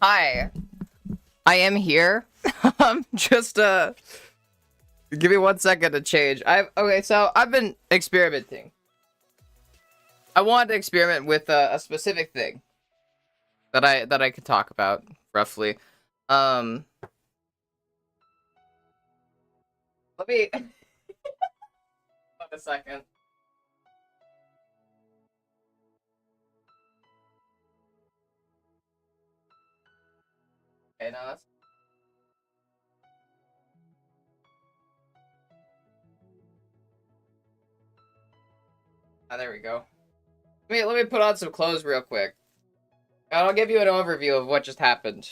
Hi, I am here. Just give me 1 second to change. So I've been experimenting. I wanted to experiment with a specific thing that I could talk about roughly. Um, let me wait a second. Okay, now that's there we go. Let me put on some clothes real quick. And I'll give you an overview of what just happened.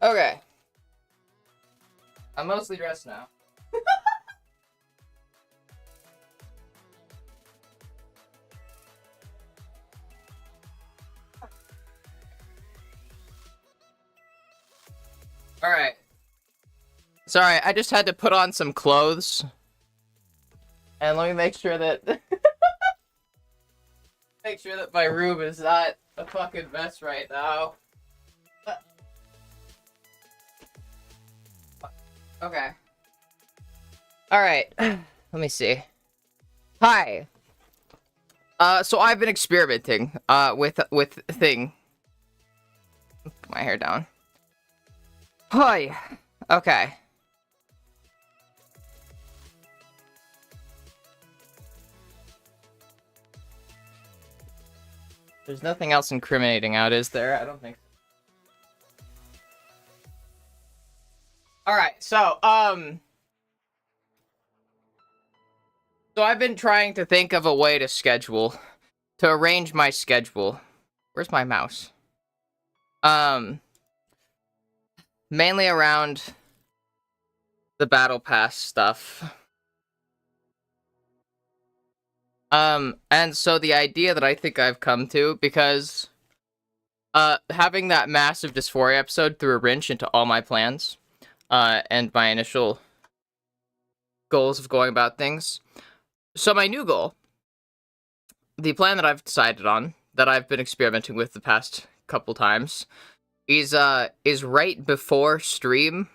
Okay. I'm mostly dressed now. Alright. Sorry, I just had to put on some clothes. And let me make sure that make sure that my room is not a fucking mess right now. Okay. Alright. Let me see. Hi. So I've been experimenting with thing. Put my hair down. Hi. Okay. There's nothing else incriminating out, is there? I don't think so. Alright, so I've been trying to think of a way to arrange my schedule. Where's my mouse? Mainly around the battle pass stuff. And so the idea that I think I've come to, because having that massive dysphoria episode threw a wrench into all my plans, and my initial goals of going about things. So my new goal, the plan that I've decided on, that I've been experimenting with the past couple times, is right before stream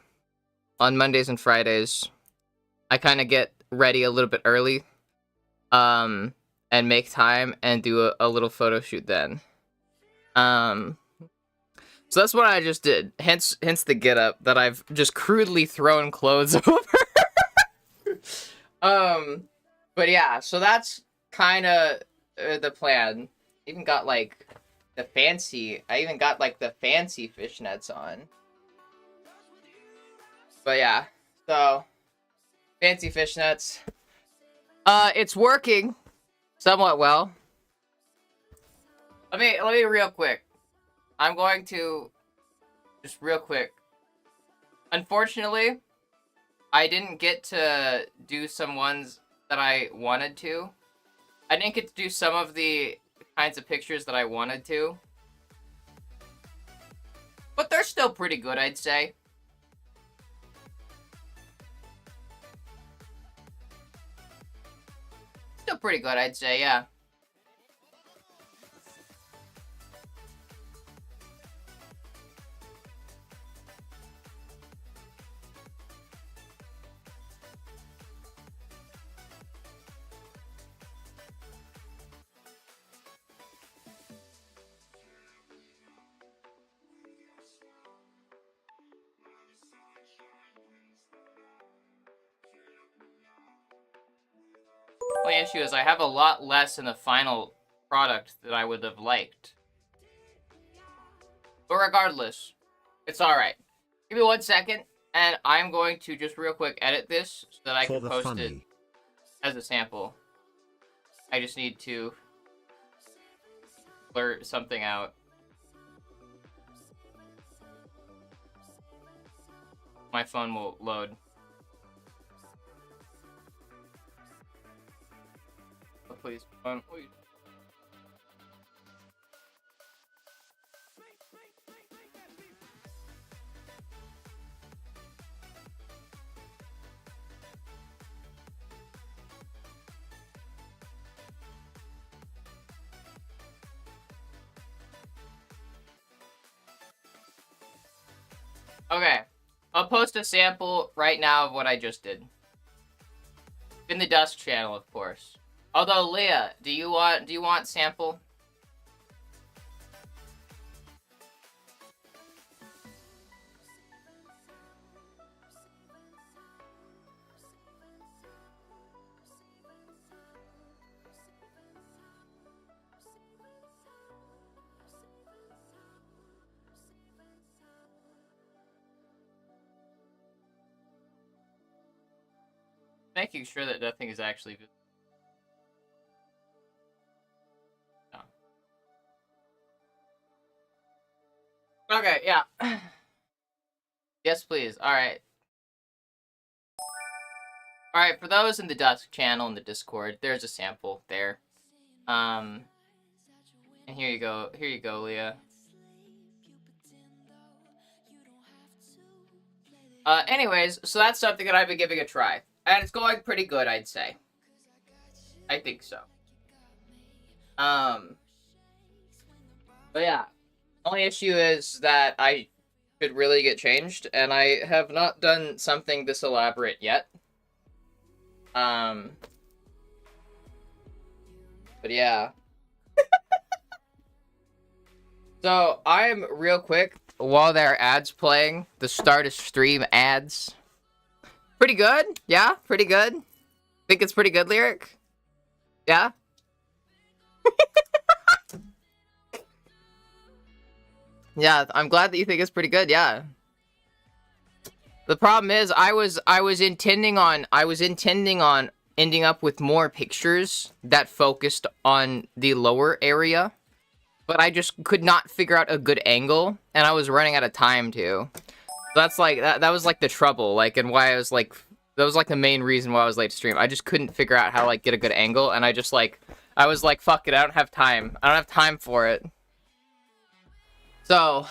on Mondays and Fridays. I kind of get ready a little bit early, and make time and do a little photo shoot then. So that's what I just did. Hence the get up that I've just crudely thrown clothes over. But yeah, so that's kind of the plan. Even got like I even got like the fancy fishnets on. But yeah, so fancy fishnets. It's working somewhat well. Let me real quick. I'm going to just real quick. Unfortunately, I didn't get to do some ones that I wanted to. I didn't get to do some of the kinds of pictures that I wanted to. But they're still pretty good, I'd say. Still pretty good, I'd say, yeah. Only issue is I have a lot less in the final product that I would have liked. But regardless, it's alright. Give me 1 second, and I'm going to just real quick edit this so that I can post it as a sample. I just need to blur something out. My phone will load. Oh, please, phone, please. Okay. I'll post a sample right now of what I just did. In the Dusk channel, of course. Although, Leah, do you want sample? Making sure that nothing is actually visible. No. Okay, yeah. Yes, please. Alright. Alright, for those in the Dusk channel in the Discord, there's a sample there. And here you go. Here you go, Leah. Anyways, so that's something that I've been giving a try. And it's going pretty good, I'd say. I think so. But yeah. Only issue is that I should really get changed, and I have not done something this elaborate yet. But yeah. So, I'm real quick, while there are ads playing, the start of stream ads. Pretty good? Yeah? Pretty good? Think it's pretty good, Lyric? Yeah? Yeah, I'm glad that you think it's pretty good, yeah. The problem is, I was intending on ending up with more pictures that focused on the lower area. But I just could not figure out a good angle, and I was running out of time too. That's like that was like the trouble, like, and why I was like, that was like the main reason why I was late to stream. I just couldn't figure out how to like get a good angle, and I was like, fuck it, I don't have time. I don't have time for it. So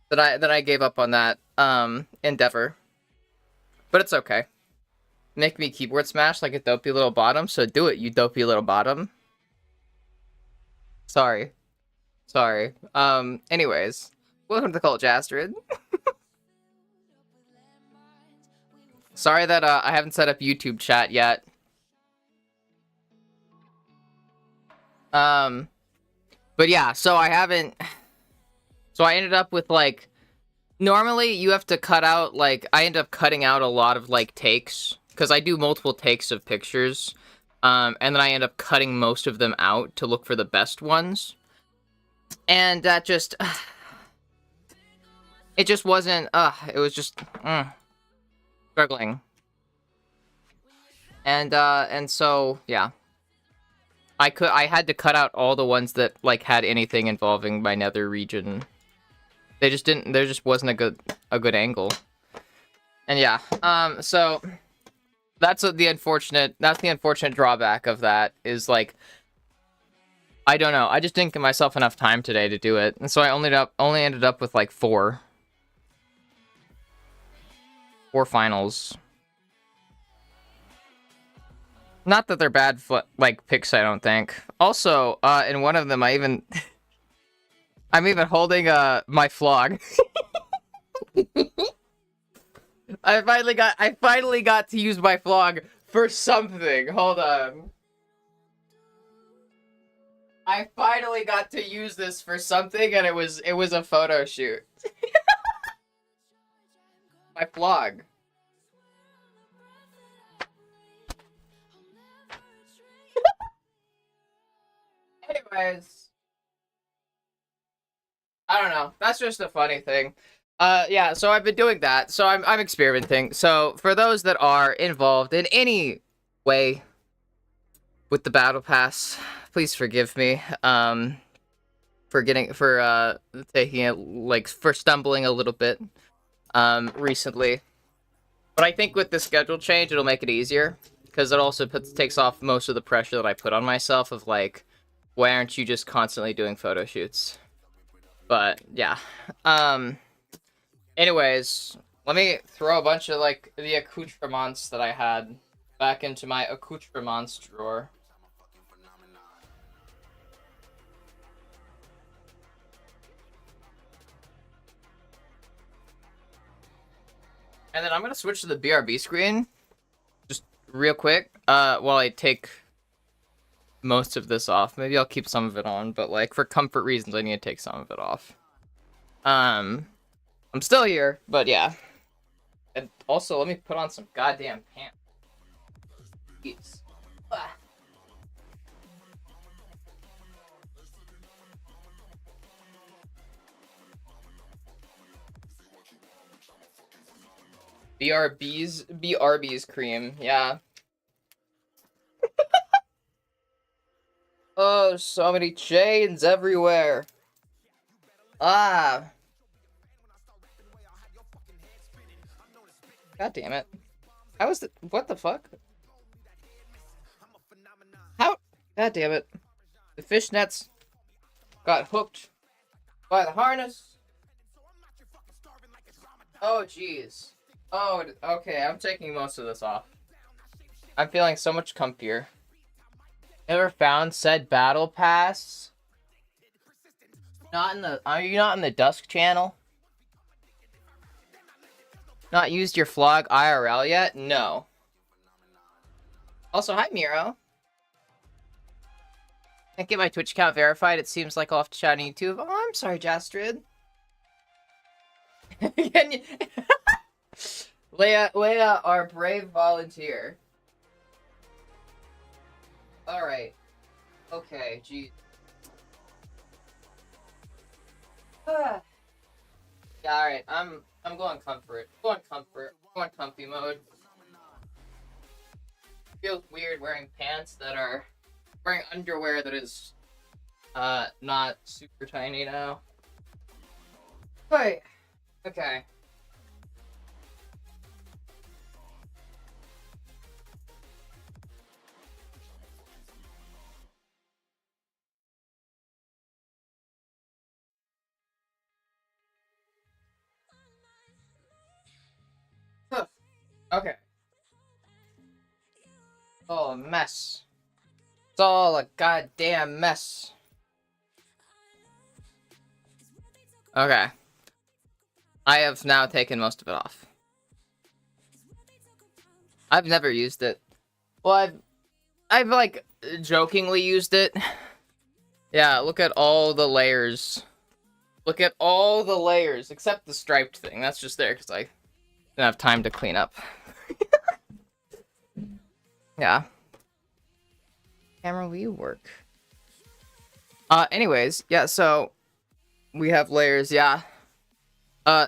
then I gave up on that endeavor. But it's okay. Make me keyboard smash like a dopey little bottom, so do it, you dopey little bottom. Sorry. Anyways. Welcome to the Cult, Jastrid. Sorry that I haven't set up YouTube chat yet. But yeah, so I haven't... So I ended up with, like... Normally, you have to cut out, like... I end up cutting out a lot of, like, takes. Because I do multiple takes of pictures. And then I end up cutting most of them out to look for the best ones. And that just... It just wasn't... it was just... struggling. And so, yeah. I had to cut out all the ones that, like, had anything involving my nether region. There just wasn't a good angle. And yeah, so... That's the unfortunate drawback of that, is, like... I don't know, I just didn't give myself enough time today to do it, and so I only ended up with, like, 4 finals. Not that they're bad, like, picks, I don't think. Also, in one of them, I'm even holding, my flog. I finally got to use my flog for something. Hold on. I finally got to use this for something, and it was a photo shoot. My flog. Anyways. I don't know. That's just a funny thing. Yeah, so I've been doing that. So I'm experimenting. So for those that are involved in any way with the battle pass, please forgive me. For taking it, like, for stumbling a little bit recently. But I think with the schedule change, it'll make it easier, because it also takes off most of the pressure that I put on myself of, like, why aren't you just constantly doing photo shoots? But yeah. Anyways, let me throw a bunch of, like, the accoutrements that I had back into my accoutrements drawer. And then I'm gonna switch to the BRB screen, just real quick, while I take most of this off. Maybe I'll keep some of it on, but like for comfort reasons, I need to take some of it off. I'm still here, but yeah. And also, let me put on some goddamn pants. Jeez. Ah. BRB's cream, yeah. Oh, so many chains everywhere. Ah. God damn it. How is the what the fuck? How? God damn it. The fishnets got hooked by the harness. Oh, jeez. Oh, okay, I'm taking most of this off. I'm feeling so much comfier. Ever found said battle pass? Not in the... Are you not in the Dusk channel? Not used your vlog IRL yet? No. Also, hi, Miro. Can't get my Twitch account verified. It seems like I'll have to chat on YouTube. Oh, I'm sorry, Jastrid. Can you... Leia, our brave volunteer. Alright. Okay, geez. Yeah, alright, I'm going comfort. Going comfy mode. Feels weird wearing pants that are... Wearing underwear that is, not super tiny now. Wait. Okay. Okay. Oh, a mess. It's all a goddamn mess. Okay. I have now taken most of it off. I've never used it. Well, I've like jokingly used it. Yeah, look at all the layers. Look at all the layers, except the striped thing. That's just there because I didn't have time to clean up. Yeah. Camera, will you work? Anyways, yeah, so we have layers, yeah.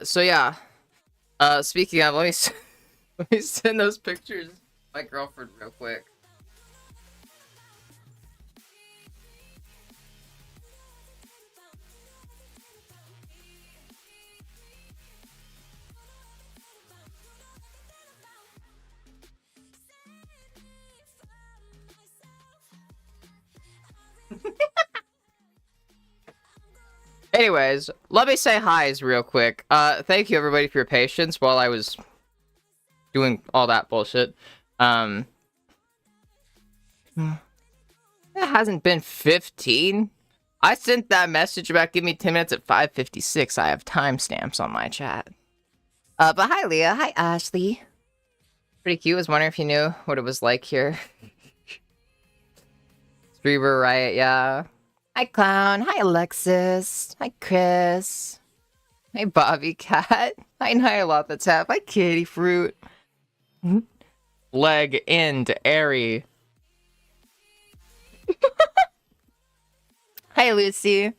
So yeah. Speaking of, let me send those pictures to my girlfriend real quick. Anyways, let me say hi's real quick. Thank you everybody for your patience while I was doing all that bullshit. It hasn't been 15. I sent that message about give me 10 minutes at 5:56. I have timestamps on my chat. But hi Leah, hi Ashley. Pretty cute. I was wondering if you knew what it was like here. Streamer Riot, yeah. Hi Clown, hi Alexis, hi Chris, hi Bobby Cat, hi Nyalothatap, hi Kitty Fruit. Leg end airy. Hi Lucy.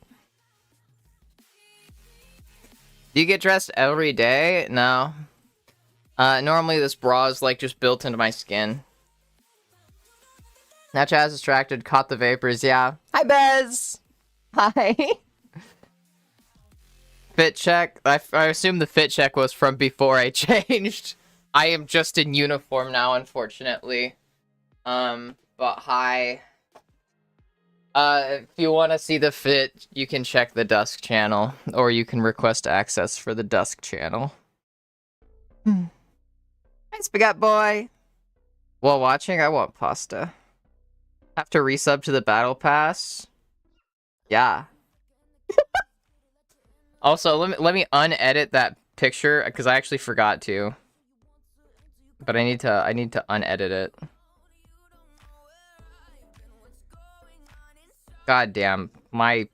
Do you get dressed every day? No. Normally this bra is like just built into my skin. Now Chaz distracted, caught the vapors, yeah. Hi, Bez! Hi! Fit check? I assume the fit check was from before I changed. I am just in uniform now, unfortunately. But hi. If you want to see the fit, you can check the Dusk channel, or you can request access for the Dusk channel. Hi, Spaghetti Boy! While watching, I want pasta. Have to resub to the battle pass? Yeah. Also, let me unedit that picture because I actually forgot to. But I need to unedit it. God damn, my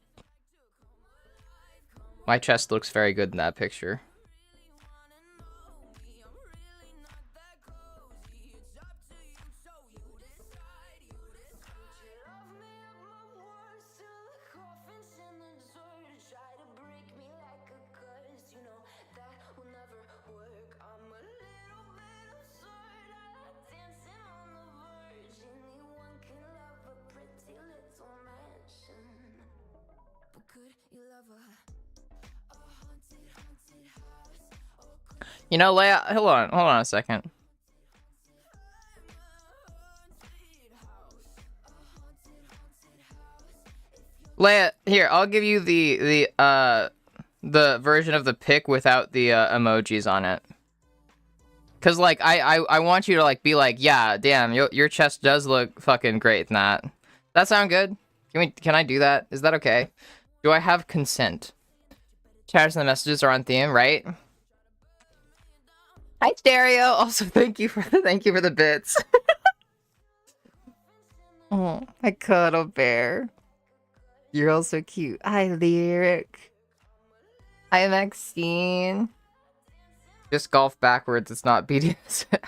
chest looks very good in that picture. You know, Leia, hold on a second. Leia, here, I'll give you the version of the pic without the emojis on it. Cause like I want you to like be like, yeah, damn, your chest does look fucking great in that. That sound good? Can I do that? Is that okay? Do I have consent? Chatters and the messages are on theme, right? Hi, Stereo. Also, thank you for the bits. Oh, my cuddle bear. You're also cute. Hi, Lyric. Hi, Maxine. Just golf backwards. It's not BDSM.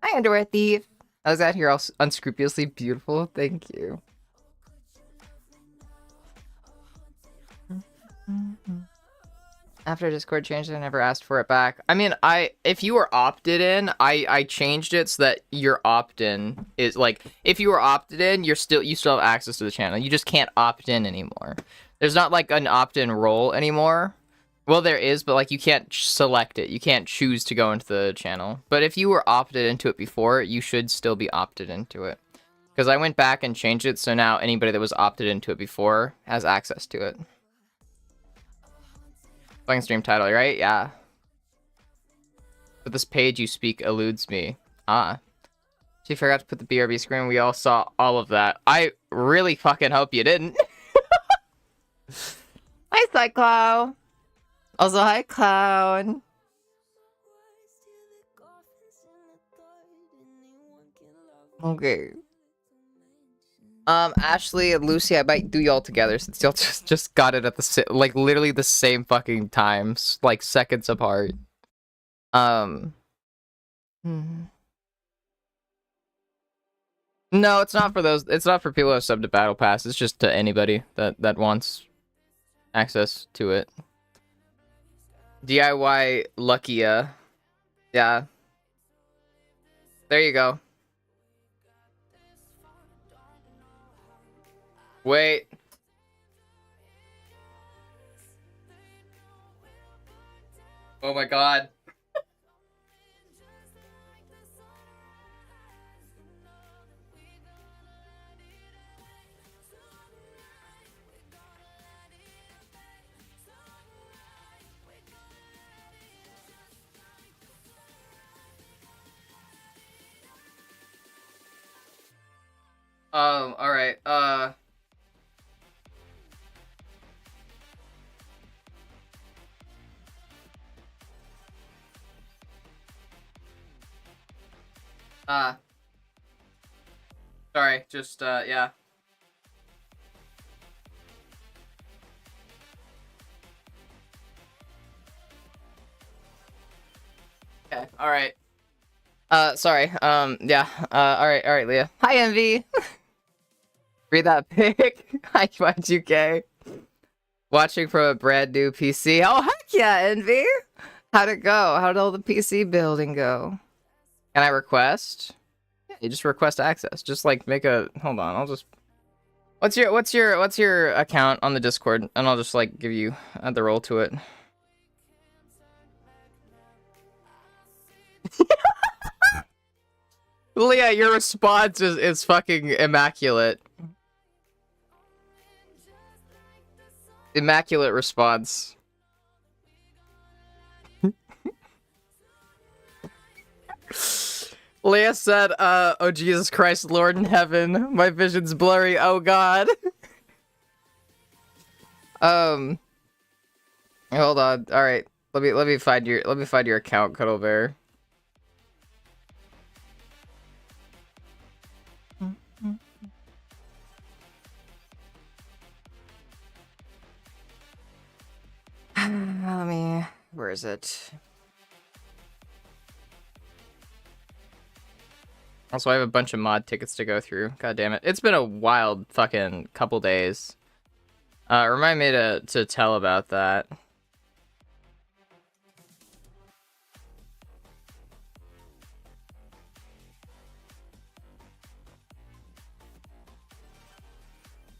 Hi, Underwear Thief. I was out here all unscrupulously beautiful. Thank you. After Discord changed it, I never asked for it back. I mean, if you were opted in, I changed it so that your opt-in is like, if you were opted in, you still have access to the channel. You just can't opt in anymore. There's not like an opt-in role anymore. Well, there is, but like you can't select it. You can't choose to go into the channel. But if you were opted into it before, you should still be opted into it. Because I went back and changed it, so now anybody that was opted into it before has access to it. Playing stream title, right? Yeah. But this page you speak eludes me. Ah. She forgot to put the BRB screen. We all saw all of that. I really fucking hope you didn't. Hi, Cyclo. Also, hi, Clown. Okay. Ashley and Lucy, I might do y'all together since y'all just got it at the like literally the same fucking times, like seconds apart. No, it's not for those. It's not for people who have subbed to Battle Pass. It's just to anybody that wants access to it. DIY Luckia. Yeah. There you go. Wait. Oh my god. Alright, sorry, just, yeah. Okay, alright. Sorry, yeah, alright, Leah. Hi, Envy! Read that pic. Hi, Y2K. Watching from a brand new PC. Oh, heck yeah, Envy! How'd it go? How'd all the PC building go? Can I request? Yeah, you just request access. Just like make a, hold on, I'll just, what's your account on the Discord? And I'll just like give you the role to it. Leah, your response is fucking immaculate. Immaculate response. Leah said, oh Jesus Christ, Lord in heaven, my vision's blurry, oh god. Hold on, alright. Let me find your account, Cuddle Bear. Let me. Where is it? Also, I have a bunch of mod tickets to go through. God damn it! It's been a wild fucking couple days. Remind me to tell about that.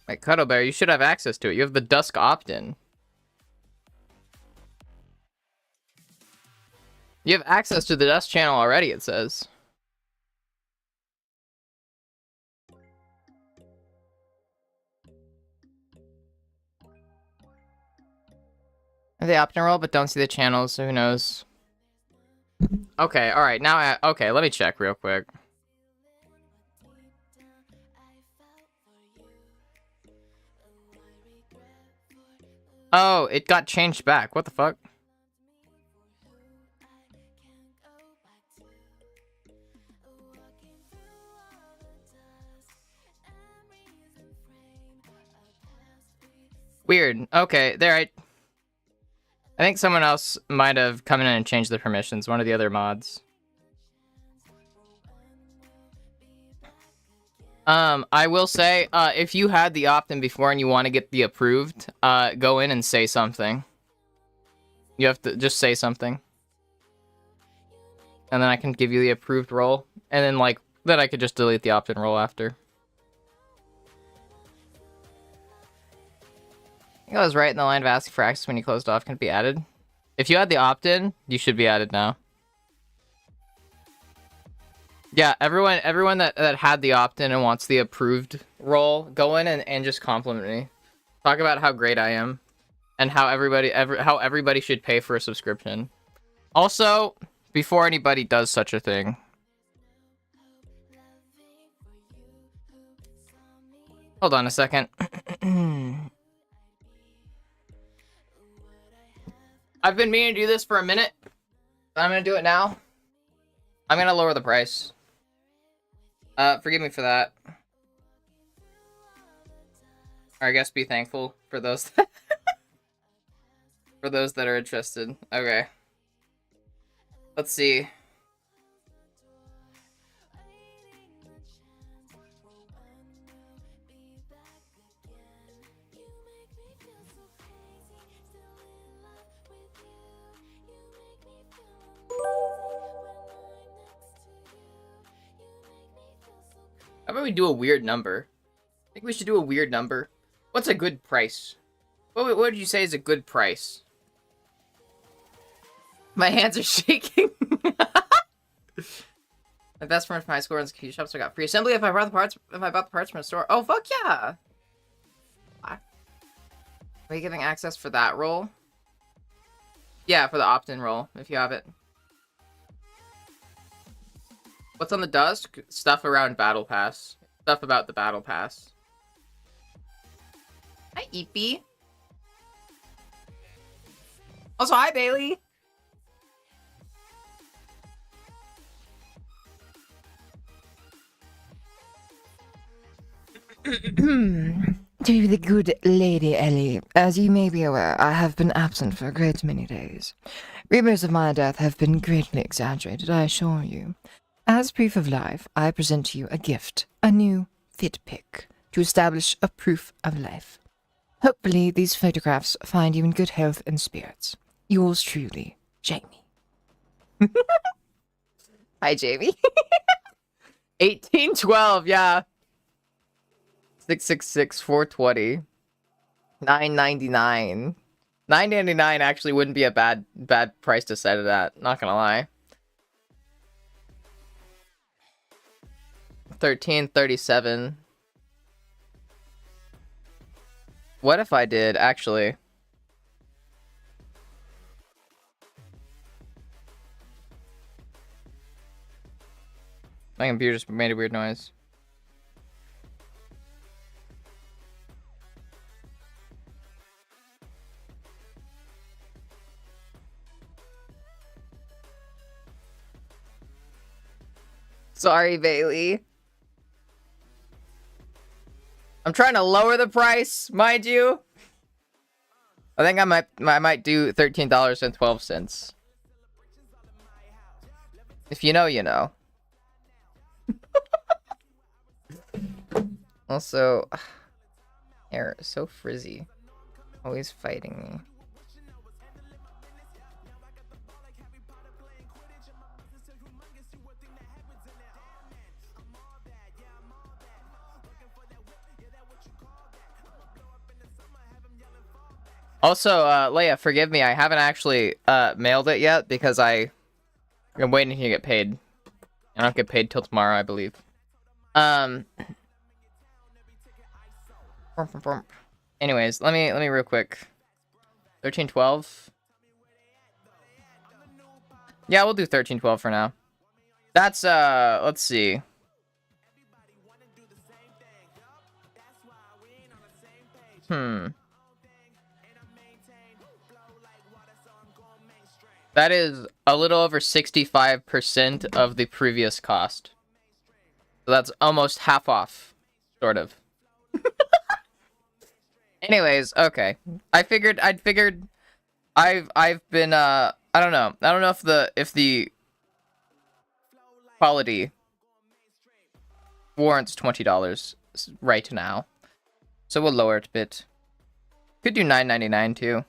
Like, Cuddle Bear, you should have access to it. You have the Dusk opt-in. You have access to the Dusk channel already, it says. They opt-in role, but don't see the channels, so who knows? Okay, alright, now okay, let me check real quick. Oh, it got changed back. What the fuck? Weird. Okay, there I think someone else might have come in and changed the permissions, one of the other mods. I will say, if you had the opt-in before and you want to get the approved, go in and say something. You have to just say something. And then I can give you the approved role. And then, like, then I could just delete the opt-in role after. I think I was right in the line of asking for access when you closed off. Can it be added? If you had the opt-in, you should be added now. Yeah, everyone that had the opt-in and wants the approved role, go in and just compliment me. Talk about how great I am. And how everybody should pay for a subscription. Also, before anybody does such a thing. Hold on a second. I've been meaning to do this for a minute. I'm gonna do it now. I'm gonna lower the price. Forgive me for that. Or I guess be thankful for those for those that are interested. Okay. Let's see. How about we do a weird number? I think we should do a weird number. What's a good price? What would you say is a good price? My hands are shaking. My best friend from high school runs a key shop, so I got free assembly if I bought the parts from a store. Oh, fuck yeah! Are you giving access for that role? Yeah, for the opt-in role, if you have it. What's on the Dusk? Stuff around Battle Pass. Stuff about the Battle Pass. Hi, Eepy. Also, hi, Bailey. To the good Lady Ellie, as you may be aware, I have been absent for a great many days. Rumors of my death have been greatly exaggerated, I assure you. As proof of life, I present to you a gift, a new fit pic, to establish a proof of life. Hopefully, these photographs find you in good health and spirits. Yours truly, Jamie. Hi, Jamie. 1812, yeah. 666 420 $9.99. $9.99 actually wouldn't be a bad price to set it at, not gonna lie. 1337. What if I did actually? My computer just made a weird noise. Sorry, Bailey. I'm trying to lower the price, mind you. I think I might do $13.12. If you know, you know. Also, hair is so frizzy. Always fighting me. Also, Leia, forgive me. I haven't actually mailed it yet because I'm waiting to get paid. I don't get paid till tomorrow, I believe. Anyways, let me real quick. 1312. Yeah, we'll do 1312 for now. That's let's see. That is a little over 65% of the previous cost. So that's almost half off, sort of. Anyways, okay. I've been I don't know. I don't know if the quality warrants $20 right now. So we'll lower it a bit. Could do $9.99 too.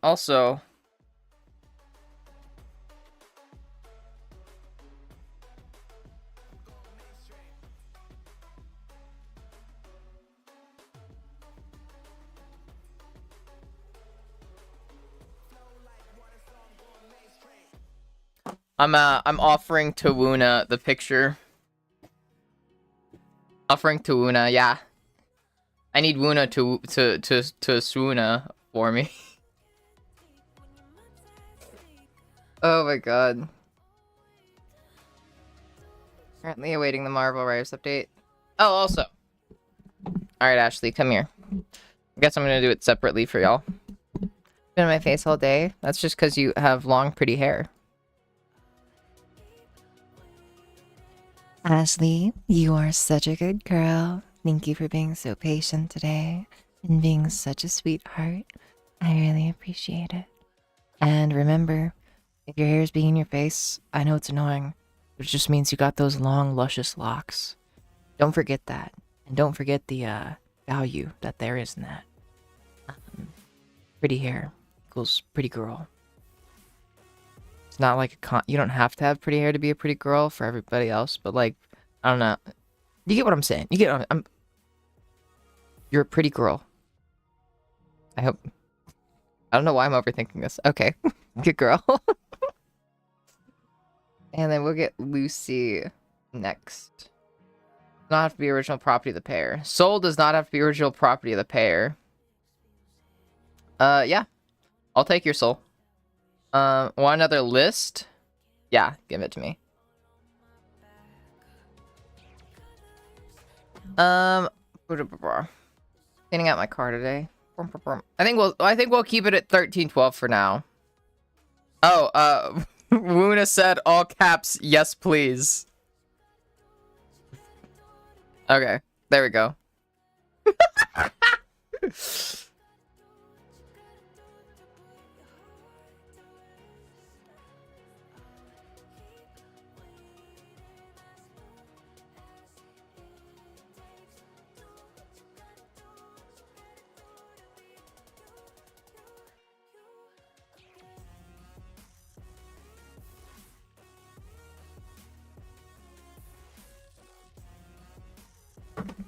Also, I'm offering to Wuna the picture. Offering to Wuna, yeah. I need Wuna to swoona for me. Oh my god. Currently awaiting the Marvel Riders update. Oh, also. Alright, Ashley, come here. I guess I'm gonna do it separately for y'all. Been on my face all day. That's just because you have long, pretty hair. Ashley, you are such a good girl. Thank you for being so patient today and being such a sweetheart. I really appreciate it. And remember, if your hair is being in your face, I know it's annoying, but it just means you got those long, luscious locks. Don't forget that. And don't forget the value that there is in that. Pretty hair equals pretty girl. It's not like you don't have to have pretty hair to be a pretty girl for everybody else, but like, I don't know. You get what I'm saying? You get what you're a pretty girl. I hope. I don't know why I'm overthinking this. Okay. Good girl. And then we'll get Lucy next. Does not have to be original property of the pair. Soul does not have to be original property of the pair. Yeah. I'll take your soul. Want another list? Yeah, give it to me. Cleaning out my car today. I think we'll keep it at 1312 for now. Oh, Wuna said all caps, yes please. Okay, there we go.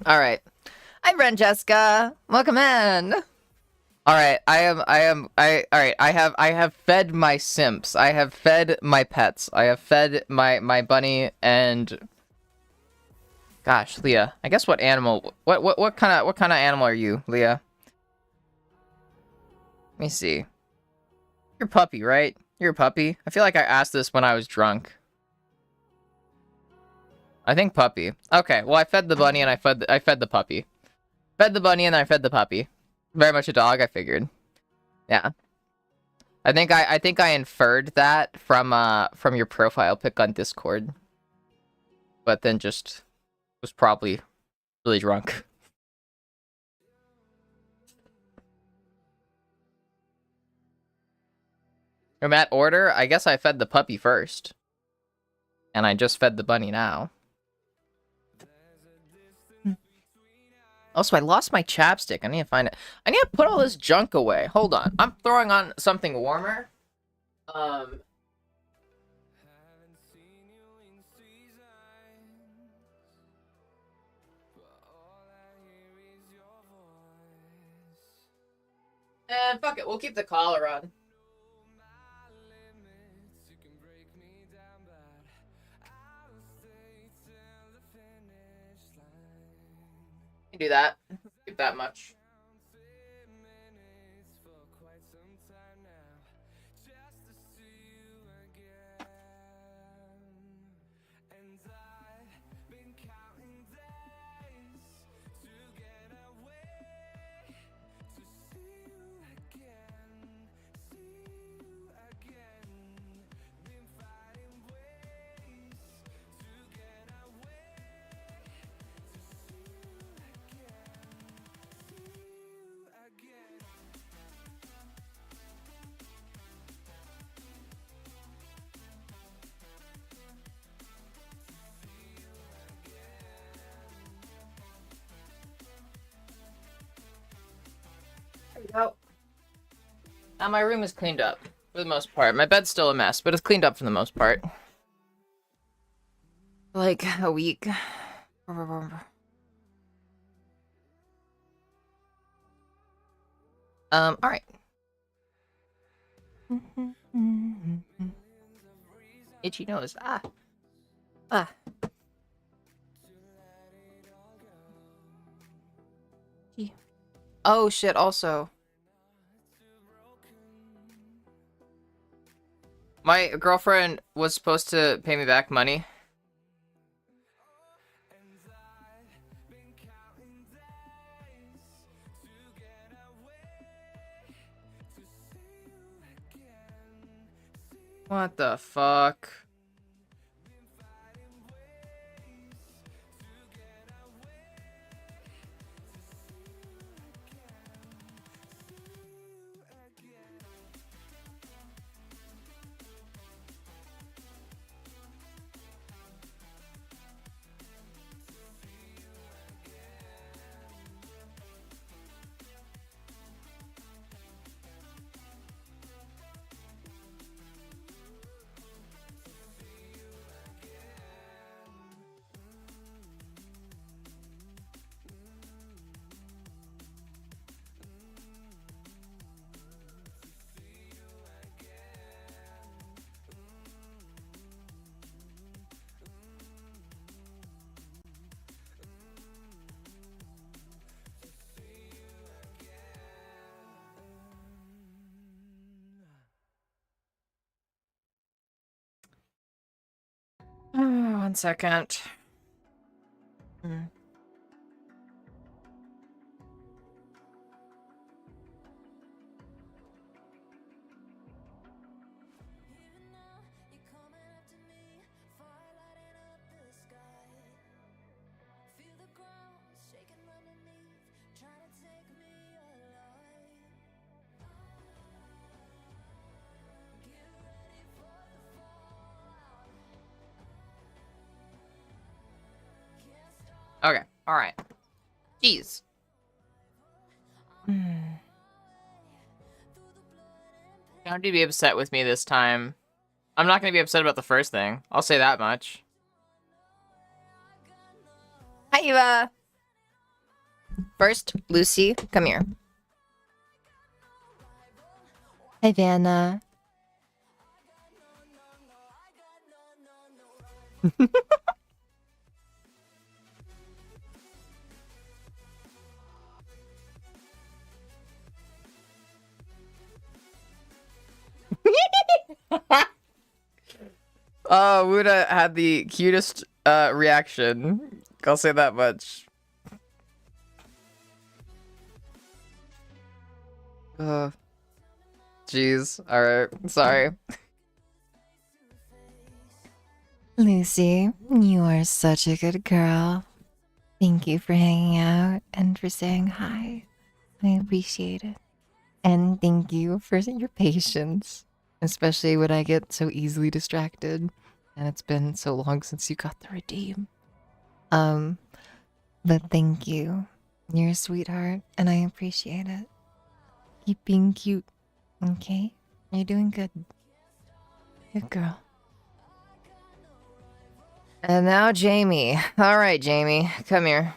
All right. Hi, Francesca. Welcome in. All right. I have fed my simps. I have fed my pets. I have fed my bunny and gosh, Leah. I guess what animal? What kind of animal are you, Leah? Let me see. You're a puppy, right? You're a puppy. I feel like I asked this when I was drunk. I think puppy. Okay, well I fed the bunny and I fed the puppy. Fed the bunny and I fed the puppy. Very much a dog, I figured. Yeah. I think I inferred that from your profile pic on Discord. But then just was probably really drunk. From that order, I guess I fed the puppy first. And I just fed the bunny now. Also, I lost my chapstick. I need to find it. I need to put all this junk away. Hold on. I'm throwing on something warmer. And fuck it. We'll keep the collar on. Do that. Keep that much. There we go. Now my room is cleaned up for the most part. My bed's still a mess, but it's cleaned up for the most part. Like a week. All right. Itchy nose. Ah. Oh shit, also. My girlfriend was supposed to pay me back money. What the fuck? One second. Okay, alright. Jeez. Don't be upset with me this time. I'm not gonna be upset about the first thing. I'll say that much. Hi, Eva. First, Lucy, come here. Hi, Vanna. Oh, Wuda had the cutest reaction. I'll say that much. Jeez. Alright. Sorry. Lucy, you are such a good girl. Thank you for hanging out and for saying hi. I appreciate it. And thank you for your patience, especially when I get so easily distracted. And it's been so long since you got the redeem. But thank you. You're a sweetheart, and I appreciate it. Keep being cute, okay? You're doing good. Good girl. And now Jamie. All right, Jamie, come here.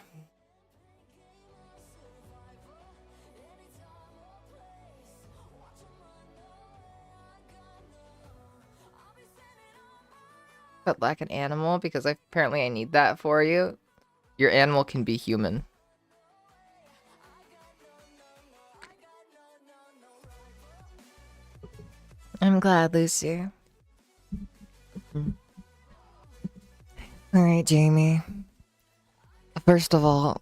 But like an animal, because apparently I need that for you. Your animal can be human. I'm glad, Lucy. Alright, Jamie. First of all,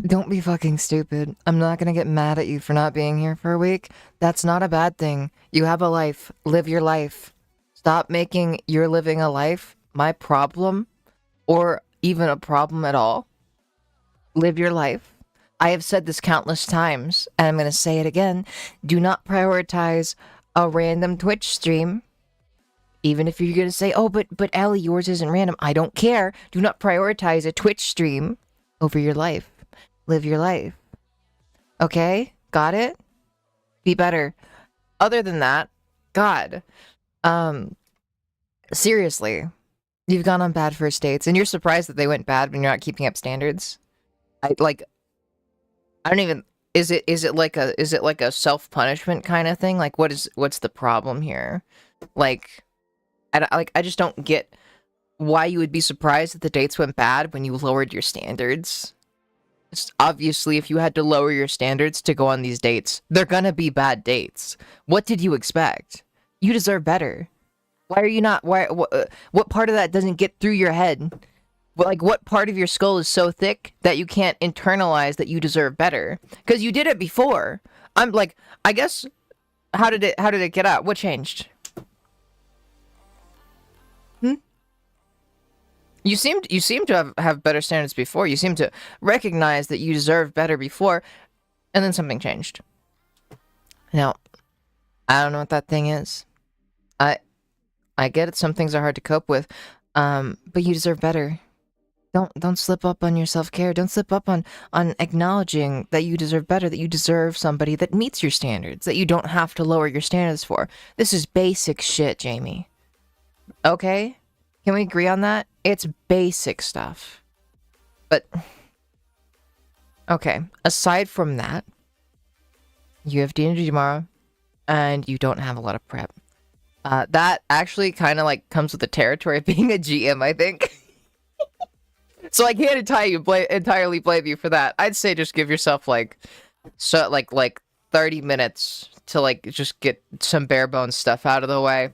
don't be fucking stupid. I'm not gonna get mad at you for not being here for a week. That's not a bad thing. You have a life. Live your life. Stop making your living a life my problem, or even a problem at all. Live your life. I have said this countless times, and I'm gonna say it again. Do not prioritize a random Twitch stream. Even if you're gonna say, oh, but Ellie, yours isn't random. I don't care. Do not prioritize a Twitch stream over your life. Live your life. Okay? Got it? Be better. Other than that, God. Seriously. You've gone on bad first dates, and you're surprised that they went bad when you're not keeping up standards. I don't even... Is it like a self-punishment kind of thing? Like, what's the problem here? Like... I just don't get why you would be surprised that the dates went bad when you lowered your standards. It's obviously, if you had to lower your standards to go on these dates, they're gonna be bad dates. What did you expect? You deserve better. Why are you not... what part of that doesn't get through your head? Like, what part of your skull is so thick that you can't internalize that you deserve better? Because you did it before. I'm like, I guess... How did it get out? What changed? You seem to have better standards before. You seem to recognize that you deserve better before, and then something changed. Now, I don't know what that thing is. I get it. Some things are hard to cope with, but you deserve better. Don't slip up on your self-care. Don't slip up on acknowledging that you deserve better. That you deserve somebody that meets your standards. That you don't have to lower your standards for. This is basic shit, Jamie. Okay? Can we agree on that? It's basic stuff. But, okay, aside from that, you have D&D tomorrow, and you don't have a lot of prep. That actually kind of like comes with the territory of being a GM, I think. So I can't entirely blame you for that. I'd say just give yourself like 30 minutes to like just get some bare bones stuff out of the way.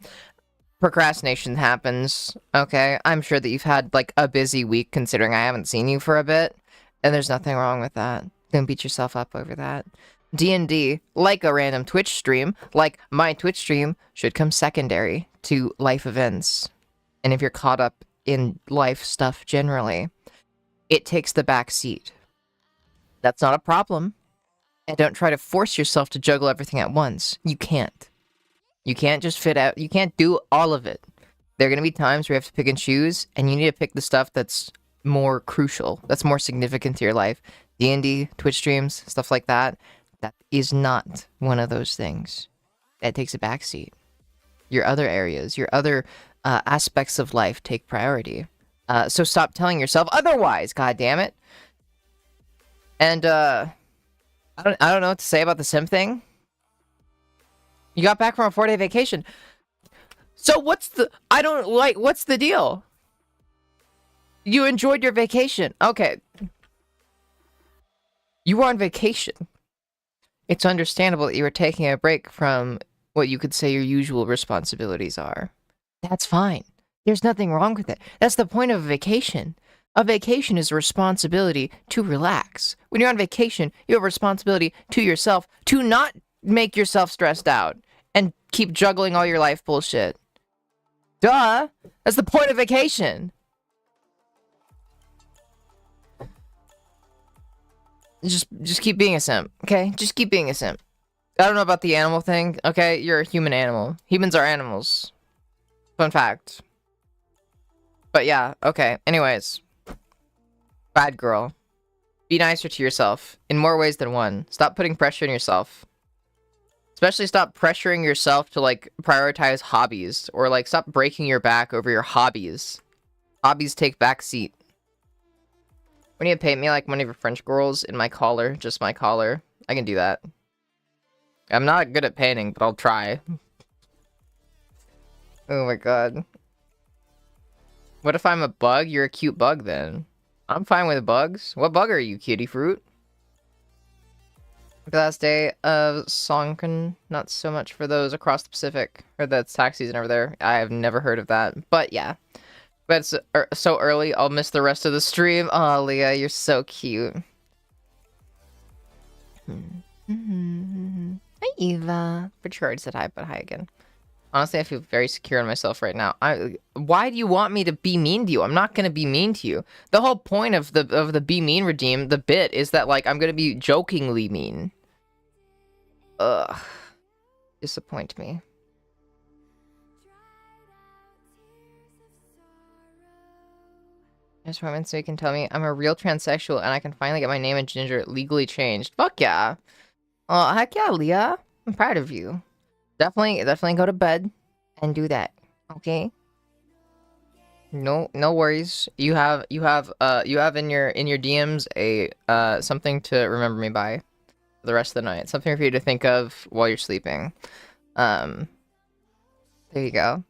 Procrastination happens, okay? I'm sure that you've had, like, a busy week considering I haven't seen you for a bit, and there's nothing wrong with that. Don't beat yourself up over that. D&D, like a random Twitch stream, like my Twitch stream, should come secondary to life events. And if you're caught up in life stuff generally, it takes the back seat. That's not a problem. And don't try to force yourself to juggle everything at once. You can't. You can't just fit out. You can't do all of it. There are going to be times where you have to pick and choose, and you need to pick the stuff that's more crucial, that's more significant to your life. D&D, Twitch streams, stuff like that. That is not one of those things. That takes a backseat. Your other areas, your other aspects of life take priority. So stop telling yourself otherwise, God damn it. And I don't know what to say about the sim thing. You got back from a 4-day vacation. So what's the deal? You enjoyed your vacation. Okay. You were on vacation. It's understandable that you were taking a break from what you could say your usual responsibilities are. That's fine. There's nothing wrong with it. That's the point of a vacation. A vacation is a responsibility to relax. When you're on vacation, you have a responsibility to yourself to not make yourself stressed out and keep juggling all your life bullshit. Duh! That's the point of vacation. Just keep being a simp, okay? Just keep being a simp. I don't know about the animal thing, okay? You're a human animal. Humans are animals. Fun fact. But yeah, okay. Anyways. Bad girl. Be nicer to yourself in more ways than one. Stop putting pressure on yourself. Especially stop pressuring yourself to, like, prioritize hobbies. Or, like, stop breaking your back over your hobbies. Hobbies take backseat. When you paint me like one of your French girls in my collar, just my collar, I can do that. I'm not good at painting, but I'll try. Oh my god. What if I'm a bug? You're a cute bug then. I'm fine with bugs. What bug are you, cutie fruit? The last day of Songkran, not so much for those across the Pacific. Or that's tax season over there. I have never heard of that. But yeah. But it's so early, I'll miss the rest of the stream. Aw, Leah, you're so cute. Hi, Eva. Pretty sure I already said hi, but hi again. Honestly, I feel very secure in myself right now. Why do you want me to be mean to you? I'm not gonna be mean to you. The whole point of the be mean redeem, the bit, is that, like, I'm gonna be jokingly mean. Ugh. Disappoint me. Just a moment so you can tell me I'm a real transsexual and I can finally get my name and gender legally changed. Fuck yeah. Oh, heck yeah, Leah. I'm proud of you. Definitely go to bed and do that. Okay? No worries. You have in your DMs a something to remember me by for the rest of the night. Something for you to think of while you're sleeping. There you go.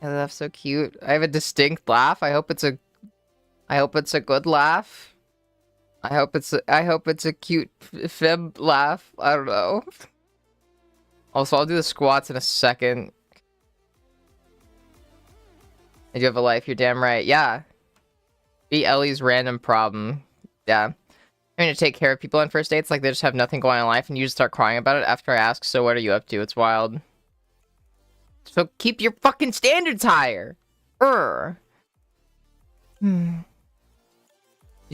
I laugh so cute. I have a distinct laugh. I hope it's a good laugh. I hope it's a cute fib laugh. I don't know. Also, I'll do the squats in a second. And you have a life, you're damn right. Yeah. Be Ellie's random problem. Yeah. I mean, to take care of people on first dates, like they just have nothing going on in life and you just start crying about it after I ask, so what are you up to? It's wild. So keep your fucking standards higher. You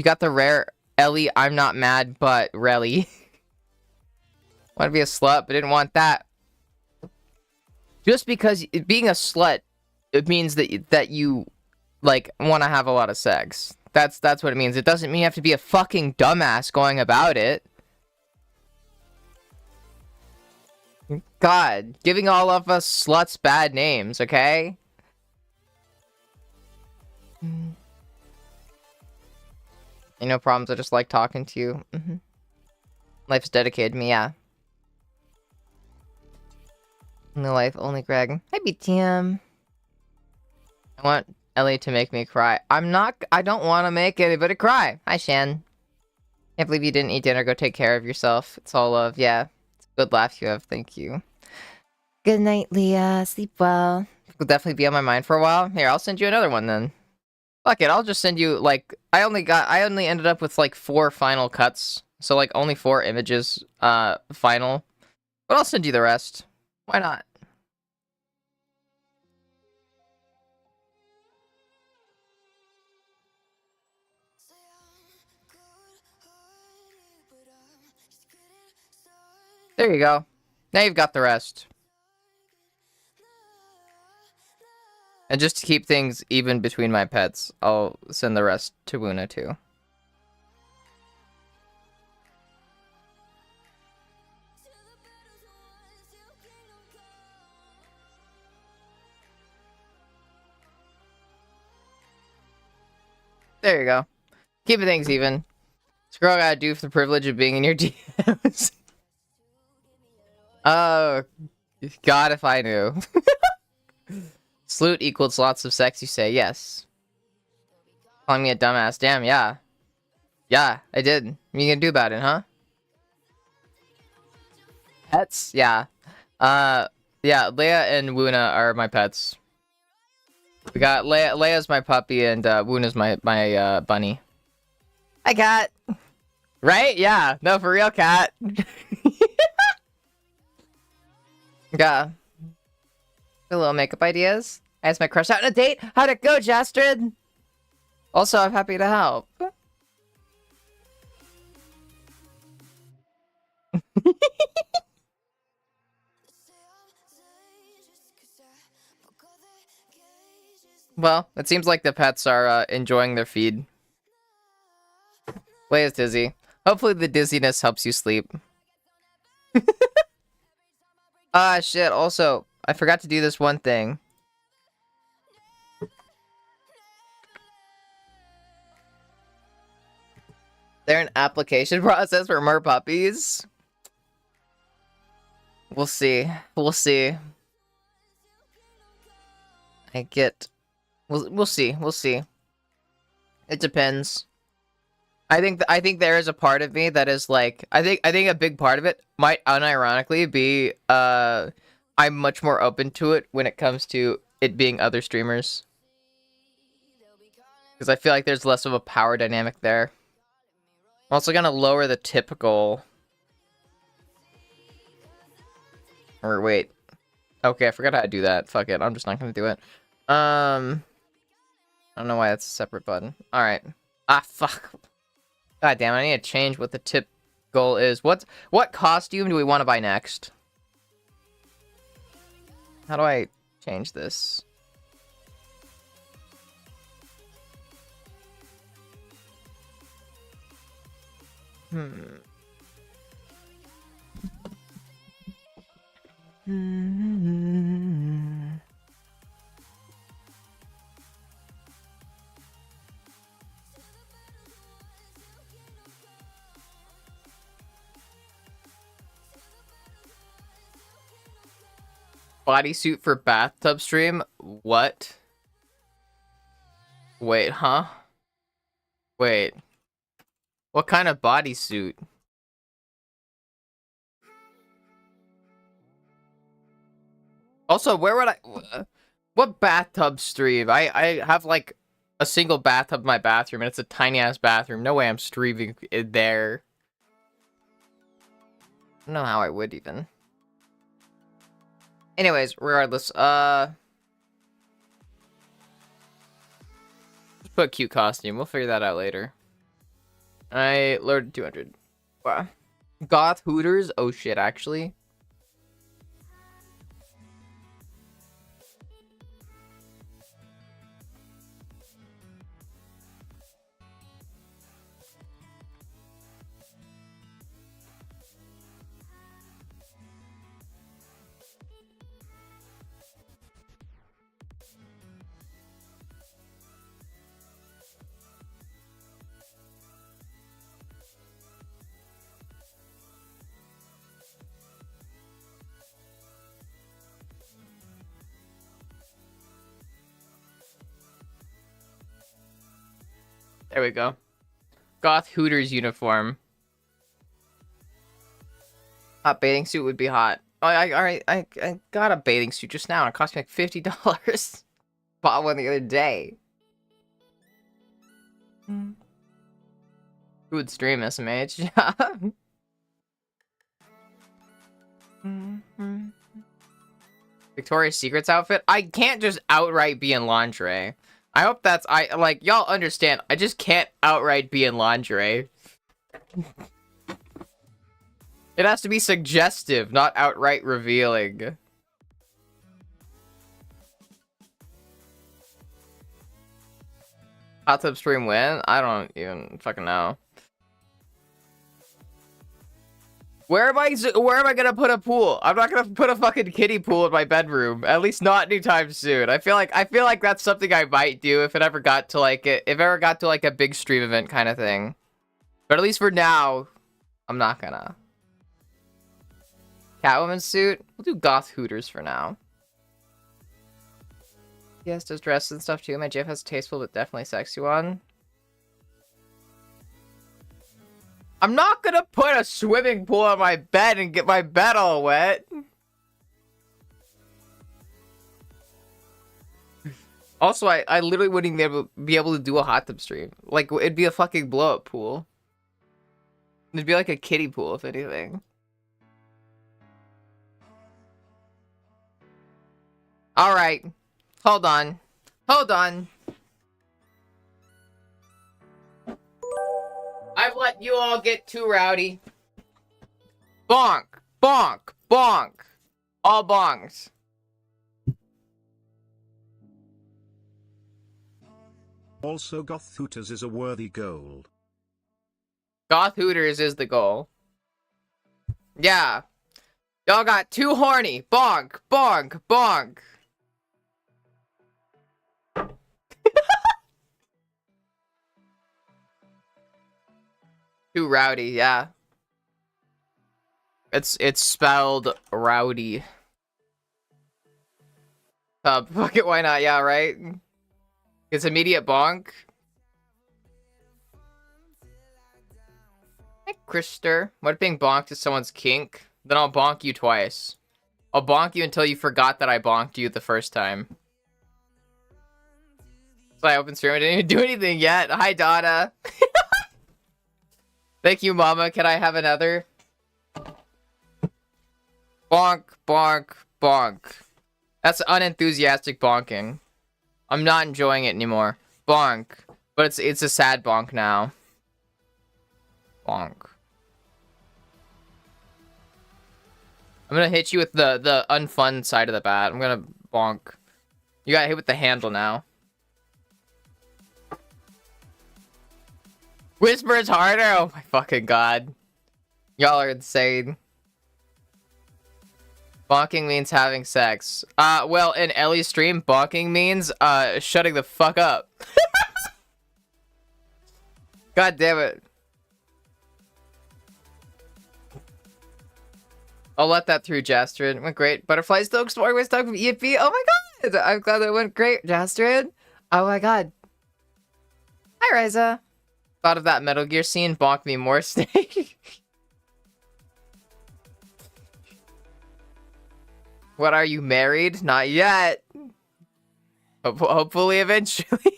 got the rare Ellie, I'm not mad, but really. Want to be a slut, but didn't want that. Just because being a slut, it means that you, like, want to have a lot of sex. That's what it means. It doesn't mean you have to be a fucking dumbass going about it. God, giving all of us sluts bad names, okay? No problems, I just like talking to you. Life's dedicated to me, yeah. No life, only Greg. Hi, BTM. I want Ellie to make me cry. I don't want to make anybody cry. Hi, Shan. Can't believe you didn't eat dinner. Go take care of yourself. It's all love, yeah. Good laugh you have, thank you. Good night, Leah. Sleep well. Will definitely be on my mind for a while. Here, I'll send you another one then. Fuck it, I'll just send you, like, I only ended up with, like, 4 final cuts. So, like, only 4 images, final. But I'll send you the rest. Why not? There you go. Now you've got the rest. And just to keep things even between my pets, I'll send the rest to Wuna too. There you go. Keeping things even. This girl gotta do for the privilege of being in your DMs. Oh, God, if I knew. Salute equals lots of sex, you say. Yes. Calling me a dumbass. Damn, yeah. Yeah, I did. What are you gonna do about it, huh? Pets? Yeah. Yeah, Leia and Wuna are my pets. We got Leia's my puppy, and Wuna's my bunny. Hi, cat. Right? Yeah. No, for real, cat. Yeah. Good little makeup ideas. I asked my crush out on a date. How'd it go, Jastrid? Also, I'm happy to help. Well, it seems like the pets are enjoying their feed. Leia's dizzy. Hopefully the dizziness helps you sleep. Ah, shit. Also, I forgot to do this one thing. There an application process for more puppies? We'll see. We'll see. We'll see. We'll see. It depends. I think there is a part of me that is like I think a big part of it might unironically be I'm much more open to it when it comes to it being other streamers. Because I feel like there's less of a power dynamic there. I'm also gonna lower the typical. Or wait. Okay, I forgot how to do that. Fuck it. I'm just not gonna do it. I don't know why that's a separate button. Alright. Ah, fuck. God damn it, I need to change what the tip goal is. What costume do we want to buy next? How do I change this? Bodysuit for bathtub stream? What? Wait, huh? Wait. What kind of bodysuit? Also, where would I... What bathtub stream? I have, like, a single bathtub in my bathroom, and it's a tiny-ass bathroom. No way I'm streaming it there. I don't know how I would, even. Anyways, regardless, just put a cute costume. We'll figure that out later. I loaded 200. Wow. Goth Hooters? Oh shit, actually. There we go. Goth Hooters uniform. Hot bathing suit would be hot. Oh, I got a bathing suit just now and it cost me like $50. Bought one the other day. Who would stream SMH? Victoria's Secret's outfit? I can't just outright be in lingerie. I hope that's... like, y'all understand. I just can't outright be in lingerie. It has to be suggestive, not outright revealing. Hot tub stream win? I don't even fucking know. Where am I gonna put a pool? I'm not gonna put a fucking kiddie pool in my bedroom. At least not anytime soon. I feel like that's something I might do if it ever got to like a big stream event kind of thing. But at least for now, I'm not gonna. Catwoman suit? We'll do Goth Hooters for now. Yes, does dresses and stuff too. My GF has a tasteful but definitely sexy one. I'm not gonna put a swimming pool on my bed and get my bed all wet. Also, I literally wouldn't even be able to do a hot tub stream. Like, it'd be a fucking blow-up pool. It'd be like a kiddie pool, if anything. Alright. Hold on. Hold on. I've let you all get too rowdy. Bonk. Bonk. Bonk. All bonks. Also, Goth Hooters is a worthy goal. Goth Hooters is the goal. Yeah. Y'all got too horny. Bonk. Bonk. Bonk. Too rowdy, yeah. It's spelled rowdy. Fuck it, why not? Yeah, right? It's immediate bonk. Hey, Krister. What if being bonked is someone's kink? Then I'll bonk you twice. I'll bonk you until you forgot that I bonked you the first time. So I opened stream. I didn't even do anything yet. Hi, Donna. Thank you, Mama. Can I have another? Bonk, bonk, bonk. That's unenthusiastic bonking. I'm not enjoying it anymore. Bonk. But it's a sad bonk now. Bonk. I'm gonna hit you with the unfun side of the bat. I'm gonna bonk. You got hit with the handle now. Whisper is harder? Oh my fucking god. Y'all are insane. Bonking means having sex. Well, in Ellie's stream, bonking means, shutting the fuck up. God damn it. I'll let that through, Jastrid. It went great. Butterfly Stokes, Story Stuck from EFP. Oh my god! I'm glad that went great, Jastrid. Oh my god. Hi, Riza. Thought of that Metal Gear scene, bonk me more steak. What, are you married? Not yet. Hopefully eventually.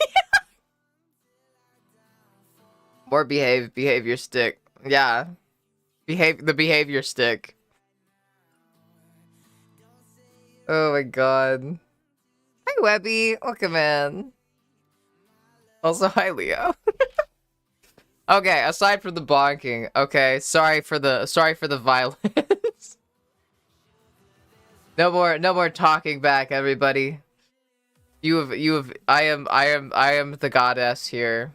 More behavior stick. Yeah. The behavior stick. Oh my god. Hi, Webby. Welcome in. Also, hi, Leo. Okay, aside from the bonking, okay, sorry for the violence. No more talking back, everybody. I am the goddess here.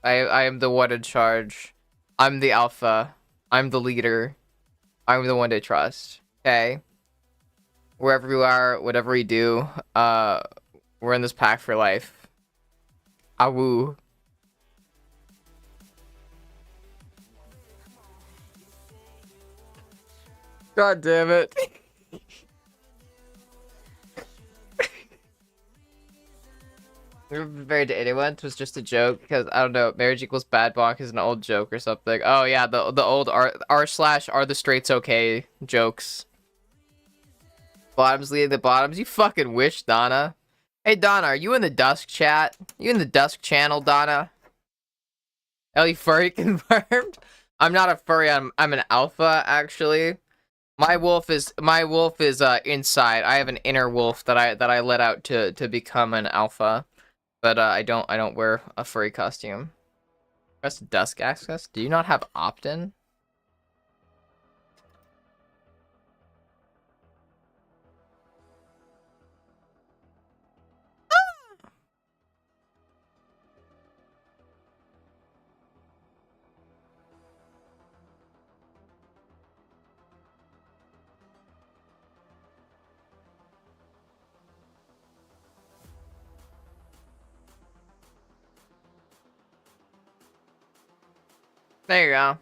I am the one in charge. I'm the alpha. I'm the leader. I'm the one to trust. Okay? Wherever you are, whatever we do, we're in this pack for life. Awoo. God damn it. Never been married to anyone. It was just a joke because I don't know. Marriage equals bad bonk is an old joke or something. Oh yeah, the old r slash are the straights okay jokes. Bottoms leading the bottoms. You fucking wish, Donna. Hey Donna, are you in the Dusk chat? You in the Dusk channel, Donna? Ellie furry confirmed. I'm not a furry. I'm an alpha actually. My wolf is inside. I have an inner wolf that I let out to become an alpha. But I don't wear a furry costume. Press Dusk access. Do you not have opt-in? There you go.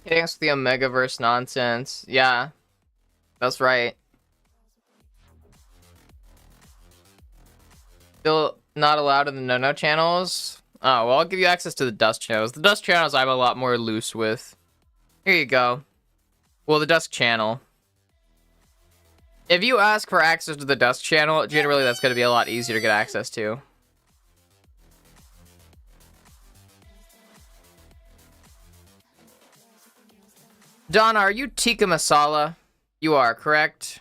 Hitting us with the Omegaverse nonsense. Yeah. That's right. Still Not allowed in the no-no channels? Oh, well, I'll give you access to the dust channels. The dust channels I'm a lot more loose with. Here you go. Well, the dust channel. If you ask for access to the dust channel, generally that's going to be a lot easier to get access to. Donna, are you tikka masala? You are, correct?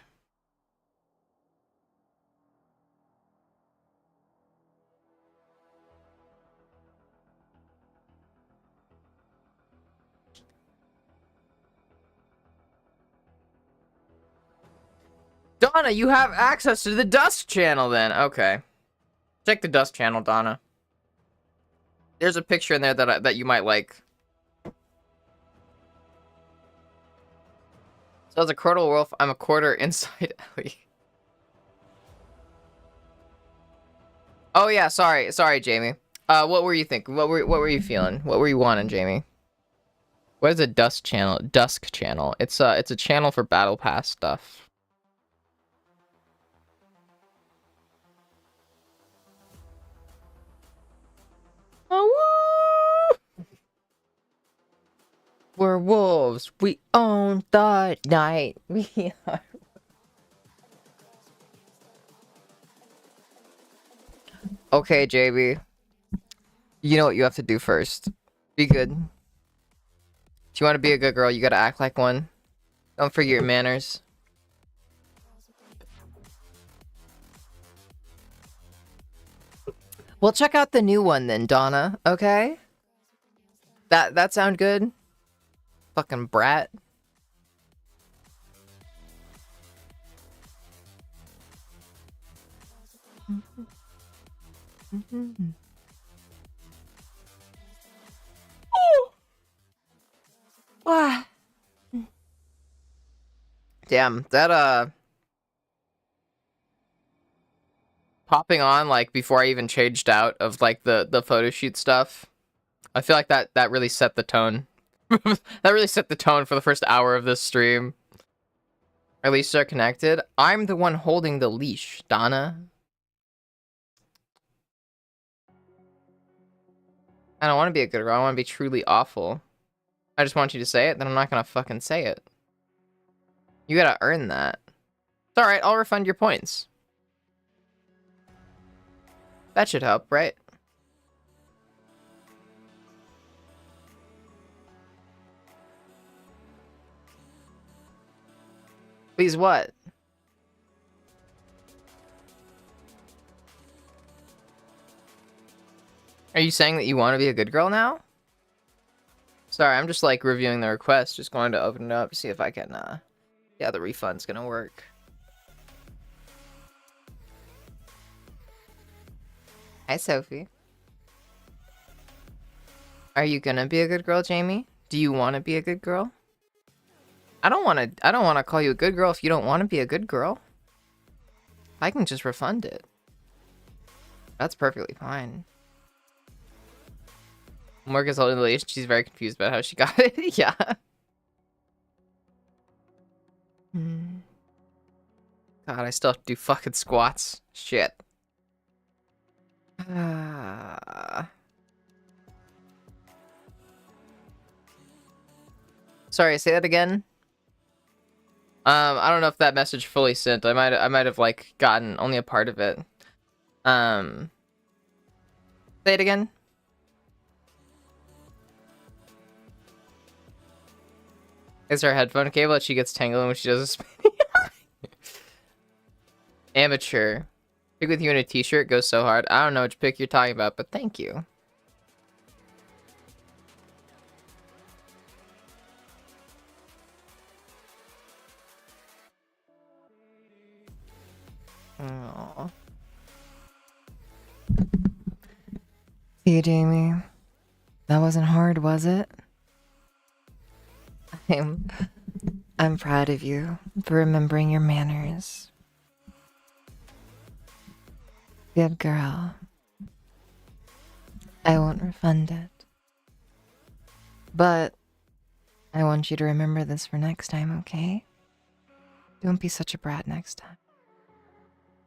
Donna, you have access to the dust channel then. Okay. Check the dust channel, Donna. There's a picture in there that you might like. So as a Cordal Wolf, I'm a quarter inside Ellie. Oh yeah, sorry, Jamie. What were you thinking? What were you feeling? What were you wanting, Jamie? What is a dust channel? Dusk channel. It's a channel for battle pass stuff. Oh, woo! We're wolves. We own the night. We are. Okay, JB. You know what you have to do first. Be good. If you want to be a good girl, you gotta act like one. Don't forget your manners. Well, check out the new one then, Donna. Okay? That sound good? Fucking brat. Ah. Damn, that popping on like before I even changed out of like the photo shoot stuff. I feel like that really set the tone. That really set the tone for the first hour of this stream. At least they're connected. I'm the one holding the leash, Donna. I don't want to be a good girl. I want to be truly awful. I just want you to say it, then I'm not gonna fucking say it. You gotta earn that. It's alright, I'll refund your points. That should help, right? Please what? Are you saying that you want to be a good girl now? Sorry, I'm just like reviewing the request, just going to open it up, see if I can, yeah, the refund's gonna work. Hi, Sophie. Are you gonna be a good girl, Jamie? Do you want to be a good girl? I don't want to call you a good girl if you don't want to be a good girl. I can just refund it. That's perfectly fine. Morgan's holding the leash. She's very confused about how she got it. Yeah. God, I still have to do fucking squats. Shit. Sorry, say that again. I don't know if that message fully sent. I might have like gotten only a part of it. Say it again. Is her headphone cable that she gets tangled when she does a spinning? Amateur. Pick with you in a t-shirt goes so hard. I don't know which pick you're talking about, but thank you. Aww. See, Jamie, that wasn't hard, was it? I'm proud of you for remembering your manners. Good girl. I won't refund it. But I want you to remember this for next time, okay? Don't be such a brat next time.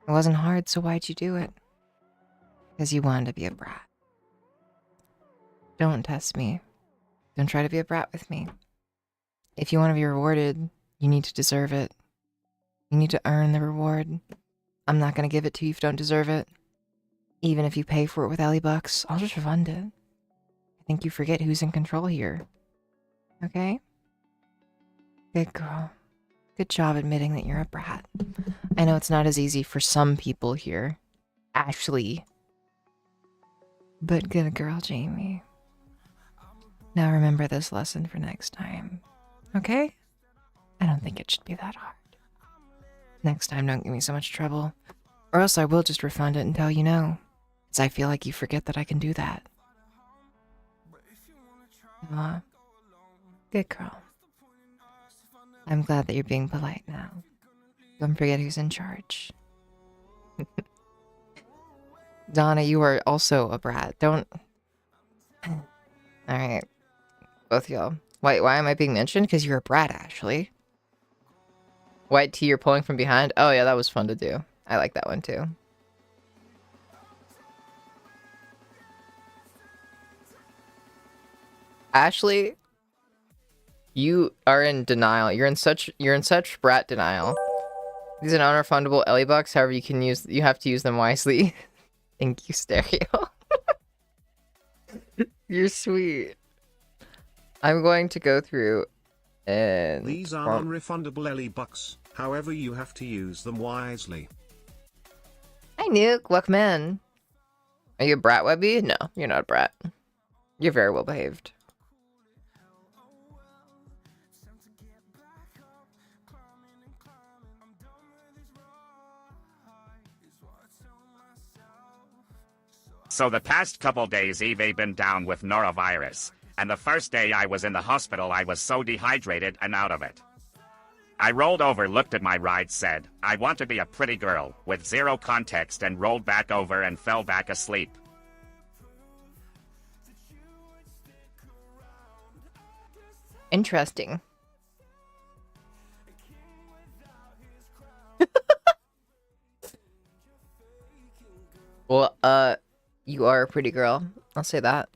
It wasn't hard, so why'd you do it? Because you wanted to be a brat. Don't test me. Don't try to be a brat with me. If you want to be rewarded, you need to deserve it. You need to earn the reward. I'm not going to give it to you if you don't deserve it. Even if you pay for it with Ellie bucks, I'll just refund it. I think you forget who's in control here. Okay? Good girl. Good job admitting that you're a brat. I know it's not as easy for some people here. Ashley. But good girl, Jamie. Now remember this lesson for next time. Okay? I don't think it should be that hard. Next time, don't give me so much trouble. Or else I will just refund it and tell you no. Because I feel like you forget that I can do that. Aw. Good girl. I'm glad that you're being polite now. Don't forget who's in charge. Donna, you are also a brat. Don't... Alright. Both y'all. Why am I being mentioned? Because you're a brat, Ashley. White tea you're pulling from behind? Oh yeah, that was fun to do. I like that one too. Ashley, you are in denial. You're in such brat denial. These are non-refundable Ellie bucks. However, you have to use them wisely. Thank you, Stereo. You're sweet. I'm going to go through and... These are non-refundable Ellie bucks. However, you have to use them wisely. Hi, Nuke. Welcome in. Are you a brat, Webby? No, you're not a brat. You're very well behaved. So the past couple days Eve been down with norovirus, and the first day I was in the hospital I was so dehydrated and out of it. I rolled over, looked at my ride, said, I want to be a pretty girl, with zero context, and rolled back over and fell back asleep. Interesting. Well, you are a pretty girl. I'll say that.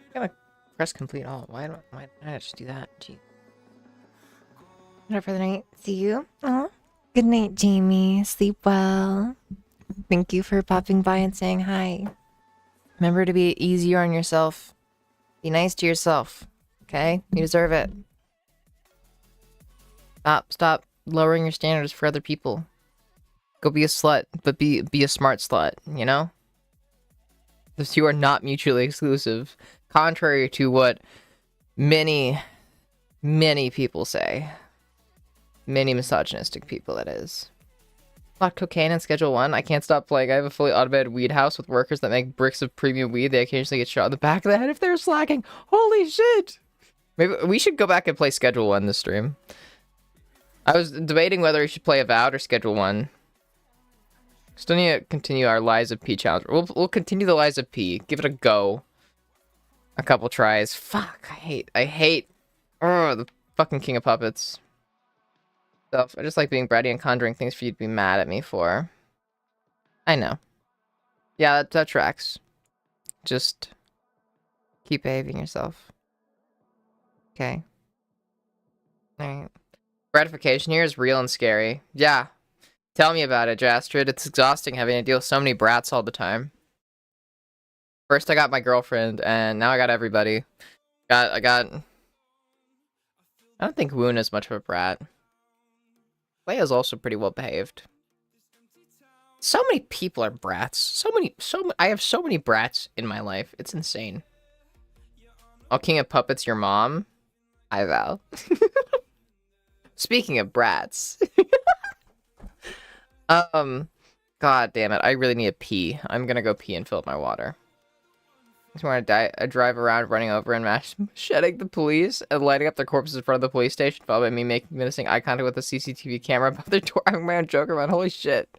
I gotta press complete all. Why did I just do that? Gee. Whatever for the night. See you. Oh, good night, Jamie. Sleep well. Thank you for popping by and saying hi. Remember to be easier on yourself. Be nice to yourself. Okay? You deserve it. Stop lowering your standards for other people. Go be a slut, but be a smart slut, you know? Those two are not mutually exclusive. Contrary to what many people say. Many misogynistic people, that is. Lock cocaine in Schedule 1. I can't stop playing. I have a fully automated weed house with workers that make bricks of premium weed. They occasionally get shot in the back of the head if they're slacking. Holy shit! Maybe we should go back and play Schedule 1 this stream. I was debating whether we should play Avowed or Schedule 1. Still need to continue our Lies of P challenge. We'll continue the Lies of P. Give it a go. A couple tries. Fuck, I hate the fucking King of Puppets stuff. I just like being bratty and conjuring things for you to be mad at me for. I know. Yeah, that tracks. Just keep behaving yourself. Okay. Alright. Gratification here is real and scary. Yeah. Tell me about it, Jastrid. It's exhausting having to deal with so many brats all the time. First I got my girlfriend, and now I got everybody. I don't think Woon is much of a brat. Leia's also pretty well behaved. So many people are brats. I have so many brats in my life. It's insane. Oh, King of Puppets, your mom? I vow. Speaking of brats. God damn it. I really need a pee. I'm gonna go pee and fill up my water. I just want to drive around running over and shedding the police and lighting up their corpses in front of the police station, followed by me menacing eye contact with the CCTV camera above their door. I'm my own Joker, man. Holy shit.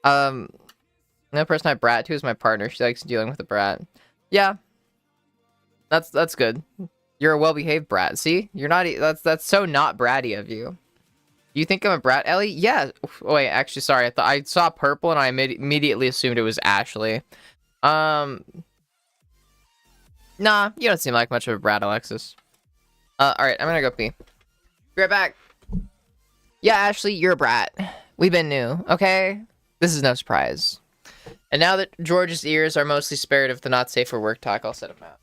The person I brat to is my partner. She likes dealing with a brat. Yeah. That's good. You're a well-behaved brat. See? You're not. That's so not bratty of you. You think I'm a brat, Ellie? Yeah. Oh, wait, actually, sorry. I saw purple and I immediately assumed it was Ashley. Nah, you don't seem like much of a brat, Alexis. Alright, I'm gonna go pee. Be right back. Yeah, Ashley, you're a brat. We've been new, okay? This is no surprise. And now that George's ears are mostly spared of the not safe for work talk, I'll set him out.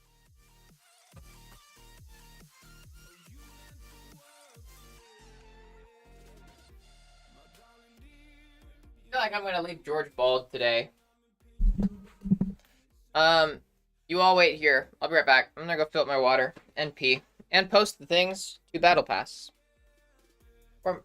I feel like I'm gonna leave George bald today. You all wait here. I'll be right back. I'm gonna go fill up my water and pee and post the things to Battle Pass. Or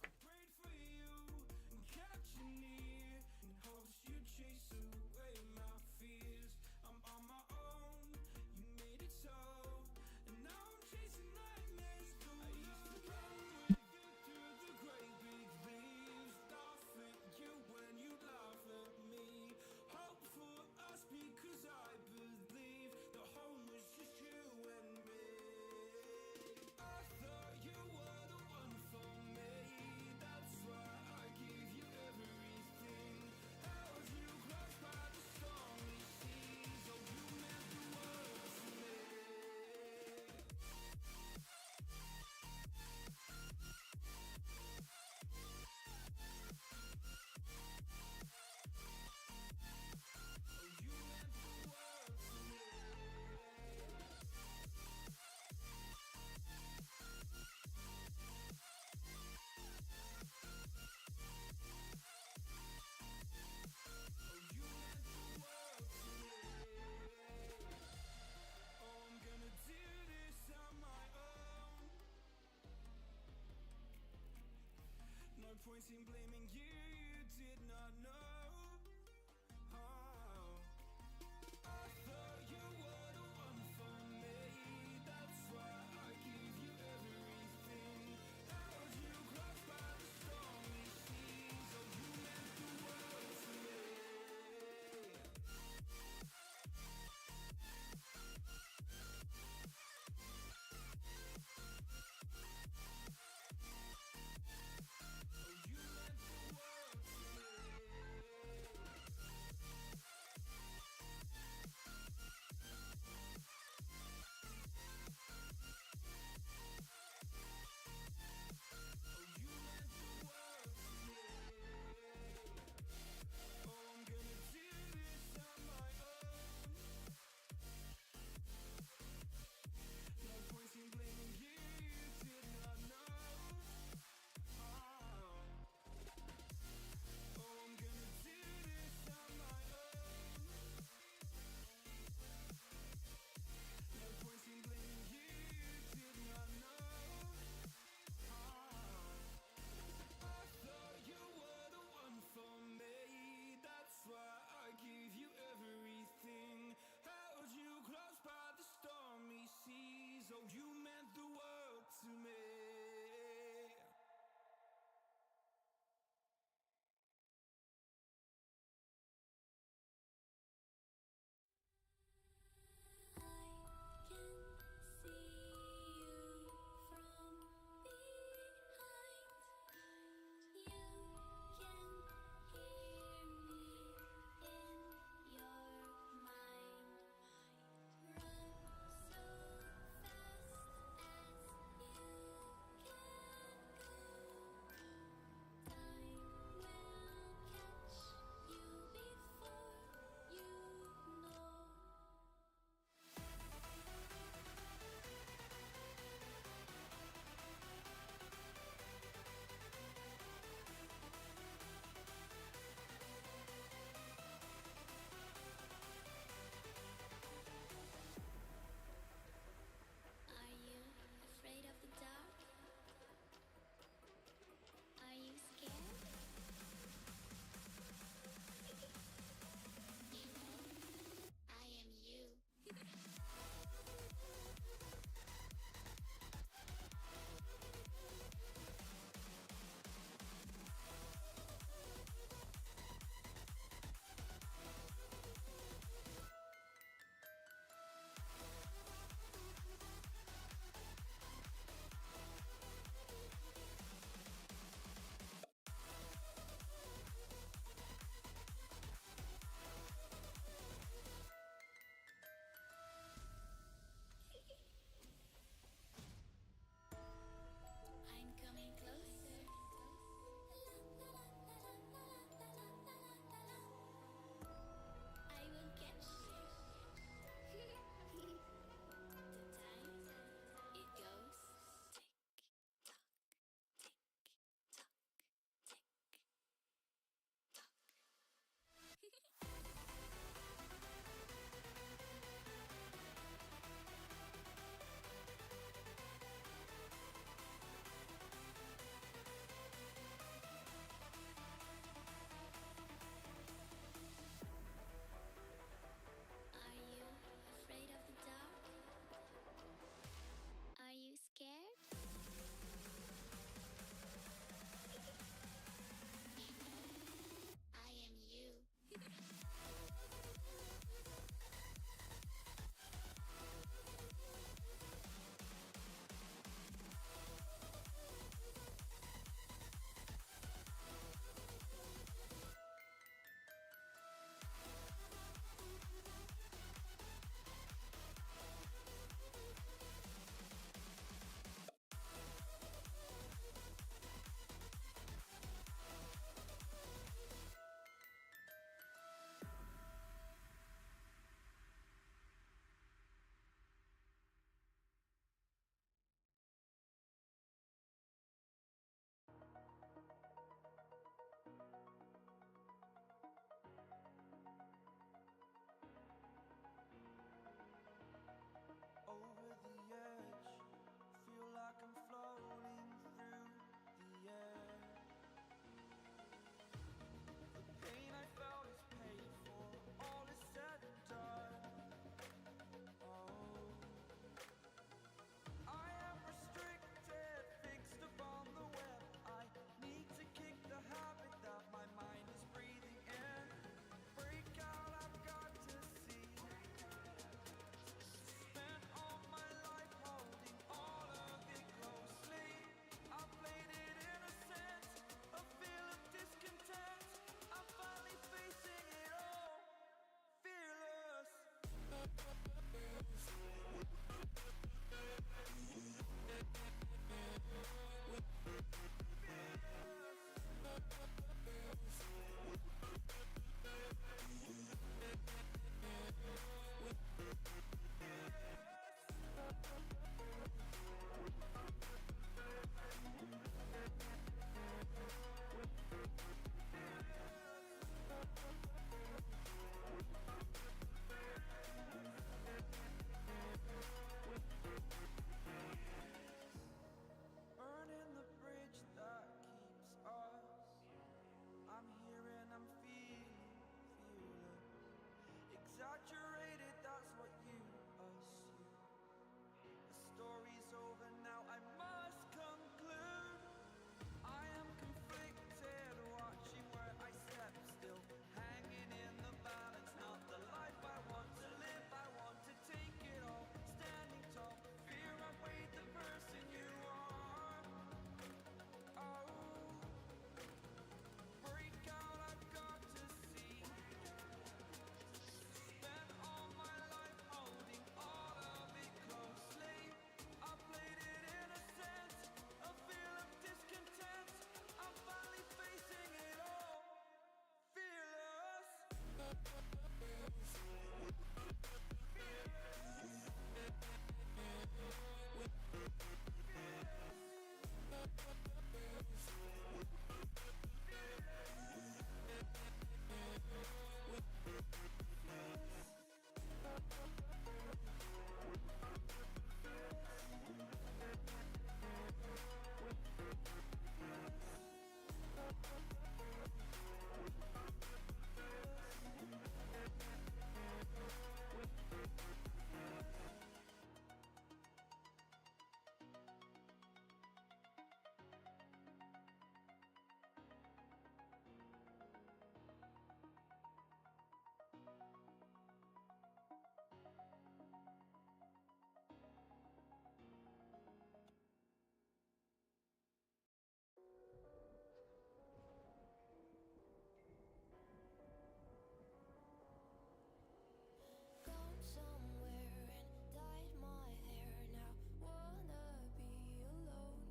Gone somewhere and dyed my hair now. Wanna be alone.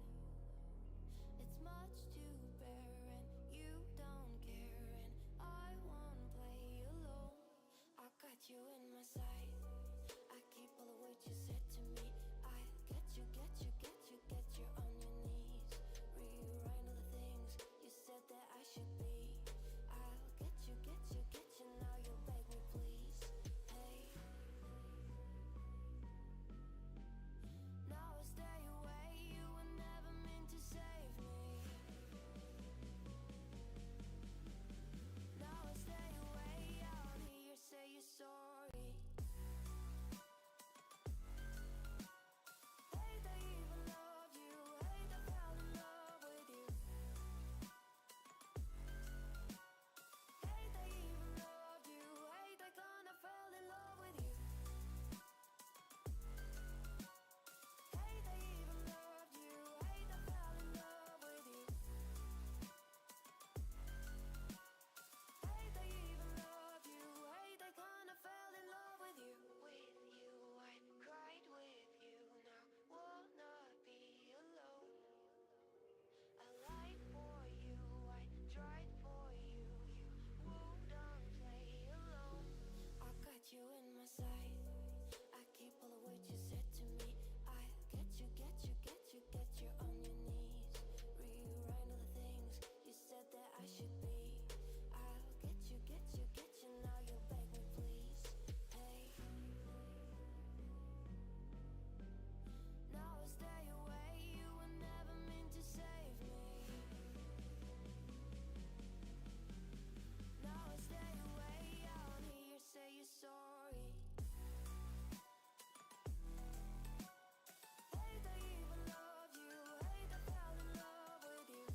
It's much to bear and you don't care, and I won't play alone. I got you in my sight. I keep all the words you said to me. I get you, get you, get you, get you on your knees. Rewrite all the things you said that I should be. I'll get you, get you, get you. Now you beg me, please. Hey. Now I stay away. You were never meant to save me. Now I stay away. I'll hear you say you're sorry. Hate I even loved you. Hate I fell in love with you. Hate I even loved you. Hate I kinda fell in love with you. Hate I even loved you. Hate I fell in love with you. Hate I even loved you. Hate I kinda fell in love with you. With you, I cried with you. Now wanna be alone. I lied for you, I tried for you. You wouldn't play alone. I got you in my sight. I keep all the words you said to me. I get you, get you, get you, get you on your knees. Rewrite all the things you said that I should be. I'll get you, get you, get you. Now you beg me, please. Hey. Now I stay away. You were never meant to save me. Now I stay away. I'll hear you say you're sorry. Hate I even loved you. Hate I fell in love with you.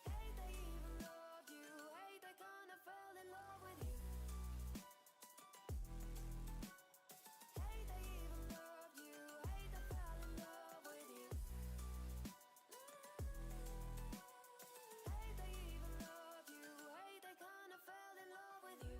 Hate I even loved you. Hate I kinda fell in love with you. Hate I even loved you. Hate I fell in love with you. Hate I even loved you. Hate I kinda fell in love with you.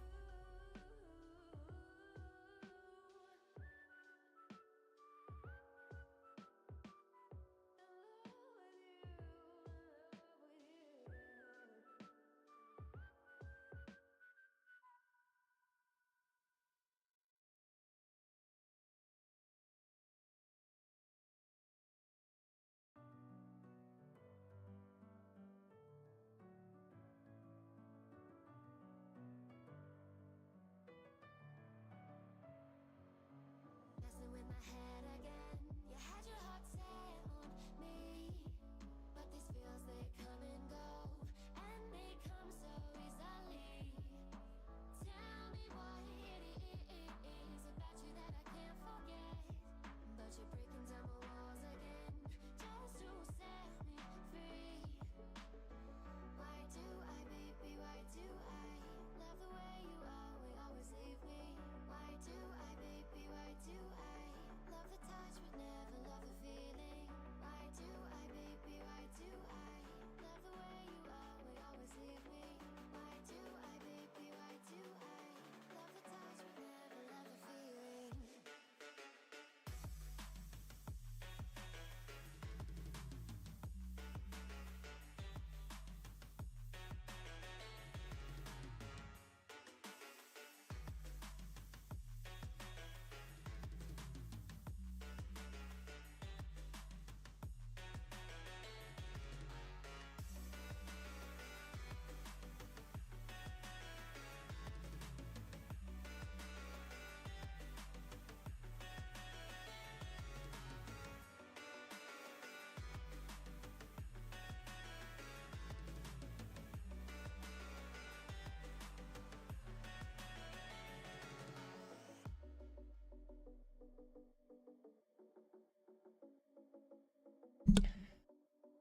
Messing with my head again. You had your heart set on me, but these feels, they come and go, and they come so easily. Tell me what it is about you that I can't forget, but you're breaking down my walls again just to set me free. Why do I, baby, why do I love the way you always leave me? Why do I, baby, why do I love the time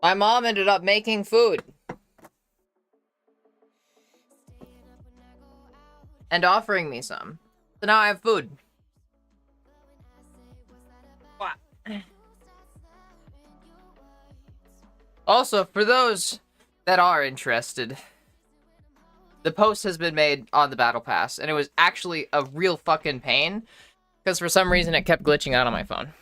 My mom ended up making food. And offering me some. So now I have food. Also, for those that are interested, the post has been made on the Battle Pass, and it was actually a real fucking pain, because for some reason it kept glitching out on my phone.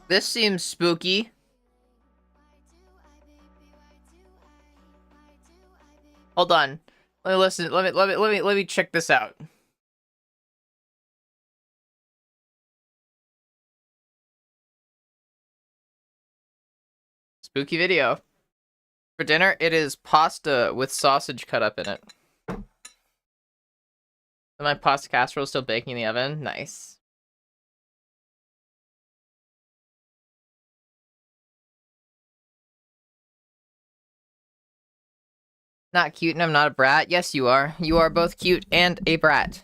This seems spooky. Hold on. Let me listen. Let me check this out. Spooky video. For dinner, it is pasta with sausage cut up in it. My pasta casserole is still baking in the oven. Nice. Not cute and I'm not a brat. Yes, you are. You are both cute and a brat.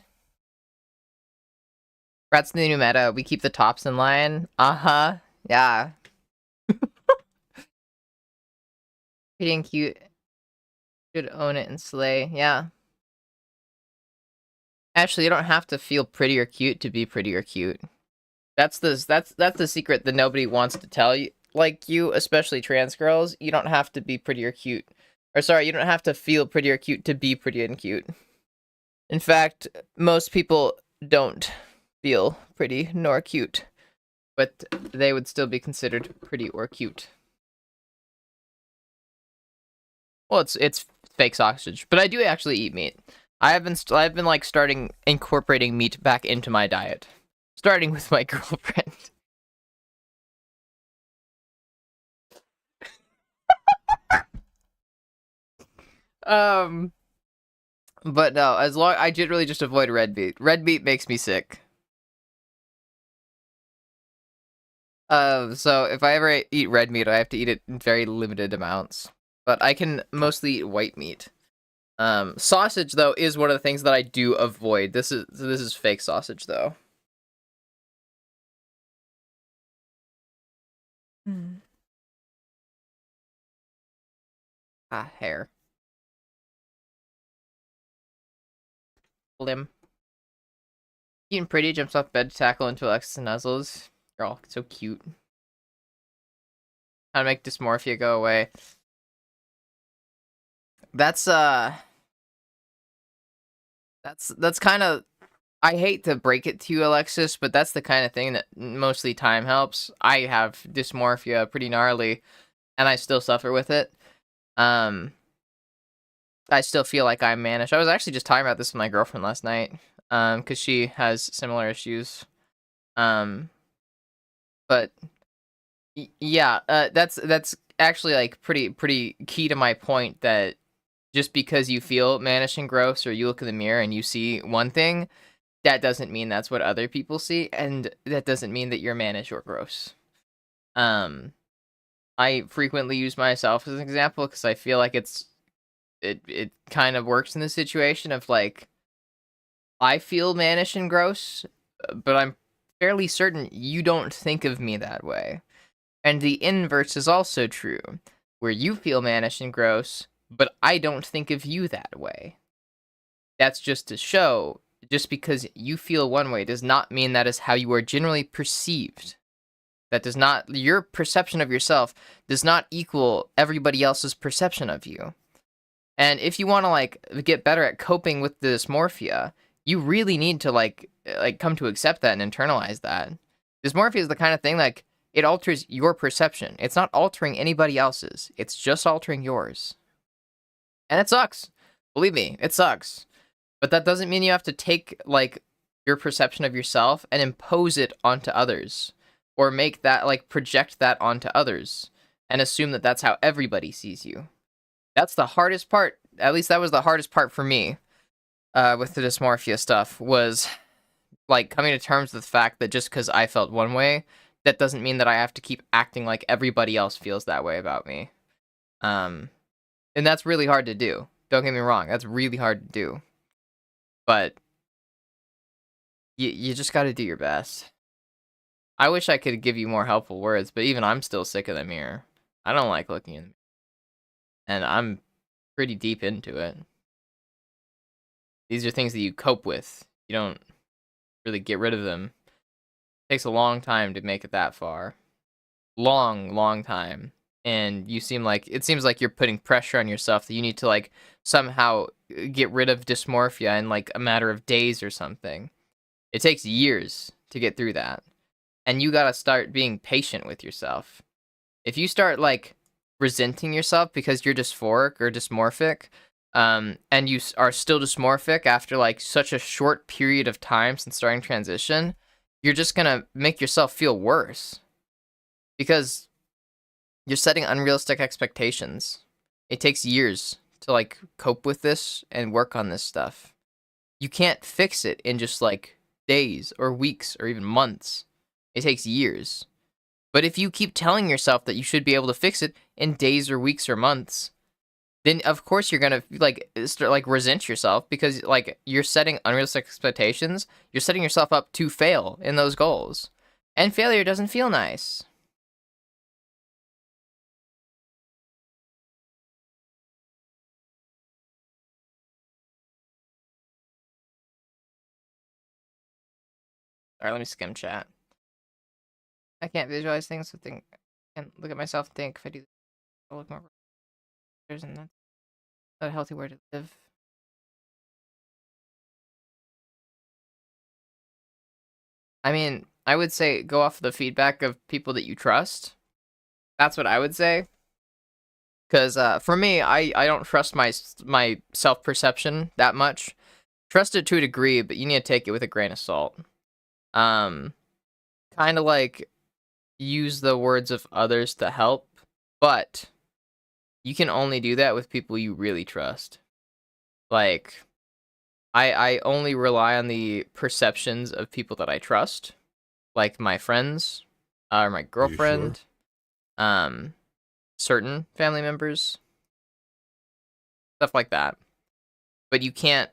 Brat's the new meta. We keep the tops in line. Uh-huh. Yeah. Pretty and cute. Should own it and slay. Yeah. Actually, you don't have to feel pretty or cute to be pretty or cute. That's the secret that nobody wants to tell you. Like you, especially trans girls, you don't have to be pretty or cute. Or sorry, you don't have to feel pretty or cute to be pretty and cute. In fact, most people don't feel pretty nor cute, but they would still be considered pretty or cute. Well, it's fake sausage, but I do actually eat meat. I've been like starting incorporating meat back into my diet, starting with my girlfriend. But no, I generally just avoid red meat. Red meat makes me sick. So if I ever eat red meat, I have to eat it in very limited amounts. But I can mostly eat white meat. Sausage though is one of the things that I do avoid. This is fake sausage though. Hair. Limb. Cute and pretty, jumps off bed to tackle into Alexis and nuzzles. You're all so cute. How to make dysmorphia go away. That's kind of, I hate to break it to you, Alexis, but that's the kind of thing that mostly time helps. I have dysmorphia pretty gnarly, and I still suffer with it. I still feel like I'm mannish. I was actually just talking about this with my girlfriend last night, because she has similar issues. But yeah, that's actually like pretty key to my point that just because you feel mannish and gross, or you look in the mirror and you see one thing, that doesn't mean that's what other people see, and that doesn't mean that you're mannish or gross. I frequently use myself as an example because I feel like it kind of works in the situation of like, I feel mannish and gross, but I'm fairly certain you don't think of me that way. And the inverse is also true, where you feel mannish and gross, but I don't think of you that way. That's just to show, just because you feel one way does not mean that is how you are generally perceived. That does not, your perception of yourself does not equal everybody else's perception of you. And if you want to like get better at coping with the dysmorphia, you really need to like come to accept that and internalize that. Dysmorphia is the kind of thing like, it alters your perception. It's not altering anybody else's. It's just altering yours. And it sucks. Believe me, it sucks. But that doesn't mean you have to take like your perception of yourself and impose it onto others, or make that like project that onto others and assume that that's how everybody sees you. That's the hardest part. At least that was the hardest part for me with the dysmorphia stuff, was like coming to terms with the fact that just because I felt one way, that doesn't mean that I have to keep acting like everybody else feels that way about me. And that's really hard to do. Don't get me wrong, that's really hard to do. But you just got to do your best. I wish I could give you more helpful words, but even I'm still sick of the mirror. I don't like looking in the mirror. And I'm pretty deep into it. These are things that you cope with. You don't really get rid of them. It takes a long time to make it that far. Long time. And it seems like you're putting pressure on yourself that you need to like somehow get rid of dysmorphia in like a matter of days or something. It takes years to get through that. And you gotta start being patient with yourself. If you start like resenting yourself because you're dysphoric or dysmorphic, and you are still dysmorphic after like such a short period of time since starting transition, you're just gonna make yourself feel worse. Because you're setting unrealistic expectations. It takes years to like cope with this and work on this stuff. You can't fix it in just like days or weeks or even months. It takes years. But if you keep telling yourself that you should be able to fix it in days or weeks or months, then of course you're gonna like start like resent yourself because like you're setting unrealistic expectations. You're setting yourself up to fail in those goals, and failure doesn't feel nice. All right, let me skim chat. I can't visualize things, so I can't look at myself and think if I do, I'll look more. And that's a healthy way to live. I mean, I would say go off the feedback of people that you trust. That's what I would say. Because for me, I don't trust my self-perception that much. Trust it to a degree, but you need to take it with a grain of salt. Kind of like use the words of others to help, but you can only do that with people you really trust. Like, I only rely on the perceptions of people that I trust, like my friends, or my girlfriend, certain family members, stuff like that. But you can't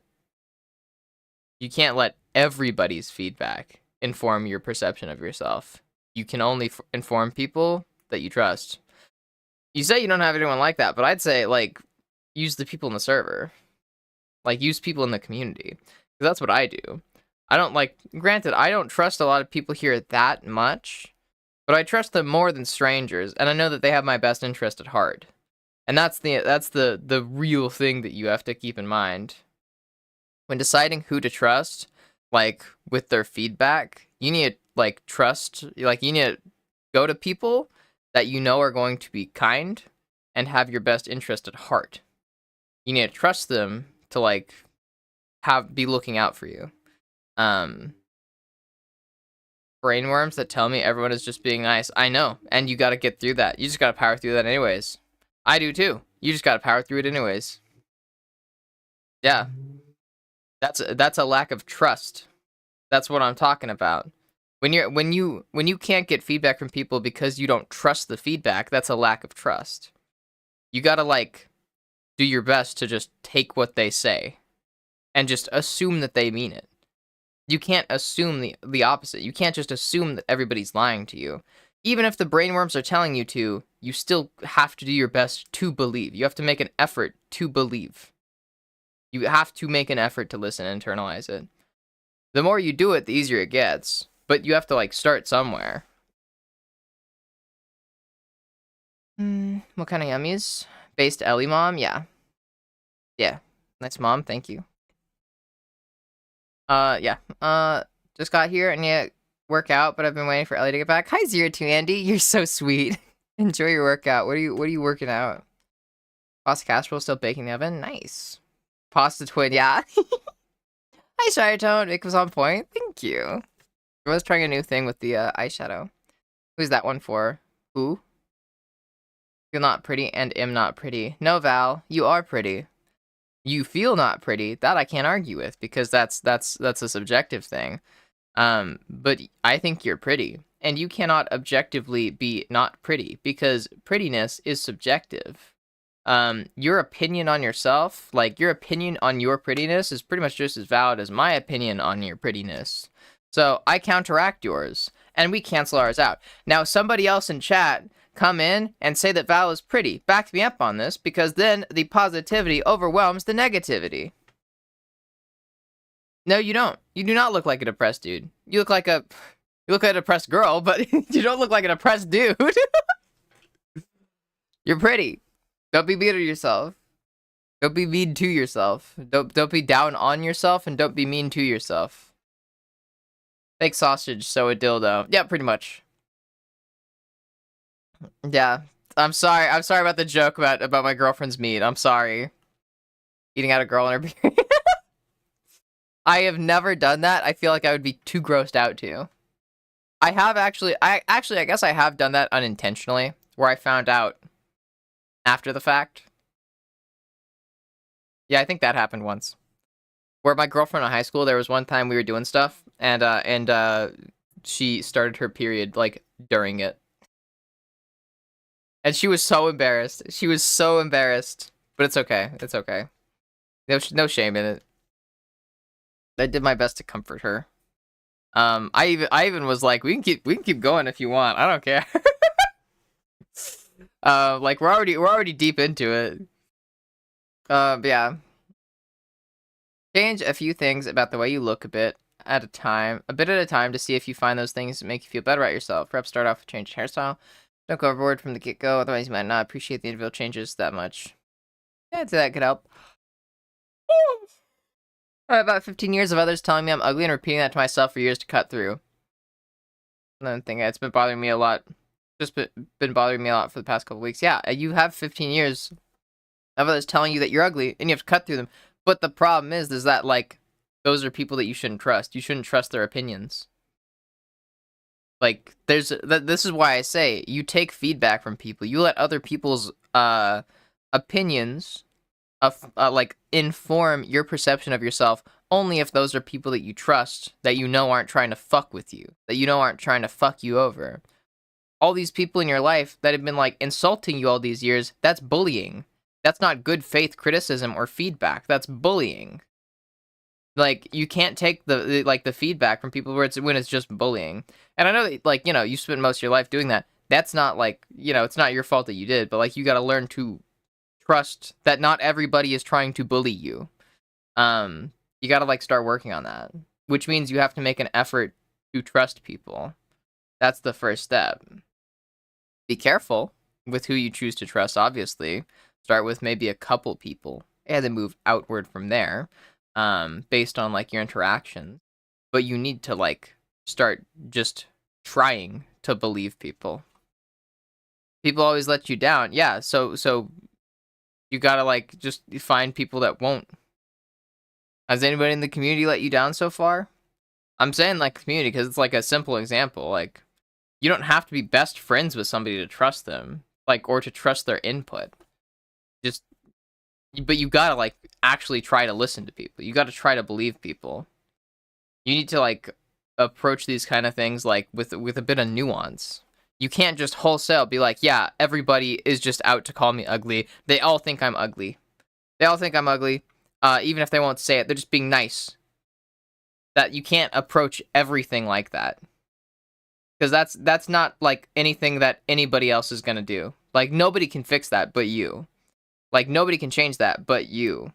let everybody's feedback inform your perception of yourself. You can only inform people that you trust. You say you don't have anyone like that, but I'd say like use the people in the server. Like, use people in the community. Because that's what I do. I don't, like, granted, I don't trust a lot of people here that much, but I trust them more than strangers, and I know that they have my best interest at heart. And that's the real thing that you have to keep in mind. When deciding who to trust, like, with their feedback, you need to, like, you need to go to people that you know are going to be kind and have your best interest at heart. You need to trust them to like be looking out for you. Brainworms that tell me everyone is just being nice. I know, and you got to get through that. You just got to power through that anyways. I do too. You just got to power through it anyways. Yeah. That's a lack of trust. That's what I'm talking about. When you can't get feedback from people because you don't trust the feedback, that's a lack of trust. You got to like do your best to just take what they say and just assume that they mean it. You can't assume the opposite. You can't just assume that everybody's lying to you. Even if the brainworms are telling you to, you still have to do your best to believe. You have to make an effort to believe. You have to make an effort to listen and internalize it. The more you do it, the easier it gets. But you have to like start somewhere. What kind of yummies? Based Ellie mom, yeah. Yeah. Nice mom, thank you. Yeah. Just got here and yeah, work out, but I've been waiting for Ellie to get back. Hi 02 Andy, you're so sweet. Enjoy your workout. What are you working out? Pasta casserole still baking in the oven? Nice. Pasta twin, yeah. Hi Shiretone, it was on point. Thank you. I was trying a new thing with the eyeshadow. Who's that one for? Who? You're not pretty and am not pretty. No, Val, you are pretty. You feel not pretty. That I can't argue with because that's a subjective thing. But I think you're pretty, and you cannot objectively be not pretty because prettiness is subjective. Your opinion on yourself, like your opinion on your prettiness, is pretty much just as valid as my opinion on your prettiness. So I counteract yours, and we cancel ours out. Now, somebody else in chat come in and say that Val is pretty. Back me up on this, because then the positivity overwhelms the negativity. No, you don't. You do not look like a depressed dude. You look like a depressed girl, but you don't look like a depressed dude. You're pretty. Don't be mean to yourself. Don't be mean to yourself. Don't be down on yourself, and don't be mean to yourself. Fake sausage, so a dildo. Yeah, pretty much. Yeah. I'm sorry about the joke about my girlfriend's meat. I'm sorry. Eating out a girl in her period. I have never done that. I feel like I would be too grossed out to. I guess I have done that unintentionally, where I found out after the fact. Yeah, I think that happened once. Where my girlfriend in high school, there was one time we were doing stuff, and she started her period, like, during it. And she was so embarrassed. She was so embarrassed. But it's okay. It's okay. No shame in it. I did my best to comfort her. I even was like, we can keep going if you want. I don't care. Like we're already deep into it. But yeah. Change a few things about the way you look a bit at a time to see if you find those things that make you feel better about yourself. Perhaps start off with change hairstyle. Don't go overboard from the get-go, otherwise you might not appreciate the individual changes that much. Yeah, I'd say that could help. About 15 years of others telling me I'm ugly and repeating that to myself for years to cut through. Another thing, it's been bothering me a lot. Just been bothering me a lot for the past couple weeks. Yeah, you have 15 years of others telling you that you're ugly and you have to cut through them. But the problem is that, like, those are people that you shouldn't trust. You shouldn't trust their opinions. Like, this is why I say you take feedback from people. You let other people's opinions like inform your perception of yourself only if those are people that you trust, that you know aren't trying to fuck with you, that you know aren't trying to fuck you over. All these people in your life that have been like insulting you all these years, that's bullying. That's not good faith criticism or feedback. That's bullying. Like, you can't take the feedback from people when it's just bullying. And I know that, like, you know, you spent most of your life doing that. That's not, like, you know, it's not your fault that you did, but, like, you gotta learn to trust that not everybody is trying to bully you. You gotta, like, start working on that. Which means you have to make an effort to trust people. That's the first step. Be careful with who you choose to trust, obviously. Start with maybe a couple people, and then move outward from there. Based on, like, your interactions. But you need to, like, start just trying to believe people. People always let you down. Yeah, so you gotta, like, just find people that won't. Has anybody in the community let you down so far? I'm saying, like, community because it's, like, a simple example. Like, you don't have to be best friends with somebody to trust them. Like, or to trust their input. But you gotta, like, actually try to listen to people. You gotta try to believe people. You need to, like, approach these kind of things, like, with a bit of nuance. You can't just wholesale be like, yeah, everybody is just out to call me ugly. They all think I'm ugly. They all think I'm ugly, even if they won't say it. They're just being nice. That you can't approach everything like that. Because that's not, like, anything that anybody else is gonna do. Like, nobody can fix that but you. Like, nobody can change that but you.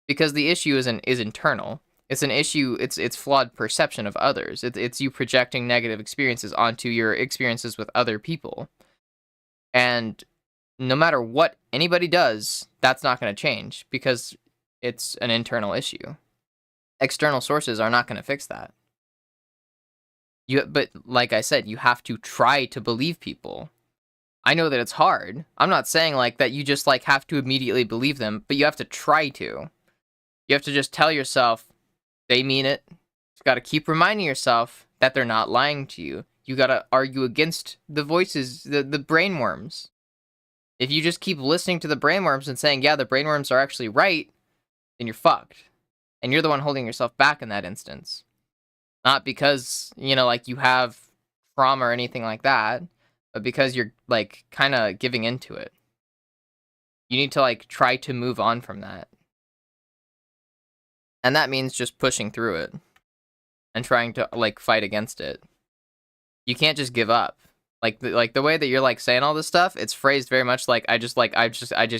Because the issue is internal. It's an issue, it's flawed perception of others. It's you projecting negative experiences onto your experiences with other people. And no matter what anybody does, that's not going to change. Because it's an internal issue. External sources are not going to fix that. But, like I said, you have to try to believe people. I know that it's hard. I'm not saying, like, that you just, like, have to immediately believe them, but you have to try to. You have to just tell yourself, they mean it. You gotta keep reminding yourself that they're not lying to you. You gotta argue against the voices, the brainworms. If you just keep listening to the brainworms and saying, yeah, the brainworms are actually right, then you're fucked. And you're the one holding yourself back in that instance. Not because, like you have trauma or anything like that, but because you're like kind of giving into it. You need to like try to move on from that. And that means just pushing through it and trying to like fight against it. You can't just give up. Like the way that you're like saying all this stuff, it's phrased very much like I just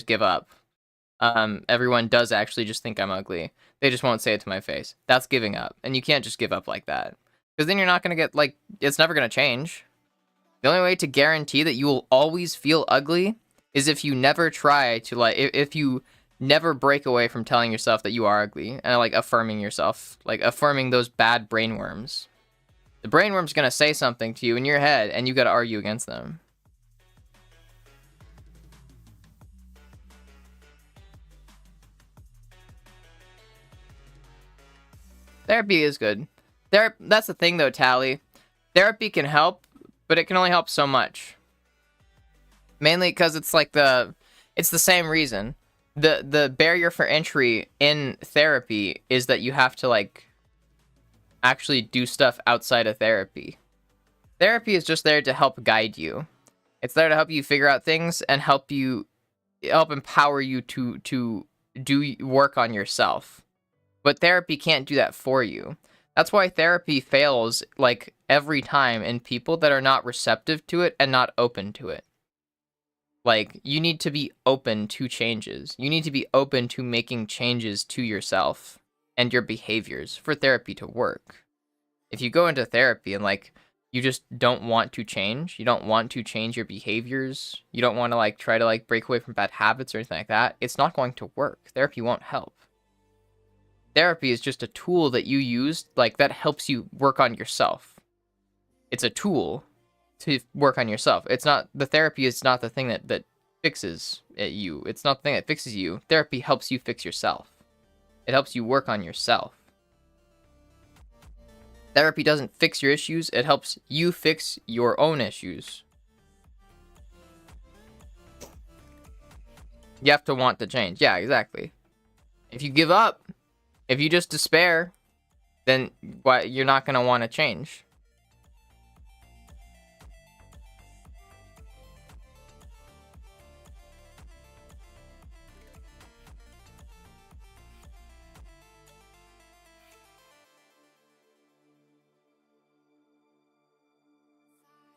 give up. Everyone does actually just think I'm ugly. They just won't say it to my face. That's giving up. And you can't just give up like that. Because then you're not going to get, like, it's never going to change. The only way to guarantee that you will always feel ugly is if you never try to, like, if you never break away from telling yourself that you are ugly and, like, affirming yourself. Like, affirming those bad brainworms. The brainworm's going to say something to you in your head, and you got to argue against them. Therapy is good. That's the thing, though, Tally. Therapy can help, but it can only help so much. Mainly because it's like it's the same reason. The barrier for entry in therapy is that you have to, like, actually do stuff outside of therapy. Therapy is just there to help guide you. It's there to help you figure out things and help empower you to do work on yourself. But therapy can't do that for you. That's why therapy fails, like, every time in people that are not receptive to it and not open to it. Like, you need to be open to changes. You need to be open to making changes to yourself and your behaviors for therapy to work. If you go into therapy and, like, you just don't want to change, you don't want to change your behaviors, you don't want to, like, try to, like, break away from bad habits or anything like that, it's not going to work. Therapy won't help. Therapy is just a tool that you use, like, that helps you work on yourself. It's a tool to work on yourself. The therapy is not the thing that fixes you. It's not the thing that fixes you. Therapy helps you fix yourself. It helps you work on yourself. Therapy doesn't fix your issues. It helps you fix your own issues. You have to want to change. Yeah, exactly. If you give up, if you just despair, then you're not going to want to change.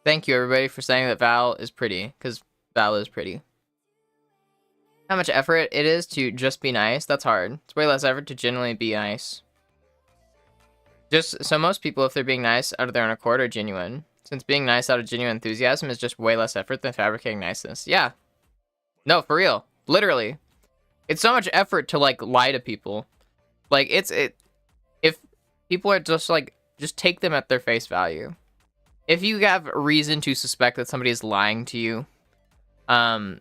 Thank you, everybody, for saying that Val is pretty, because Val is pretty. How much effort it is to just be nice? That's hard. It's way less effort to genuinely be nice. So most people, if they're being nice out of their own accord, are genuine. Since being nice out of genuine enthusiasm is just way less effort than fabricating niceness. Yeah. No, for real. Literally. It's so much effort to, like, lie to people. Like, if people are just, like, just take them at their face value. If you have reason to suspect that somebody is lying to you, then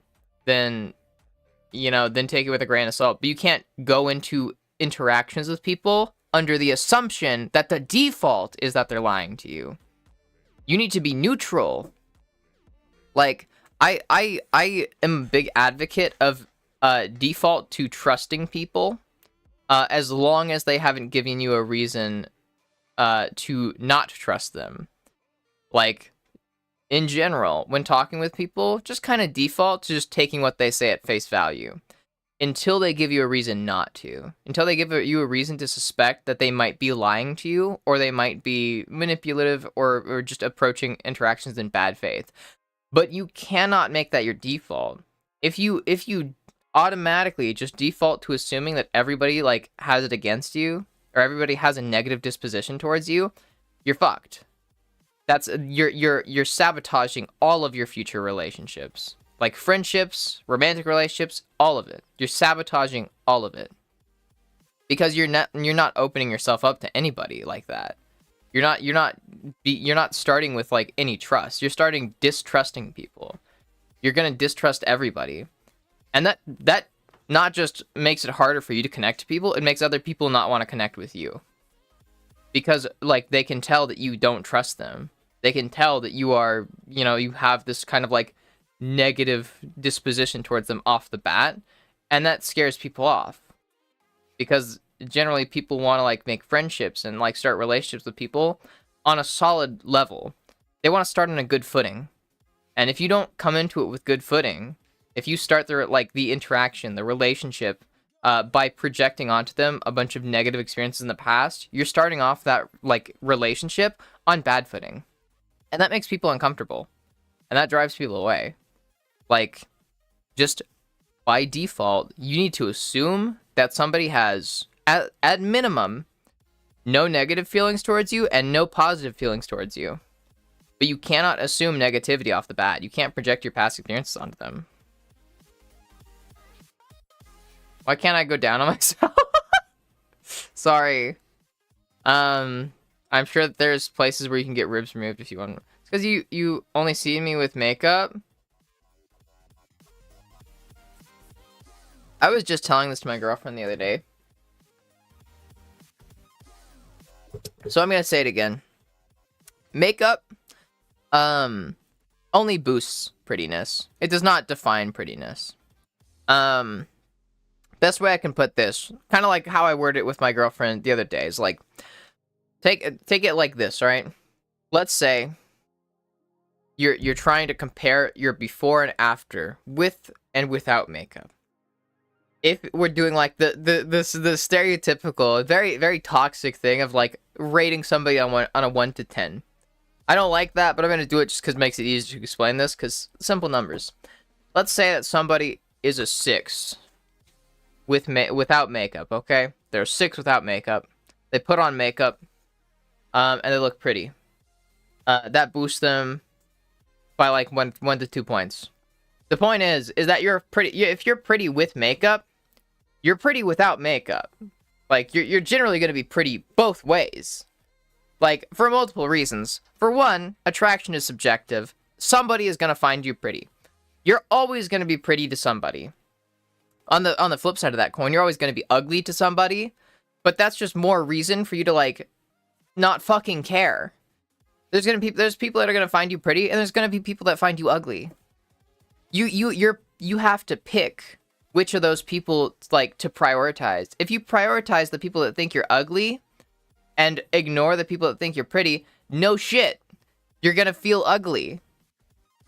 take it with a grain of salt. But you can't go into interactions with people under the assumption that the default is that they're lying to you. You need to be neutral. Like, I am a big advocate of default to trusting people, as long as they haven't given you a reason to not trust them. Like, in general, when talking with people, just kind of default to just taking what they say at face value until they give you a reason not to. Until they give you a reason to suspect that they might be lying to you, or they might be manipulative, or just approaching interactions in bad faith. But you cannot make that your default. If you automatically just default to assuming that everybody, like, has it against you, or everybody has a negative disposition towards you, you're fucked. That's you're sabotaging all of your future relationships, like friendships, romantic relationships, all of it. You're sabotaging all of it because you're not opening yourself up to anybody like that. You're not starting with, like, any trust. You're starting distrusting people. You're gonna distrust everybody, and that not just makes it harder for you to connect to people. It makes other people not want to connect with you because, like, they can tell that you don't trust them. They can tell that you are, you have this kind of, like, negative disposition towards them off the bat, and that scares people off because generally people want to like make friendships and like start relationships with people on a solid level. They want to start on a good footing. And if you don't come into it with good footing, if you start the interaction, the relationship, by projecting onto them a bunch of negative experiences in the past, you're starting off that like relationship on bad footing. And that makes people uncomfortable. And that drives people away. Like, just by default, you need to assume that somebody has, at minimum, no negative feelings towards you and no positive feelings towards you. But you cannot assume negativity off the bat. You can't project your past experiences onto them. Why can't I go down on myself? Sorry. I'm sure that there's places where you can get ribs removed if you want. It's because you only see me with makeup. I was just telling this to my girlfriend the other day. So I'm gonna say it again. Makeup only boosts prettiness. It does not define prettiness. Best way I can put this, kind of like how I worded it with my girlfriend the other day, is like, take it like this, right? Let's say you're trying to compare your before and after with and without makeup. If we're doing like the stereotypical, very very toxic thing of like rating somebody on a 1 to 10. I don't like that, but I'm gonna do it just because it makes it easier to explain this. Because simple numbers. Let's say that somebody is a 6 without makeup. Okay, they're a 6 without makeup. They put on makeup, and they look pretty. That boosts them by like 1 to 2 points. The point is that you're pretty. If you're pretty with makeup, you're pretty without makeup. Like you're generally gonna be pretty both ways. Like, for multiple reasons. For one, attraction is subjective. Somebody is gonna find you pretty. You're always gonna be pretty to somebody. On the flip side of that coin, you're always gonna be ugly to somebody, but that's just more reason for you to like not fucking care. There's people that are gonna find you pretty, and there's gonna be people that find you ugly. You have to pick which of those people like to prioritize. If you prioritize the people that think you're ugly and ignore the people that think you're pretty, no shit, you're gonna feel ugly.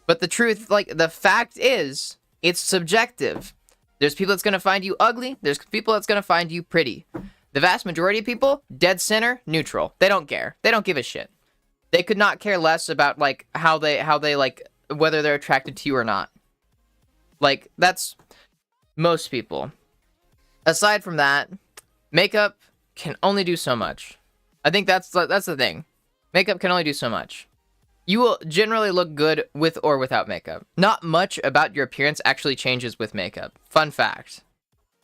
But the truth, like, the fact is, it's subjective. There's people that's gonna find you ugly, there's people that's gonna find you pretty. The vast majority of people, dead center, neutral. They don't care. They don't give a shit. They could not care less about, like, how they like, whether they're attracted to you or not. Like, that's most people. Aside from that, makeup can only do so much. I think that's the thing. Makeup can only do so much. You will generally look good with or without makeup. Not much about your appearance actually changes with makeup. Fun fact.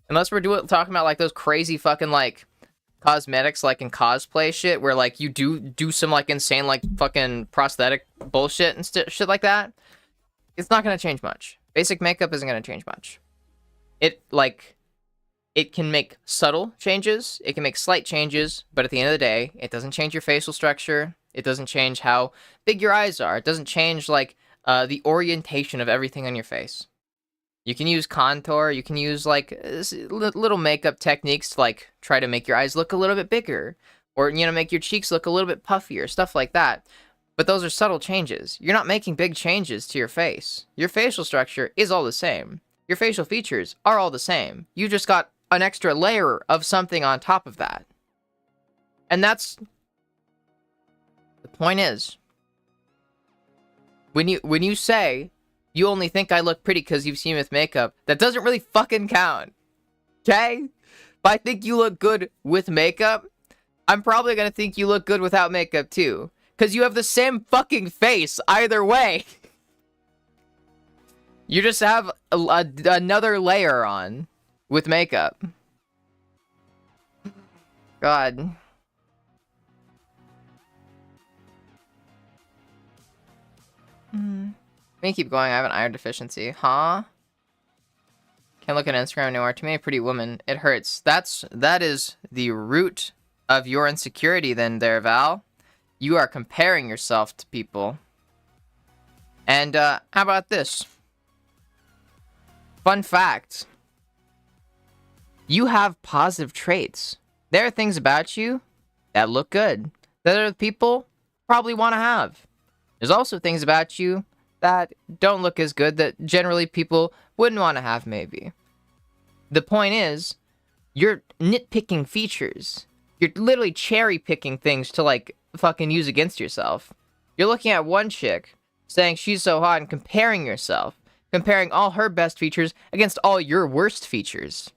Unless we're talking about like those crazy fucking like cosmetics like in cosplay shit where like you do some like insane like fucking prosthetic bullshit and shit like that. It's not gonna change much. Basic makeup isn't gonna change much. It can make subtle changes, it can make slight changes, but at the end of the day, it doesn't change your facial structure, it doesn't change how big your eyes are, it doesn't change, like, the orientation of everything on your face. You can use contour, you can use, like, little makeup techniques to, like, try to make your eyes look a little bit bigger, or, you know, make your cheeks look a little bit puffier, stuff like that. But those are subtle changes. You're not making big changes to your face. Your facial structure is all the same. Your facial features are all the same. You just got an extra layer of something on top of that. And that's the point is, when you say you only think I look pretty because you've seen me with makeup, that doesn't really fucking count. Okay? If I think you look good with makeup, I'm probably gonna think you look good without makeup too. Because you have the same fucking face either way. You just have another layer on with makeup. God. Let me keep going. I have an iron deficiency. Huh? Can't look at Instagram anymore. Too many pretty women. It hurts. That is the root of your insecurity then there, Val. You are comparing yourself to people. And, how about this? Fun fact. You have positive traits. there are things about you that look good, that other people probably want to have. There's also things about you that don't look as good, that generally people wouldn't want to have, maybe. The point is, you're nitpicking features. You're literally cherry picking things to, like, fucking use against yourself. You're looking at one chick, saying she's so hot, and comparing yourself. Comparing all her best features against all your worst features.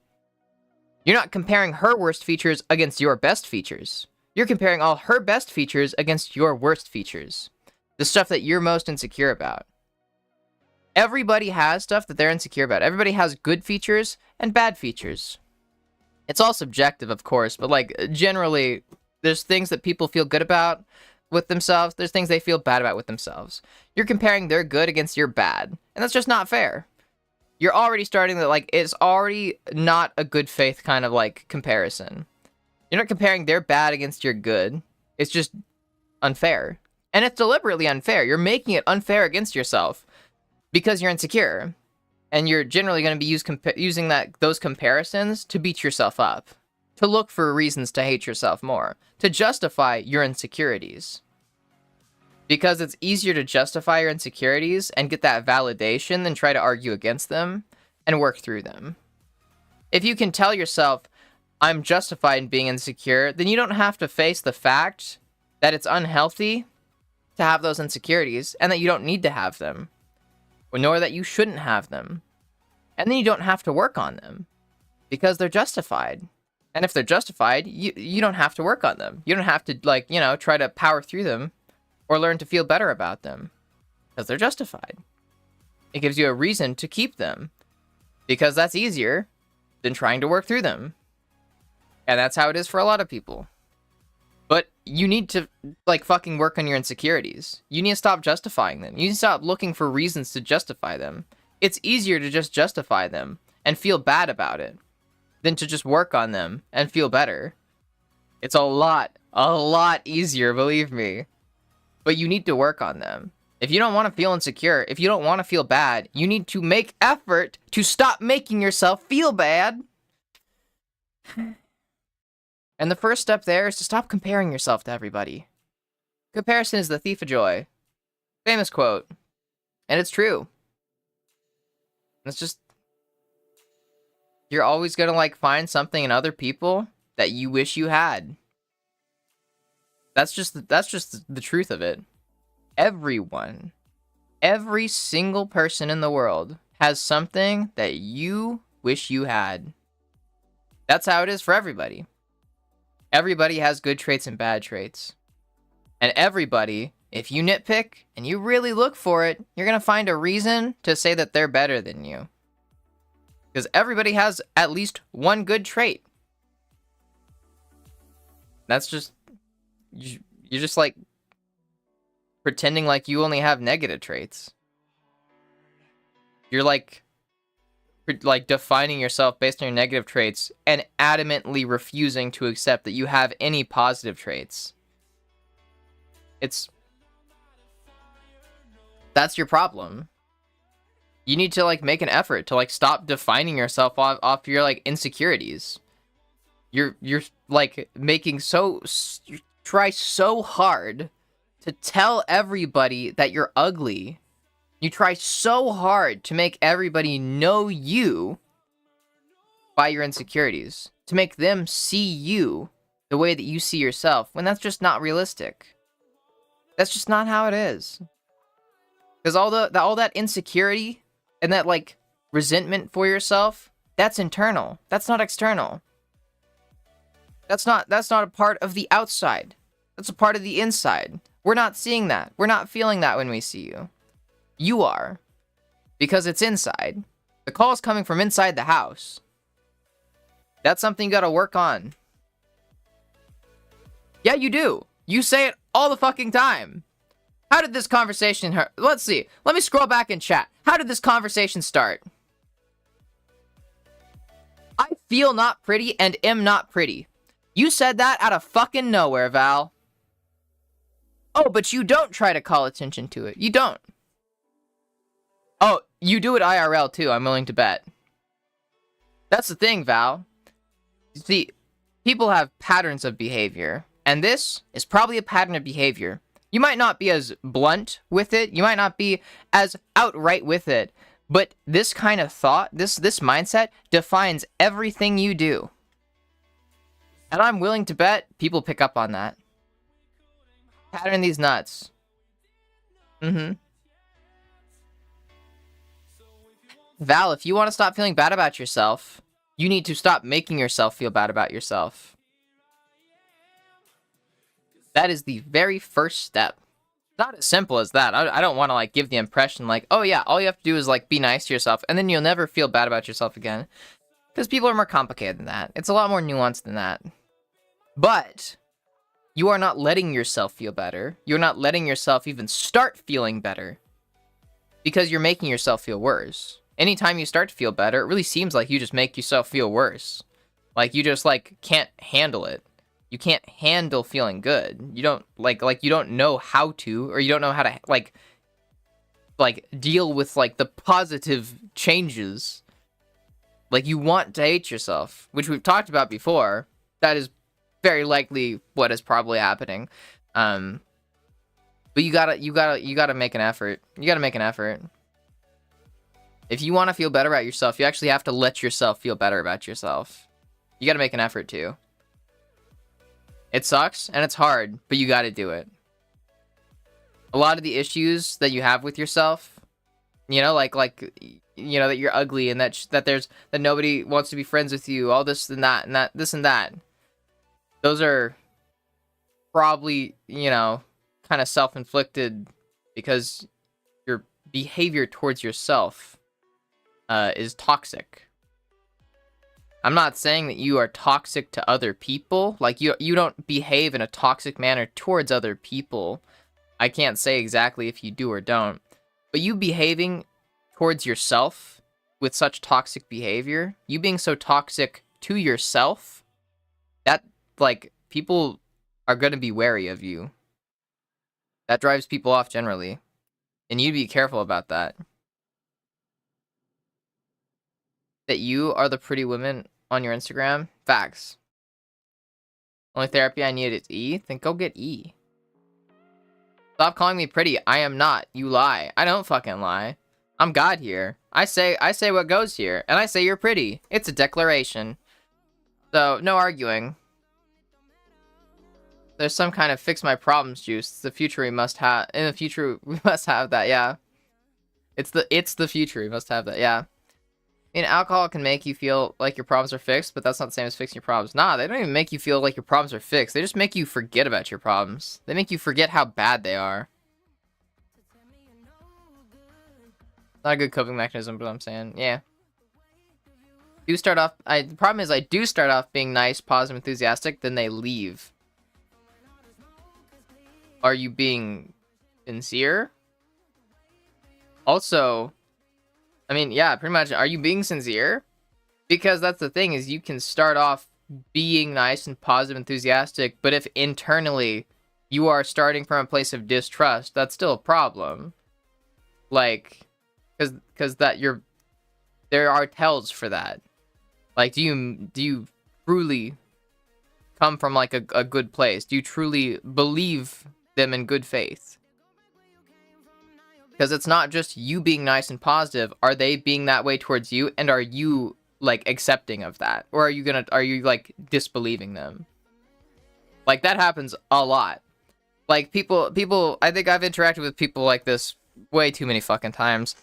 You're not comparing her worst features against your best features. You're comparing all her best features against your worst features. The stuff that you're most insecure about. Everybody has stuff that they're insecure about. Everybody has good features and bad features. It's all subjective, of course, but, like, generally, there's things that people feel good about with themselves. There's things they feel bad about with themselves. You're comparing their good against your bad, and that's just not fair. You're already starting that, like, it's already not a good faith kind of, like, comparison. You're not comparing their bad against your good. It's just unfair. And it's deliberately unfair. You're making it unfair against yourself because you're insecure. And you're generally going to be using those comparisons to beat yourself up. To look for reasons to hate yourself more. To justify your insecurities. Because it's easier to justify your insecurities and get that validation than try to argue against them and work through them. If you can tell yourself, I'm justified in being insecure, then you don't have to face the fact that it's unhealthy to have those insecurities and that you don't need to have them. Nor that you shouldn't have them. And then you don't have to work on them because they're justified. And if they're justified, you don't have to work on them. You don't have to, like, you know, try to power through them or learn to feel better about them because they're justified. It gives you a reason to keep them because that's easier than trying to work through them. And that's how it is for a lot of people. But you need to, like, fucking work on your insecurities. You need to stop justifying them. You need to stop looking for reasons to justify them. It's easier to just justify them and feel bad about it than to just work on them and feel better. It's a lot easier, believe me. But you need to work on them. If you don't want to feel insecure, if you don't want to feel bad, you need to make effort to stop making yourself feel bad. And the first step there is to stop comparing yourself to everybody. Comparison is the thief of joy. Famous quote. And it's true. It's just... You're always gonna, like, find something in other people that you wish you had. That's just the truth of it. Everyone, every single person in the world has something that you wish you had. That's how it is for everybody. Everybody has good traits and bad traits. And everybody, if you nitpick and you really look for it, you're going to find a reason to say that they're better than you. Because everybody has at least one good trait. That's just... You're just, like, pretending like you only have negative traits. You're, like defining yourself based on your negative traits and adamantly refusing to accept that you have any positive traits. That's your problem. You need to, like, make an effort to, like, stop defining yourself off your, like, insecurities. You're like making try so hard to tell everybody that you're ugly. You try so hard to make everybody know you by your insecurities. To make them see you the way that you see yourself, when that's just not realistic. That's just not how it is. Because all that insecurity and that, like, resentment for yourself, that's internal. That's not external. That's not a part of the outside. That's a part of the inside. We're not seeing that. We're not feeling that when we see you. You are. Because it's inside. The call is coming from inside the house. That's something you gotta work on. Yeah, you do. You say it all the fucking time. How did this conversation... Let's see. Let me scroll back in chat. How did this conversation start? I feel not pretty and am not pretty. You said that out of fucking nowhere, Val. Oh, but you don't try to call attention to it. You don't. Oh, you do it IRL too, I'm willing to bet. That's the thing, Val. See, people have patterns of behavior, and this is probably a pattern of behavior. You might not be as blunt with it, you might not be as outright with it, but this kind of thought, this mindset defines everything you do. And I'm willing to bet people pick up on that. Pattern these nuts. Val, if you want to stop feeling bad about yourself, you need to stop making yourself feel bad about yourself. That is the very first step. Not as simple as that. I don't want to like give the impression like, oh yeah, all you have to do is like be nice to yourself and then you'll never feel bad about yourself again. Because people are more complicated than that. It's a lot more nuanced than that. But you are not letting yourself feel better. You're not letting yourself even start feeling better. Because you're making yourself feel worse. Anytime you start to feel better, it really seems like you just make yourself feel worse. Like you just like can't handle it. You can't handle feeling good. You don't like you don't know how to, or you don't know how to like deal with like the positive changes. Like you want to hate yourself, which we've talked about before. That is very likely what is probably happening. But you gotta make an effort. You gotta make an effort. If you want to feel better about yourself, you actually have to let yourself feel better about yourself. You gotta make an effort too. It sucks and it's hard, but you gotta do it. A lot of the issues that you have with yourself, you know, like you know, that you're ugly and that nobody wants to be friends with you, all this and that, this and that. Those are probably, you know, kind of self-inflicted because your behavior towards yourself is toxic. I'm not saying that you are toxic to other people. Like, you don't behave in a toxic manner towards other people. I can't say exactly if you do or don't. But you behaving towards yourself with such toxic behavior, you being so toxic to yourself, that, like, people are going to be wary of you. That drives people off generally. And you'd be careful about that. That you are the pretty woman on your Instagram? Facts. Only therapy I need is E? Then go get E. Stop calling me pretty. I am not. You lie. I don't fucking lie. I'm God here. I say what goes here. And I say you're pretty. It's a declaration. So, no arguing. There's some kind of fix my problems juice. It's the future we must have. In the future, we must have that, yeah. It's the future. We must have that, yeah. I mean, alcohol can make you feel like your problems are fixed, but that's not the same as fixing your problems. Nah, they don't even make you feel like your problems are fixed. They just make you forget about your problems. They make you forget how bad they are. Not a good coping mechanism, but I'm saying, yeah. The problem is I do start off being nice, positive, enthusiastic, then they leave. Are you being sincere? Also, I mean, yeah, pretty much. Are you being sincere? Because that's the thing, is you can start off being nice and positive, enthusiastic, but if internally you are starting from a place of distrust, that's still a problem. Like, because there are tells for that. Like, do you truly come from like a good place? Do you truly believe them in good faith? Because it's not just you being nice and positive. Are they being that way towards you? And are you, like, accepting of that? Or are you, like, disbelieving them? Like, that happens a lot. Like, people, I think I've interacted with people like this way too many fucking times.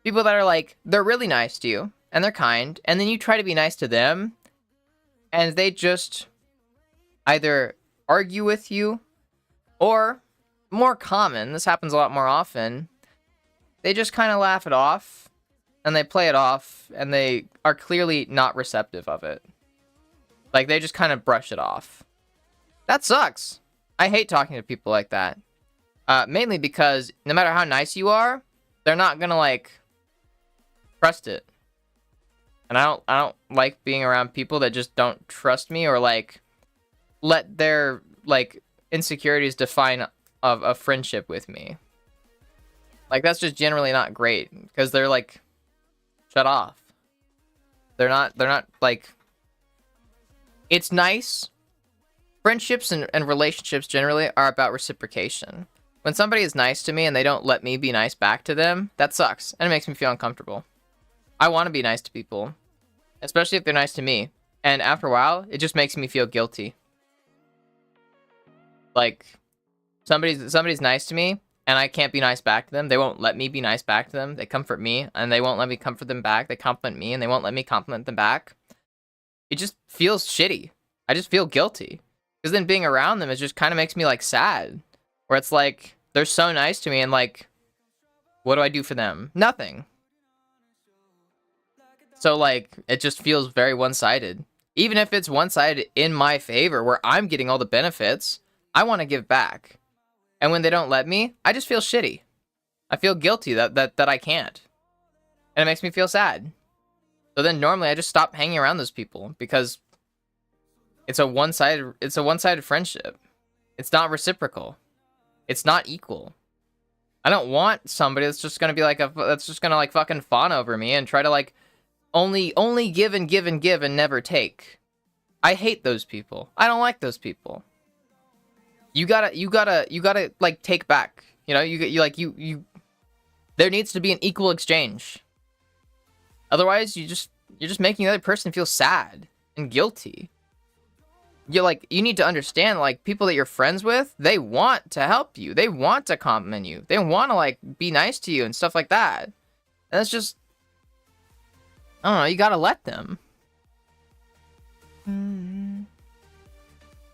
People that are, like, they're really nice to you. And they're kind. And then you try to be nice to them. And they just either argue with you. Or, more common, this happens a lot more often, they just kind of laugh it off, and they play it off, and they are clearly not receptive of it. Like, they just kind of brush it off. That sucks. I hate talking to people like that. Mainly because no matter how nice you are, they're not gonna, like, trust it. And I don't like being around people that just don't trust me or, like, let their, like, insecurities define a friendship with me. Like, that's just generally not great, because they're, like, shut off. They're not, like... It's nice friendships and relationships generally are about reciprocation. When somebody is nice to me and they don't let me be nice back to them, that sucks, and it makes me feel uncomfortable. I want to be nice to people, especially if they're nice to me, and after a while, it just makes me feel guilty. Like, somebody's nice to me, and I can't be nice back to them. They won't let me be nice back to them. They comfort me, and they won't let me comfort them back. They compliment me, and they won't let me compliment them back. It just feels shitty. I just feel guilty. Because then being around them, it just kind of makes me, like, sad. Where it's like, they're so nice to me, and, like, what do I do for them? Nothing. So, like, it just feels very one-sided. Even if it's one-sided in my favor, where I'm getting all the benefits, I want to give back. And when they don't let me, I just feel shitty. I feel guilty that I can't. And it makes me feel sad. So then normally I just stop hanging around those people because it's a one-sided friendship. It's not reciprocal. It's not equal. I don't want somebody that's just gonna be like that's just gonna like fucking fawn over me and try to like only give and give and give and never take. I hate those people. I don't like those people. You gotta like take back. You know, you there needs to be an equal exchange. Otherwise, you're just making the other person feel sad and guilty. You need to understand, like, people that you're friends with, they want to help you. They want to compliment you. They want to, like, be nice to you and stuff like that. And that's just, I don't know, you gotta let them.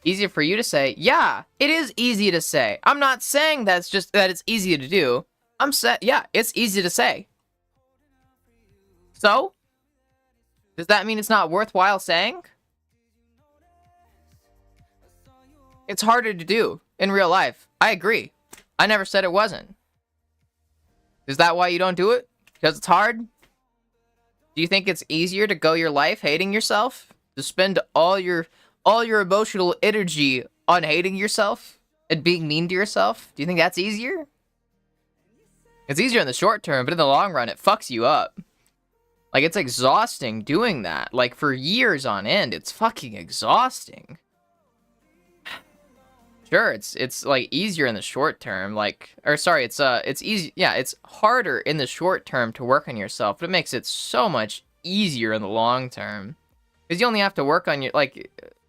Easier for you to say. Yeah, it is easy to say. I'm not saying that it's easy to do. Yeah, it's easy to say. So? Does that mean it's not worthwhile saying? It's harder to do in real life. I agree. I never said it wasn't. Is that why you don't do it? Because it's hard? Do you think it's easier to go your life hating yourself? To spend all your emotional energy on hating yourself and being mean to yourself? Do you think that's easier? It's easier in the short term, but in the long run, it fucks you up. Like, it's exhausting doing that. Like, for years on end, it's fucking exhausting. Sure, it's like easier in the short term, like, or sorry, it's easy, yeah, it's harder in the short term to work on yourself, but it makes it so much easier in the long term. Because you only have to work on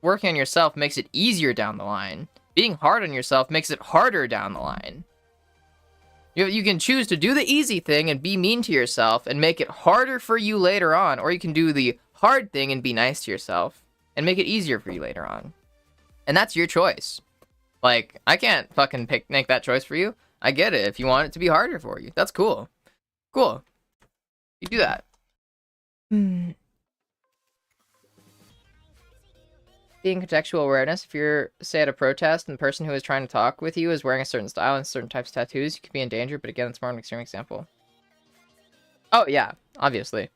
working on yourself makes it easier down the line. Being hard on yourself makes it harder down the line. You can choose to do the easy thing and be mean to yourself and make it harder for you later on, or you can do the hard thing and be nice to yourself and make it easier for you later on. And that's your choice. Like, I can't fucking make that choice for you. I get it. If you want it to be harder for you, that's cool. Cool. You do that. Being contextual awareness. If you're, say, at a protest and the person who is trying to talk with you is wearing a certain style and certain types of tattoos, you could be in danger, but again, it's more an extreme example. Oh, yeah, obviously.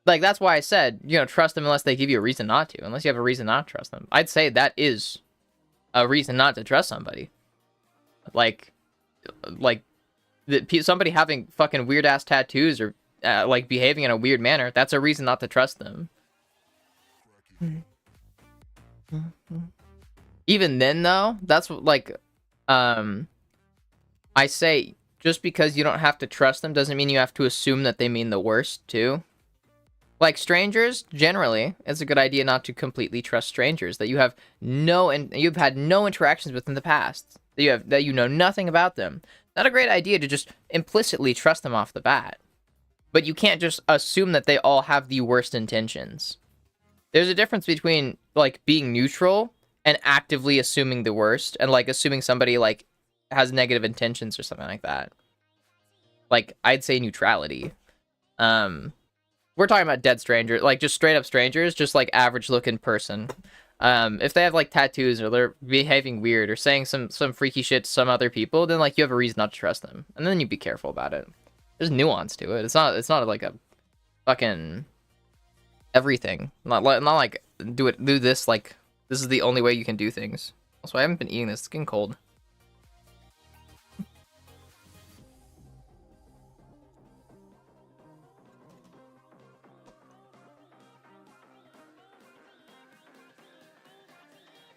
Like, that's why I said, trust them unless they give you a reason not to. Unless you have a reason not to trust them. I'd say that is a reason not to trust somebody. Like somebody having fucking weird ass tattoos or like behaving in a weird manner, that's a reason not to trust them. Even then though, that's like I say, just because you don't have to trust them doesn't mean you have to assume that they mean the worst too. Like strangers, generally, it's a good idea not to completely trust strangers that you've had no interactions with in the past. That you know nothing about them. Not a great idea to just implicitly trust them off the bat. But you can't just assume that they all have the worst intentions. There's a difference between like being neutral and actively assuming the worst, and like assuming somebody like has negative intentions or something like that. Like, I'd say neutrality. We're talking about dead strangers, like just straight up strangers, just like average looking person. If they have like tattoos or they're behaving weird or saying some freaky shit to some other people, then like you have a reason not to trust them, and then you be careful about it. There's nuance to it. It's not like a fucking everything. Not like do this like this is the only way you can do things. Also, I haven't been eating this. It's getting cold.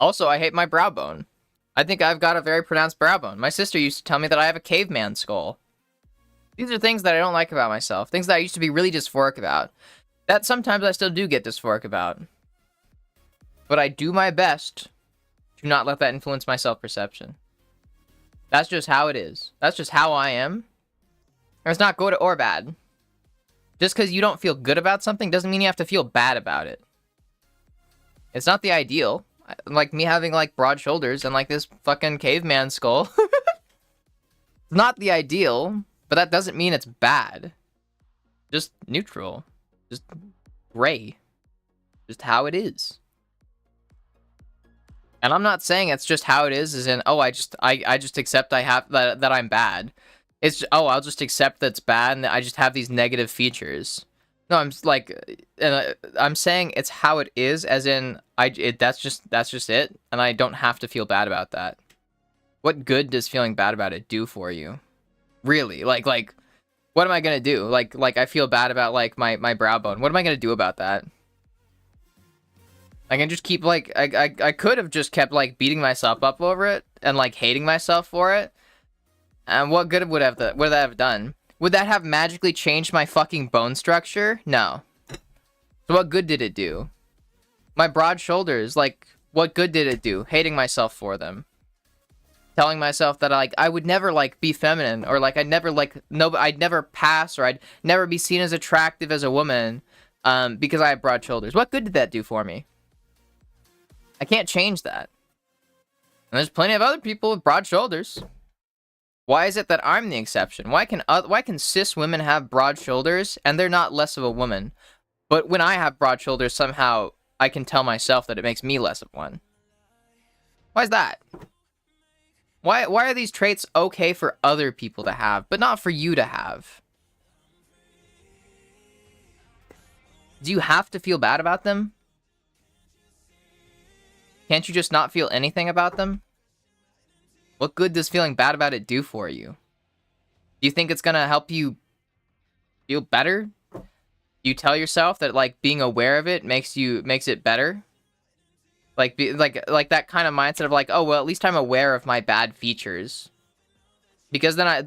Also, I hate my brow bone. I think I've got a very pronounced brow bone. My sister used to tell me that I have a caveman skull. These are things that I don't like about myself. Things that I used to be really dysphoric about. That sometimes I still do get dysphoric about. But I do my best to not let that influence my self-perception. That's just how it is. That's just how I am. And it's not good or bad. Just because you don't feel good about something doesn't mean you have to feel bad about it. It's not the ideal. Like me having like broad shoulders and like this fucking caveman skull. It's not the ideal, but that doesn't mean it's bad. Just neutral. Just gray. Just how it is. And I'm not saying it's just how it is, as in, oh, I just accept I have that I'm bad. It's, oh, I'll just accept that's bad and I just have these negative features. No, I'm like, I'm saying it's how it is, as in, that's just it, and I don't have to feel bad about that. What good does feeling bad about it do for you? Really, like, what am I gonna do? Like I feel bad about like my brow bone. What am I gonna do about that? I can just keep like, I could have just kept like beating myself up over it and like hating myself for it. And what good would that have done? Would that have magically changed my fucking bone structure? No. So what good did it do? My broad shoulders, like, what good did it do? Hating myself for them. Telling myself that I would never like be feminine, or like I'd never pass, or I'd never be seen as attractive as a woman, because I have broad shoulders. What good did that do for me? I can't change that. And there's plenty of other people with broad shoulders. Why is it that I'm the exception? Why can cis women have broad shoulders and they're not less of a woman? But when I have broad shoulders, somehow I can tell myself that it makes me less of one. Why is that? Why are these traits okay for other people to have, but not for you to have? Do you have to feel bad about them? Can't you just not feel anything about them? What good does feeling bad about it do for you? Do you think it's gonna help you feel better? Do you tell yourself that like being aware of it makes it better? Like that kind of mindset of like, oh well, at least I'm aware of my bad features. Because then I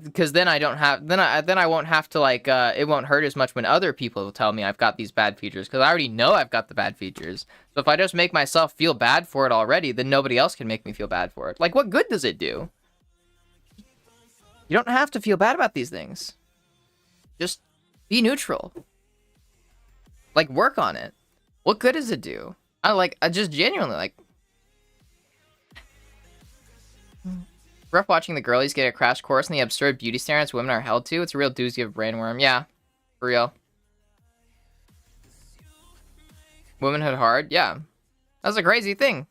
won't have to like it won't hurt as much when other people will tell me I've got these bad features, because I already know I've got the bad features. So if I just make myself feel bad for it already, then nobody else can make me feel bad for it. Like, what good does it do? You don't have to feel bad about these things. Just be neutral. Like, work on it. What good does it do? I just genuinely like. Rough watching the girlies get a crash course in the absurd beauty standards women are held to. It's a real doozy of a brainworm. Yeah, for real. Womanhood hard? Yeah. That's a crazy thing.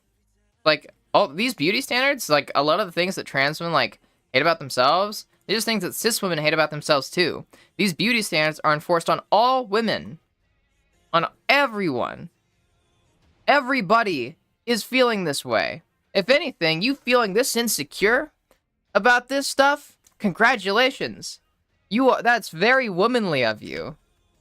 Like, all these beauty standards, like, a lot of the things that trans women, like, hate about themselves, they're just things that cis women hate about themselves, too. These beauty standards are enforced on all women. On everyone. Everybody is feeling this way. If anything, you feeling this insecure about this stuff, congratulations. That's very womanly of you.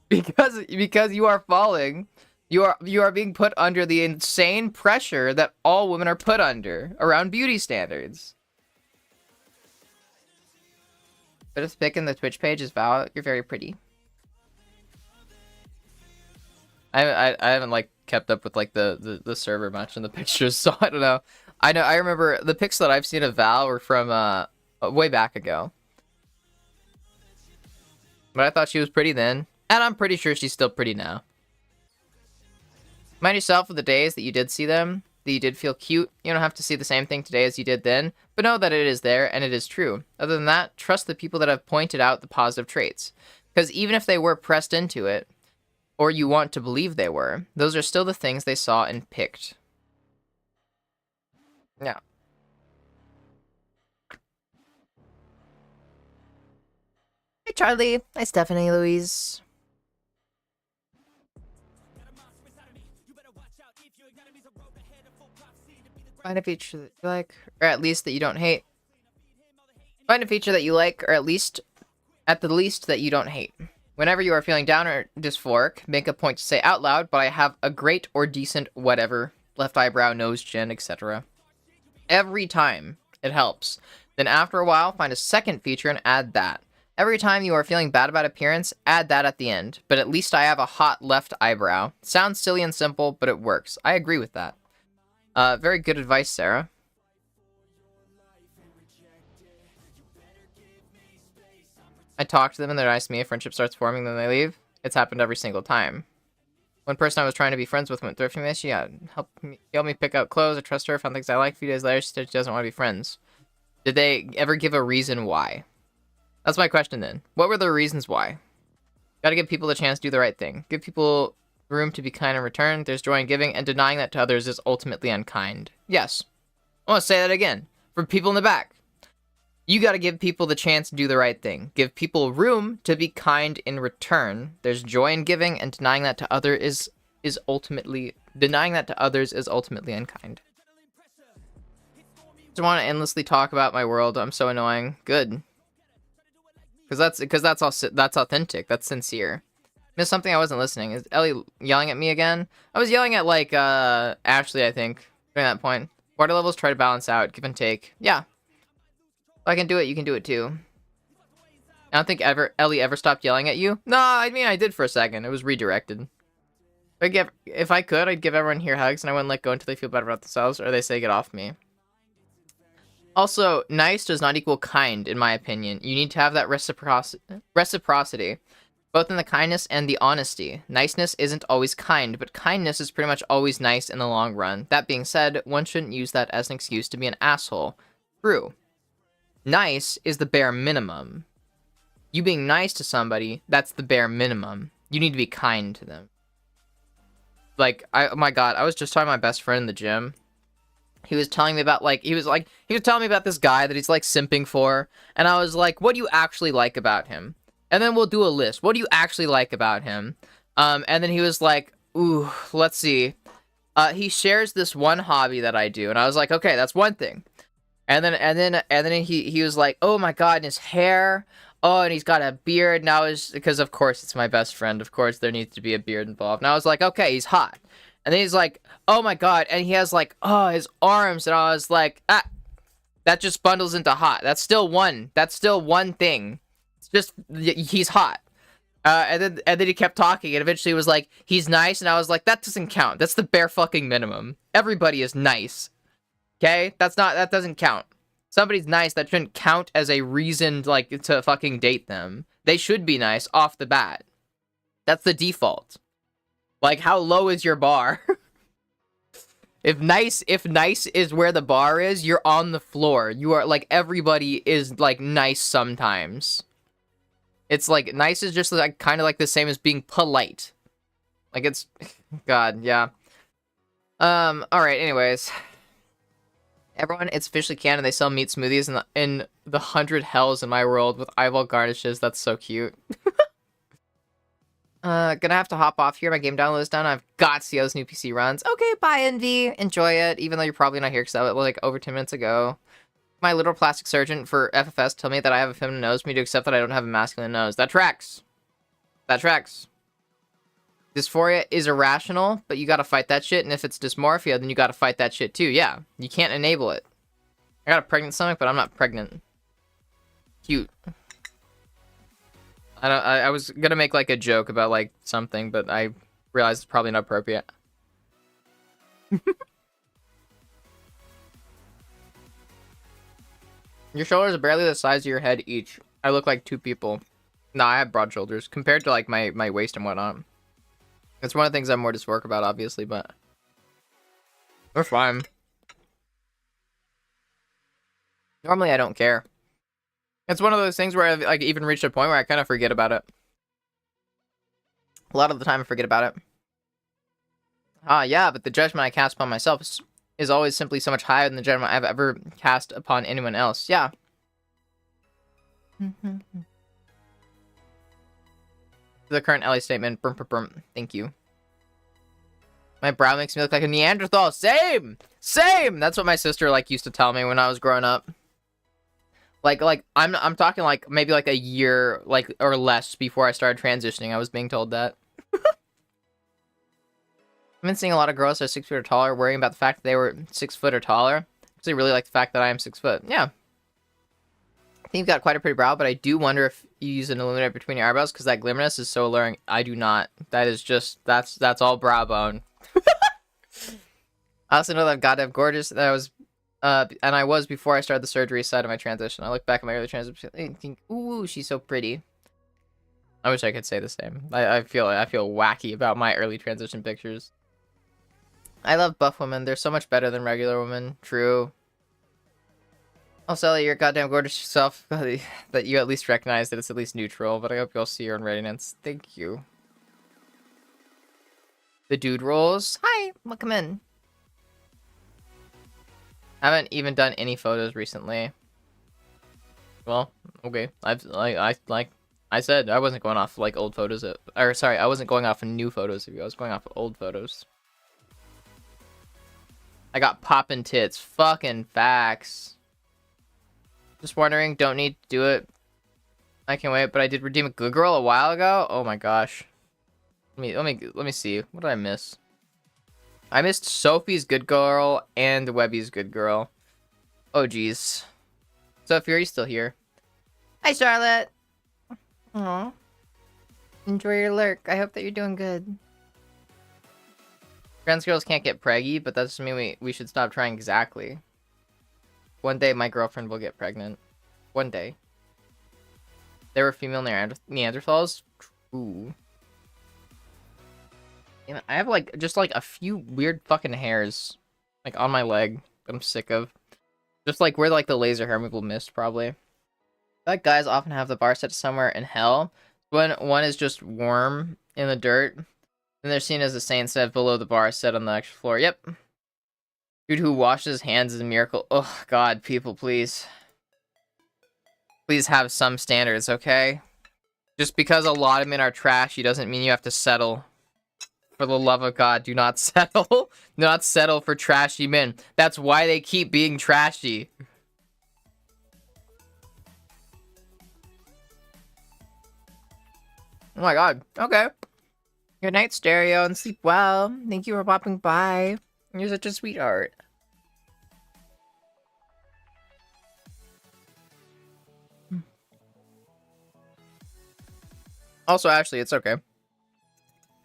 Because you are falling. You are being put under the insane pressure that all women are put under around beauty standards. But if pick in the Twitch page is Val, you're very pretty. I haven't like kept up with like the server much in the pictures, so I don't know. I remember the pics that I've seen of Val were from way back ago. But I thought she was pretty then, and I'm pretty sure she's still pretty now. Mind yourself of the days that you did see them, that you did feel cute. You don't have to see the same thing today as you did then, but know that it is there and it is true. Other than that, trust the people that have pointed out the positive traits. Because even if they were pressed into it, or you want to believe they were, those are still the things they saw and picked. Yeah. Hey, Charlie. Hi, Stephanie Louise. Find a feature that you like, or at least that you don't hate. Find a feature that you like, or at the least, that you don't hate. Whenever you are feeling down or dysphoric, make a point to say out loud, but I have a great or decent whatever. Left eyebrow, nose, chin, etc. Every time it helps. Then after a while, find a second feature and add that. Every time you are feeling bad about appearance, add that at the end. But at least I have a hot left eyebrow. Sounds silly and simple, but it works. I agree with that. Very good advice, Sarah. I talk to them and they're nice to me. A friendship starts forming, then they leave. It's happened every single time. One person I was trying to be friends with went thrifting this. She helped me pick out clothes. I trust her. Found things I like. A few days later, she said she doesn't want to be friends. Did they ever give a reason why? That's my question then. What were the reasons why? Gotta give people the chance to do the right thing. Give people room to be kind in return. There's joy in giving, and denying that to others is ultimately unkind. Yes. I want to say that again. For people in the back. You gotta give people the chance to do the right thing. Give people room to be kind in return. There's joy in giving, and denying that to others is ultimately unkind. Just want to endlessly talk about my world. I'm so annoying. Good. Because that's authentic. That's sincere. Missed something. I wasn't listening. Is Ellie yelling at me again? I was yelling at like Ashley, I think, during that point. Water levels try to balance out, give and take. Yeah. If I can do it, you can do it too. I don't think Ellie ever stopped yelling at you. No, I mean I did for a second. It was redirected. If I could, I'd give everyone here hugs and I wouldn't let go until they feel better about themselves or they say get off me. Also, nice does not equal kind, in my opinion. You need to have that reciprocity, both in the kindness and the honesty. Niceness isn't always kind, but kindness is pretty much always nice in the long run. That being said, one shouldn't use that as an excuse to be an asshole. True. Nice is the bare minimum. You being nice to somebody, that's the bare minimum. You need to be kind to them. Like, oh my god, I was just talking to my best friend in the gym. He was telling me about, he was telling me about this guy that he's, simping for. And I was like, what do you actually like about him? And then we'll do a list. What do you actually like about him? And then he was like, ooh, let's see. He shares this one hobby that I do. And I was like, okay, that's one thing. And then he was like, oh my god, and his hair. Oh, and he's got a beard. Now because of course it's my best friend. Of course there needs to be a beard involved. And I was like, okay, he's hot. And then he's like, oh my god, and he has his arms, and I was like, that just bundles into hot. That's still one thing. It's just, he's hot. And then he kept talking, and eventually he was like, he's nice, and I was like, that doesn't count. That's the bare fucking minimum. Everybody is nice. Okay? That doesn't count. Somebody's nice, that shouldn't count as a reason, to fucking date them. They should be nice off the bat. That's the default. How low is your bar? If nice is where the bar is, you're on the floor. You are, everybody is, nice sometimes. It's, nice is just, kind of, the same as being polite. It's... God, yeah. Alright, anyways. Everyone, it's officially canon. They sell meat smoothies in the 100 hells in my world with eyeball garnishes. That's so cute. Gonna have to hop off here. My game download is done. I've got to see how this new PC runs. Okay, bye, Envy. Enjoy it, even though you're probably not here because that was over 10 minutes ago. My literal plastic surgeon for FFS told me that I have a feminine nose. Me to accept that I don't have a masculine nose. That tracks. That tracks. Dysphoria is irrational, but you gotta fight that shit. And if it's dysmorphia, then you gotta fight that shit too. Yeah, you can't enable it. I got a pregnant stomach, but I'm not pregnant. Cute. I was gonna make a joke about something, but I realized it's probably not appropriate. Your shoulders are barely the size of your head each. I look like two people. Nah, I have broad shoulders compared to my waist and whatnot. It's one of the things I'm more dysphoric about, obviously, but we're fine. Normally, I don't care. It's one of those things where I've even reached a point where I kind of forget about it. A lot of the time I forget about it. Yeah, but the judgment I cast upon myself is always simply so much higher than the judgment I've ever cast upon anyone else. Yeah. The current Ellie statement. Brum, brum, brum. Thank you. My brow makes me look like a Neanderthal. Same! Same! That's what my sister used to tell me when I was growing up. I'm talking maybe a year or less before I started transitioning. I was being told that. I've been seeing a lot of girls that are 6 feet or taller worrying about the fact that they were 6 foot or taller. They really like the fact that I am 6 foot. Yeah. I think you've got quite a pretty brow, but I do wonder if you use an illuminator between your eyebrows because that glimmerness is so alluring. I do not. That is just, that's all brow bone. I also know that I'm goddamn gorgeous. That I was, and I was before I started the surgery side of my transition. I look back at my early transition and think, ooh, she's so pretty. I wish I could say the same. I feel wacky about my early transition pictures. I love buff women. They're so much better than regular women. True. Oh, Sally, you're goddamn gorgeous yourself. That you at least recognize that it's at least neutral, but I hope you'll see your own radiance. Thank you. The dude rolls. Hi, welcome in. I haven't even done any photos recently. Well, okay. I said I wasn't going off like old photos. Or sorry, I wasn't going off of new photos of you. I was going off of old photos. I got poppin' tits. Fucking facts. Just wondering, don't need to do it. I can't wait, but I did redeem a good girl a while ago. Oh my gosh. Let me see. What did I miss? I missed Sophie's good girl and Webby's good girl. Oh geez. Sophie, are you still here? Hi, Charlotte. Aw. Enjoy your lurk. I hope that you're doing good. Trans girls can't get preggy, but that doesn't mean we should stop trying exactly. One day my girlfriend will get pregnant. One day. There were female Neanderthals? Ooh. You know, I have like just like a few weird fucking hairs like on my leg that I'm sick of. Just like where like the laser hair removal missed probably. Like guys often have the bar set somewhere in hell. When one is just warm in the dirt, then they're seen as a saint instead below the bar set on the actual floor. Yep. Dude who washes his hands is a miracle. Oh god, people, please. Please have some standards, okay? Just because a lot of men are trashy doesn't mean you have to settle. For the love of God, do not settle. Do not settle for trashy men. That's why they keep being trashy. Oh my god. Okay. Good night, Stereo, and sleep well. Thank you for popping by. You're such a sweetheart. Also, Ashley, it's okay.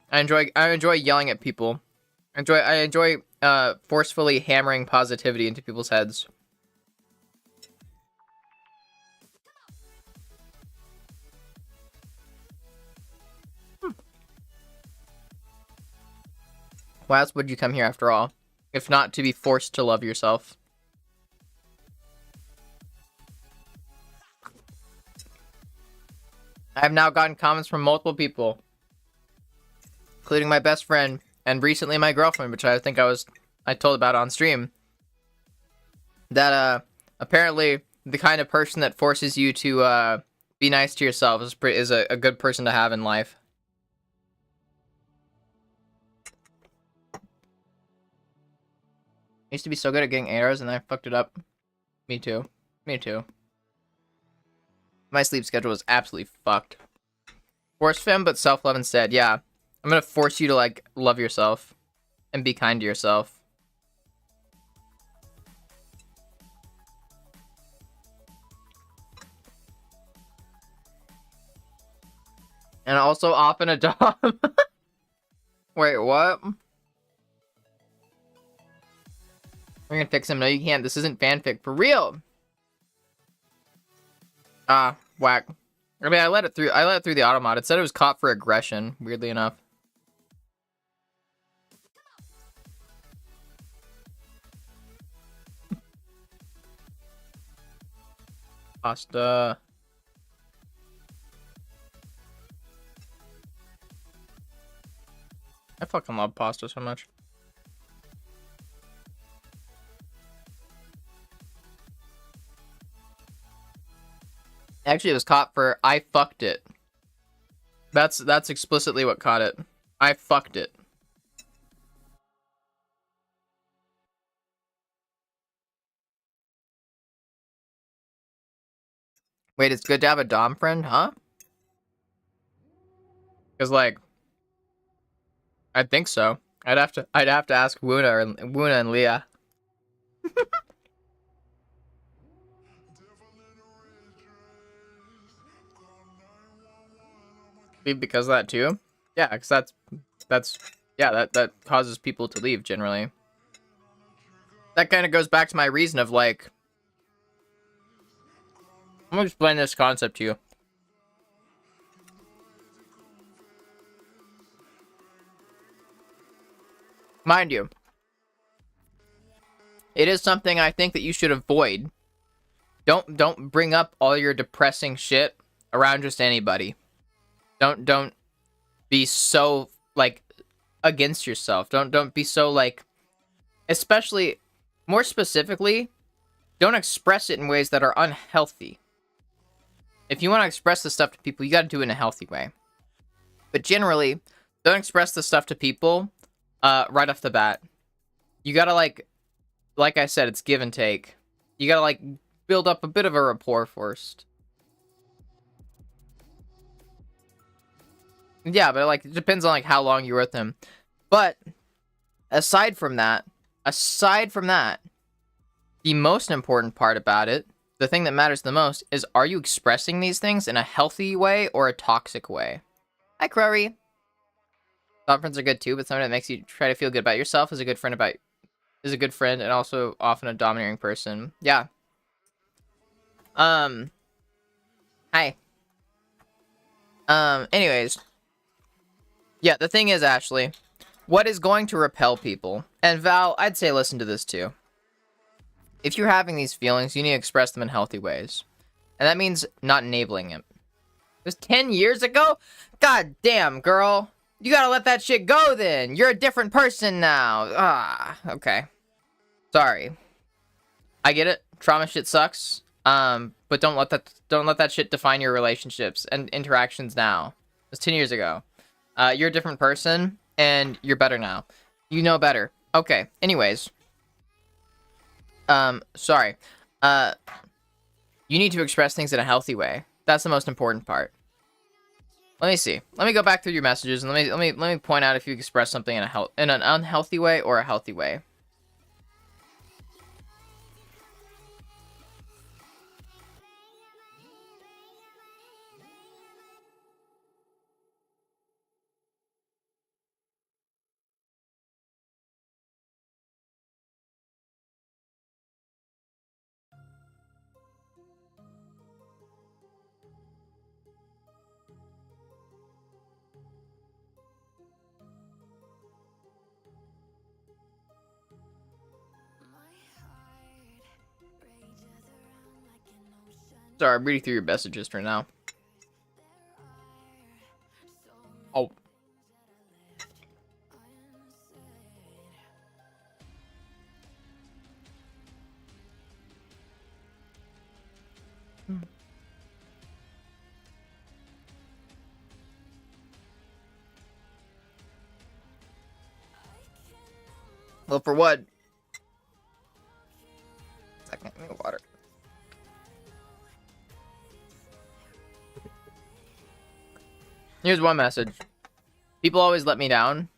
I enjoy yelling at people. I enjoy forcefully hammering positivity into people's heads. Why else would you come here after all? If not to be forced to love yourself. I have now gotten comments from multiple people, including my best friend and recently my girlfriend, which I think I told about on stream, that apparently the kind of person that forces you to be nice to yourself is a good person to have in life. I used to be so good at getting arrows and I fucked it up. Me too. Me too. My sleep schedule was absolutely fucked. Force femme, but self-love instead. Yeah. I'm gonna force you to, like, love yourself. And be kind to yourself. And also often a dom. Wait, what? We're gonna fix him. No, you can't. This isn't fanfic. For real! Ah, whack. I mean, I let it through the automod. It said it was caught for aggression, weirdly enough. Pasta. I fucking love pasta so much. Actually, it was caught for I fucked it. That's explicitly what caught it. I fucked it. Wait, it's good to have a dom friend, huh? Cause like, I think so. I'd have to ask Wuna and Leah. Be because of that too. Yeah, because that's yeah, that causes people to leave generally. That kind of goes back to my reason of like, I'm gonna explain this concept to you. Mind you, it is something I think that you should avoid. Don't bring up all your depressing shit around just anybody. Don't be so like against yourself. Don't be so like, especially more specifically, don't express it in ways that are unhealthy. If you want to express this stuff to people, you got to do it in a healthy way. But generally, don't express this stuff to people right off the bat. You got to like I said, it's give and take. You got to like build up a bit of a rapport first. Yeah, but like it depends on like how long you're with them. But aside from that, the most important part about it, the thing that matters the most, is are you expressing these things in a healthy way or a toxic way? Hi, Crowry. Thought friends are good too, but something that makes you try to feel good about yourself is a good friend and also often a domineering person. Yeah. Hi. Anyways. Yeah, the thing is, Ashley, what is going to repel people, and Val, I'd say listen to this too. If you're having these feelings, you need to express them in healthy ways. And that means not enabling it. It was 10 years ago? God damn, girl. You gotta let that shit go then. You're a different person now. Ah, okay. Sorry. I get it. Trauma shit sucks. But don't let that shit define your relationships and interactions now. It was 10 years ago. You're a different person, and you're better now. You know better. Okay, anyways. Sorry. You need to express things in a healthy way. That's the most important part. Let me see. Let me go back through your messages, and let me point out if you express something in an unhealthy way or a healthy way. Sorry, I'm reading through your messages right now. Oh. Well, for what? Second, give me water. Here's one message. People always let me down.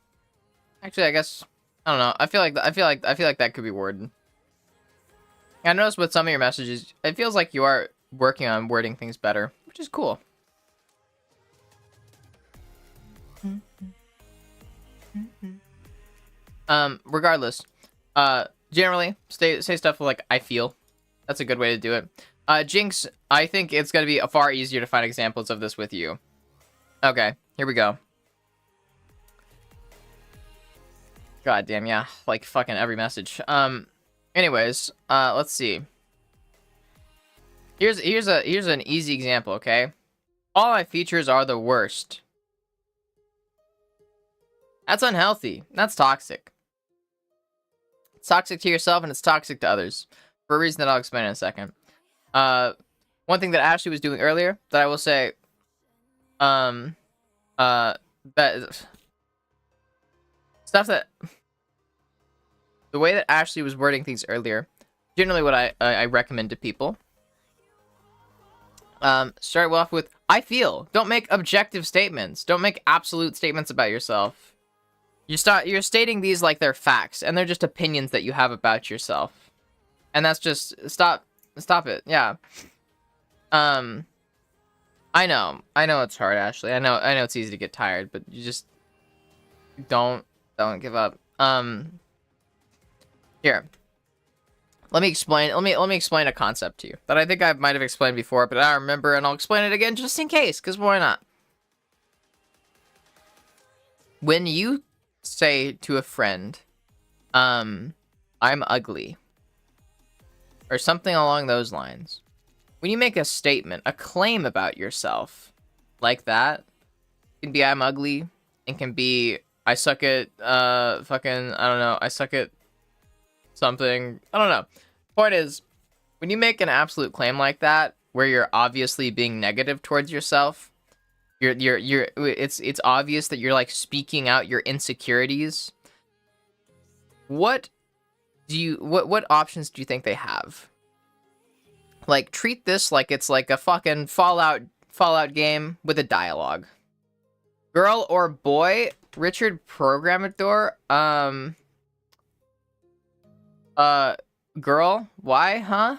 Actually, I guess I don't know. I feel like that could be worded. I noticed with some of your messages, it feels like you are working on wording things better, which is cool. Regardless, generally say stuff like I feel. That's a good way to do it. Jinx, I think it's gonna be far easier to find examples of this with you. Okay, here we go. God damn, yeah, like fucking every message. Anyways, let's see. Here's an easy example, okay? All my features are the worst. That's unhealthy. That's toxic. It's toxic to yourself and it's toxic to others. For a reason that I'll explain in a second. One thing that Ashley was doing earlier that I will say, that stuff that the way that Ashley was wording things earlier, generally what I recommend to people. Start off with I feel. Don't make objective statements. Don't make absolute statements about yourself. You're stating these like they're facts, and they're just opinions that you have about yourself. And that's just stop it. Yeah. I know it's hard, Ashley. I know it's easy to get tired, but you just don't give up. Here. Let me explain a concept to you that I think I might have explained before, but I don't remember, and I'll explain it again just in case, because why not? When you say to a friend, I'm ugly, or something along those lines, when you make a statement, a claim about yourself like that, it can be I'm ugly, it can be I suck at fucking, I don't know, I suck at something, I don't know. Point is, when you make an absolute claim like that, where you're obviously being negative towards yourself, it's obvious that you're like speaking out your insecurities. What options do you think they have? Like, treat this like it's like a fucking Fallout game with a dialogue. Girl or boy, Richard Programador, girl, why, huh?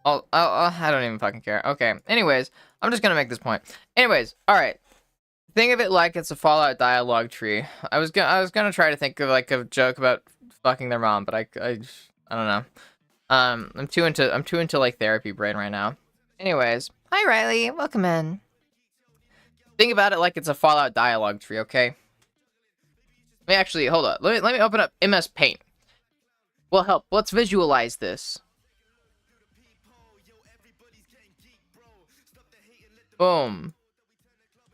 I don't even fucking care. Okay, anyways, I'm just gonna make this point. Anyways, alright. Think of it like it's a Fallout dialogue tree. I was gonna try to think of like a joke about fucking their mom, but I don't know. I'm too into like therapy brain right now. Anyways, Hi, Riley. Welcome in. think about it like it's a Fallout dialogue tree, okay? Let me actually hold up. Let me open up MS Paint. Will help. Let's visualize this. Boom.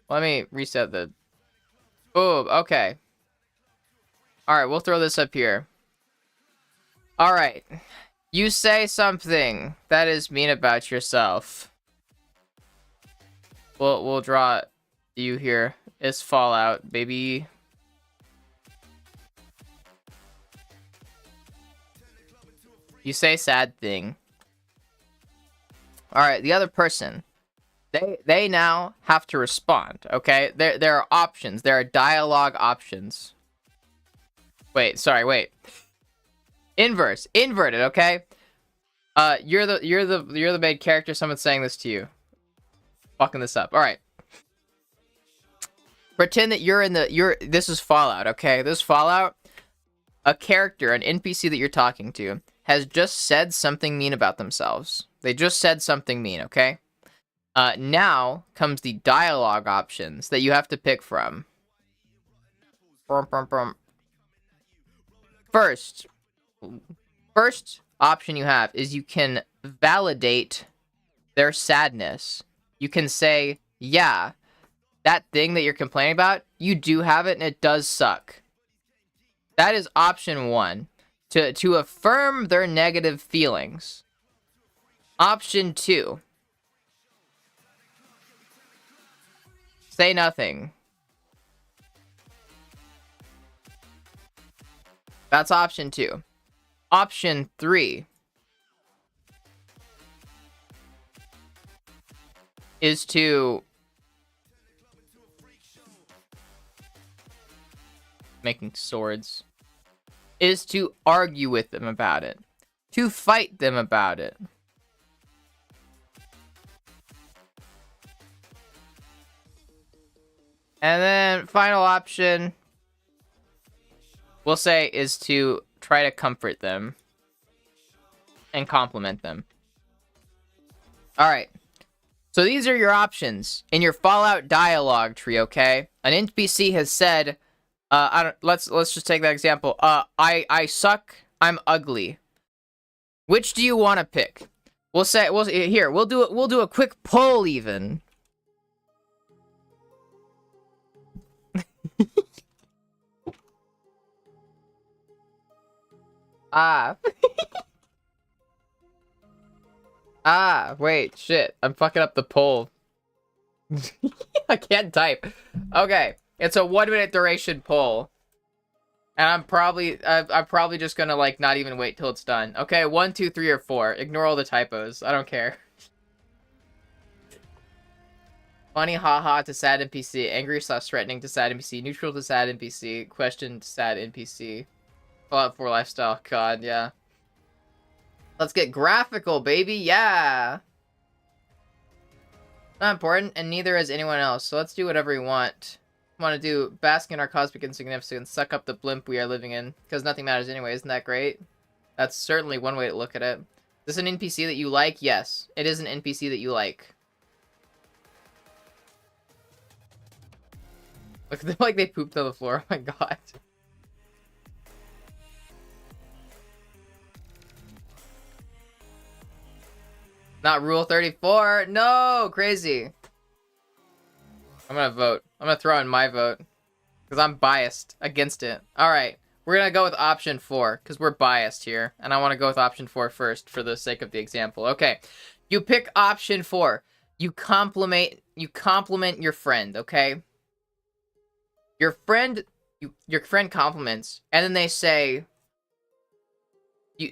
Let me reset the... Boom. Okay. Alright, we'll throw this up here. Alright. You say something that is mean about yourself. We'll draw you here. It's Fallout, baby. You say sad thing. Alright, the other person. They now have to respond, okay? There are options. There are dialogue options. Wait. Inverted, okay? You're the main character. Someone's saying this to you. Fucking this up. All right. Pretend that this is Fallout, okay? This Fallout, a character, an NPC that you're talking to, has just said something mean about themselves. They just said something mean, okay? Now comes the dialogue options that you have to pick from. First option you have is you can validate their sadness. You can say, yeah, that thing that you're complaining about, you do have it and it does suck. That is option 1, to affirm their negative feelings. Option 2, say nothing. That's option 2. Option 3 is to making swords. Is to argue with them about it. To fight them about it. And then final option, we'll say, is to try to comfort them and compliment them. Alright. So these are your options in your Fallout dialogue tree, okay? An NPC has said, let's just take that example. I suck, I'm ugly. Which do you want to pick? We'll do a quick poll even. Wait, shit. I'm fucking up the poll. I can't type. Okay, it's a 1-minute duration poll. And I'm probably just gonna, like, not even wait till it's done. Okay, 1, 2, 3, or 4. Ignore all the typos. I don't care. Funny haha to sad NPC. Angry / threatening to sad NPC. Neutral to sad NPC. Question to sad NPC. Fallout 4 lifestyle. God, yeah. Let's get graphical, baby. Yeah. Not important, and neither is anyone else, so let's do whatever we want. Want to do bask in our cosmic insignificance, suck up the blimp we are living in, because nothing matters anyway. Isn't that great? That's certainly one way to look at it. Is this an NPC that you like? Yes, it is an NPC that you like. Look, they're like they pooped on the floor. Oh my god. Not Rule 34. No, crazy. I'm gonna vote. I'm gonna throw in my vote because I'm biased against it. All right, we're gonna go with option 4 because we're biased here, and I want to go with option 4 first for the sake of the example. Okay, you pick option 4. You compliment your friend. Okay, your friend compliments, and then they say.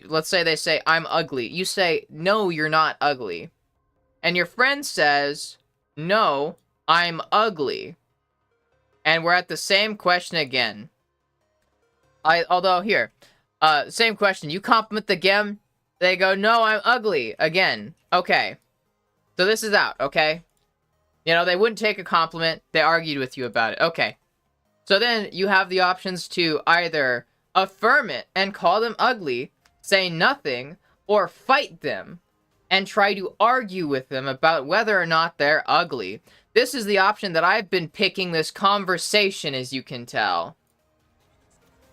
Let's say they say, I'm ugly. You say, no, you're not ugly. And your friend says, no, I'm ugly. And we're at the same question again. Although here, same question. You compliment them. They go, no, I'm ugly. Again. Okay. So this is out, okay? You know, they wouldn't take a compliment. They argued with you about it. Okay. So then you have the options to either affirm it and call them ugly, say nothing, or fight them and try to argue with them about whether or not they're ugly. This is the option that I've been picking this conversation, as you can tell.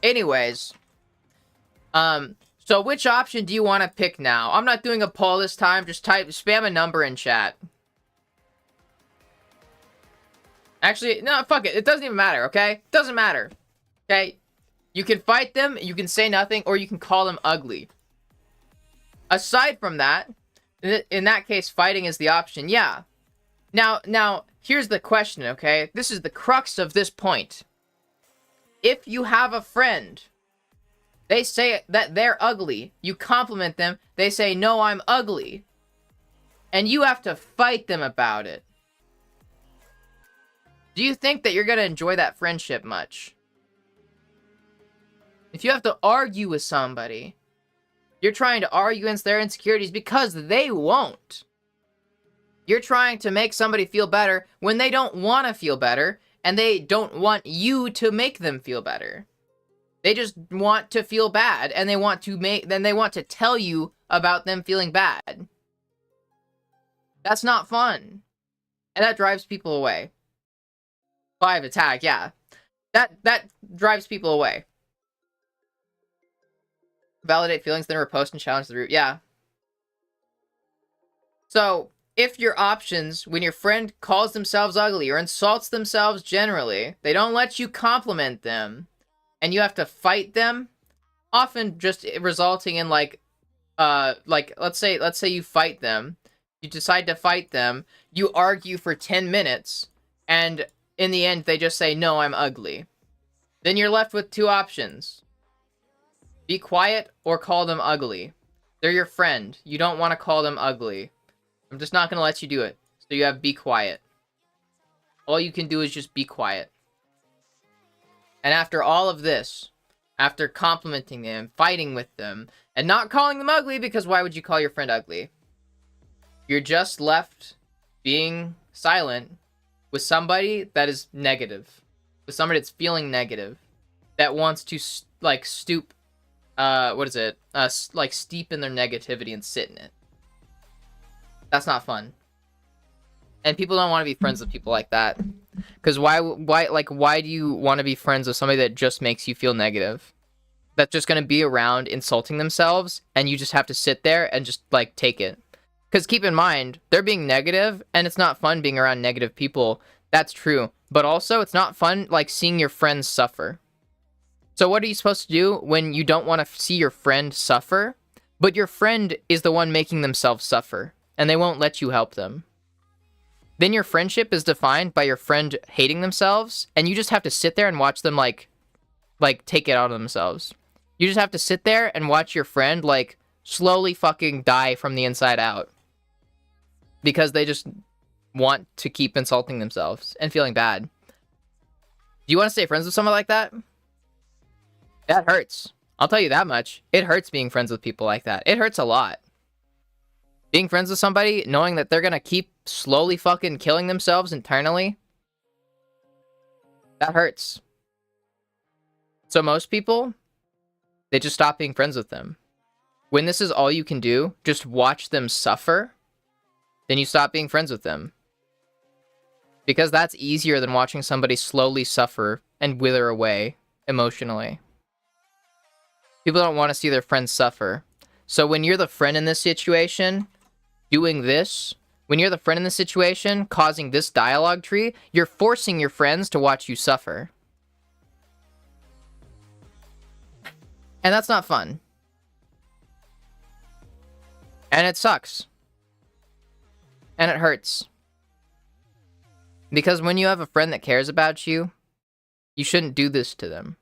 Anyways, so which option do you want to pick now? I'm not doing a poll this time, just spam a number in chat. Actually, no, fuck it. It doesn't even matter, okay? Doesn't matter. Okay? You can fight them, you can say nothing, or you can call them ugly. Aside from that, in that case, fighting is the option, yeah. Now, here's the question, okay? This is the crux of this point. If you have a friend, they say that they're ugly, you compliment them, they say, no, I'm ugly. And you have to fight them about it. Do you think that you're going to enjoy that friendship much? If you have to argue with somebody, you're trying to argue against their insecurities because they won't. You're trying to make somebody feel better when they don't want to feel better, and they don't want you to make them feel better. They just want to feel bad, and they want to tell you about them feeling bad. That's not fun. And that drives people away. 5 attack, yeah. That drives people away. Validate feelings, then repost and challenge the root. Yeah. So, if your options, when your friend calls themselves ugly or insults themselves generally, they don't let you compliment them, and you have to fight them, often just resulting in like let's say you fight them, you decide to fight them, you argue for 10 minutes, and in the end they just say, no, I'm ugly. Then you're left with 2 options. Be quiet or call them ugly. They're your friend. You don't want to call them ugly. I'm just not going to let you do it. So you have be quiet. All you can do is just be quiet. And after all of this, after complimenting them, fighting with them, and not calling them ugly, because why would you call your friend ugly? You're just left being silent with somebody that is negative. With somebody that's feeling negative. That wants to, like, stoop... like steep in their negativity and sit in it. That's not fun. And people don't want to be friends with people like that. Because why do you want to be friends with somebody that just makes you feel negative? That's just going to be around insulting themselves, and you just have to sit there and just, like, take it. Because keep in mind, they're being negative, and it's not fun being around negative people. That's true. But also, it's not fun, like, seeing your friends suffer. So what are you supposed to do when you don't want to see your friend suffer, but your friend is the one making themselves suffer, and they won't let you help them? Then your friendship is defined by your friend hating themselves, and you just have to sit there and watch them, like take it out of themselves. You just have to sit there and watch your friend, like, slowly fucking die from the inside out. Because they just want to keep insulting themselves and feeling bad. Do you want to stay friends with someone like that? That hurts. I'll tell you that much. It hurts being friends with people like that. It hurts a lot. Being friends with somebody, knowing that they're going to keep slowly fucking killing themselves internally, that hurts. So most people, they just stop being friends with them. When this is all you can do, just watch them suffer, then you stop being friends with them. Because that's easier than watching somebody slowly suffer and wither away emotionally. People don't want to see their friends suffer. So when you're the friend in this situation, doing this, when you're the friend in this situation, causing this dialogue tree, you're forcing your friends to watch you suffer. And that's not fun. And it sucks. And it hurts. Because when you have a friend that cares about you, you shouldn't do this to them.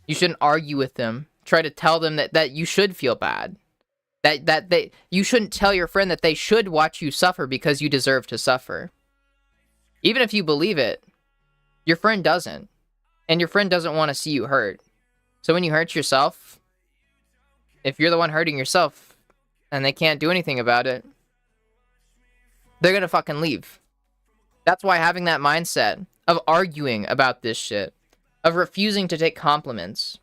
You shouldn't argue with them. Try to tell them that you should feel bad. You shouldn't tell your friend that they should watch you suffer because you deserve to suffer. Even if you believe it, your friend doesn't. And your friend doesn't want to see you hurt. So when you hurt yourself, if you're the one hurting yourself and they can't do anything about it, they're gonna fucking leave. That's why having that mindset of arguing about this shit, of refusing to take compliments,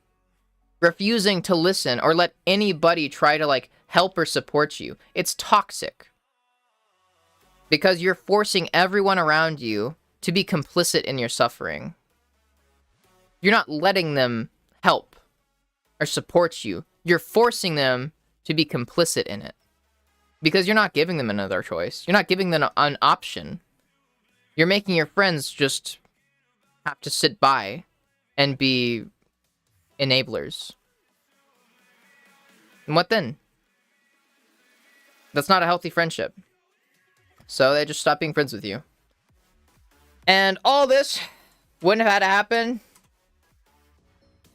refusing to listen or let anybody try to like help or support you, it's toxic. Because you're forcing everyone around you to be complicit in your suffering. You're not letting them help or support you. You're forcing them to be complicit in it. Because you're not giving them another choice. You're not giving them an option. You're making your friends just have to sit by and be enablers. And what then? That's not a healthy friendship. So they just stop being friends with you. And all this wouldn't have had to happen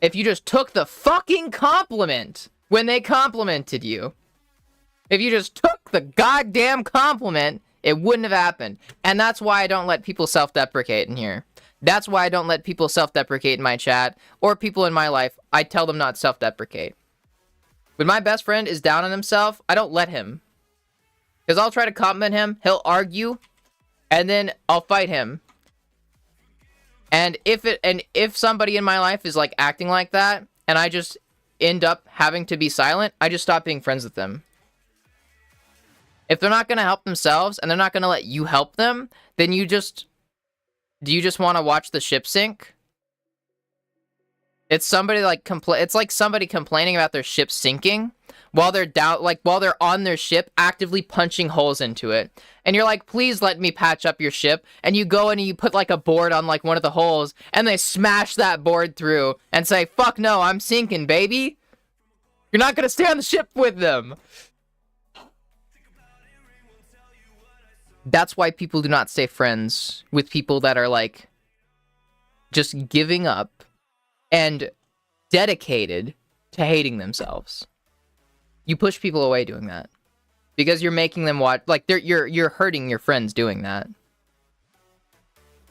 if you just took the fucking compliment when they complimented you. If you just took the goddamn compliment, it wouldn't have happened. And that's why I don't let people self-deprecate in here. That's why I don't let people self-deprecate in my chat or people in my life. I tell them not to self-deprecate. When my best friend is down on himself, I don't let him. Because I'll try to compliment him, he'll argue, and then I'll fight him. And if somebody in my life is like acting like that, and I just end up having to be silent, I just stop being friends with them. If they're not gonna help themselves and they're not gonna let you help them, then do you just want to watch the ship sink? It's somebody like it's like somebody complaining about their ship sinking while they're down, like while they're on their ship actively punching holes into it. And you're like, please let me patch up your ship. And you go and you put like a board on like one of the holes and they smash that board through and say, fuck no, I'm sinking, baby. You're not gonna stay on the ship with them. That's why people do not stay friends with people that are like just giving up and dedicated to hating themselves. You push people away doing that because you're making them watch, like you're hurting your friends doing that.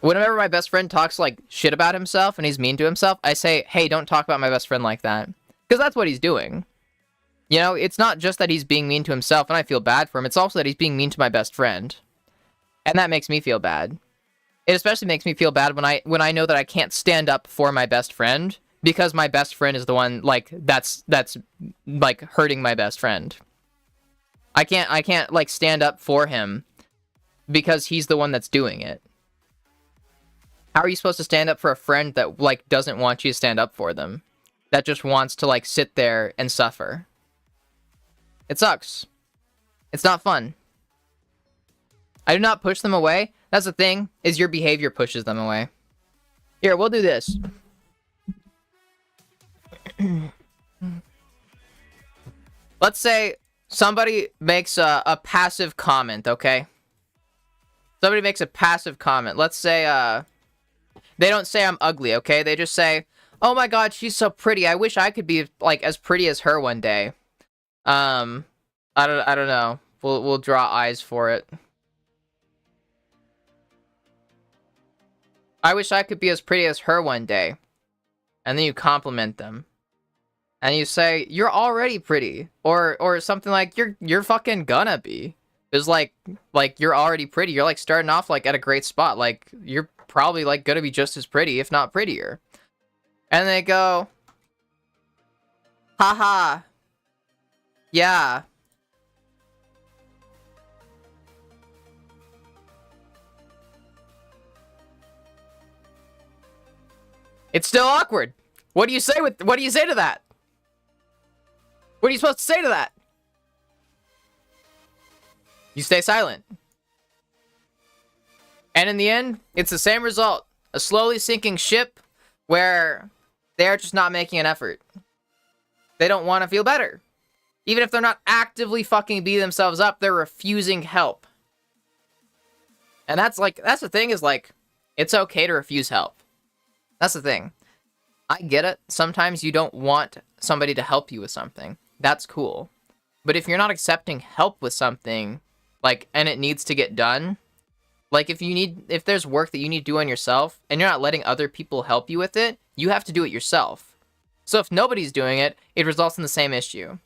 Whenever my best friend talks like shit about himself and he's mean to himself, I say, hey, don't talk about my best friend like that, because that's what he's doing. You know, it's not just that he's being mean to himself and I feel bad for him, it's also that he's being mean to my best friend. And that makes me feel bad. It especially makes me feel bad when I know that I can't stand up for my best friend because my best friend is the one like that's like hurting my best friend. I can't like stand up for him because he's the one that's doing it. How are you supposed to stand up for a friend that like doesn't want you to stand up for them? That just wants to like sit there and suffer. It sucks. It's not fun. I do not push them away. That's the thing, is your behavior pushes them away. Here, we'll do this. Let's say somebody makes a passive comment, okay? Somebody makes a passive comment. Let's say, they don't say I'm ugly, okay? They just say, oh my god, she's so pretty. I wish I could be, like, as pretty as her one day. I don't know. We'll draw eyes for it. I wish I could be as pretty as her one day. And then you compliment them. And you say, you're already pretty. Or something like, you're fucking gonna be. It's like you're already pretty. You're like starting off like at a great spot. Like you're probably like gonna be just as pretty, if not prettier. And they go, haha, yeah. It's still awkward. What do you say to that? What are you supposed to say to that? You stay silent. And in the end, it's the same result. A slowly sinking ship where they're just not making an effort. They don't want to feel better. Even if they're not actively fucking beating themselves up, they're refusing help. And that's the thing is like, it's okay to refuse help. That's the thing. I get it. Sometimes you don't want somebody to help you with something. That's cool. But if you're not accepting help with something, like, and it needs to get done, like if there's work that you need to do on yourself and you're not letting other people help you with it, you have to do it yourself. So if nobody's doing it, it results in the same issue.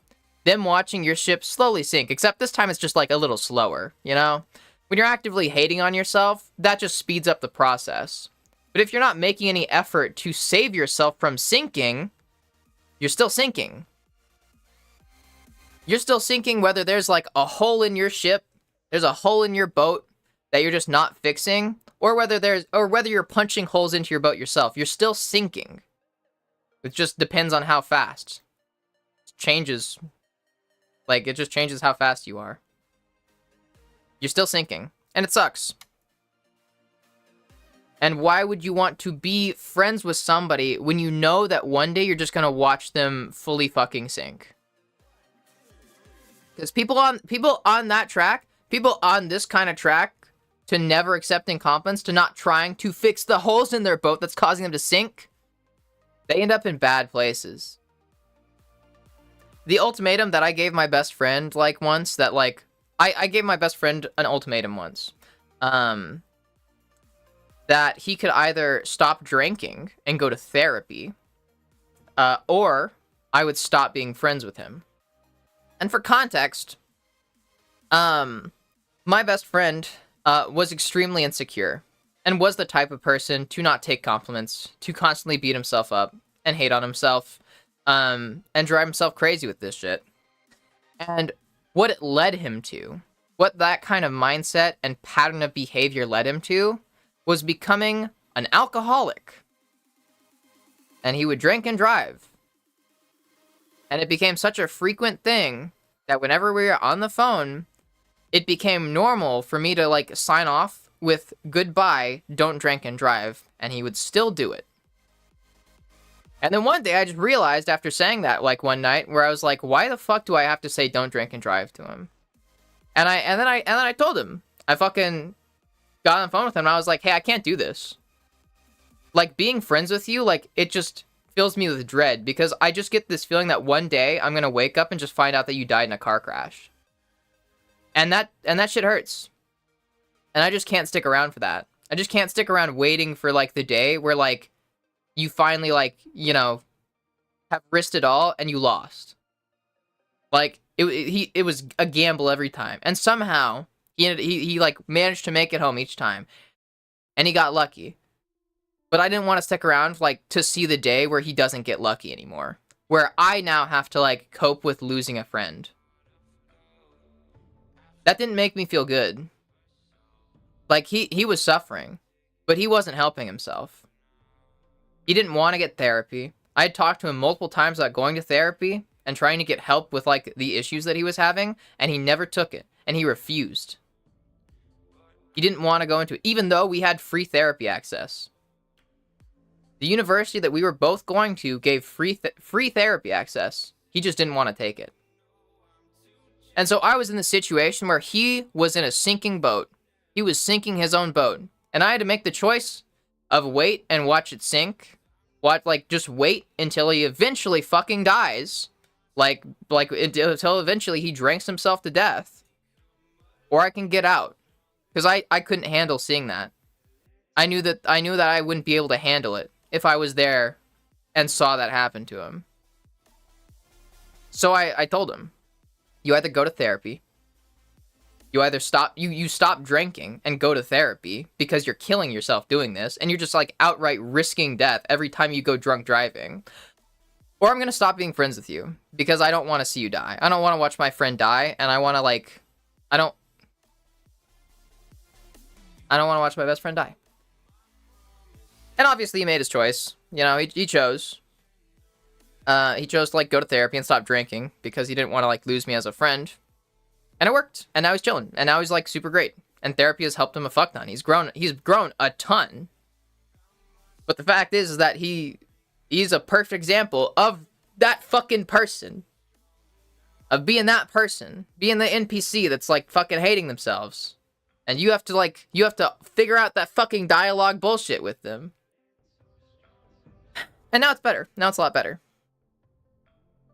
Them watching your ship slowly sink, except this time it's just like a little slower, you know? When you're actively hating on yourself, that just speeds up the process. But if you're not making any effort to save yourself from sinking, you're still sinking. You're still sinking whether there's like a hole in your ship, there's a hole in your boat that you're just not fixing, or whether you're punching holes into your boat yourself. You're still sinking. It just depends on how fast. It changes. Like, it just changes how fast you are. You're still sinking. And it sucks. And why would you want to be friends with somebody when you know that one day you're just gonna watch them fully fucking sink? Because people on that track, people on this kind of track, to never accepting compliments, to not trying to fix the holes in their boat that's causing them to sink, they end up in bad places. The ultimatum that I gave my best friend, like, once, that, like, I gave my best friend an ultimatum once. That he could either stop drinking and go to therapy, or I would stop being friends with him. And for context, my best friend was extremely insecure and was the type of person to not take compliments, to constantly beat himself up and hate on himself, and drive himself crazy with this shit. And what it led him to, what that kind of mindset and pattern of behavior led him to, was becoming an alcoholic. And he would drink and drive. And it became such a frequent thing that whenever we were on the phone, it became normal for me to, like, sign off with goodbye, don't drink and drive, and he would still do it. And then one day I just realized after saying that, like, one night, where I was like, why the fuck do I have to say don't drink and drive to him? And then I told him. I fucking got on the phone with him and I was like, hey, I can't do this. Like, being friends with you, like, it just fills me with dread, because I just get this feeling that one day I'm gonna wake up and just find out that you died in a car crash. And that shit hurts. And I just can't stick around for that. I just can't stick around waiting for, like, the day where, like, you finally, like, you know, have risked it all and you lost. Like, it was a gamble every time. And somehow, he like, managed to make it home each time. And he got lucky. But I didn't want to stick around, like, to see the day where he doesn't get lucky anymore. Where I now have to, like, cope with losing a friend. That didn't make me feel good. Like, he was suffering, but he wasn't helping himself. He didn't want to get therapy. I had talked to him multiple times about going to therapy and trying to get help with, like, the issues that he was having, and he never took it, and he refused. He didn't want to go into it, even though we had free therapy access. The university that we were both going to gave free therapy access. He just didn't want to take it. And so I was in the situation where he was in a sinking boat. He was sinking his own boat. And I had to make the choice of wait and watch it sink. Just wait until he eventually fucking dies. Like until eventually he drinks himself to death. Or I can get out. Because I couldn't handle seeing that. I knew that I wouldn't be able to handle it if I was there and saw that happen to him. So I told him, you either go to therapy, You either you stop drinking and go to therapy because you're killing yourself doing this, and you're just like outright risking death every time you go drunk driving. Or I'm gonna stop being friends with you because I don't want to see you die. I don't want to watch my friend die, and I want to like, I don't want to watch my best friend die. And obviously he made his choice. You know, he chose. He chose to like go to therapy and stop drinking because he didn't want to like lose me as a friend. And it worked. And now he's chilling. And now he's like super great. And therapy has helped him a fuck ton. He's grown a ton. But the fact is that he's a perfect example of that fucking person. Of being that person. Being the NPC that's like fucking hating themselves. And you have to figure out that fucking dialogue bullshit with them. And now it's better. Now it's a lot better.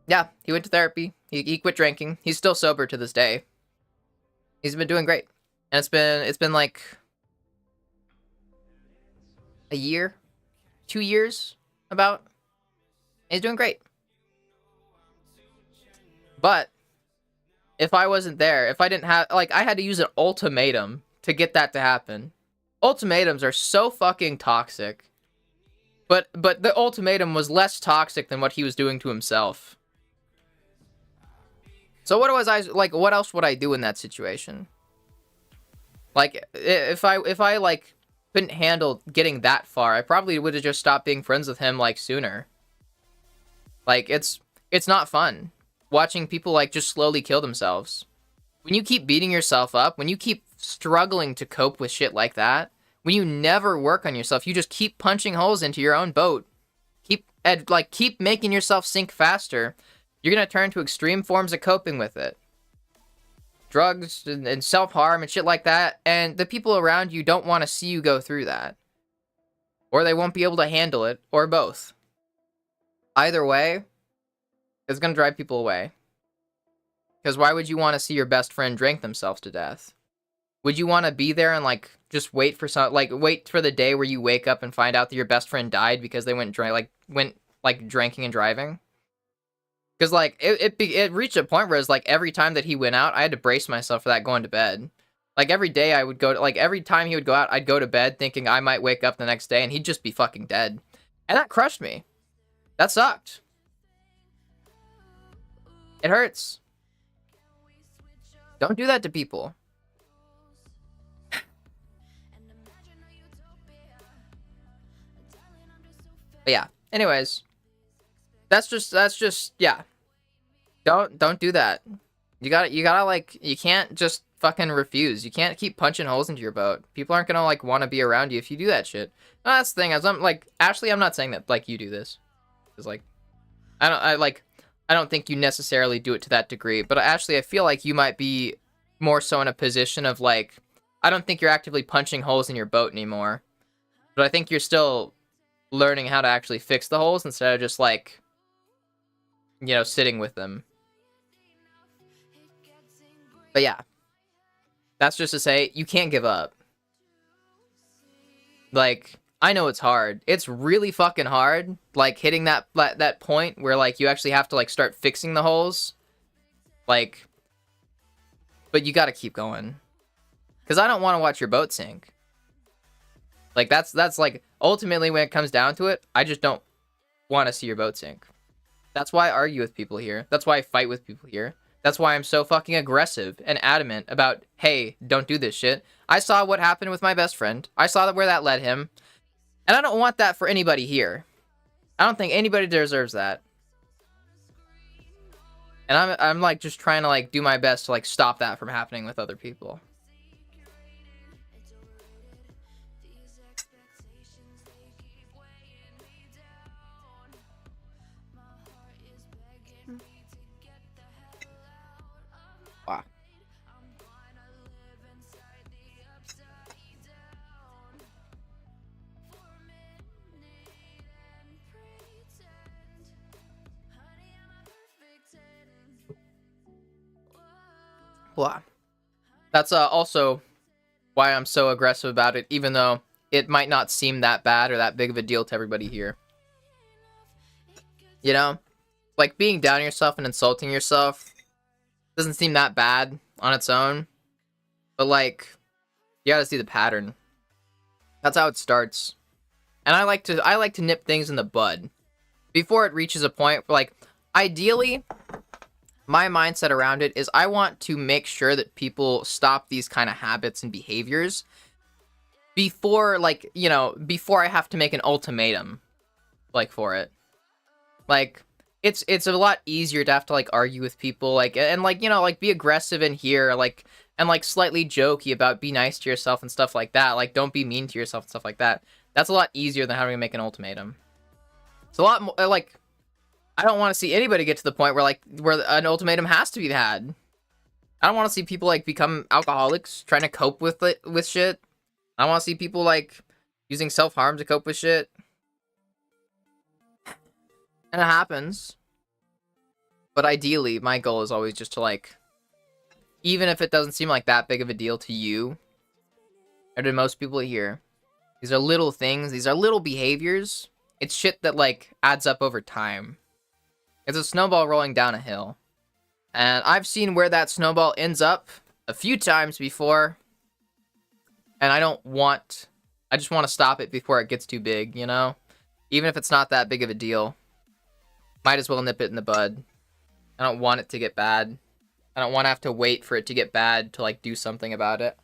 Yeah, he went to therapy. He quit drinking. He's still sober to this day. He's been doing great. And it's been like a year, 2 years about. He's doing great. But if I wasn't there, if I didn't have, like, I had to use an ultimatum to get that to happen. Ultimatums are so fucking toxic. But the ultimatum was less toxic than what he was doing to himself. So what else would I do in that situation? Like, if I like couldn't handle getting that far, I probably would have just stopped being friends with him like sooner. Like, it's not fun watching people like just slowly kill themselves. When you keep beating yourself up, when you keep struggling to cope with shit like that, when you never work on yourself, you just keep punching holes into your own boat. Keep making yourself sink faster. You're gonna turn to extreme forms of coping with it. Drugs and self-harm and shit like that, and the people around you don't want to see you go through that. Or they won't be able to handle it, or both. Either way, it's gonna drive people away. Because why would you want to see your best friend drink themselves to death? Would you want to be there and like just wait for the day where you wake up and find out that your best friend died because they went drinking and driving? Because like it reached a point where it's like every time that he went out, I had to brace myself for that going to bed. Like every day I would go to, like every time he would go out, I'd go to bed thinking I might wake up the next day and he'd just be fucking dead. And that crushed me. That sucked. It hurts. Don't do that to people. But yeah, anyways. That's just yeah. Don't do that. You gotta like, you can't just fucking refuse. You can't keep punching holes into your boat. People aren't gonna like want to be around you if you do that shit. No, that's the thing. As I'm like, Ashley, I'm not saying that like you do this. Cause like, I don't think you necessarily do it to that degree. But Ashley, I feel like you might be more so in a position of like, I don't think you're actively punching holes in your boat anymore. But I think you're still learning how to actually fix the holes instead of just like, you know, sitting with them. But yeah, that's just to say, you can't give up. Like, I know it's hard. It's really fucking hard, like, hitting that point where, like, you actually have to, like, start fixing the holes. Like, but you gotta keep going. Because I don't want to watch your boat sink. Like, that's, like, ultimately when it comes down to it, I just don't want to see your boat sink. That's why I argue with people here. That's why I fight with people here. That's why I'm so fucking aggressive and adamant about, hey, don't do this shit. I saw what happened with my best friend. I saw where that led him. And I don't want that for anybody here. I don't think anybody deserves that. And I'm like just trying to like do my best to like stop that from happening with other people. Wow. Wow. That's also why I'm so aggressive about it, even though it might not seem that bad or that big of a deal to everybody here. You know? Like, being down on yourself and insulting yourself doesn't seem that bad on its own. But like, you gotta see the pattern. That's how it starts. And I like to nip things in the bud before it reaches a point where, like, ideally, my mindset around it is I want to make sure that people stop these kind of habits and behaviors before, like, you know, before I have to make an ultimatum, like, for it. Like, it's a lot easier to have to, like, argue with people, like, and, like, you know, like, be aggressive in here, like, and, like, slightly jokey about be nice to yourself and stuff like that. Like, don't be mean to yourself and stuff like that. That's a lot easier than having to make an ultimatum. It's a lot more, like, I don't want to see anybody get to the point where, like, where an ultimatum has to be had. I don't want to see people, like, become alcoholics, trying to cope with shit. I want to see people, like, using self-harm to cope with shit. And it happens. But ideally, my goal is always just to, like, even if it doesn't seem like that big of a deal to you, or to most people here, these are little things, these are little behaviors. It's shit that, like, adds up over time. It's a snowball rolling down a hill. And I've seen where that snowball ends up a few times before. And I just want to stop it before it gets too big, you know? Even if it's not that big of a deal. Might as well nip it in the bud. I don't want it to get bad. I don't want to have to wait for it to get bad to, like, do something about it.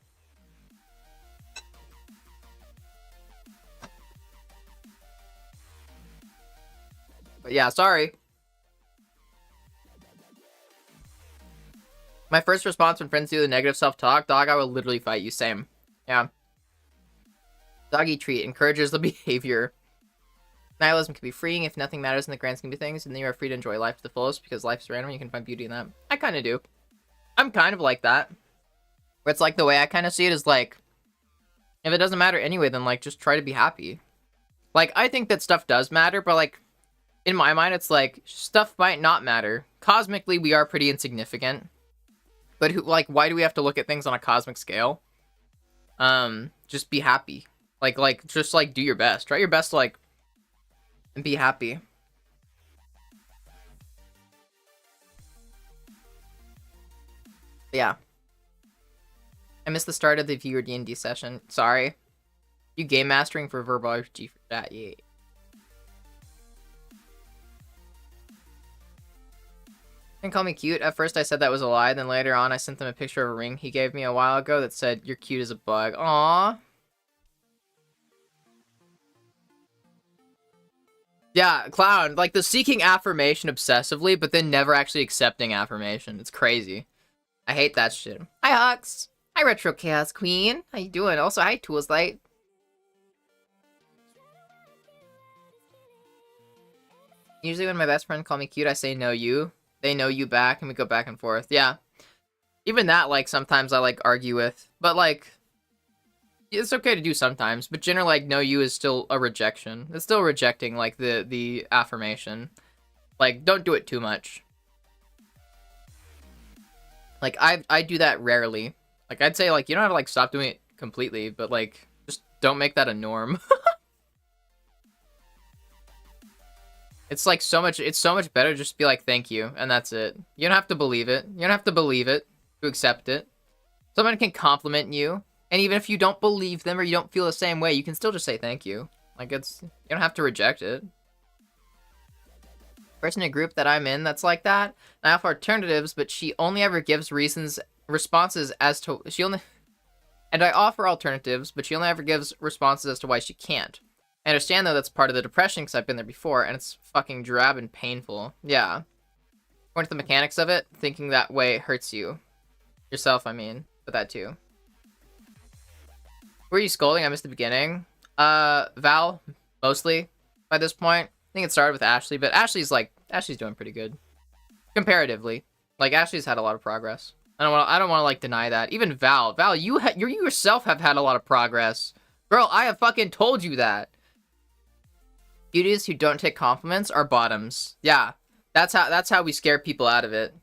But yeah, sorry. My first response when friends do the negative self-talk, dog, I will literally fight you. Same. Yeah. Doggy treat encourages the behavior. Nihilism can be freeing if nothing matters in the grand scheme of things, and then you are free to enjoy life to the fullest because life's random and you can find beauty in that. I kind of do. I'm kind of like that. Where it's like the way I kind of see it is like, if it doesn't matter anyway, then like just try to be happy. Like, I think that stuff does matter, but like, in my mind, it's like, stuff might not matter. Cosmically, we are pretty insignificant. But like, why do we have to look at things on a cosmic scale? Just be happy. Like, just like do your best. Try your best to like, and be happy. Yeah. I missed the start of the viewer D&D session. Sorry. You game mastering for verbal RPG for that, yeah. And call me cute. At first I said that was a lie, then later on I sent them a picture of a ring he gave me a while ago that said, "You're cute as a bug." Aww. Yeah, clown. Like, the seeking affirmation obsessively, but then never actually accepting affirmation. It's crazy. I hate that shit. Hi, Hux. Hi, Retro Chaos Queen. How you doing? Also, hi, Tools Light. Usually when my best friend call me cute, I say no you. They know you back, and we go back and forth. Yeah. Even that, like, sometimes I, like, argue with. But, like, it's okay to do sometimes. But generally, like, no you is still a rejection. It's still rejecting, like, the affirmation. Like, don't do it too much. Like, I do that rarely. Like, I'd say, like, you don't have to, like, stop doing it completely. But, like, just don't make that a norm. It's like it's so much better just to be like, thank you, and that's it. You don't have to believe it. You don't have to believe it to accept it. Someone can compliment you, and even if you don't believe them or you don't feel the same way, you can still just say thank you. Like, you don't have to reject it. Person in a group that I'm in that's like that, and I offer alternatives, but she only ever gives responses as to, and I offer alternatives, but she only ever gives responses as to why she can't. I understand, though, that's part of the depression, because I've been there before, and it's fucking drab and painful. Yeah. According to the mechanics of it, thinking that way hurts you. Yourself, I mean. But that, too. Who are you scolding? I missed the beginning. Val, mostly, by this point. I think it started with Ashley, but Ashley's doing pretty good. Comparatively. Like, Ashley's had a lot of progress. I don't want to, like, deny that. Even Val, you yourself have had a lot of progress. Girl, I have fucking told you that. Beauties who don't take compliments are bottoms. Yeah, that's how we scare people out of it.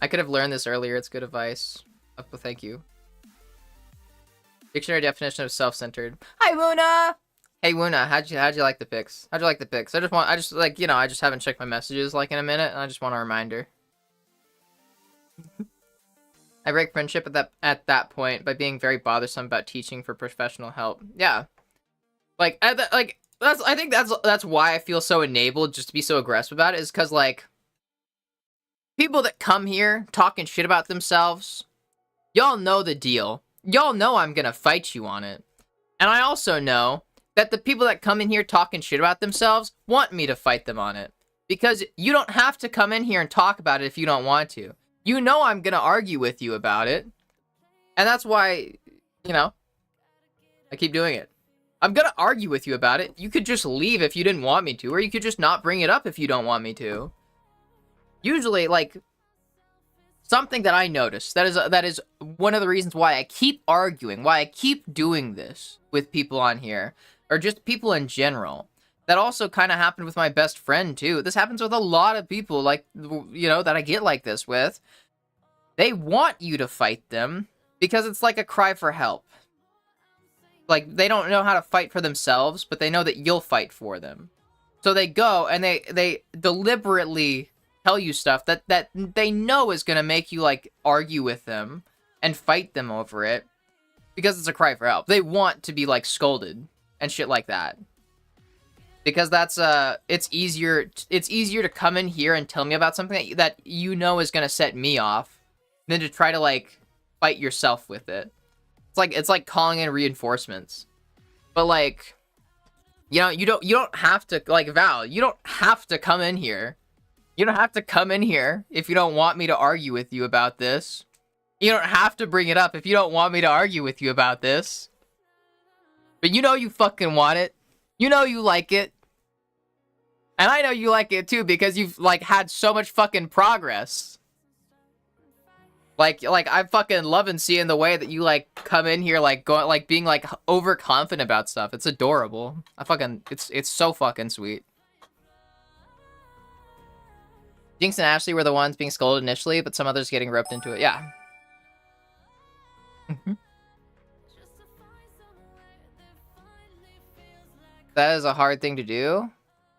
I could have learned this earlier. It's good advice. But thank you. Dictionary definition of self-centered. Hi, Wuna. Hey, Wuna. How'd you like the pics? How'd you like the pics? I just haven't checked my messages like in a minute, and I just want a reminder. I break friendship at that point by being very bothersome about teaching for professional help. Yeah, like I think that's why I feel so enabled just to be so aggressive about it, is because like people that come here talking shit about themselves, y'all know the deal. Y'all know I'm gonna fight you on it, and I also know that the people that come in here talking shit about themselves want me to fight them on it, because you don't have to come in here and talk about it if you don't want to. You know I'm gonna argue with you about it. And that's why, you know, I keep doing it. I'm gonna argue with you about it. You could just leave if you didn't want me to, or you could just not bring it up if you don't want me to. Usually, like, something that I noticed, that is one of the reasons why I keep arguing, why I keep doing this with people on here, or just people in general. That also kind of happened with my best friend, too. This happens with a lot of people, like, you know, that I get like this with. They want you to fight them because it's like a cry for help. Like, they don't know how to fight for themselves, but they know that you'll fight for them. So they go and they deliberately tell you stuff that they know is going to make you, like, argue with them and fight them over it because it's a cry for help. They want to be, like, scolded and shit like that. Because that's it's easier to come in here and tell me about something that you know is gonna set me off than to try to like fight yourself with it. It's like calling in reinforcements. But like, you know, you don't have to, like, Val, you don't have to come in here. You don't have to come in here if you don't want me to argue with you about this. You don't have to bring it up if you don't want me to argue with you about this. But you know you fucking want it. You know you like it. And I know you like it too because you've like had so much fucking progress. Like I'm fucking loving seeing the way that you like come in here like going like being like overconfident about stuff. It's adorable. It's so fucking sweet. Jinx and Ashley were the ones being scolded initially, but some others getting roped into it. Yeah. That is a hard thing to do.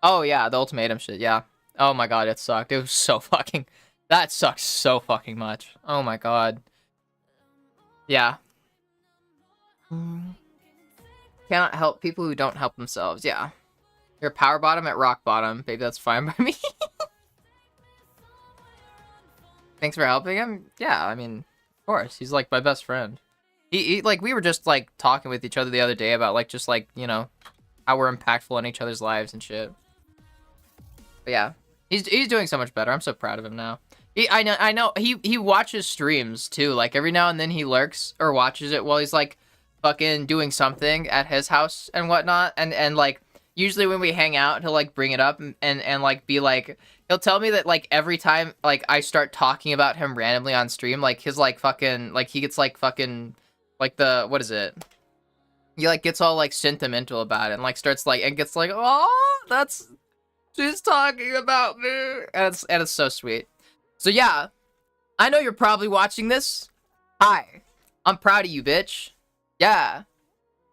Oh yeah, the ultimatum shit, yeah. Oh my god, it sucked. It was so fucking... That sucks so fucking much. Oh my god. Yeah. Cannot help people who don't help themselves, yeah. You're power bottom at rock bottom. Baby, that's fine by me. Thanks for helping him? Yeah, I mean, of course. He's like my best friend. He like, we were just like talking with each other the other day about like, just like, you know, how we're impactful in each other's lives and shit. But yeah, he's doing so much better. I'm so proud of him now. I know he watches streams too. Like every now and then he lurks or watches it while he's like fucking doing something at his house and whatnot. And like usually when we hang out, he'll like bring it up and like be like, he'll tell me that like every time like I start talking about him randomly on stream, like his like fucking like he gets like fucking like the, what is it? He like gets all like sentimental about it and like starts like and gets like, oh, that's, she's talking about me, and it's so sweet. So yeah, I know you're probably watching this. Hi, I'm proud of you, bitch. Yeah,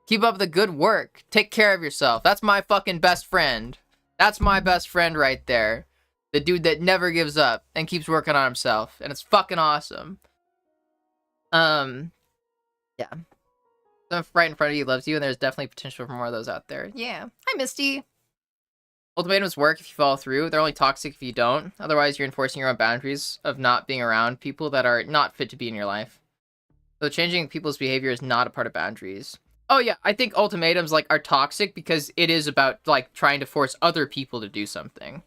keep up the good work. Take care of yourself. That's my fucking best friend. That's my best friend right there. The dude that never gives up and keeps working on himself, and it's fucking awesome. Yeah. Someone right in front of you loves you, and there's definitely potential for more of those out there. Yeah. Hi, Misty. Ultimatums work if you follow through. They're only toxic if you don't. Otherwise, you're enforcing your own boundaries of not being around people that are not fit to be in your life. So changing people's behavior is not a part of boundaries. Oh yeah, I think ultimatums like are toxic because it is about like trying to force other people to do something.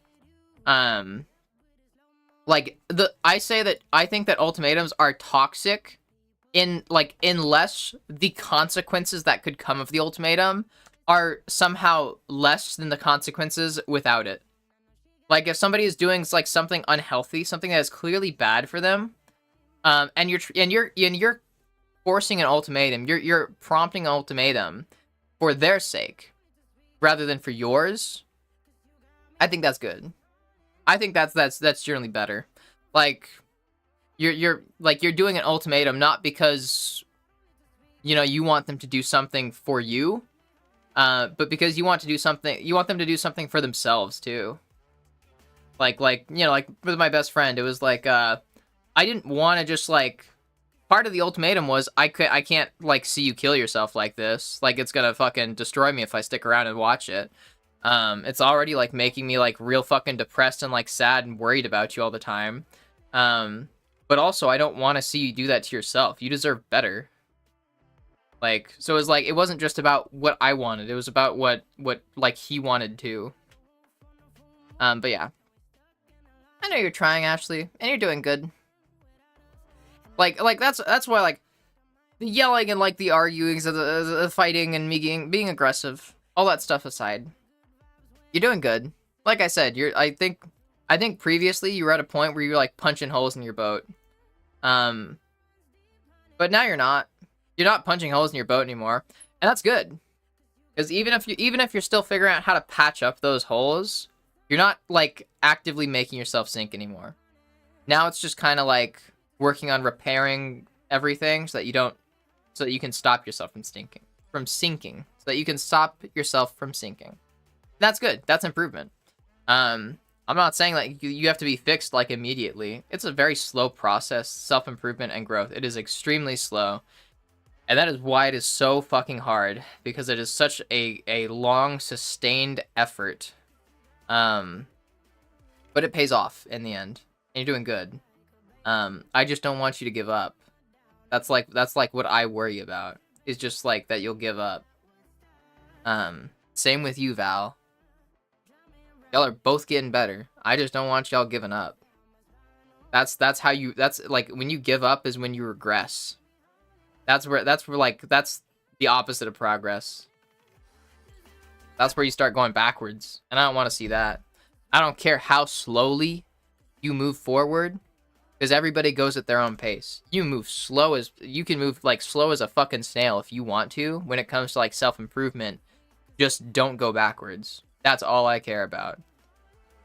Like I think that ultimatums are toxic in like unless the consequences that could come of the ultimatum are somehow less than the consequences without it. Like if somebody is doing like something unhealthy, something that is clearly bad for them, and you're forcing an ultimatum, you're prompting an ultimatum for their sake rather than for yours. I think that's good. I think that's generally better. Like you're doing an ultimatum not because you know you want them to do something for you, but because you want them to do something for themselves too. Like you know, like with my best friend, it was like I didn't want to just like part of the ultimatum was I can't like see you kill yourself like this. Like it's gonna fucking destroy me if I stick around and watch it. It's already like making me like real fucking depressed and like sad and worried about you all the time. But also I don't want to see you do that to yourself. You deserve better. Like, so it was like, it wasn't just about what I wanted. It was about what like he wanted to. But yeah. I know you're trying, Ashley, and you're doing good. Like that's why like the yelling and like the arguings, the fighting and me being aggressive, all that stuff aside, you're doing good. Like I said, I think previously you were at a point where you were like punching holes in your boat. But now you're not. You're not punching holes in your boat anymore, and that's good. Because even if you're still figuring out how to patch up those holes, you're not like actively making yourself sink anymore. Now it's just kind of like working on repairing everything so that you can stop yourself from sinking, so that you can stop yourself from sinking. That's good. That's improvement. I'm not saying like you have to be fixed like immediately. It's a very slow process, self-improvement and growth. It is extremely slow. And that is why it is so fucking hard, because it is such a long, sustained effort. But it pays off in the end, and you're doing good. I just don't want you to give up. That's like what I worry about, is just like that you'll give up. Same with you, Val. Y'all are both getting better. I just don't want y'all giving up. That's like when you give up is when you regress. That's where like that's the opposite of progress. That's where you start going backwards, and I don't want to see that. I don't care how slowly you move forward, because everybody goes at their own pace. You can move slow as a fucking snail if you want to. When it comes to like self-improvement, just don't go backwards. That's all I care about.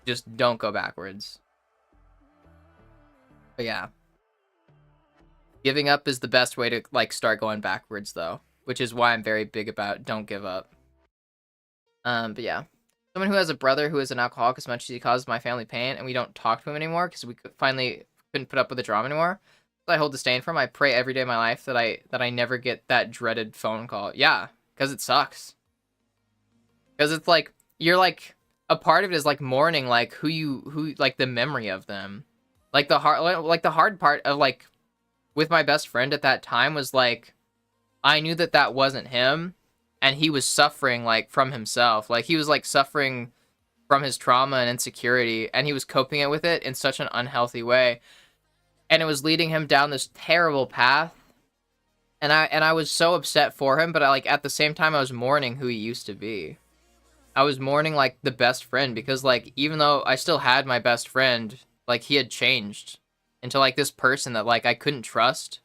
Just don't go backwards. But yeah. Giving up is the best way to like start going backwards though, which is why I'm very big about don't give up. But yeah. Someone who has a brother who is an alcoholic as much as he causes my family pain, and we don't talk to him anymore because we finally couldn't put up with the drama anymore. So I hold disdain for him. I pray every day of my life that I never get that dreaded phone call. Yeah, because it sucks. Because it's like you're like a part of it is like mourning like who like the memory of them. Like the hard part of like with my best friend at that time was like I knew that wasn't him, and he was suffering like from himself. Like he was like suffering from his trauma and insecurity, and he was coping it with it in such an unhealthy way. And it was leading him down this terrible path. And I was so upset for him, but at the same time I was mourning who he used to be. I was mourning like the best friend, because like even though I still had my best friend, like he had changed into like this person that like I couldn't trust,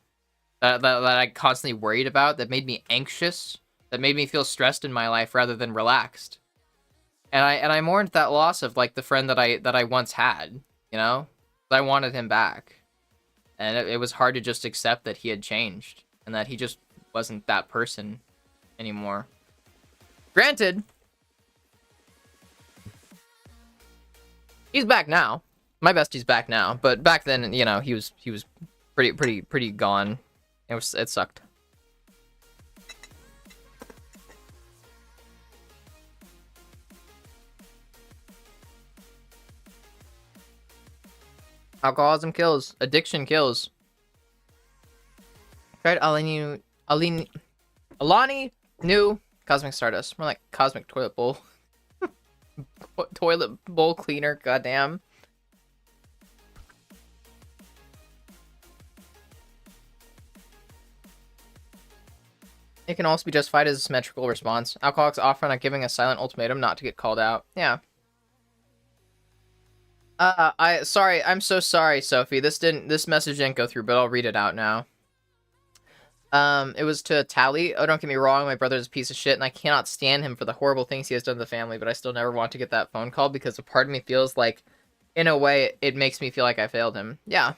that I constantly worried about, that made me anxious, that made me feel stressed in my life rather than relaxed. And I mourned that loss of like the friend that I once had, you know? I wanted him back. And it was hard to just accept that he had changed and that he just wasn't that person anymore. Granted, he's back now. My bestie's back now, but back then, you know, he was pretty gone. It sucked. Alcoholism kills. Addiction kills. Tried Alani new Cosmic Stardust. More like Cosmic Toilet Bowl. Toilet bowl cleaner, goddamn. It can also be justified as a symmetrical response. Alcoholics often are giving a silent ultimatum not to get called out. Yeah. I'm so sorry, Sophie. This message didn't go through, but I'll read it out now. It was to Tally. Oh, don't get me wrong, my brother's a piece of shit, and I cannot stand him for the horrible things he has done to the family, but I still never want to get that phone call because a part of me feels like, in a way, it makes me feel like I failed him. Yeah.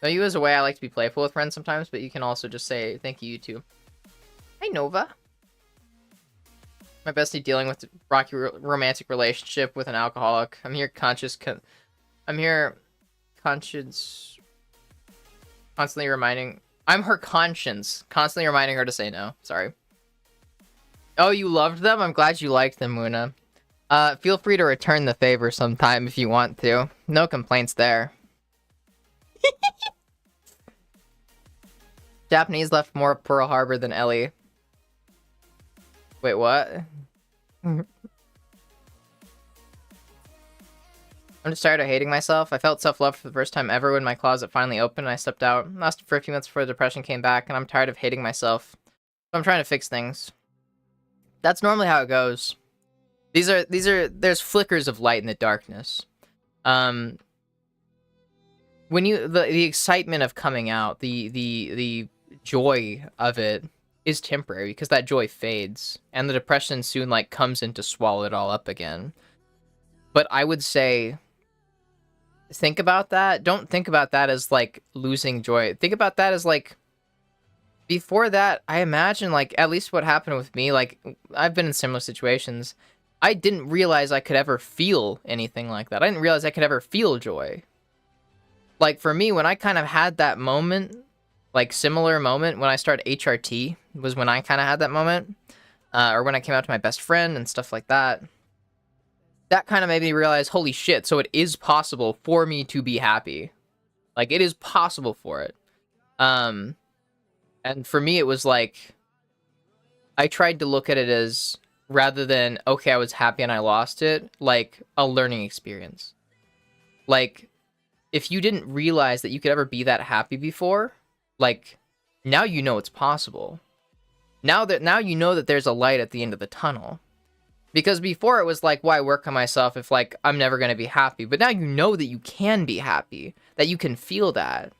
Though you as a way I like to be playful with friends sometimes, but you can also just say thank you too. Hi, Nova. My bestie dealing with a rocky romantic relationship with an alcoholic. I'm here conscious Constantly reminding... I'm her conscience. Constantly reminding her to say no. Sorry. Oh, you loved them? I'm glad you liked them, Muna. Feel free to return the favor sometime if you want to. No complaints there. Japanese left more Pearl Harbor than Ellie. Wait, what? I'm just tired of hating myself. I felt self-love for the first time ever when my closet finally opened and I stepped out. Lasted for a few minutes before the depression came back, and I'm tired of hating myself. So I'm trying to fix things. That's normally how it goes. There's flickers of light in the darkness. When the excitement of coming out, the joy of it is temporary because that joy fades and the depression soon like comes in to swallow it all up again. But I would say think about that. Don't think about that as like losing joy. Think about that as like before that, I imagine like at least what happened with me, like I've been in similar situations. I didn't realize I could ever feel anything like that. I didn't realize I could ever feel joy. Like for me, when I kind of had that moment, like similar moment when I started HRT was when I kind of had that moment, or when I came out to my best friend and stuff like that. That kind of made me realize, holy shit, so it is possible for me to be happy. Like it is possible for it. And for me, it was like, I tried to look at it as, rather than, okay, I was happy and I lost it, like a learning experience. Like, if you didn't realize that you could ever be that happy before, like, now you know it's possible. Now you know that there's a light at the end of the tunnel. Because before it was like, why work on myself if, like, I'm never going to be happy? But now you know that you can be happy, that you can feel that.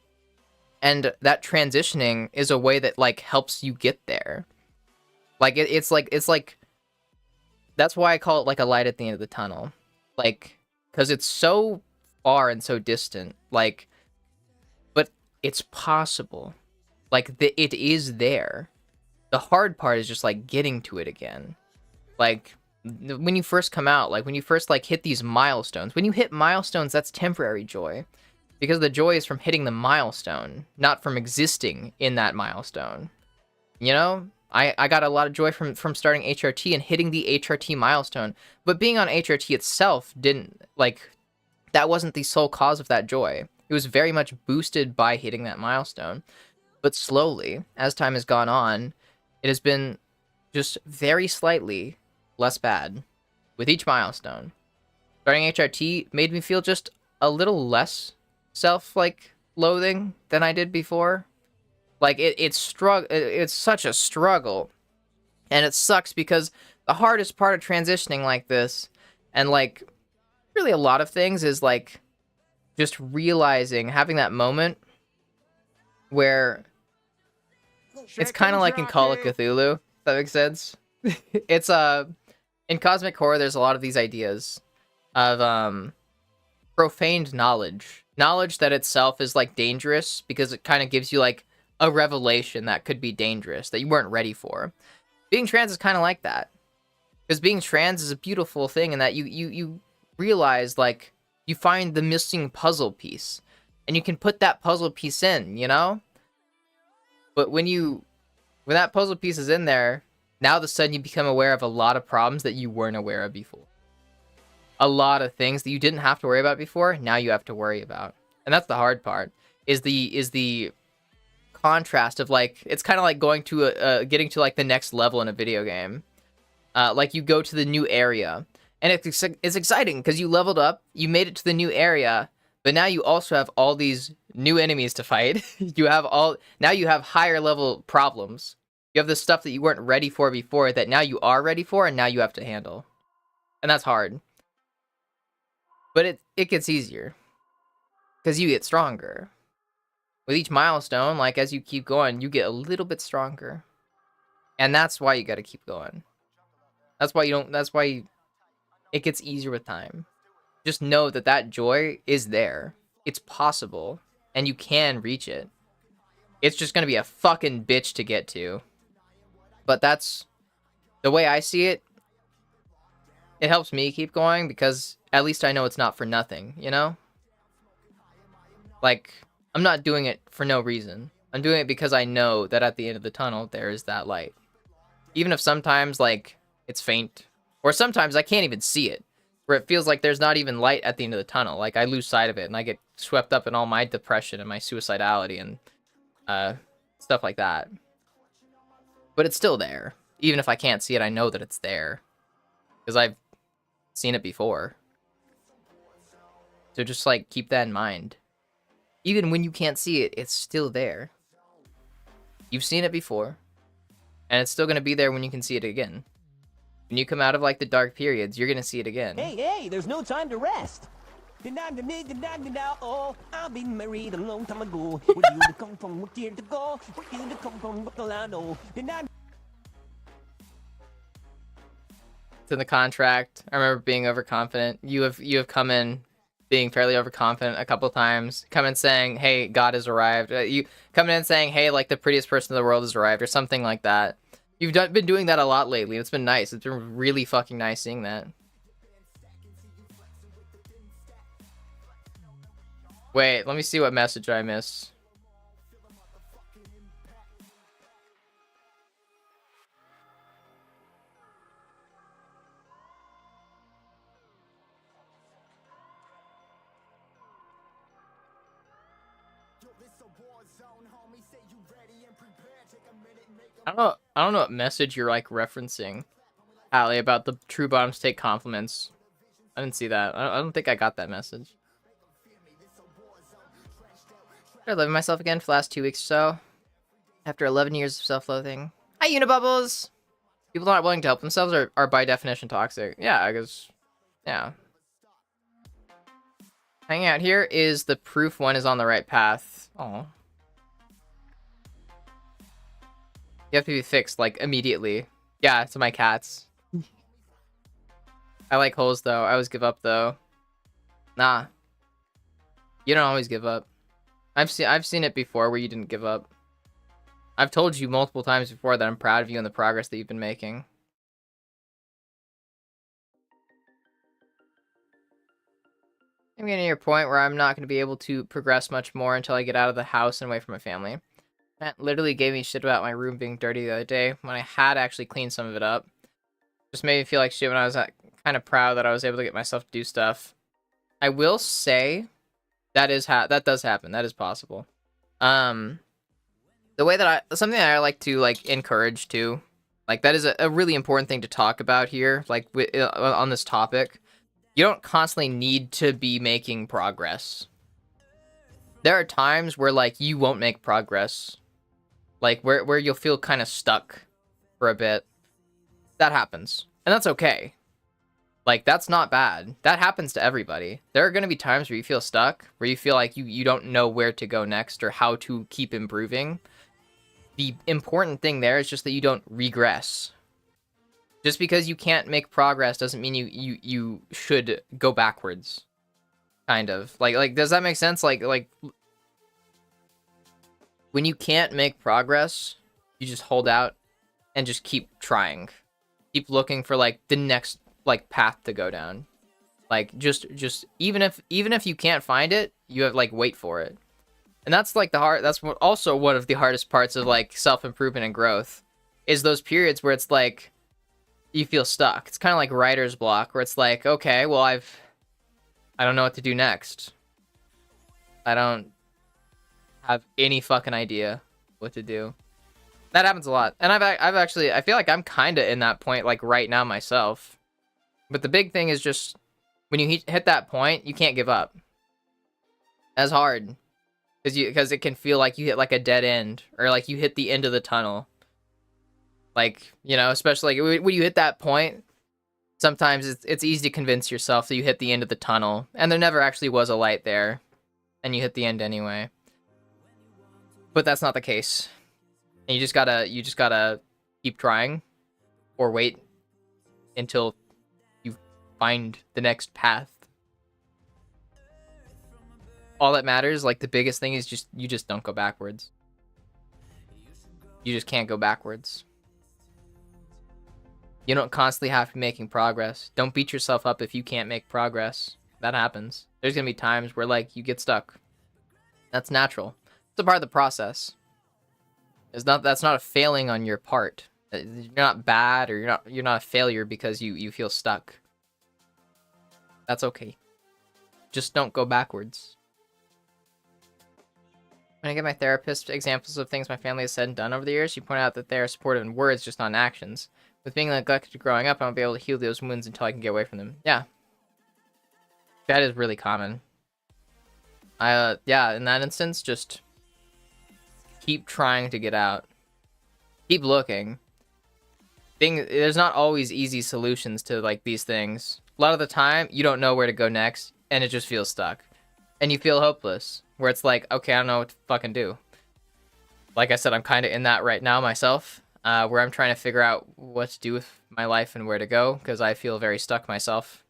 And that transitioning is a way that, like, helps you get there. Like, it's like, that's why I call it, like, a light at the end of the tunnel. Like, because it's so far and so distant, like, but it's possible. Like, it is there. The hard part is just, like, getting to it again. Like, when you first come out, like, when you first, like, hit these milestones. When you hit milestones, that's temporary joy. Because the joy is from hitting the milestone, not from existing in that milestone. You know? I got a lot of joy from starting HRT and hitting the HRT milestone. But being on HRT itself didn't, like, that wasn't the sole cause of that joy. It was very much boosted by hitting that milestone. But slowly, as time has gone on, it has been just very slightly less bad with each milestone. Starting HRT made me feel just a little less loathing than I did before. Like, it's such a struggle. And it sucks because the hardest part of transitioning like this, and, like, really a lot of things, is, like, just realizing, having that moment where it's kind of like in Call of Cthulhu, if that makes sense. It's, in Cosmic Horror, there's a lot of these ideas of, profaned knowledge. Knowledge that itself is, like, dangerous because it kind of gives you, like, a revelation that could be dangerous, that you weren't ready for. Being trans is kind of like that. Because being trans is a beautiful thing in that you realize, like, you find the missing puzzle piece. And you can put that puzzle piece in, you know? But when that puzzle piece is in there, now all of a sudden you become aware of a lot of problems that you weren't aware of before. A lot of things that you didn't have to worry about before, now you have to worry about. And that's the hard part, is the contrast of, like, it's kind of like going to getting to, like, the next level in a video game. Like, you go to the new area, and it's exciting because you leveled up, you made it to the new area, but now you also have all these new enemies to fight. Now you have higher level problems. You have the stuff that you weren't ready for before that now you are ready for, and now you have to handle. And that's hard. But it gets easier because you get stronger. With each milestone, like, as you keep going, you get a little bit stronger. And that's why you got to keep going. That's why it gets easier with time. Just know that joy is there. It's possible. And you can reach it. It's just going to be a fucking bitch to get to. But that's the way I see it. It helps me keep going because at least I know it's not for nothing, you know? Like, I'm not doing it for no reason. I'm doing it because I know that at the end of the tunnel there is that light. Even if sometimes like it's faint, or sometimes I can't even see it, where it feels like there's not even light at the end of the tunnel. Like I lose sight of it and I get swept up in all my depression and my suicidality and stuff like that. But it's still there. Even if I can't see it, I know that it's there because I've seen it before. So just like keep that in mind. Even when you can't see it, it's still there. You've seen it before, and it's still going to be there when you can see it again. When you come out of like the dark periods, you're going to see it again. Hey, there's no time to rest. Oh, I've been married a long time ago. Where do you come from? What year to go? Where do you come from? What the land? Oh, It's in the contract. I remember being overconfident. You have come in being fairly overconfident a couple times. Come in saying, "Hey, God has arrived." You come in saying, "Hey, like the prettiest person in the world has arrived," or something like that. You've been doing that a lot lately. It's been nice. It's been really fucking nice seeing that. Wait, let me see what message I missed. I don't know what message you're like referencing, Allie, about the true bottoms take compliments. I didn't see that. I don't think I got that message. I'm living myself again for the last 2 weeks or so. After 11 years of self-loathing. Hi, Unibubbles! People not willing to help themselves are by definition toxic. Yeah, I guess. Yeah. Hanging out here is the proof one is on the right path. Oh. You have to be fixed, like, immediately. Yeah, to my cats. I like holes, though. I always give up, though. Nah. You don't always give up. I've seen it before where you didn't give up. I've told you multiple times before that I'm proud of you and the progress that you've been making. I'm getting to your point where I'm not going to be able to progress much more until I get out of the house and away from my family. Matt literally gave me shit about my room being dirty the other day when I had actually cleaned some of it up. Just made me feel like shit when I was kind of proud that I was able to get myself to do stuff. I will say that does happen. That is possible. The way that something that I like to like encourage too, like that is a really important thing to talk about here, like on this topic. You don't constantly need to be making progress. There are times where like you won't make progress, like where you'll feel kind of stuck for a bit. That happens, and that's okay. Like that's not bad. That happens to everybody. There are going to be times where you feel stuck, where you feel like you don't know where to go next or how to keep improving. The important thing there is just that you don't regress. Just because you can't make progress doesn't mean you should go backwards. Kind of. Like does that make sense? Like when you can't make progress, you just hold out and just keep trying. Keep looking for like the next like path to go down. Like just even if you can't find it, you have like wait for it. And that's like also one of the hardest parts of like self-improvement and growth is those periods where it's like you feel stuck. It's kind of like writer's block where it's like, okay, well I don't know what to do next. I don't have any fucking idea what to do. That happens a lot. And I've actually I feel like I'm kind of in that point like right now myself. But the big thing is just when you hit that point, you can't give up. That's hard. Because it can feel like you hit like a dead end or like you hit the end of the tunnel. Like, you know, especially like when you hit that point, sometimes it's easy to convince yourself that you hit the end of the tunnel and there never actually was a light there and you hit the end anyway. But that's not the case. And you just gotta keep trying or wait until you find the next path. All that matters, like the biggest thing is you just don't go backwards. You just can't go backwards. You don't constantly have to be making progress. Don't beat yourself up if you can't make progress. That happens. There's gonna be times where like you get stuck. That's natural. It's a part of the process. That's not a failing on your part. You're not bad, or you're not a failure because you feel stuck. That's okay. Just don't go backwards. When I give my therapist examples of things my family has said and done over the years, she pointed out that they are supportive in words, just not in actions. With being neglected growing up, I won't be able to heal those wounds until I can get away from them. Yeah. That is really common. Yeah, in that instance, just keep trying to get out. Keep looking. There's not always easy solutions to, like, these things. A lot of the time, you don't know where to go next, and it just feels stuck. And you feel hopeless, where it's like, okay, I don't know what to fucking do. Like I said, I'm kind of in that right now myself, where I'm trying to figure out what to do with my life and where to go, because I feel very stuck myself.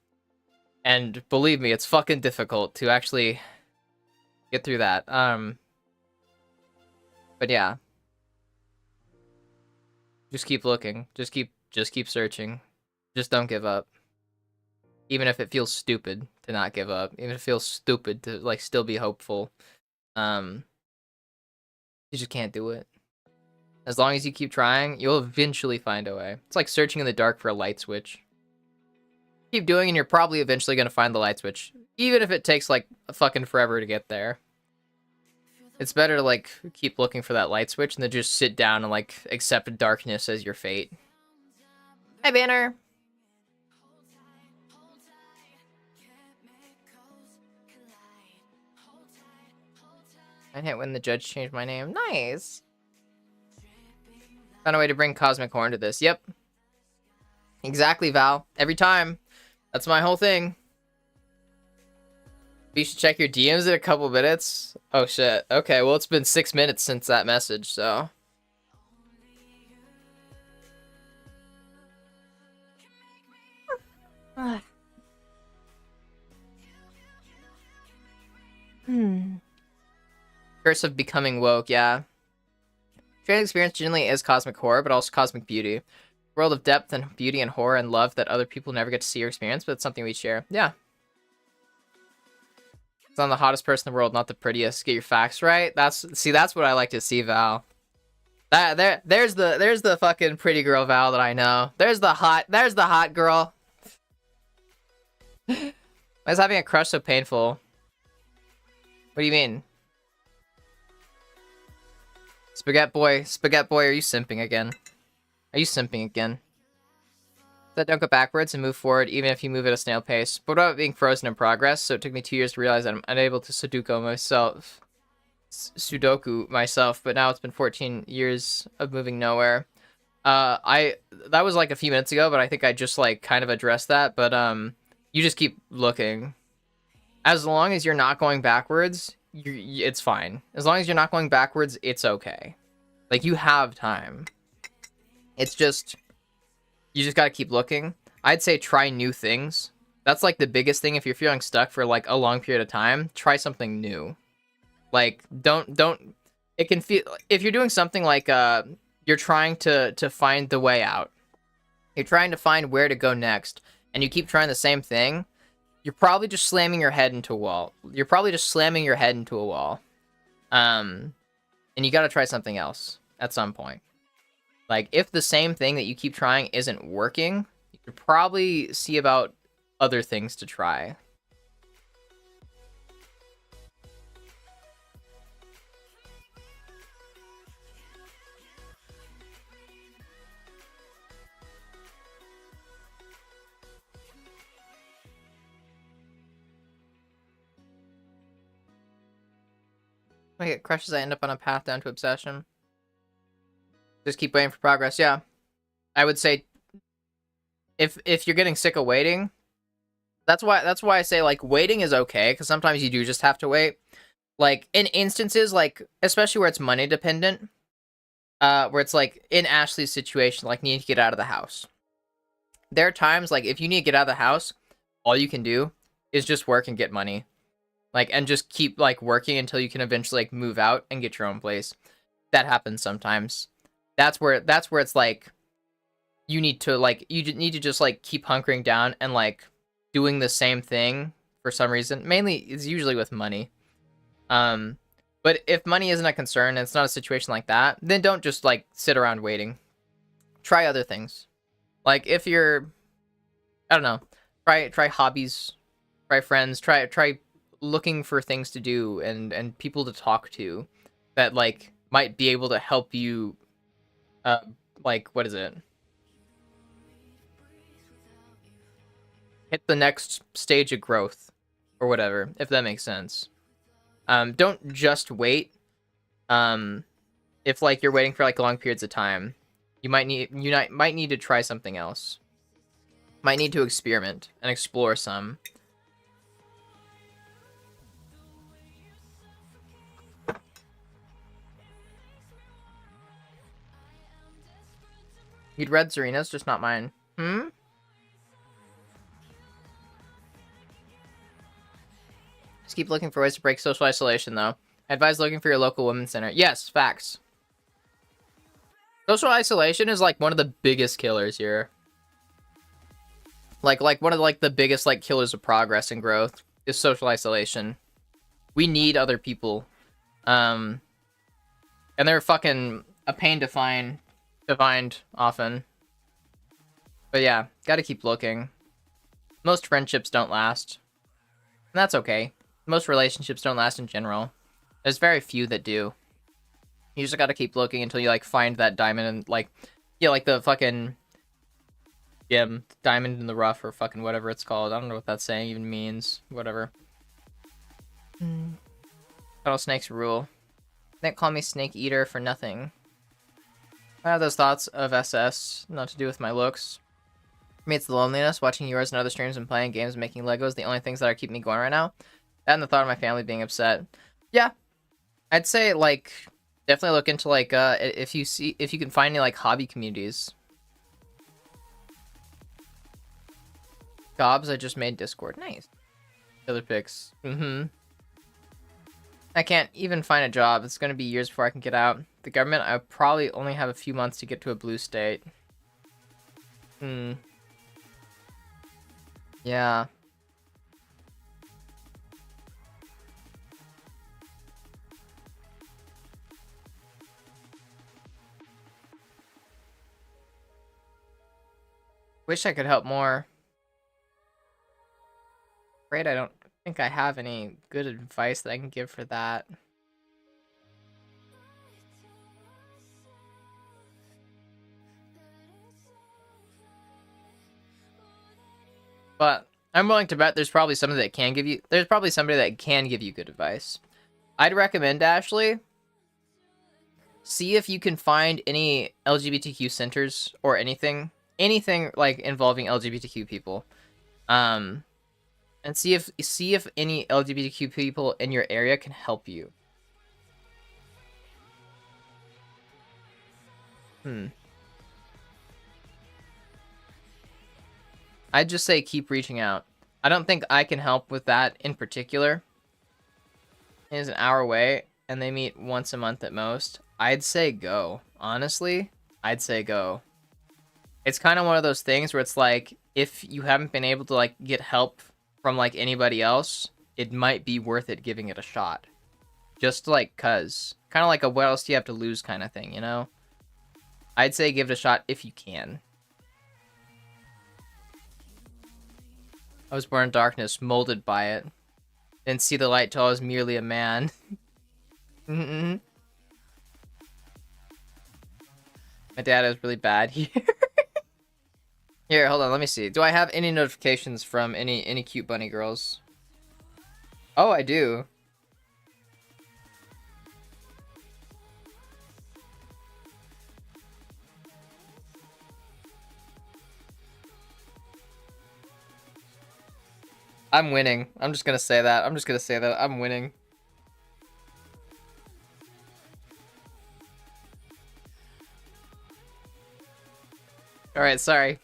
And believe me, it's fucking difficult to actually get through that. But yeah. Just keep looking. Just keep searching. Just don't give up. Even if it feels stupid to not give up. Even if it feels stupid to, like, still be hopeful. You just can't do it. As long as you keep trying, you'll eventually find a way. It's like searching in the dark for a light switch. Keep doing, and you're probably eventually going to find the light switch. Even if it takes, like, fucking forever to get there. It's better to, like, keep looking for that light switch than to just sit down and, like, accept darkness as your fate. Hi, Banner! I hit when the judge changed my name. Nice! Found a way to bring Cosmic Horn to this. Yep. Exactly, Val. Every time. That's my whole thing. You should check your DMs in a couple minutes. Oh shit. Okay, well, it's been 6 minutes since that message, so. Curse of becoming woke, yeah. Shared experience generally is cosmic horror, but also cosmic beauty. World of depth and beauty and horror and love that other people never get to see or experience, but it's something we share. Yeah. It's on the hottest person in the world, not the prettiest. Get your facts right. That's what I like to see, Val. There's the fucking pretty girl Val that I know. There's the hot girl. Why is having a crush so painful? What do you mean? Spaghetti boy, are you simping again? Are you simping again? That don't go backwards and move forward, even if you move at a snail pace. But what about being frozen in progress? So it took me 2 years to realize that I'm unable to Sudoku myself. But now it's been 14 years of moving nowhere. That was like a few minutes ago, but I think I just like kind of addressed that. But you just keep looking. As long as you're not going backwards, it's fine. As long as you're not going backwards, it's okay. Like, you have time. It's just, you just gotta keep looking. I'd say try new things. That's like the biggest thing. If you're feeling stuck for like a long period of time, try something new. Like, don't, it can feel, if you're doing something like, you're trying to find the way out. You're trying to find where to go next, and you keep trying the same thing, you're probably just slamming your head into a wall. And you gotta try something else at some point. Like, if the same thing that you keep trying isn't working, you could probably see about other things to try. When I get crushes, I end up on a path down to obsession. Just keep waiting for progress. Yeah, I would say if you're getting sick of waiting, that's why I say, like, waiting is okay, because sometimes you do just have to wait. Like, in instances, like, especially where it's money dependent, where it's like in Ashley's situation, like, needing to get out of the house. There are times, like, if you need to get out of the house, all you can do is just work and get money. Like, and just keep, like, working until you can eventually, like, move out and get your own place. That happens sometimes. That's where it's, like, you need to, like, need to just, like, keep hunkering down and, like, doing the same thing for some reason. Mainly, it's usually with money. But if money isn't a concern and it's not a situation like that, then don't just like sit around waiting. Try other things. Like if you're, I don't know, try hobbies, try friends, try looking for things to do and people to talk to that like might be able to help you. Like what is it? Hit the next stage of growth, or whatever, if that makes sense. Don't just wait. If like you're waiting for like long periods of time, you might need to try something else. Might need to experiment and explore some. You'd read Serena's, just not mine. Hmm? Just keep looking for ways to break social isolation, though. I advise looking for your local women's center. Yes, facts. Social isolation is like one of the biggest killers here. Like one of like the biggest like killers of progress and growth is social isolation. We need other people. And they're fucking a pain to find often. But yeah, gotta keep looking. Most friendships don't last. And that's okay. Most relationships don't last in general. There's very few that do. You just gotta keep looking until you like find that diamond and like, yeah, like the fucking diamond in the rough or fucking whatever it's called. I don't know what that saying even means. Whatever. Rattlesnakes rule. They call me Snake Eater for nothing. I have those thoughts of SS, not to do with my looks. For me, it's the loneliness, watching yours and other streams and playing games and making Legos, the only things that are keeping me going right now. That and the thought of my family being upset. Yeah. I'd say, like, definitely look into, like, if you can find any, like, hobby communities. Gobs, I just made Discord. Nice. Other picks. I can't even find a job. It's gonna be years before I can get out. The government, I probably only have a few months to get to a blue state. Yeah. Wish I could help more. Afraid I don't think I have any good advice that I can give for that. But I'm willing to bet there's probably somebody that can give you good advice. I'd recommend, Ashley, see if you can find any LGBTQ centers or anything like involving LGBTQ people. And see if any LGBTQ people in your area can help you. I'd just say keep reaching out. I don't think I can help with that in particular. It is an hour away, and they meet once a month at most. I'd say go. Honestly, I'd say go. It's kind of one of those things where it's like, if you haven't been able to like get help from like anybody else, it might be worth it giving it a shot. Just like cuz. Kind of like a what else do you have to lose kind of thing, you know? I'd say give it a shot if you can. I was born in darkness, molded by it. Didn't see the light till I was merely a man. My dad is really bad here. Here, hold on, let me see. Do I have any notifications from any cute bunny girls? Oh, I do. I'm winning. I'm just gonna say that. I'm winning. Alright, sorry.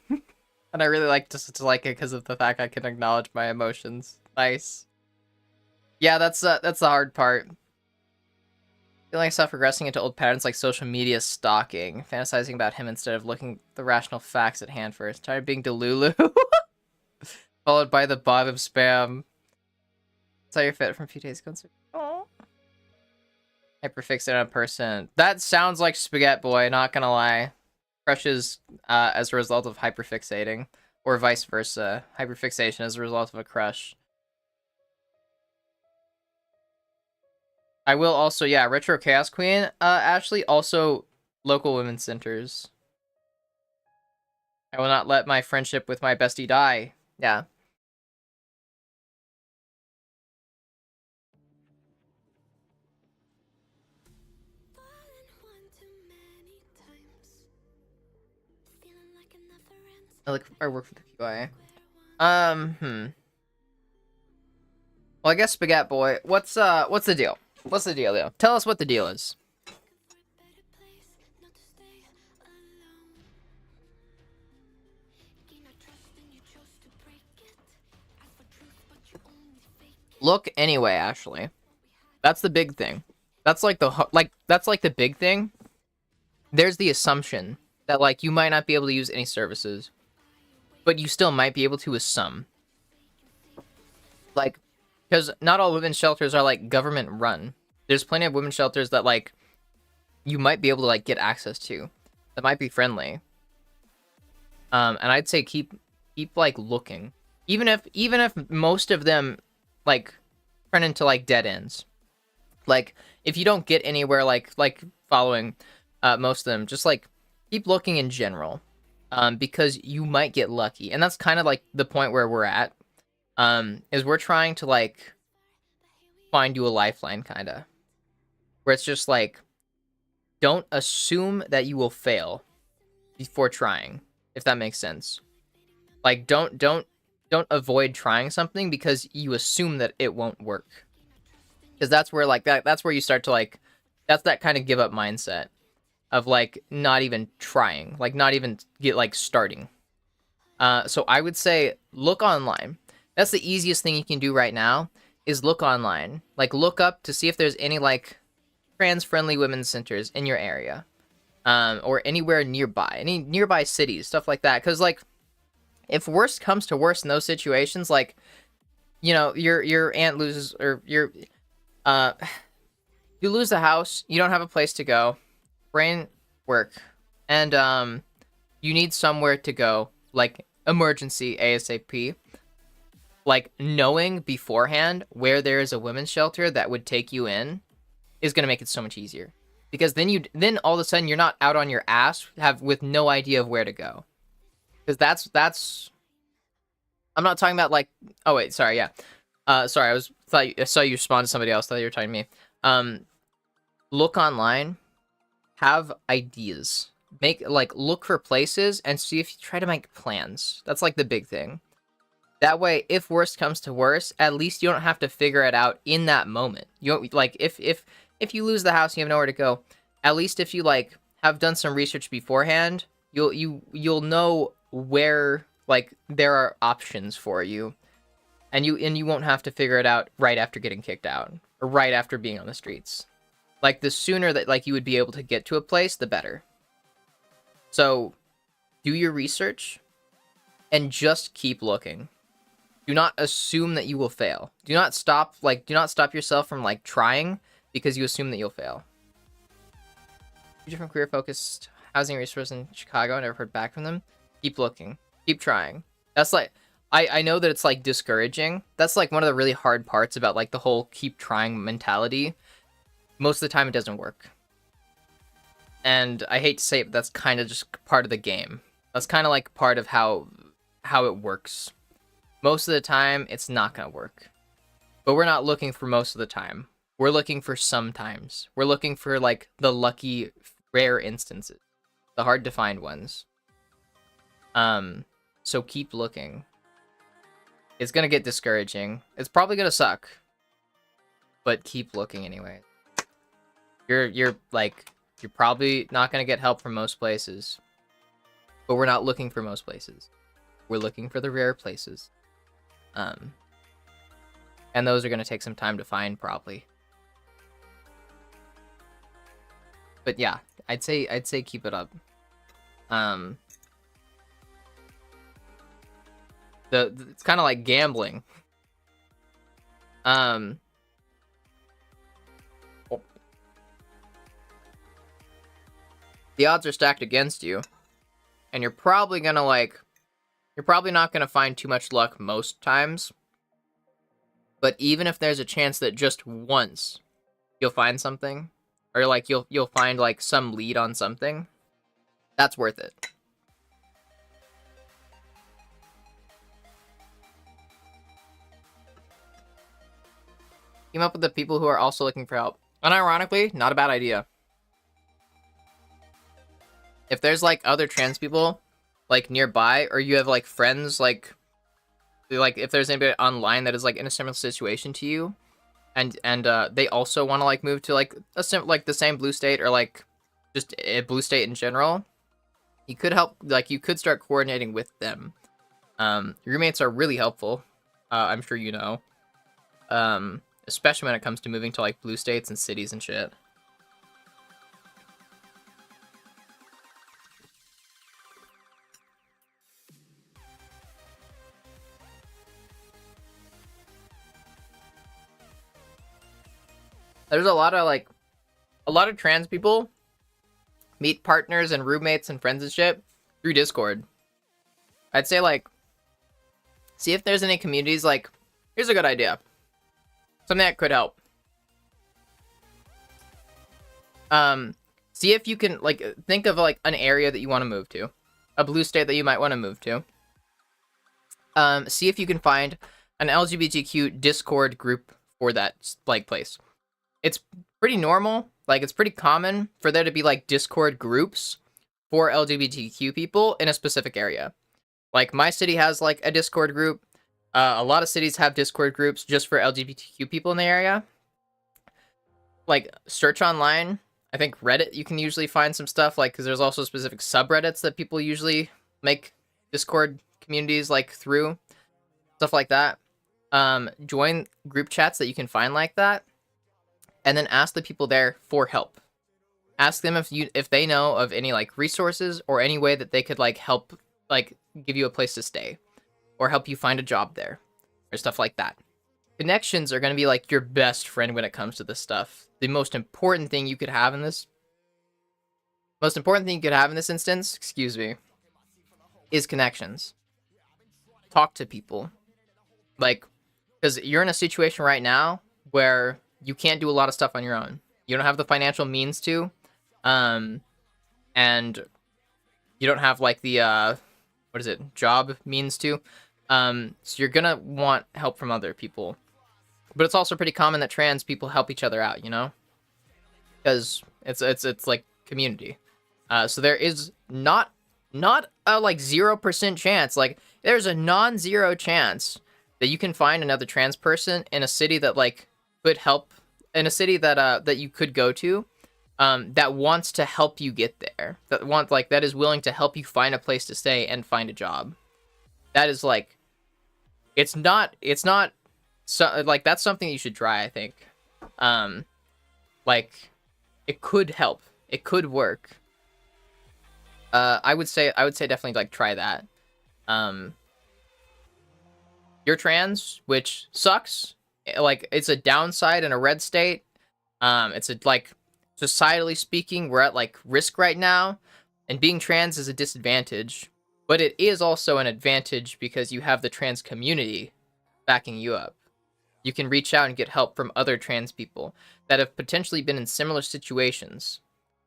And I really like to like it because of the fact I can acknowledge my emotions. Nice. Yeah, that's the hard part. Feeling myself regressing into old patterns like social media stalking, fantasizing about him instead of looking at the rational facts at hand first. Tired of being Delulu. Followed by the bottom spam. Saw your fit from a few days ago. Oh. Hyperfixate on a person. That sounds like Spaghetti Boy, not gonna lie. Crushes as a result of hyperfixating. Or vice versa. Hyperfixation as a result of a crush. I will also, yeah, Retro Chaos Queen. Ashley, also local women's centers. I will not let my friendship with my bestie die. Yeah. Fallen one too many times. Feeling like a never ends. I work for the QI. Well, I guess Spaghetti Boy. What's the deal? What's the deal, Leo? Tell us what the deal is. Better place not to stay alone. Gain our trust and you chose to break it. Ask for truth, but you only fake it. Look anyway, Ashley. That's the big thing. That's like that's like the big thing. There's the assumption that like you might not be able to use any services, but you still might be able to with some. Like, because not all women's shelters are like government run. There's plenty of women's shelters that like you might be able to like get access to, that might be friendly. And I'd say keep like looking, even if most of them like run into like dead ends. Like if you don't get anywhere like following most of them, just like keep looking in general, because you might get lucky, and that's kind of like the point where we're at. Is we're trying to like find you a lifeline, kind of, where it's just like, don't assume that you will fail before trying, if that makes sense. Like don't avoid trying something because you assume that it won't work, because that's where like that's where you start to like, that's that kind of give up mindset of like not even trying, like not even get like starting. So I would say look online. That's the easiest thing you can do right now, is look online. Like look up to see if there's any like trans-friendly women's centers in your area, or anywhere nearby, any nearby cities, stuff like that. Because like, if worst comes to worst in those situations, like, you know, your aunt loses, or you lose the house, you don't have a place to go, brain work, and you need somewhere to go, like emergency ASAP. Like knowing beforehand where there is a women's shelter that would take you in is going to make it so much easier, because then all of a sudden you're not out on your ass with no idea of where to go. Because that's I'm not talking about like, oh wait, sorry, yeah, sorry, I saw you respond to somebody else, thought you were talking to me. Look online, have ideas, look for places and see if you try to make plans. That's like the big thing. That way, if worst comes to worst, at least you don't have to figure it out in that moment. You don't, like, if you lose the house and you have nowhere to go, at least if you like have done some research beforehand, you'll know where like there are options for you, and you won't have to figure it out right after getting kicked out or right after being on the streets. Like the sooner that like you would be able to get to a place, the better. So, do your research and just keep looking. Do not assume that you will fail. Do not stop yourself from like trying because you assume that you'll fail. Different career-focused housing resource in Chicago. I never heard back from them. Keep looking. Keep trying. That's like, I know that it's like discouraging. That's like one of the really hard parts about like the whole keep trying mentality. Most of the time it doesn't work. And I hate to say it, but that's kind of just part of the game. That's kind of like part of how it works. Most of the time, it's not going to work. But we're not looking for most of the time. We're looking for sometimes. We're looking for, like, the lucky, rare instances. The hard-to-find ones. So keep looking. It's going to get discouraging. It's probably going to suck. But keep looking anyway. You're probably not going to get help from most places. But we're not looking for most places. We're looking for the rare places. And those are going to take some time to find, probably. But yeah, I'd say keep it up. It's kind of like gambling. the odds are stacked against you, and you're probably not gonna find too much luck most times. But even if there's a chance that just once you'll find something, or like you'll find like some lead on something, that's worth it. Team up with the people who are also looking for help. Unironically, not a bad idea. If there's like other trans people like nearby, or you have like friends like if there's anybody online that is like in a similar situation to you, and they also want to like move to like the same blue state, or like just a blue state in general, you could help. Like you could start coordinating with them. Roommates are really helpful. I'm sure you know. Especially when it comes to moving to like blue states and cities and shit. There's a lot of trans people meet partners and roommates and friends and shit through Discord. I'd say like, see if there's any communities. Like, here's a good idea. Something that could help. See if you can like think of like an area that you want to move to, a blue state that you might want to move to. See if you can find an LGBTQ Discord group for that like place. It's pretty normal, like it's pretty common for there to be like Discord groups for LGBTQ people in a specific area. Like my city has like a Discord group. A lot of cities have Discord groups just for LGBTQ people in the area. Like search online. I think Reddit, you can usually find some stuff, like because there's also specific subreddits that people usually make Discord communities like through, stuff like that. Join group chats that you can find like that, and then ask the people there for help. Ask them if they know of any like resources or any way that they could like help, like give you a place to stay, or help you find a job there, or stuff like that. Connections are going to be like your best friend when it comes to this stuff. The most important thing you could have in this instance, excuse me, is connections. Talk to people. Like, because you're in a situation right now where you can't do a lot of stuff on your own. You don't have the financial means to, and you don't have like the, job means to. So you're gonna want help from other people. But it's also pretty common that trans people help each other out, you know? Because it's like community. So there is not a like 0% chance, like there's a non-zero chance that you can find another trans person in a city that like could help, in a city that that you could go to, that wants to help you get there, that is willing to help you find a place to stay and find a job. That is like, it's not so like that's something you should try, I think. Like it could help. It could work. I would say definitely like try that. You're trans, which sucks. Like it's a downside in a red state. It's like societally speaking, we're at like risk right now, and being trans is a disadvantage, but it is also an advantage because you have the trans community backing you up. You can reach out and get help from other trans people that have potentially been in similar situations,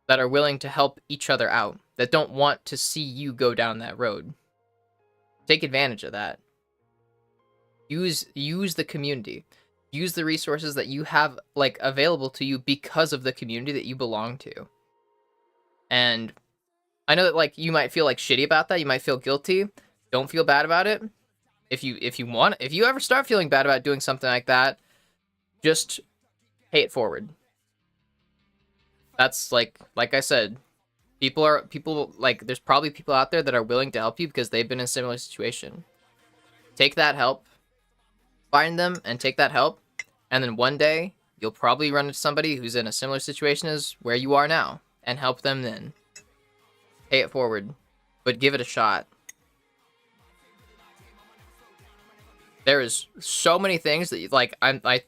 that are willing to help each other out, that don't want to see you go down that road. Take advantage of that. Use the community. Use the resources that you have like available to you because of the community that you belong to. And I know that like you might feel like shitty about that. You might feel guilty. Don't feel bad about it. If you ever start feeling bad about doing something like that, just pay it forward. That's like I said, people like there's probably people out there that are willing to help you because they've been in a similar situation. Take that help. Find them and take that help, and then one day you'll probably run into somebody who's in a similar situation as where you are now and help them then. Pay it forward, but give it a shot. There is so many things that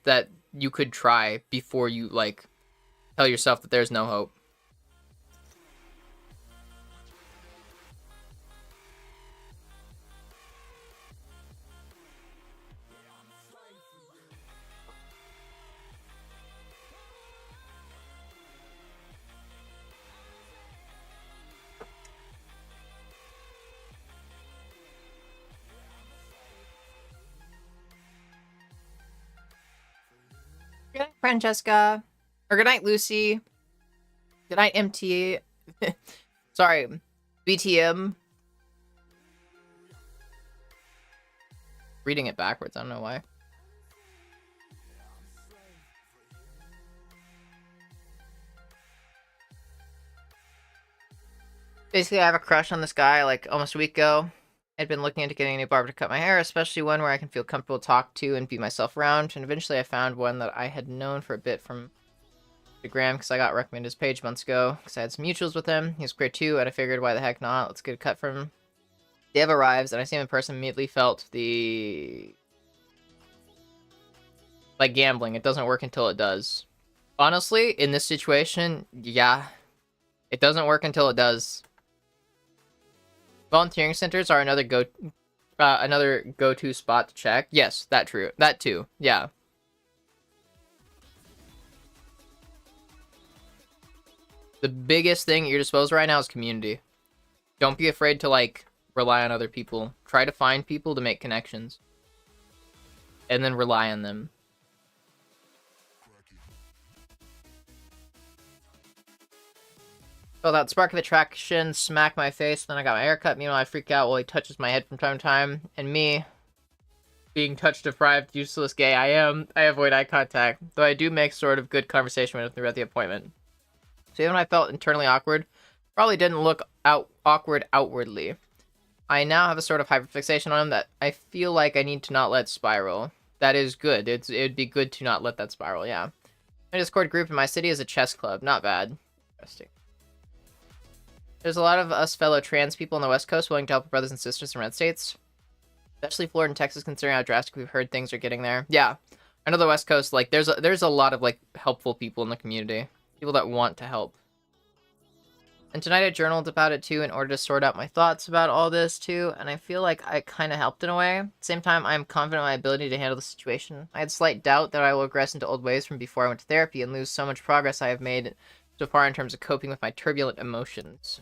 that you could try before you like tell yourself that there's no hope. Good night, Francesca. Or good night, Lucy. Good night, MT. Sorry, BTM. Reading it backwards, I don't know why. Basically, I have a crush on this guy like almost a week ago. I'd been looking into getting a new barber to cut my hair, especially one where I can feel comfortable to talk to and be myself around. And eventually I found one that I had known for a bit from Instagram because I got recommended his page months ago because I had some mutuals with him. He was queer too, and I figured why the heck not? Let's get a cut from him. Dev arrives, and I see him in person, immediately felt the... like gambling. It doesn't work until it does. Honestly, in this situation, yeah. It doesn't work until it does. Volunteering centers are another go-to spot to check. Yes, that too. Yeah. The biggest thing at your disposal right now is community. Don't be afraid to like rely on other people. Try to find people to make connections. And then rely on them. Felt that spark of attraction, smack my face, then I got my hair cut. Meanwhile, I freak out while he touches my head from time to time. And me, being touch-deprived, useless gay I avoid eye contact. Though I do make sort of good conversation with him throughout the appointment. So even when I felt internally awkward, probably didn't look awkward outwardly. I now have a sort of hyperfixation on him that I feel like I need to not let spiral. That is good. It'd be good to not let that spiral, yeah. My Discord group in my city is a chess club. Not bad. Interesting. There's a lot of us fellow trans people on the West Coast willing to help brothers and sisters from red states. Especially Florida and Texas, considering how drastic we've heard things are getting there. Yeah. I know the West Coast, like, there's a lot of, like, helpful people in the community. People that want to help. And tonight I journaled about it, too, in order to sort out my thoughts about all this, too. And I feel like I kind of helped in a way. At the same time, I'm confident in my ability to handle the situation. I had slight doubt that I will regress into old ways from before I went to therapy and lose so much progress I have made so far in terms of coping with my turbulent emotions.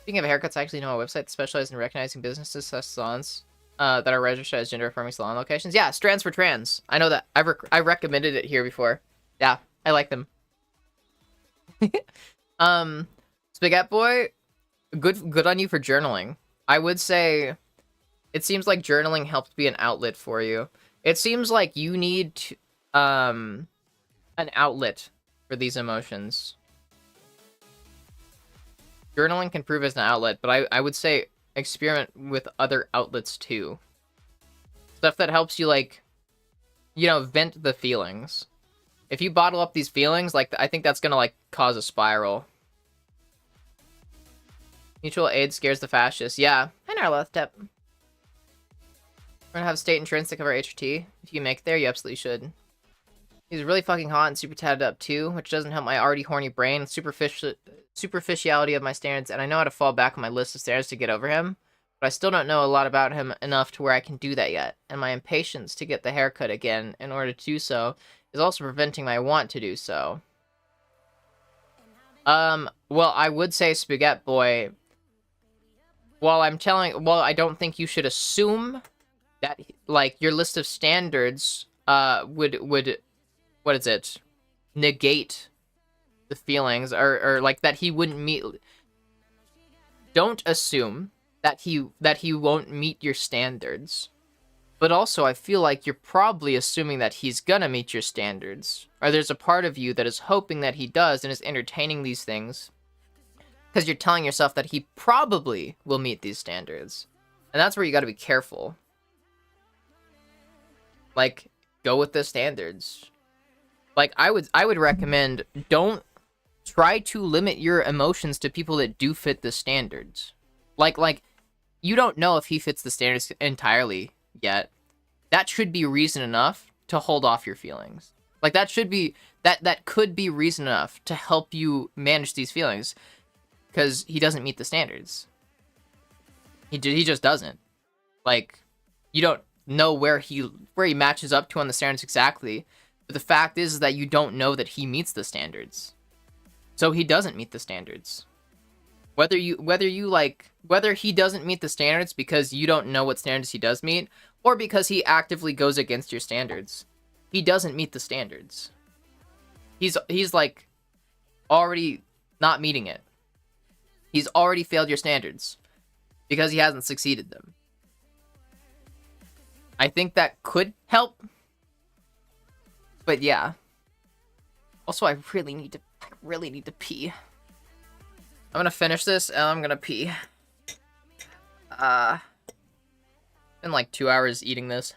Speaking of haircuts, I actually know a website that specializes in recognizing businesses such salons that are registered as gender-affirming salon locations. Yeah, Strands for Trans. I know that. I recommended it here before. Yeah, I like them. Spaghetti Boy, good on you for journaling. I would say it seems like journaling helped be an outlet for you. It seems like you need an outlet for these emotions. Journaling can prove as an outlet, but I would say experiment with other outlets too. Stuff that helps you, like, you know, vent the feelings. If you bottle up these feelings, like, I think that's gonna, like, cause a spiral. Mutual aid scares the fascists. Yeah, I know, left step. We're gonna have state insurance to cover HRT. If you can make it there, you absolutely should. He's really fucking hot and super tatted up too, which doesn't help my already horny brain, superficiality of my standards, and I know how to fall back on my list of standards to get over him, but I still don't know a lot about him enough to where I can do that yet, and my impatience to get the haircut again in order to do so is also preventing my want to do so. Well, I would say, Spaghetti Boy, while I don't think you should assume that, like, your list of standards, would what is it? Negate the feelings, or like that he wouldn't meet. Don't assume that he won't meet your standards. But also, I feel like you're probably assuming that he's gonna meet your standards. Or there's a part of you that is hoping that he does and is entertaining these things. Because you're telling yourself that he probably will meet these standards. And that's where you gotta be careful. Like, go with the standards. Like, I would recommend, don't try to limit your emotions to people that do fit the standards. Like, you don't know if he fits the standards entirely yet. That should be reason enough to hold off your feelings. Like, that could be reason enough to help you manage these feelings. Because he doesn't meet the standards. He just doesn't. Like, you don't know where he matches up to on the standards exactly. But the fact is that you don't know that he meets the standards. So he doesn't meet the standards. Whether he doesn't meet the standards because you don't know what standards he does meet, or because he actively goes against your standards. he doesn't meet the standards. He's like already not meeting it. He's already failed your standards because he hasn't succeeded them. I think that could help. But yeah. Also, I really need to pee. I'm gonna finish this and I'm gonna pee. Been like 2 hours eating this.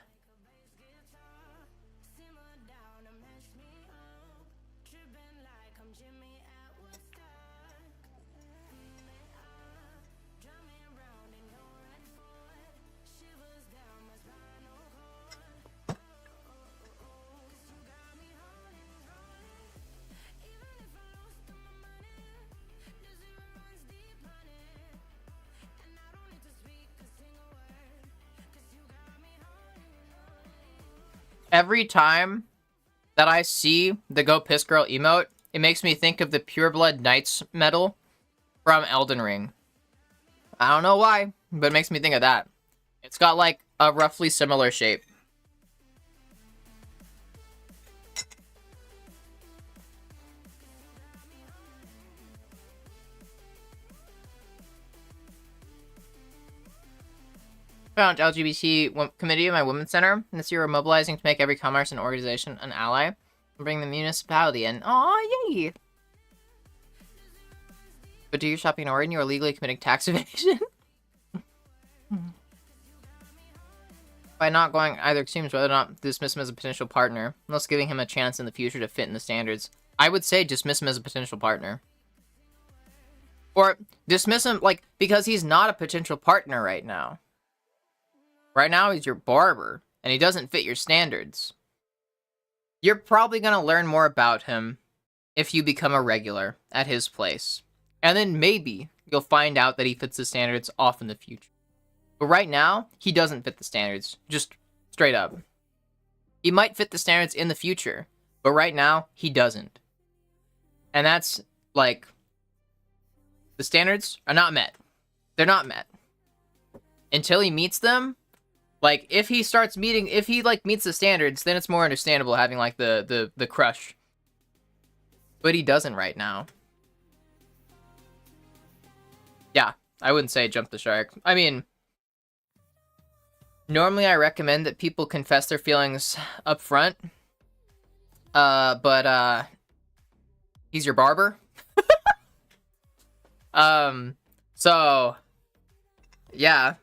Every time that I see the Go Piss Girl emote, it makes me think of the Pureblood Knights medal from Elden Ring. I don't know why, but it makes me think of that. It's got like a roughly similar shape. Found LGBT committee of my women's center. This year we're mobilizing to make every commerce and organization an ally and bring the municipality in. Aw, yay! But do your shopping in Oregon, you are legally committing tax evasion. By not going either extremes, whether or not dismiss him as a potential partner, unless giving him a chance in the future to fit in the standards. I would say dismiss him as a potential partner. Or dismiss him, like, because he's not a potential partner right now. Right now, he's your barber, and he doesn't fit your standards. You're probably going to learn more about him if you become a regular at his place. And then maybe you'll find out that he fits the standards off in the future. But right now, he doesn't fit the standards. Just straight up. He might fit the standards in the future, but right now, he doesn't. And that's, like, the standards are not met. They're not met. Until he meets them, like, if he meets the standards, then it's more understandable having, like, the crush. But he doesn't right now. Yeah, I wouldn't say jump the shark. I mean, normally I recommend that people confess their feelings up front. But he's your barber. So, yeah.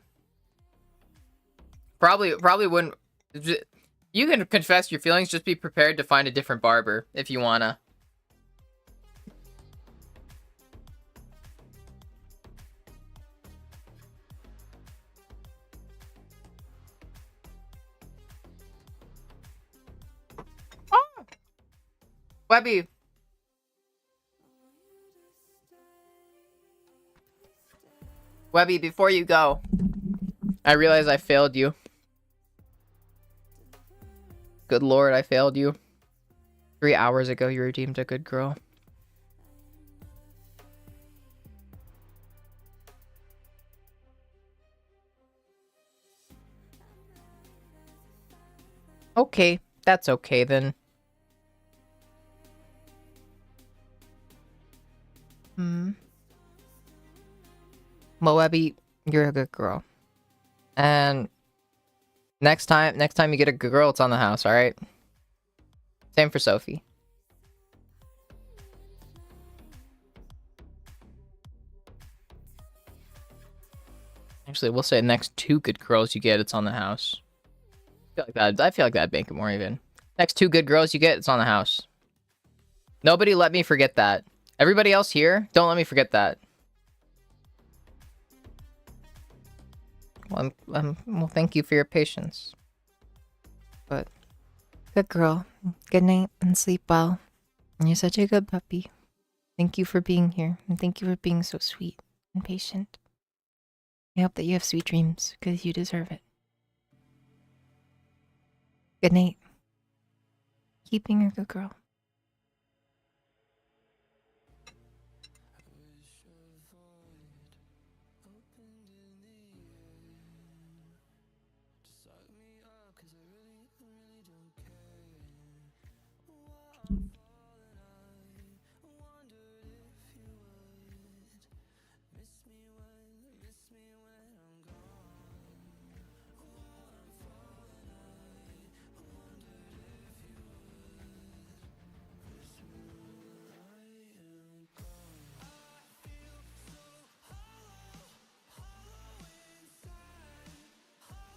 Probably wouldn't. You can confess your feelings. Just be prepared to find a different barber if you wanna. Oh! Webby. Webby, before you go, I realize I failed you. Good lord, I failed you. 3 hours ago, you were deemed a good girl. Okay, that's okay then. Well, Webby, you're a good girl. And next time you get a good girl, it's on the house, alright? Same for Sophie. Actually, we'll say next 2 good girls you get, it's on the house. I feel like that'd make it more even. Next 2 good girls you get, it's on the house. Nobody let me forget that. Everybody else here, don't let me forget that. Well, well, thank you for your patience. But Good girl. Good night and sleep well. You're such a good puppy. Thank you for being here, and thank you for being so sweet and patient. I hope that you have sweet dreams, because you deserve it. Good night. Keep being a good girl.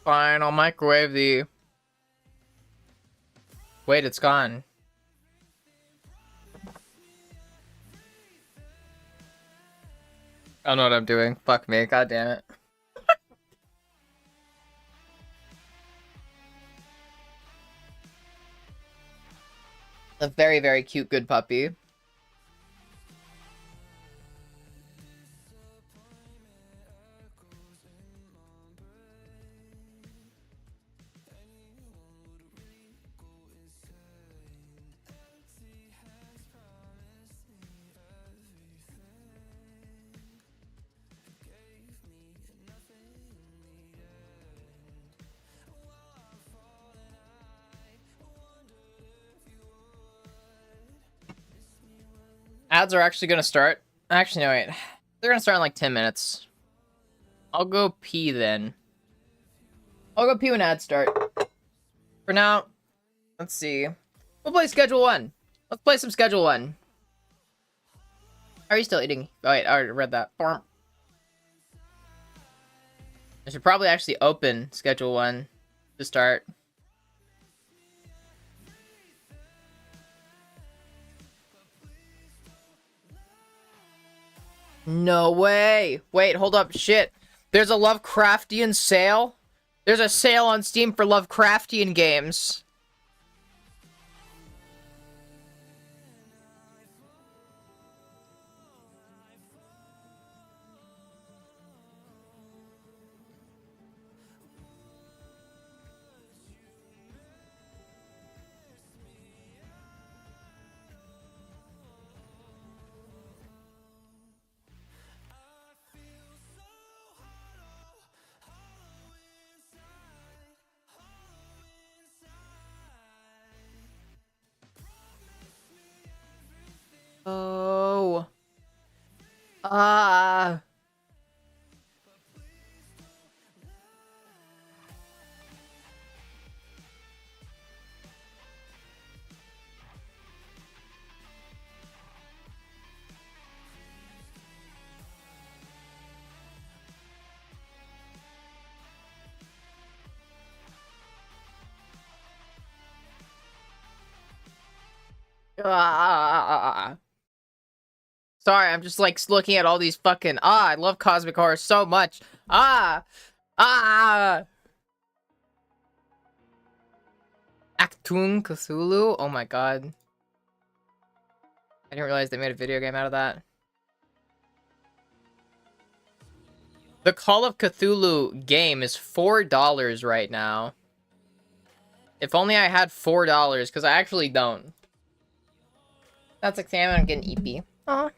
Fine, I'll microwave the... Wait, it's gone. I don't know what I'm doing. Fuck me, god damn it. A very, very cute, good puppy. Ads are actually gonna start. Actually, no, wait. They're gonna start in like 10 minutes. I'll go pee then. I'll go pee when ads start. For now, let's see. We'll play Schedule 1. Let's play some Schedule 1. Are you still eating? Oh, wait, I already read that. I should probably actually open Schedule 1 to start. No way! Wait, hold up, shit. There's a Lovecraftian sale? There's a sale on Steam for Lovecraftian games. Oh. Ah. Ah. Sorry, I'm just like looking at all these fucking I love cosmic horror so much. Ah. Achtung Cthulhu? Oh my god. I didn't realize they made a video game out of that. The Call of Cthulhu game is $4 right now. If only I had $4, because I actually don't. That's exciting. I'm getting EP. Aw.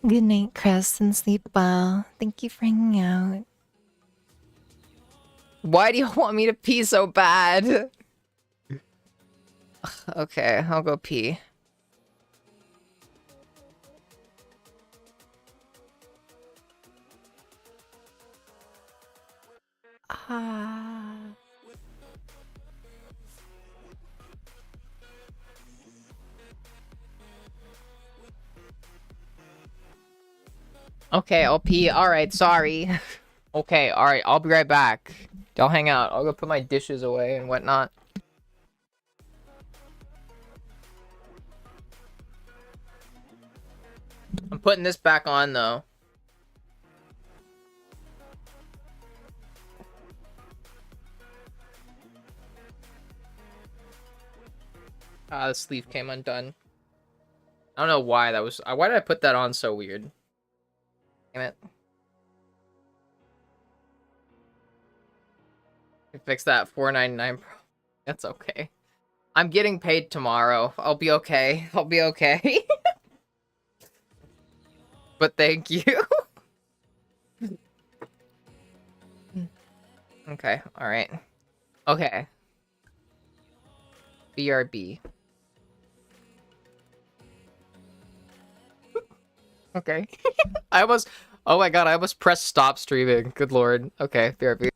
Good night, Chris, and sleep well. Thank you for hanging out. Why do you want me to pee so bad? Okay, I'll go pee. Ah. Okay, I'll pee. Alright, sorry. Okay, alright, I'll be right back. Y'all hang out. I'll go put my dishes away and whatnot. I'm putting this back on, though. Ah, the sleeve came undone. I don't know why that was... Why did I put that on so weird? Damn it. Fix that $4.99. That's okay. I'm getting paid tomorrow. I'll be okay. I'll be okay. But thank you. Okay, alright. Okay. BRB. Okay. I almost. Oh my god! I almost pressed stop streaming. Good lord. Okay, BRB.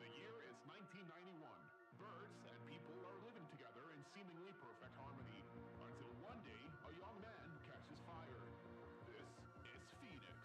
The year is 1991. Birds and people are living together in seemingly perfect harmony. Until one day, a young man catches fire. This is Phoenix.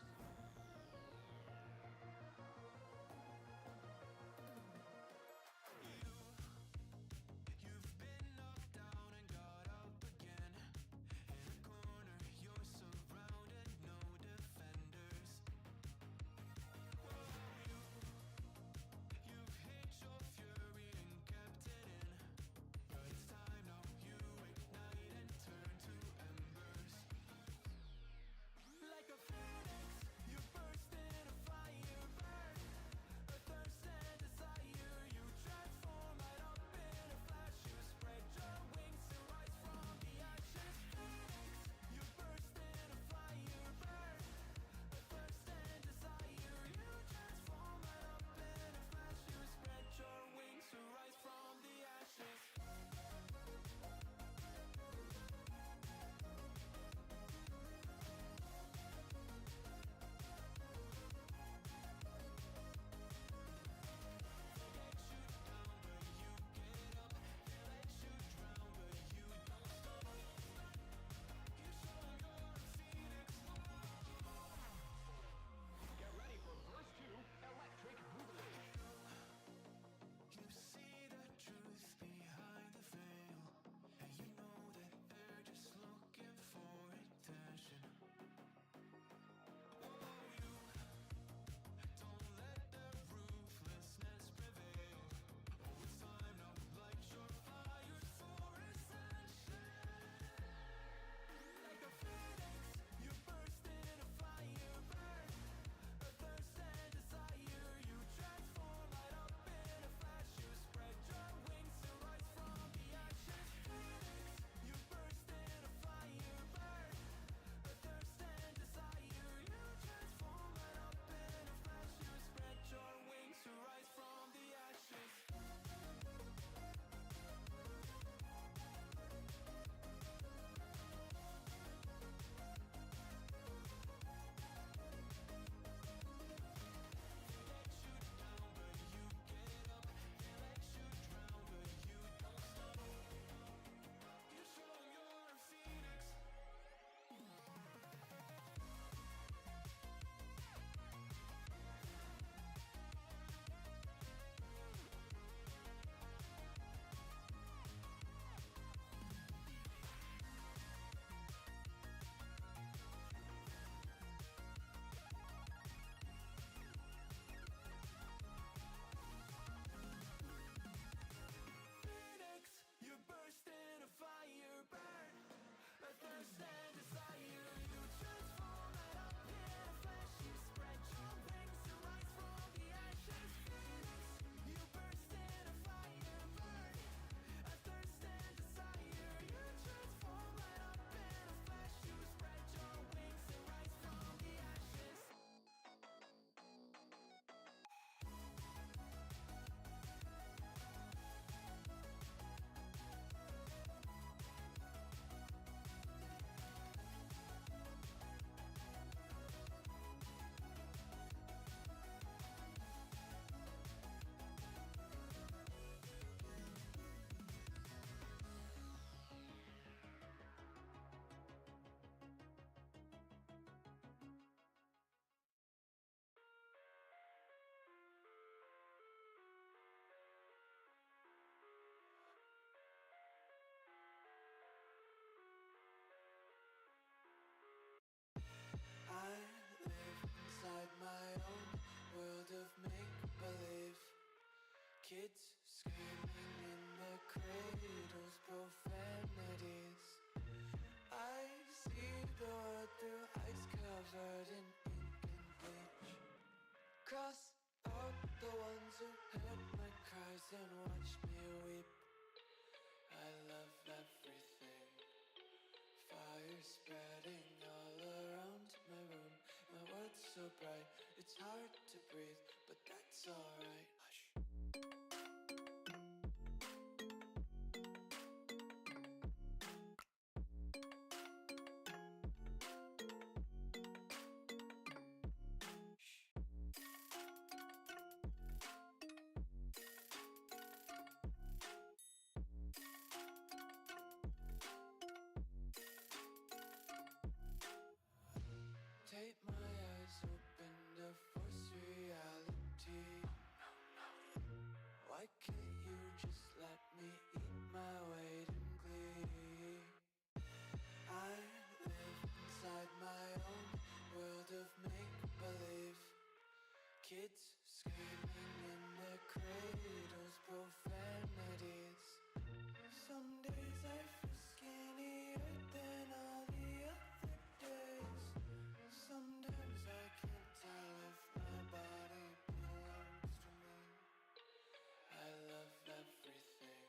world of make-believe. Kids screaming in their cradles, profanities. I see the world through ice covered in ink and bleach. Cross out the ones who heard my cries and watched me weep. I love everything. Fire spreading all around my room. My world's so bright, it's hard to breathe, but that's alright. Hush. Take my eyes open to force reality. Why can't you just let me eat my weight in glee? I live inside my own world of make-believe. Kids screaming in their cradles, profanities. Some days I feel skinnier than all the other days. Sometimes I can't tell if my body belongs to me. I love everything.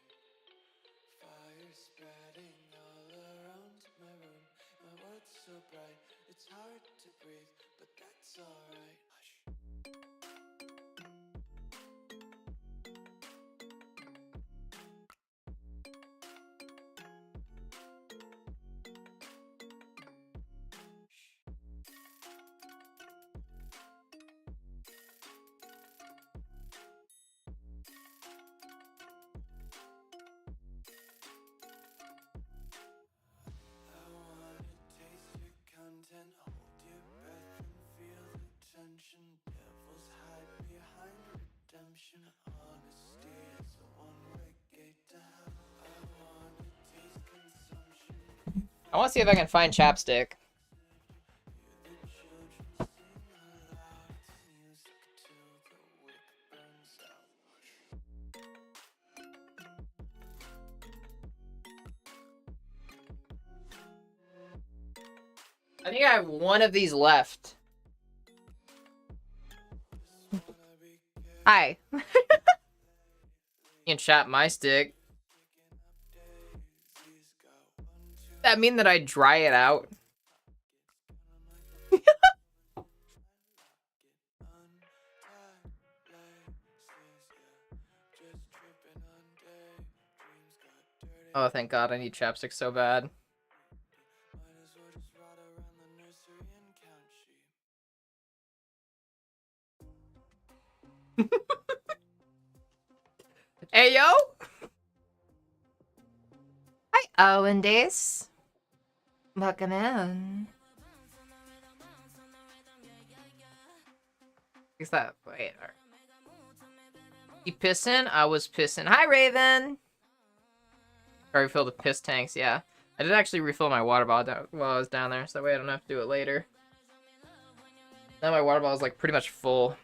Fire spreading all around my room. My world's so bright, it's hard to breathe, but that's alright. Hush. I wanna taste your content, hold your breath and feel the tension. Devils hide behind redemption. Honesty is a one-way gate to hell. I wanna taste consumption. I want to see if I can find chapstick. Hear the children sing aloud. It's music till the wick burns out. I think I have one of these left. Hi. You can chop my stick. Does that mean that I dry it out? Oh, thank God, I need chapstick so bad. Might as well just ride around the nursery and count sheep. Hey, yo! Hi, Owen Days. Welcome in. Is that... Wait. You pissing? I was pissing. Hi, Raven! I refilled the piss tanks, yeah. I did actually refill my water bottle while I was down there, so that way I don't have to do it later. Now my water bottle is, like, pretty much full.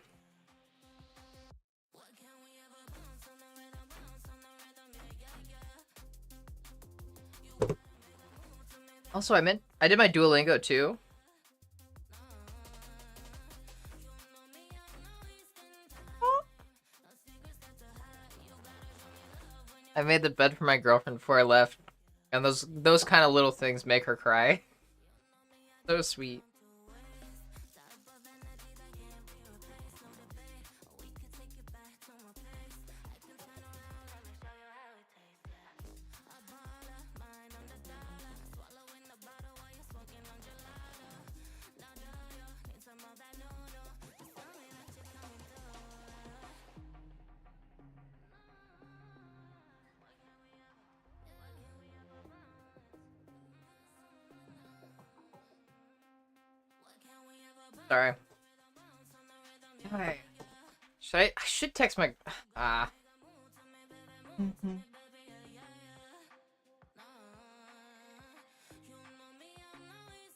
Also, I did my Duolingo, too. I made the bed for my girlfriend before I left, and those kind of little things make her cry. So sweet. Sorry. Okay. I should text my... Ah. Is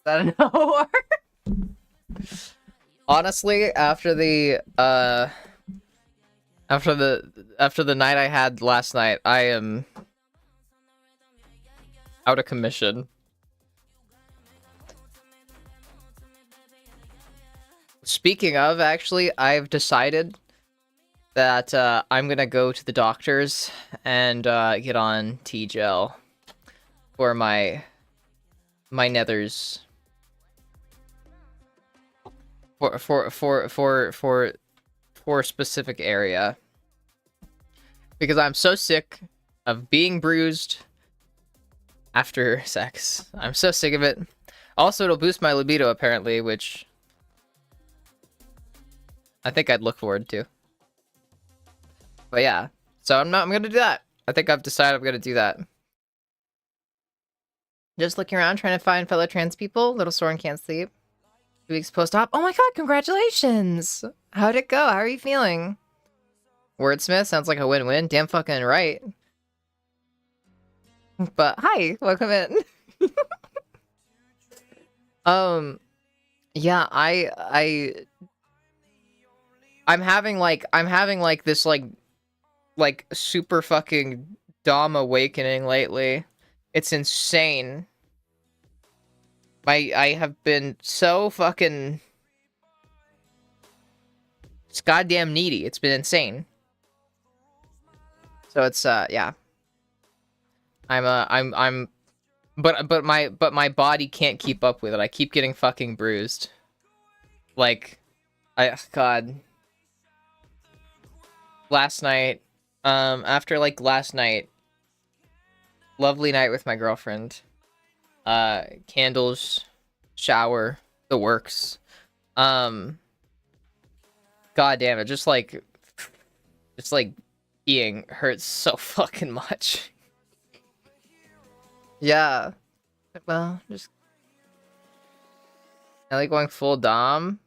that an hour? Honestly, after the night I had last night, I am out of commission. Speaking of, actually, I've decided that I'm gonna go to the doctors and get on T-gel for my nethers. For a specific area. Because I'm so sick of being bruised after sex. I'm so sick of it. Also, it'll boost my libido, apparently, which I think I'd look forward to. But yeah, so I'm gonna do that. I think I've decided I'm gonna do that. Just looking around, trying to find fellow trans people. Little sore and can't sleep. 2 weeks post-op. Oh my god, congratulations! How'd it go? How are you feeling? Wordsmith sounds like a win-win. Damn fucking right. But hi, welcome in. Yeah, I'm having this like super fucking dom awakening lately. It's insane. I have been so fucking it's goddamn needy. It's been insane. So it's yeah. But my body can't keep up with it. I keep getting fucking bruised. Like God. Last night, after like last night, lovely night with my girlfriend. Candles, shower, the works. God damn it, just like peeing hurts so fucking much. Yeah. Well, just I like going full dom.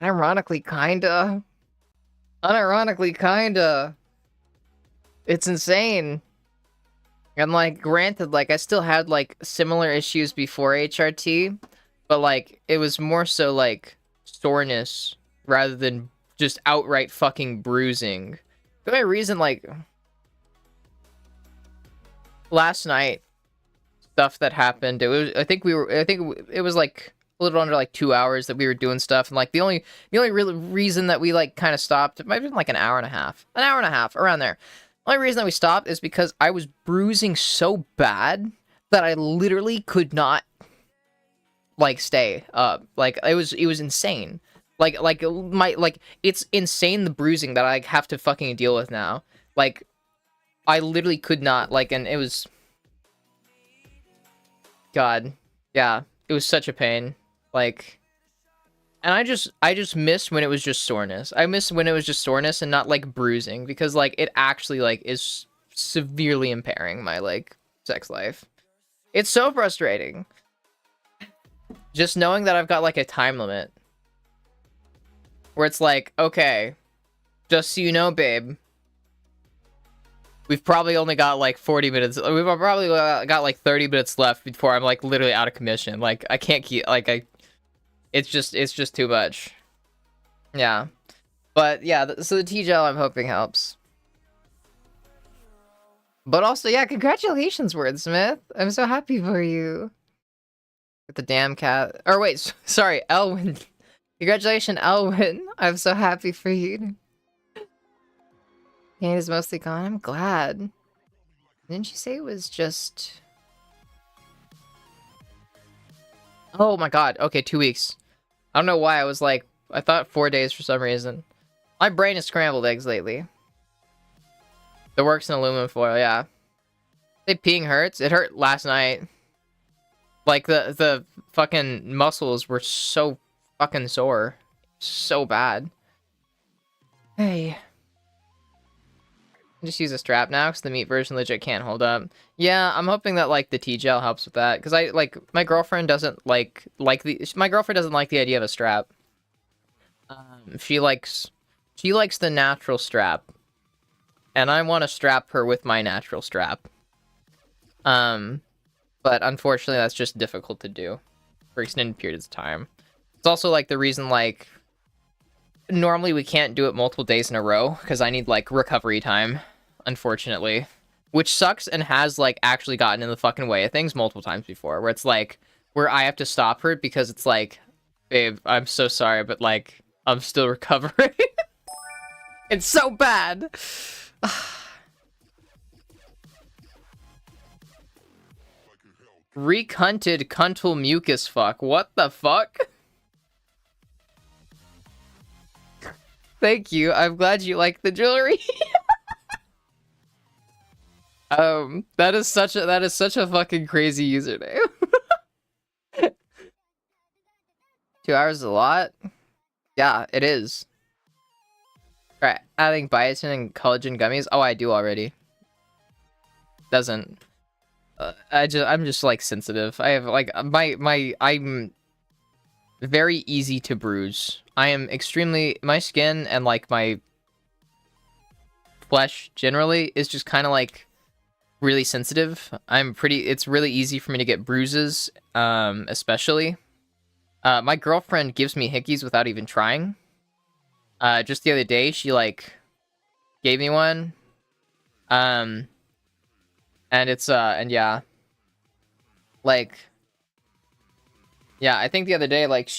Unironically, kinda. It's insane. And like, granted, like I still had like similar issues before HRT, but like it was more so like soreness rather than just outright fucking bruising. The only reason, like, last night, stuff that happened, it was, I think it was like a little under like 2 hours that we were doing stuff, and like the only real reason that we like kind of stopped, it might have been like an hour and a half around there. The only reason that we stopped is because I was bruising so bad that I literally could not like stay up. Like it was insane. Like it's insane the bruising that I have to fucking deal with now. Like I literally could not, like, and it was, God, yeah, it was such a pain. Like, and I just missed when it was just soreness. I missed when it was just soreness and not like bruising, because like it actually like is severely impairing my like sex life. It's so frustrating. Just knowing that I've got like a time limit where it's like, okay, just so you know, babe, we've probably only got like 40 minutes. We've probably got like 30 minutes left before I'm like literally out of commission. Like I can't keep, like it's just too much. Yeah. But yeah, so the T-gel I'm hoping helps. But also, yeah, congratulations, Wordsmith. I'm so happy for you. With the damn cat. Or wait, sorry, Elwin. Congratulations, Elwin. I'm so happy for you. Pain is mostly gone. I'm glad. Didn't you say it was just... Oh my god. Okay, 2 weeks. I don't know why I was like... I thought 4 days for some reason. My brain is scrambled eggs lately. It works in aluminum foil, yeah. Say peeing hurts? It hurt last night. Like, the fucking muscles were so fucking sore. So bad. Hey. Just use a strap now, because the meat version legit can't hold up. Yeah, I'm hoping that, like, the T-gel helps with that, because I, like, my girlfriend doesn't like the idea of a strap. She likes the natural strap. And I want to strap her with my natural strap. But unfortunately, that's just difficult to do for extended periods of time. It's also, like, the reason, like, normally we can't do it multiple days in a row because I need like recovery time, unfortunately, which sucks and has like actually gotten in the fucking way of things multiple times before, where it's like where I have to stop her because it's like, babe, I'm so sorry, but like I'm still recovering. It's so bad. Recunted cuntal mucus fuck. What the fuck? Thank you. I'm glad you like the jewelry. that is such a fucking crazy username. 2 hours is a lot. Yeah, it is. Right, adding biotin and collagen gummies. Oh, I do already. Doesn't. I'm just like sensitive. I have like I'm very easy to bruise. I am extremely, my skin and like my flesh generally is just kind of like really sensitive. It's really easy for me to get bruises, especially. My girlfriend gives me hickeys without even trying. Just the other day, she like gave me one. And it's, and yeah. Like, yeah, I think the other day, like,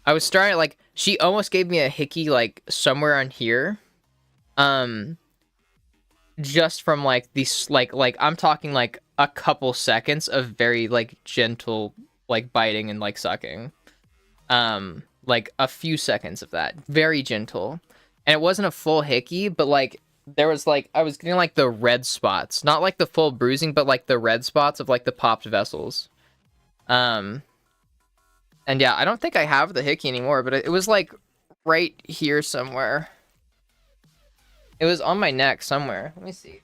I was starting, like, she almost gave me a hickey, like, somewhere on here. Just from, like, these, like, I'm talking, like, a couple seconds of very, like, gentle, like, biting and, like, sucking. Like, a few seconds of that. Very gentle. And it wasn't a full hickey, but, like, there was, like, I was getting, like, the red spots. Not, like, the full bruising, but, like, the red spots of, like, the popped vessels. And, yeah, I don't think I have the hickey anymore, but it was, like, right here somewhere. It was on my neck somewhere. Let me see.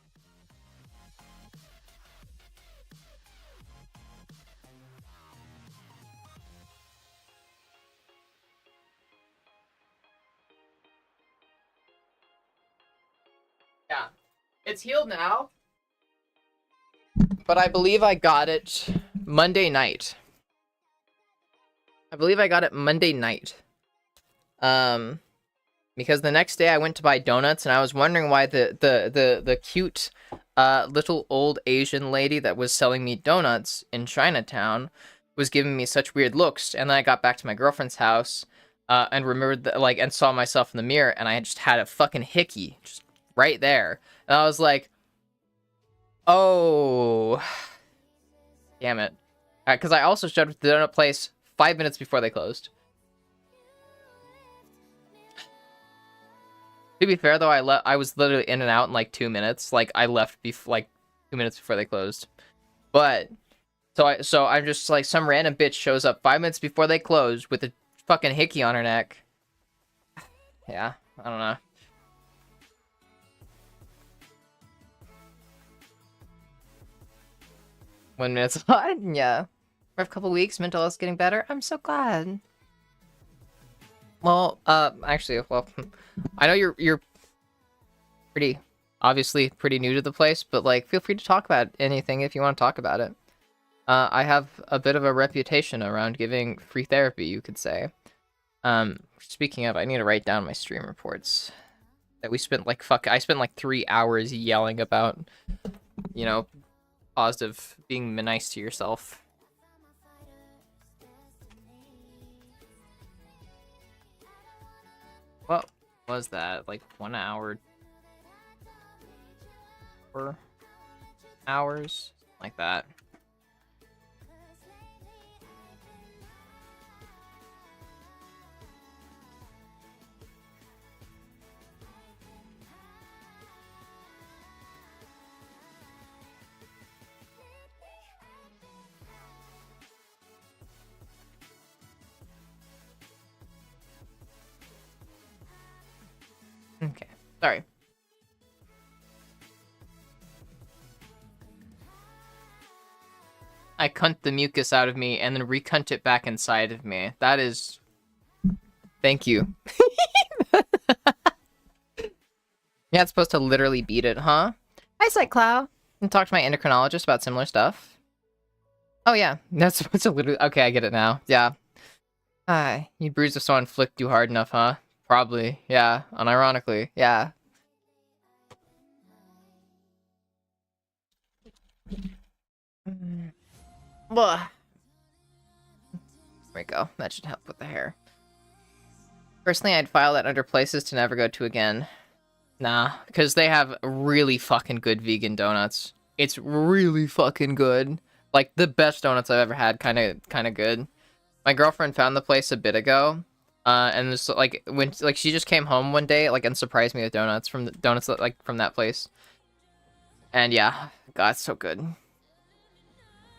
Yeah. It's healed now. But I believe I got it Monday night. Because the next day I went to buy donuts and I was wondering why the cute little old Asian lady that was selling me donuts in Chinatown was giving me such weird looks. And then I got back to my girlfriend's house and remembered that, like, and saw myself in the mirror, and I just had a fucking hickey just right there. And I was like, oh, damn it. Because I also showed up at the donut place 5 minutes before they closed. To be fair, though, I was literally in and out in like 2 minutes. Like, I left like 2 minutes before they closed. But so I'm just like, some random bitch shows up 5 minutes before they closed with a fucking hickey on her neck. Yeah, I don't know. One minute's on, yeah. For a couple weeks, mental health's getting better. I'm so glad. Well, actually, well, I know you're pretty, obviously pretty new to the place, but, like, feel free to talk about anything if you want to talk about it. I have a bit of a reputation around giving free therapy, you could say. Speaking of, I need to write down my stream reports. That we spent, like, I spent, like, 3 hours yelling about, you know, positive, being nice to yourself. What was that? Like 1 hour? 4 hours? Like that. Okay, sorry. I cunt the mucus out of me and then recunt it back inside of me. That is... Thank you. Yeah, it's supposed to literally beat it, huh? Hi, Cyclow. And talk to my endocrinologist about similar stuff. Oh, yeah. That's supposed to literally... Okay, I get it now. Yeah. Hi. You bruise if someone flicked you hard enough, huh? Probably, yeah. Unironically, yeah. Blah. There we go. That should help with the hair. Personally, I'd file that under places to never go to again. Nah, because they have really fucking good vegan donuts. It's really fucking good. Like, the best donuts I've ever had, kind of good. My girlfriend found the place a bit ago, and this, like, when, like, she just came home one day, like, and surprised me with donuts from from that place. And yeah, God, it's so good.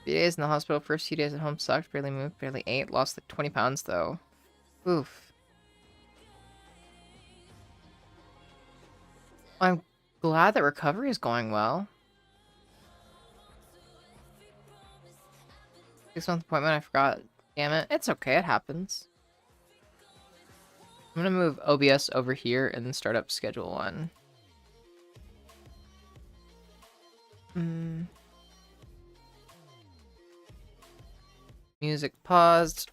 3 days in the hospital, first few days at home sucked, barely moved, barely ate, lost like 20 pounds though. Oof. I'm glad that recovery is going well. 6-month appointment, I forgot. Damn it. It's okay, it happens. I'm gonna move OBS over here and then start up schedule 1. Music paused.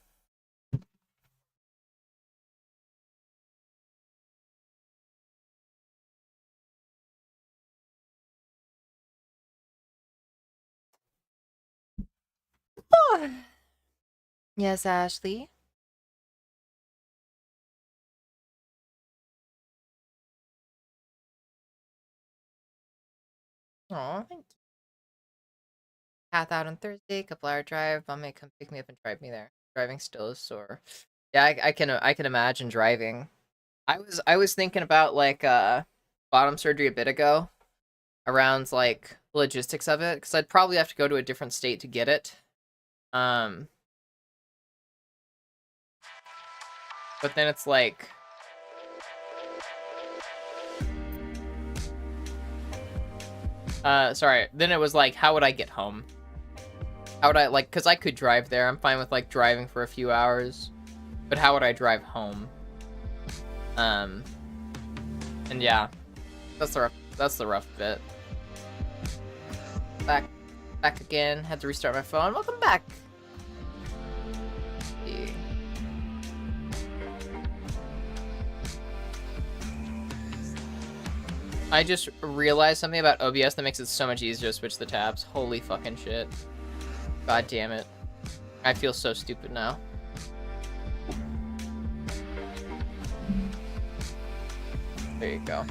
Yes, Ashley. Aw, thank you. Path out on Thursday, couple hour drive. Mom may come pick me up and drive me there. Driving still is sore. Yeah, I can imagine driving. I was thinking about like bottom surgery a bit ago, around like the logistics of it, because I'd probably have to go to a different state to get it. But then it's like, sorry. Then it was like, how would I get home? How would I, like, because I could drive there. I'm fine with like driving for a few hours, but how would I drive home? And yeah, that's the rough bit. Back again. Had to restart my phone. Welcome back. See. I just realized something about OBS that makes it so much easier to switch the tabs. Holy fucking shit. God damn it. I feel so stupid now. There you go.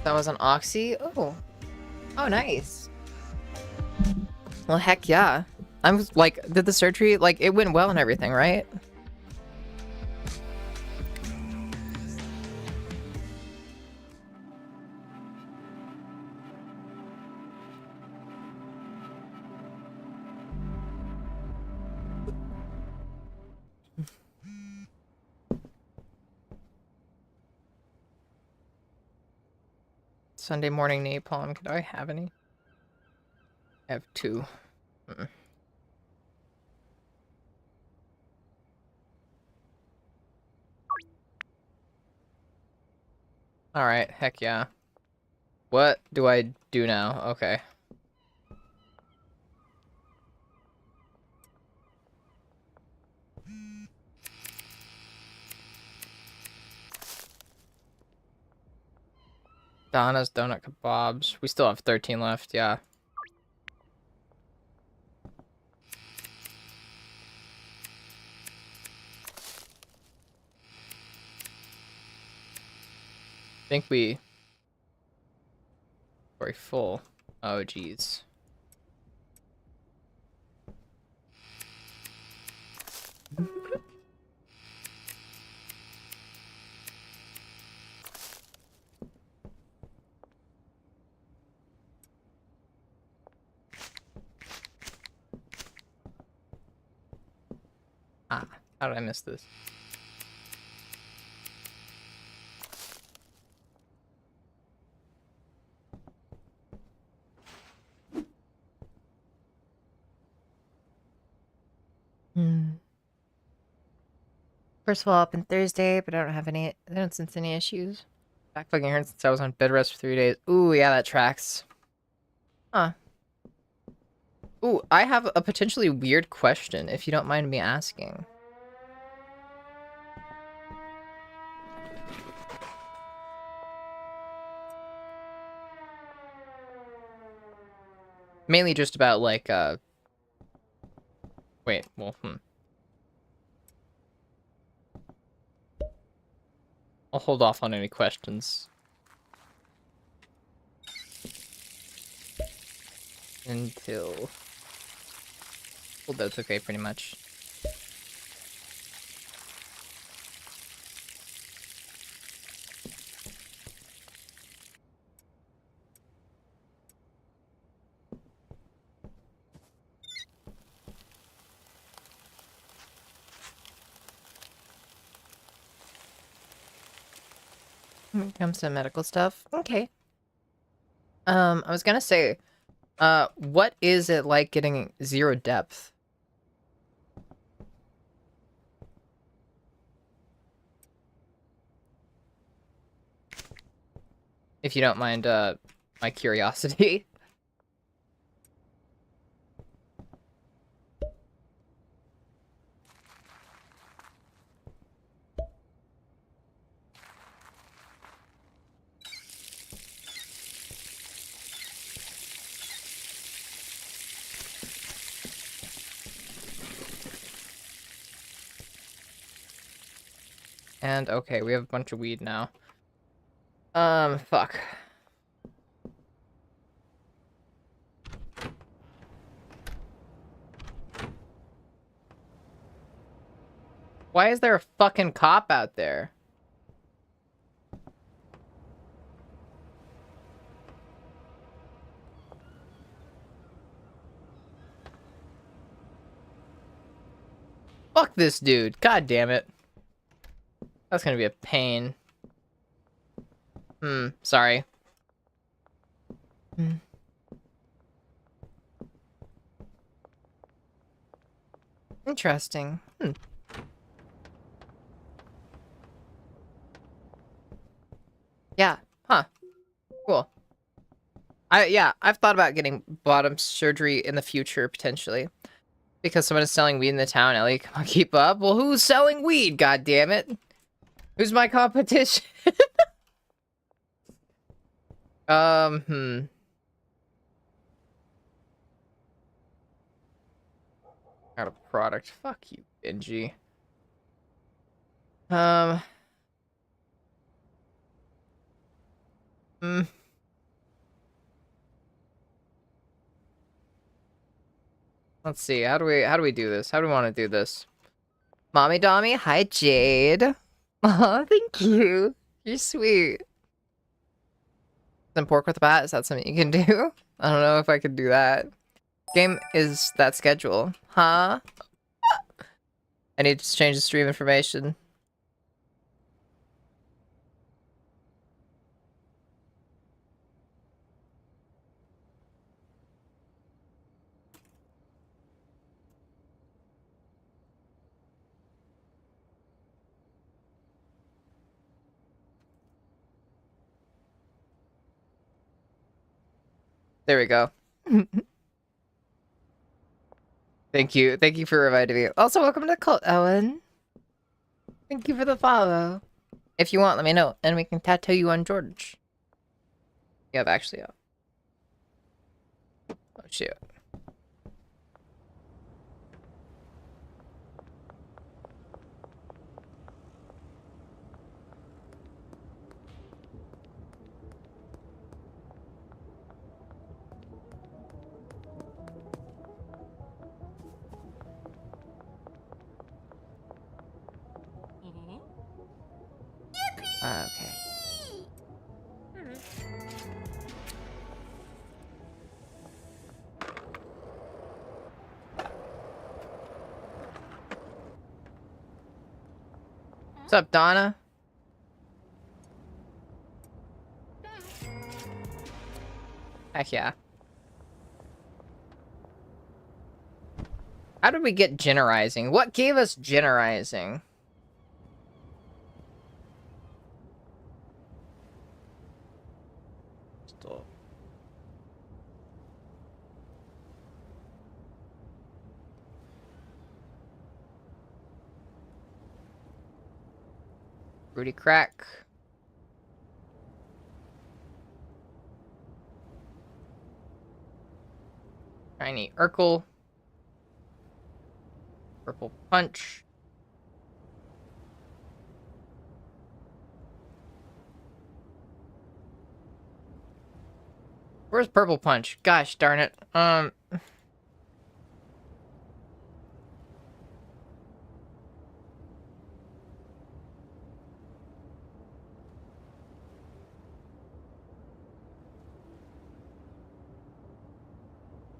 That was on Oxy? Oh. Oh, nice. Well, heck yeah. I'm like, did the surgery, like, it went well and everything, right? Sunday morning napalm. Could I have any? I have 2. Alright, heck yeah. What do I do now? Okay. Donna's Donut Kebabs. We still have 13 left, yeah. I think we... Very full. Oh, jeez. Ah, how did I miss this? First of all, up on Thursday, but I don't sense any issues. Back fucking hurt since I was on bed rest for 3 days. Ooh, yeah, that tracks. Huh. Ooh, I have a potentially weird question, if you don't mind me asking. Mainly just about, like, wait, well, I'll hold off on any questions. Until... Well, that's okay, pretty much. When it comes to medical stuff, okay. I was gonna say, what is it like getting 0 depth? If you don't mind, my curiosity. And, okay, we have a bunch of weed now. Fuck. Why is there a fucking cop out there? Fuck this dude. God damn it. That's gonna be a pain. Sorry. Interesting. Yeah. Huh. Cool. Yeah, I've thought about getting bottom surgery in the future, potentially. Because someone is selling weed in the town, Ellie, come on, keep up. Well, who's selling weed, god damn it? Who's my competition? Got a product. Fuck you, Benji. Let's see. How do we do this? How do we want to do this? Mommy Dommy, hi Jade. Oh, thank you. You're sweet. Some pork with a bat, is that something you can do? I don't know if I could do that. Game is that schedule. Huh? I need to change the stream information. There we go. Thank you. Thank you for reminding me. Also, welcome to the cult, Owen. Thank you for the follow. If you want, let me know, and we can tattoo you on George. You have actually. Oh shoot. Okay. What's up, Donna? Heck yeah. How did we get generizing? What gave us generizing? Still. Rudy Crack. Shiny Urkel. Purple Punch. Where's Purple Punch? Gosh darn it.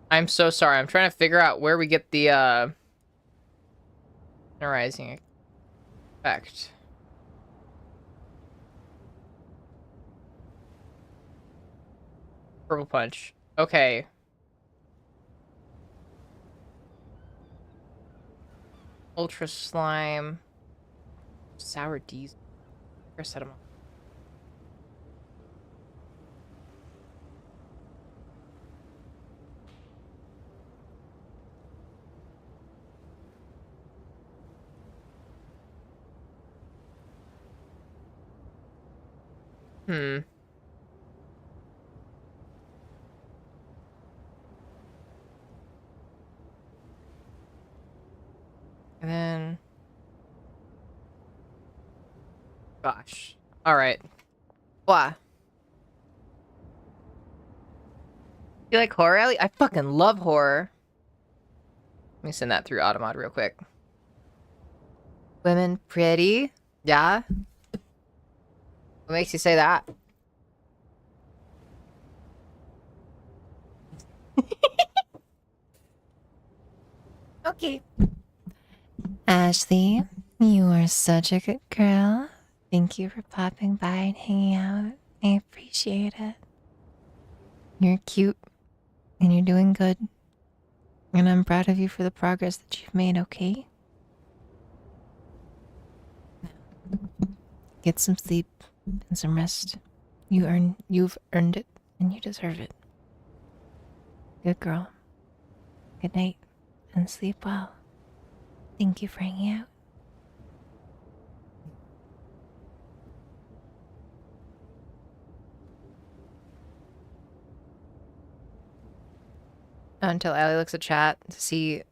I'm so sorry. I'm trying to figure out where we get the rising effect. Purple Punch. Okay. Ultra Slime. Sour Diesel. Paracetamol. Hmm. And then... Gosh. Alright. Blah. You like horror, Ellie? I fucking love horror. Let me send that through Automod real quick. Women pretty? Yeah? What makes you say that? Okay. Ashley, you are such a good girl. Thank you for popping by and hanging out. I appreciate it. You're cute, and you're doing good. And I'm proud of you for the progress that you've made, okay? Get some sleep and some rest. You've earned it, and you deserve it. Good girl. Good night, and sleep well. Thank you for hanging out. Until Allie looks at chat to see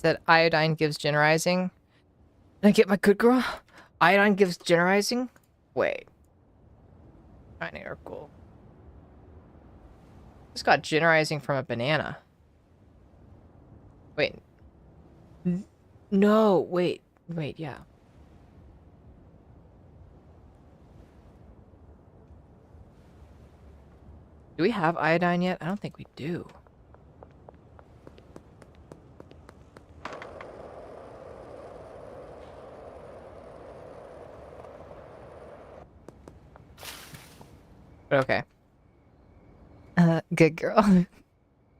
that iodine gives generizing. Did I get my good girl? Iodine gives generizing? Wait. Shiny Urkel. Just got generizing from a banana. Wait. No, wait. Wait, yeah. Do we have iodine yet? I don't think we do. Okay. Good girl. Seem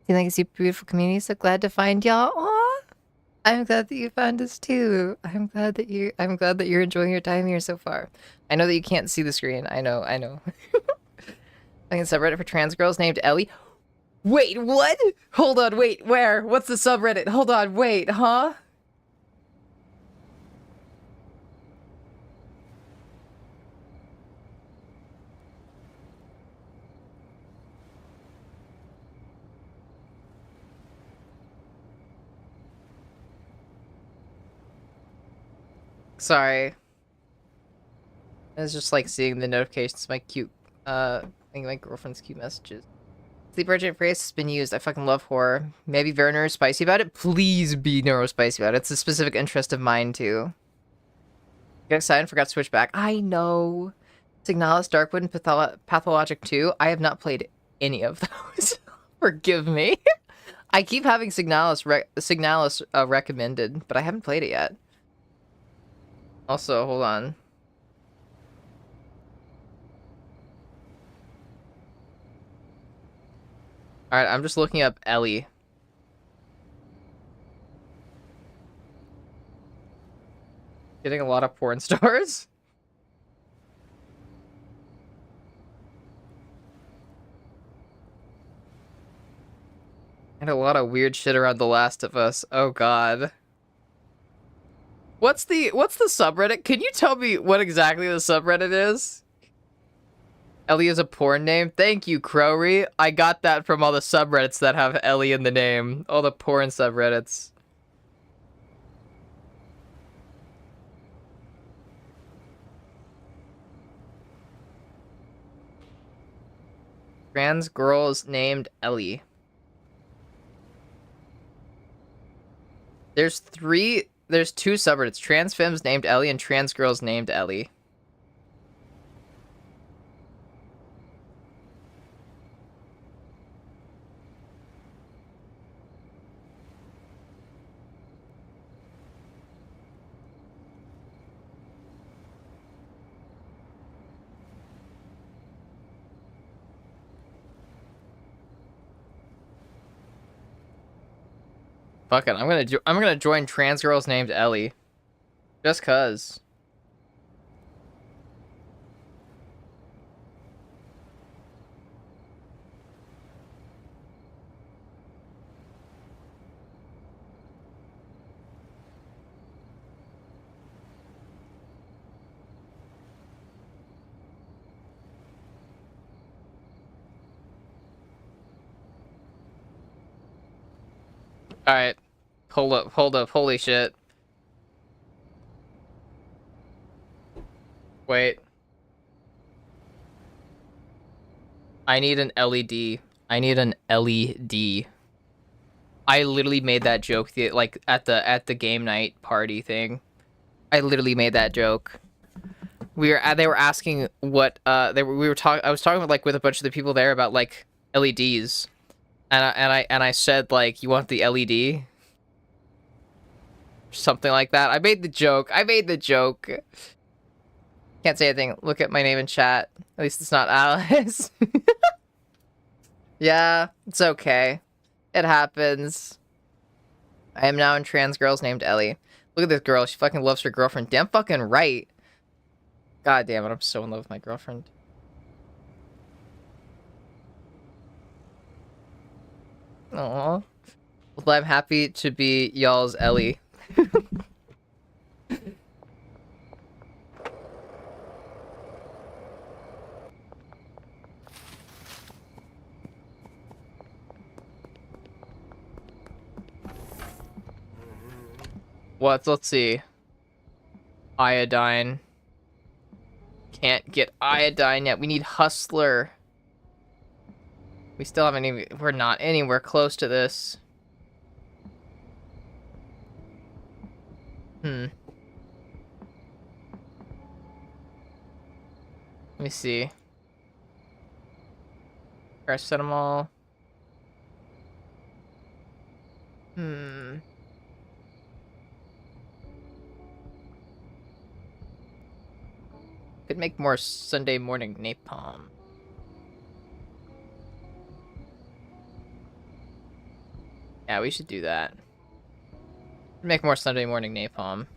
like a super beautiful community. So glad to find y'all. Aw. I'm glad that you found us too. I'm glad that you're enjoying your time here so far. I know that you can't see the screen. I know. I can subreddit for trans girls named Ellie. Wait, what? Hold on, wait, where? What's the subreddit? Hold on, wait, huh? Sorry. I was just like seeing the notifications, my cute, my girlfriend's cute messages. Sleep Urgent phrase has been used. I fucking love horror. Maybe very neurospicy about it? Please be neurospicy about it. It's a specific interest of mine, too. Get excited and forgot to switch back. I know. Signalis, Darkwood, and Pathologic 2. I have not played any of those. Forgive me. I keep having Signalis recommended, but I haven't played it yet. Also, hold on. Alright, I'm just looking up Ellie. Getting a lot of porn stars? And a lot of weird shit around The Last of Us. Oh god. What's the subreddit? Can you tell me what exactly the subreddit is? Ellie is a porn name? Thank you, Crowry. I got that from all the subreddits that have Ellie in the name. All the porn subreddits. Trans girls named Ellie. There's two subreddits. Trans femmes named Ellie and trans girls named Ellie. Fuck it, I'm gonna join trans girls named Ellie, just cause. All right, hold up, holy shit. Wait. I need an LED. I need an LED. I literally made that joke like at the game night party thing. I literally made that joke. They were asking what we were talking. I was talking with a bunch of the people there about like LEDs, and I said like, you want the LED? Something like that. I made the joke. Can't say anything. Look at my name in chat. At least it's not Alice. Yeah, it's okay. It happens. I am now in trans girls named Ellie. Look at this girl. She fucking loves her girlfriend. Damn fucking right. God damn it. I'm so in love with my girlfriend. Aww. Well, I'm happy to be y'all's Ellie. Let's see. Iodine. Can't get iodine yet. We need Hustler. We still haven't even... We're not anywhere close to this. Let me see. Paracetamol. Could make more Sunday morning napalm. Yeah, we should do that. Make more Sunday morning napalm.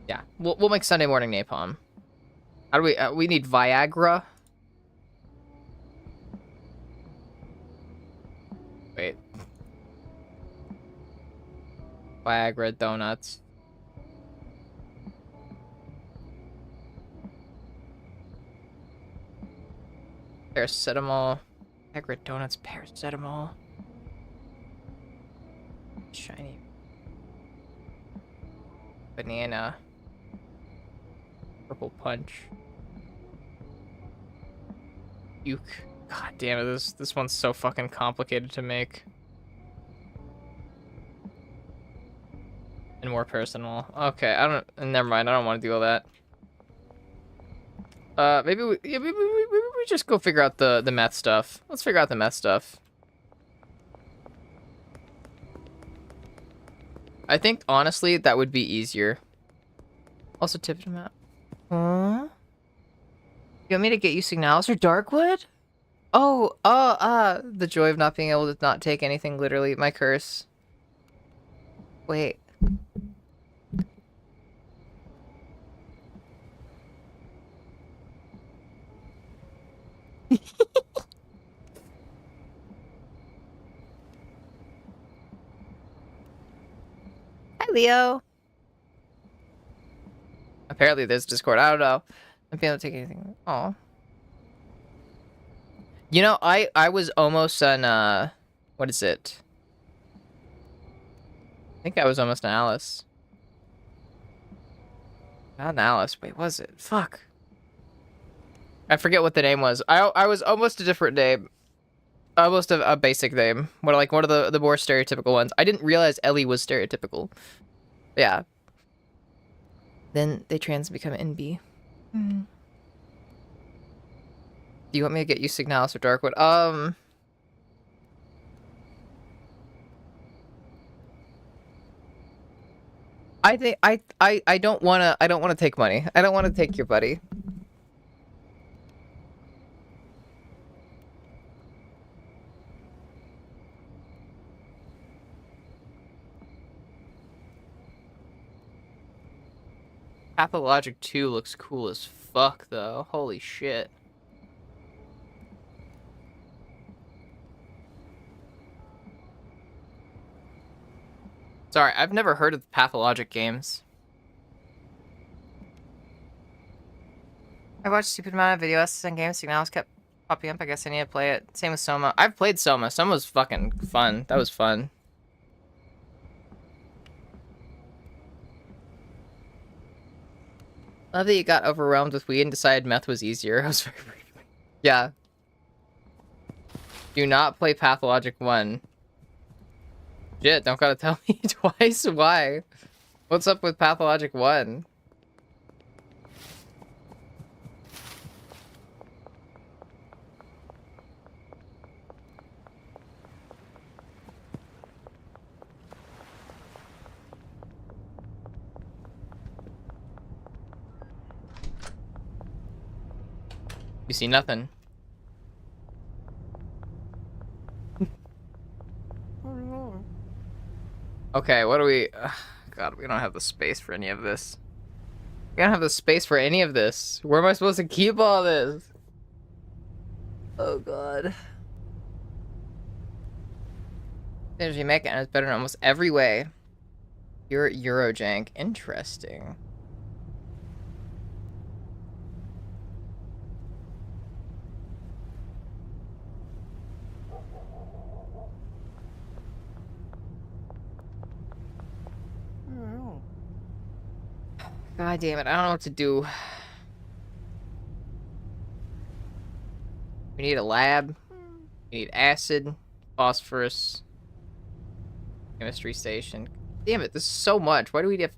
Yeah, we'll make Sunday morning napalm. How do we need Viagra? Wait. Viagra donuts. Paracetamol. Viagra donuts, paracetamol. Shiny. Banana. Purple punch. Uke. God damn it, this one's so fucking complicated to make. And more personal. Okay, never mind, I don't want to do all that. Maybe we just go figure out the meth stuff. Let's figure out the meth stuff. I think, honestly, that would be easier. Also, tip him out. Huh? You want me to get you Signalis or Darkwood? Oh, the joy of not being able to not take anything literally. My curse. Wait. Leo. Apparently there's Discord. I don't know. I'm be able to take anything. Oh. You know, I was almost on what is it? I think I was almost an Alice. Not an Alice. Wait, was it? Fuck. I forget what the name was. I was almost a different name. Almost a basic name. One of the more stereotypical ones. I didn't realize Ellie was stereotypical. Yeah. Then they trans and become NB. Mm. Do you want me to get you Signalis or Darkwood? I think I don't wanna take money. I don't wanna take your buddy. Pathologic 2 looks cool as fuck though. Holy shit. Sorry, I've never heard of the Pathologic games. I watched a stupid amount of videos and games, Signalis kept popping up. I guess I need to play it. Same with Soma. I've played Soma. Soma was fucking fun. That was fun. Love that you got overwhelmed with weed and decided meth was easier. I was very yeah. Do not play Pathologic 1. Shit, don't gotta tell me twice. Why? What's up with Pathologic 1? You see nothing. Okay, what do we... God, we don't have the space for any of this. We don't have the space for any of this. Where am I supposed to keep all this? Oh, God. Energy Mechan is better in almost every way. You're Eurojank. Interesting. God damn it, I don't know what to do. We need a lab. We need acid, phosphorus, chemistry station. Damn it, this is so much. Why do we have...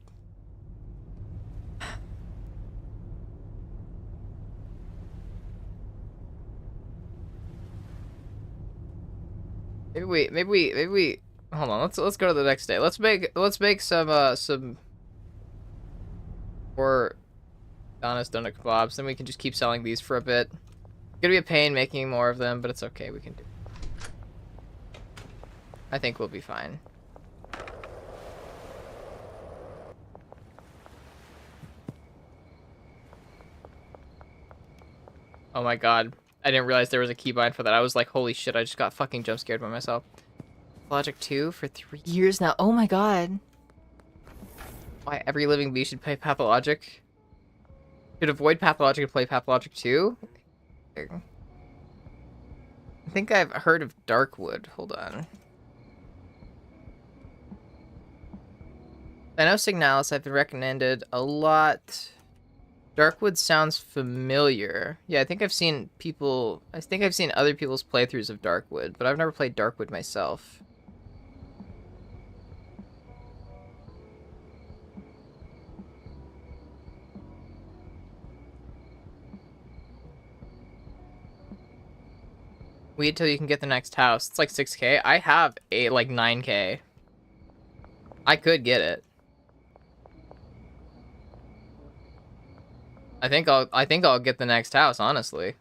Maybe we hold on, let's go to the next day. Let's make some more honest donut kebabs, then we can just keep selling these for a bit. It's gonna be a pain making more of them, but it's okay, we can do it. I think we'll be fine. Oh my god. I didn't realize there was a keybind for that. I was like, holy shit, I just got fucking jump scared by myself. Logic 2 for 3 years now. Oh my god. Why every living bee should play Pathologic? Should avoid Pathologic and play Pathologic 2? I think I've heard of Darkwood. Hold on. I know Signalis, I've been recommended a lot. Darkwood sounds familiar. Yeah, I think I've seen other people's playthroughs of Darkwood, but I've never played Darkwood myself. Wait till you can get the next house. It's like 6K. I have like 9K. I could get it. I think I'll get the next house, honestly.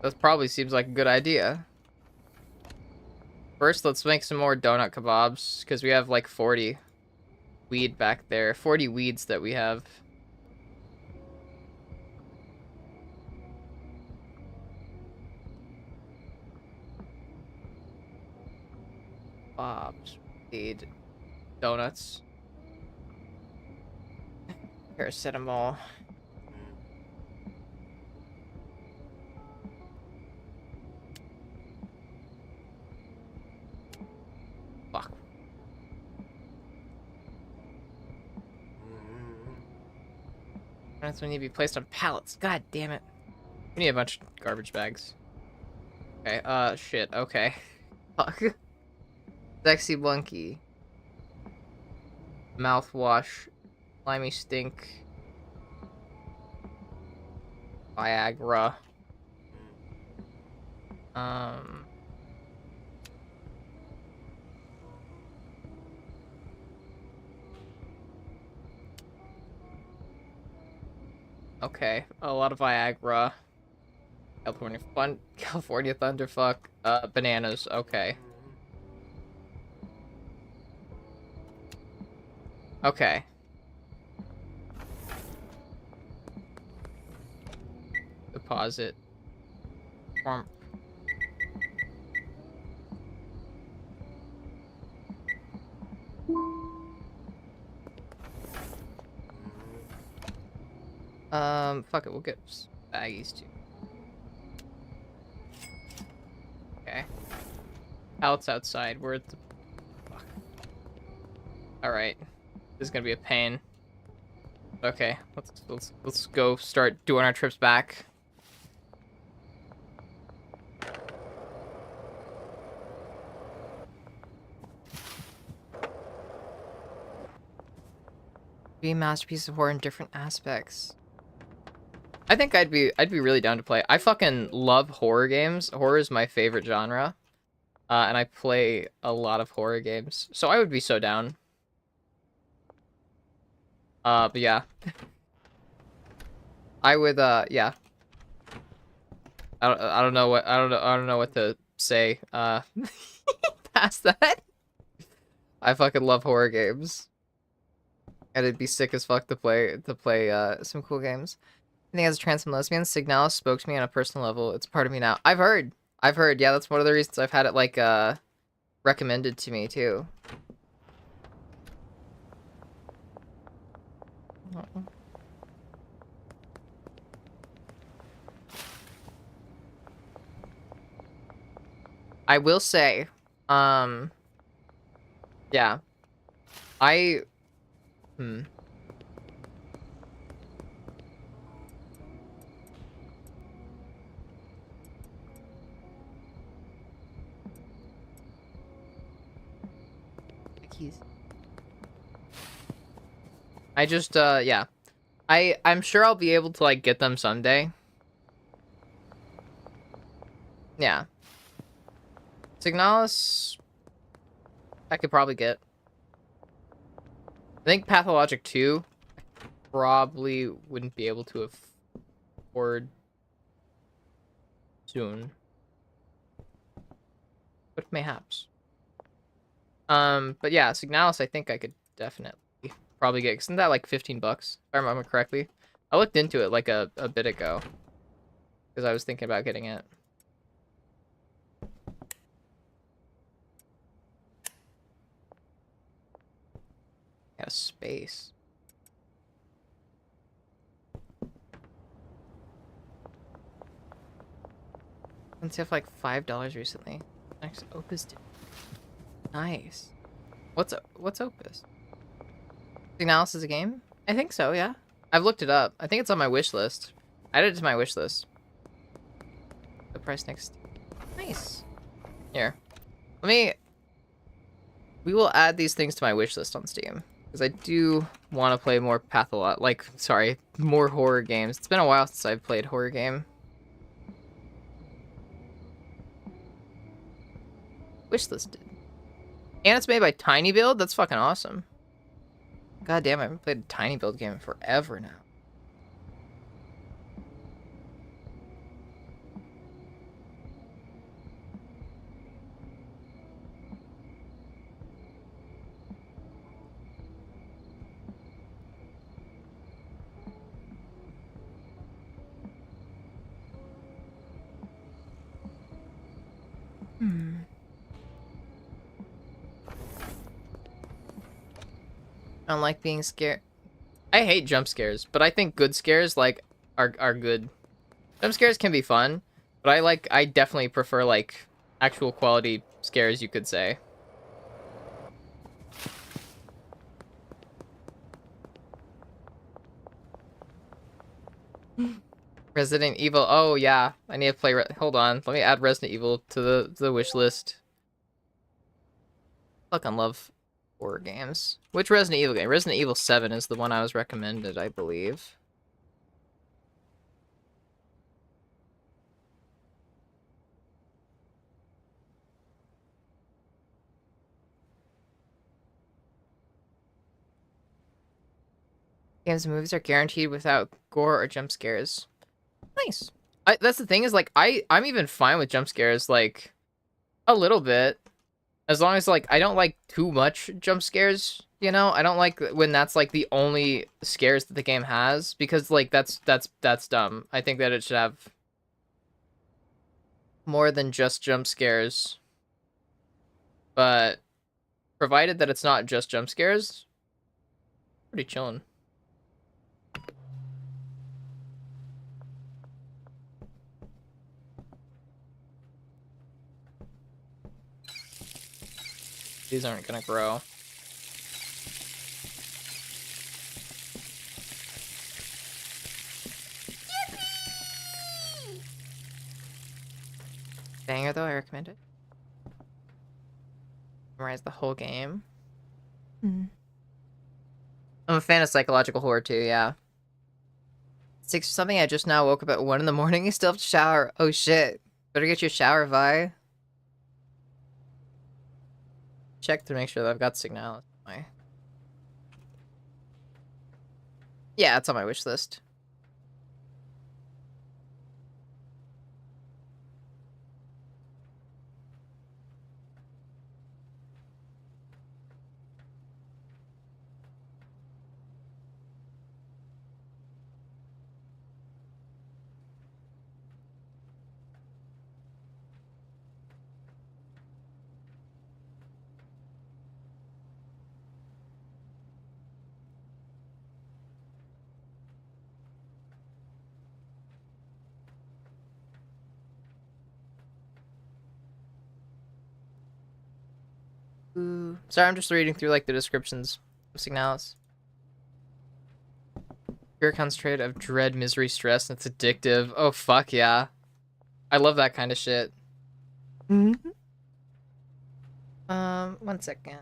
That probably seems like a good idea. First, let's make some more donut kebabs, because we have like 40 weed back there. 40 weeds that we have. Bob's weed. Donuts. Paracetamol. Fuck. That's when need to be placed on pallets. God damn it. We need a bunch of garbage bags. Okay, shit, okay. Fuck. Sexy Blunky. Mouthwash. Slimy Stink. Viagra. Okay, a lot of Viagra. California Thunderfuck. Bananas. Okay. Okay. Deposit. Form. Fuck it, we'll get baggies too. Okay. Pallets outside. We're at the. Fuck. Alright. This is gonna be a pain. Okay, let's go start doing our trips back. Be a masterpiece of horror in different aspects. I think I'd be really down to play. I fucking love horror games. Horror is my favorite genre. And I play a lot of horror games. So I would be so down. But yeah. I would yeah. I don't know what to say past that. I fucking love horror games. And it'd be sick as fuck to play some cool games. I think as a trans and lesbian, Signalis spoke to me on a personal level. It's part of me now. I've heard. Yeah, that's one of the reasons I've had it like recommended to me too. I will say, yeah. Keys. I just yeah. I'm sure I'll be able to like get them someday. Yeah. Signalis I could probably get. I think Pathologic 2 probably wouldn't be able to afford soon. But mayhaps. But yeah, Signalis I think I could definitely probably get. Isn't that like 15 bucks, if I remember correctly? I looked into it like a bit ago. Because I was thinking about getting it. Yeah, space. Let's see if like $5 recently. Next Opus. Nice. What's Opus? Signalis is a game? I think so, yeah. I've looked it up. I think it's on my wish list. I added it to my wish list. The price next. Nice. Here. We will add these things to my wish list on Steam. Because I do want to play more more horror games. It's been a while since I've played horror game. Wishlisted. And it's made by Tiny Build? That's fucking awesome. God damn, I haven't played a Tiny Build game in forever now. I don't like being scared. I hate jump scares, but I think good scares like are good. Jump scares can be fun, but I definitely prefer like actual quality scares, you could say. Resident Evil. Oh yeah, I need to play. Hold on, let me add Resident Evil to the wish list. Fucking love horror games. Which Resident Evil game? Resident Evil 7 is the one I was recommended, I believe. Games and movies are guaranteed without gore or jump scares. Nice. That's the thing is like I'm even fine with jump scares like a little bit, as long as like I don't like too much jump scares. You know, I don't like when that's like the only scares that the game has, because like that's dumb. I think that it should have more than just jump scares. But provided that it's not just jump scares, pretty chillin'. These aren't gonna grow. Banger though, I recommend it. Memorize the whole game. I'm a fan of psychological horror too, yeah. 6 or something, I just now woke up at 1 in the morning. You still have to shower. Oh shit. Better get your shower, Vi. Check to make sure that I've got Signal. Yeah, it's on my wish list. Ooh. Sorry, I'm just reading through like the descriptions of Signalis. Pure concentrate of dread, misery, stress, and it's addictive. Oh fuck yeah. I love that kind of shit. Mm-hmm. 1 second.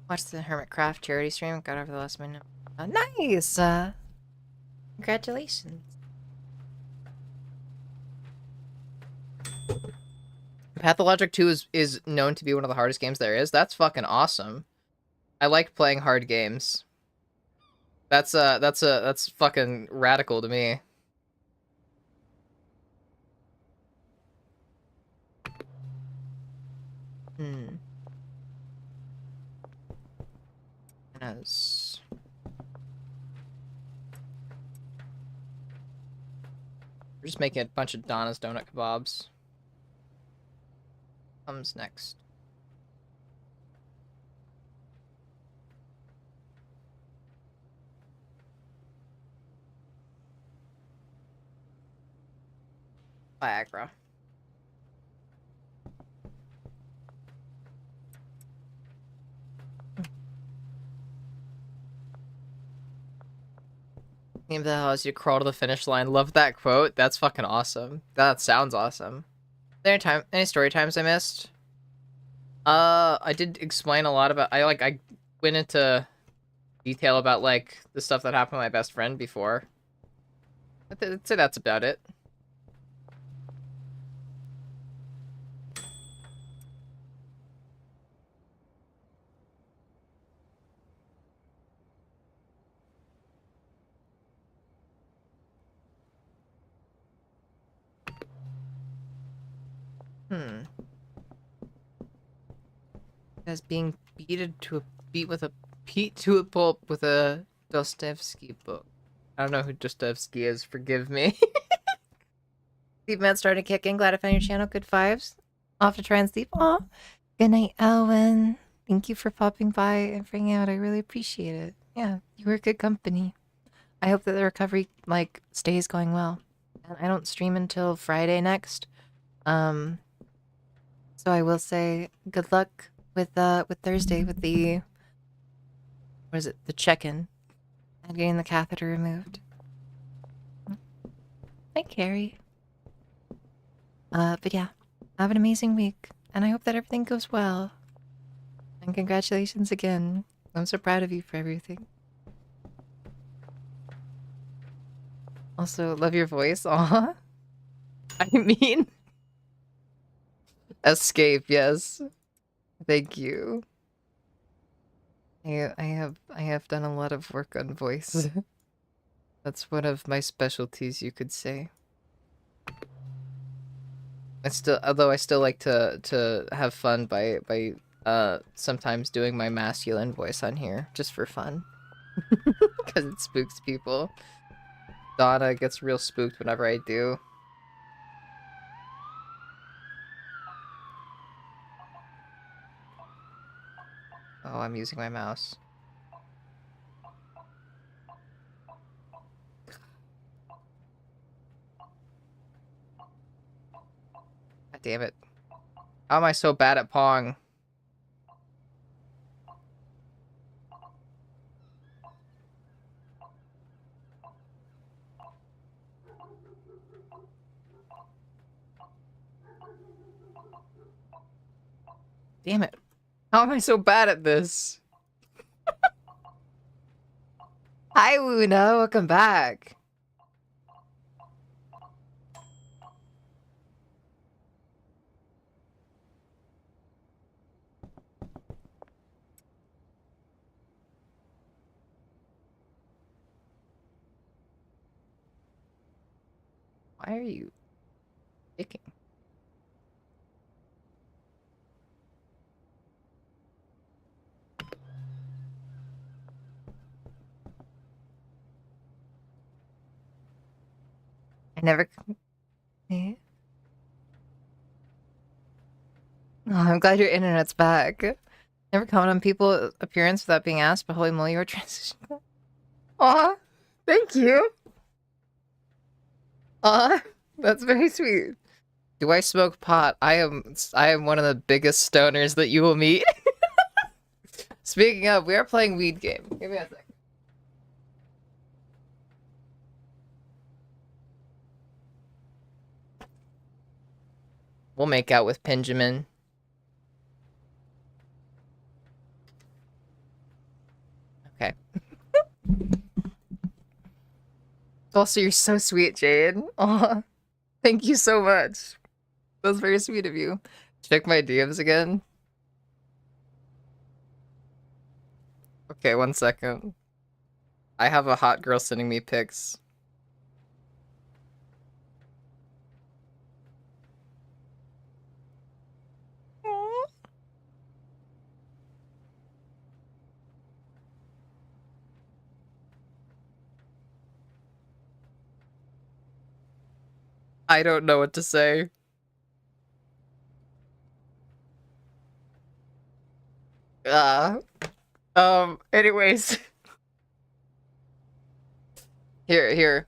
Watched the Hermitcraft charity stream. Got over the last minute. Nice! Congratulations. Pathologic 2 is known to be one of the hardest games there is. That's fucking awesome. I like playing hard games. That's fucking radical to me. Yes. We're just making a bunch of Donna's donut kebabs. Comes next. Viagra. Game that allows you to crawl to the finish line. Love that quote. That's fucking awesome. That sounds awesome. Any story times I missed? I did explain a lot about. I went into detail about like the stuff that happened to my best friend before. I'd say that's about it. As being beat with a Pete to a pulp with a Dostoevsky book. I don't know who Dostoevsky is, forgive me. Sleep man starting to kick in. Glad I found your channel. Good vibes. Off to try and sleep. Aw. Good night, Elwin. Thank you for popping by and bringing out. I really appreciate it. Yeah, you were good company. I hope that the recovery, like, stays going well. And I don't stream until Friday next. So I will say good luck with Thursday with the, what is it, the check-in and getting the catheter removed. Hi, Carrie. But yeah, have an amazing week, and I hope that everything goes well. And congratulations again. I'm so proud of you for everything. Also, love your voice. Aw. I mean, escape, yes. Thank you. I have done a lot of work on voice. That's one of my specialties, you could say. Although I still like to have fun by sometimes doing my masculine voice on here just for fun, because it spooks people. Donna gets real spooked whenever I do. Oh, I'm using my mouse. God damn it. How am I so bad at Pong? Damn it. How am I so bad at this? Hi, Wuna. Welcome back. Why are you kicking? I never... Eh? Oh, I'm glad your internet's back. Never comment on people's appearance without being asked, but holy moly, you're transitioning. Aw, thank you. Aw, that's very sweet. Do I smoke pot? I am one of the biggest stoners that you will meet. Speaking of, we are playing weed game. Give me a sec. We'll make out with Benjamin. Okay. Also, you're so sweet, Jade. Aw, thank you so much. That was very sweet of you. Check my DMs again. Okay, 1 second. I have a hot girl sending me pics. I don't know what to say. Anyways. Here.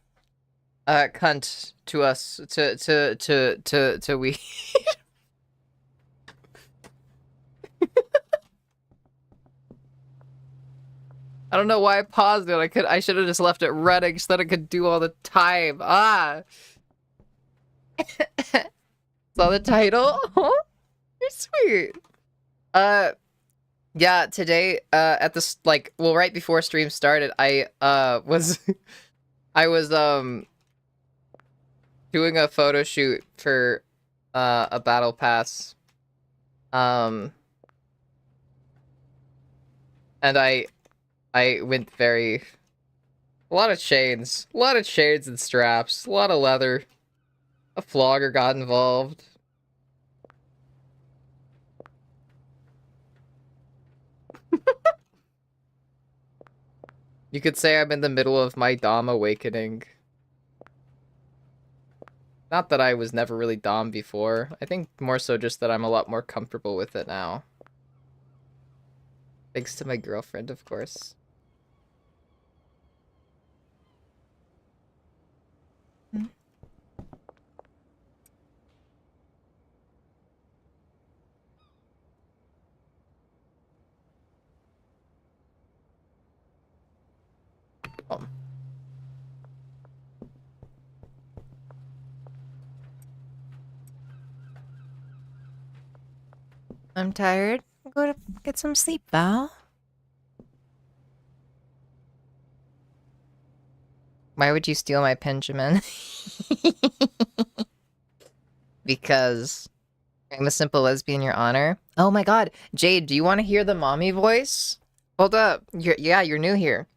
Cunt to us, to we. I don't know why I paused it. I should have just left it running so that I could do all the time. Ah. Saw the title? Oh, you're sweet. Yeah, today, at this, like, well, right before stream started, I was doing a photo shoot for, a battle pass. And I went very... A lot of chains and straps, a lot of leather. A flogger got involved. You could say I'm in the middle of my Dom awakening. Not that I was never really Dom before. I think more so just that I'm a lot more comfortable with it now. Thanks to my girlfriend, of course. Oh. I'm tired. Go to get some sleep, Val. Why would you steal my Benjamin? Because I'm a simple lesbian, Your Honor. Oh my god. Jade, do you want to hear the mommy voice? Hold up. You're new here.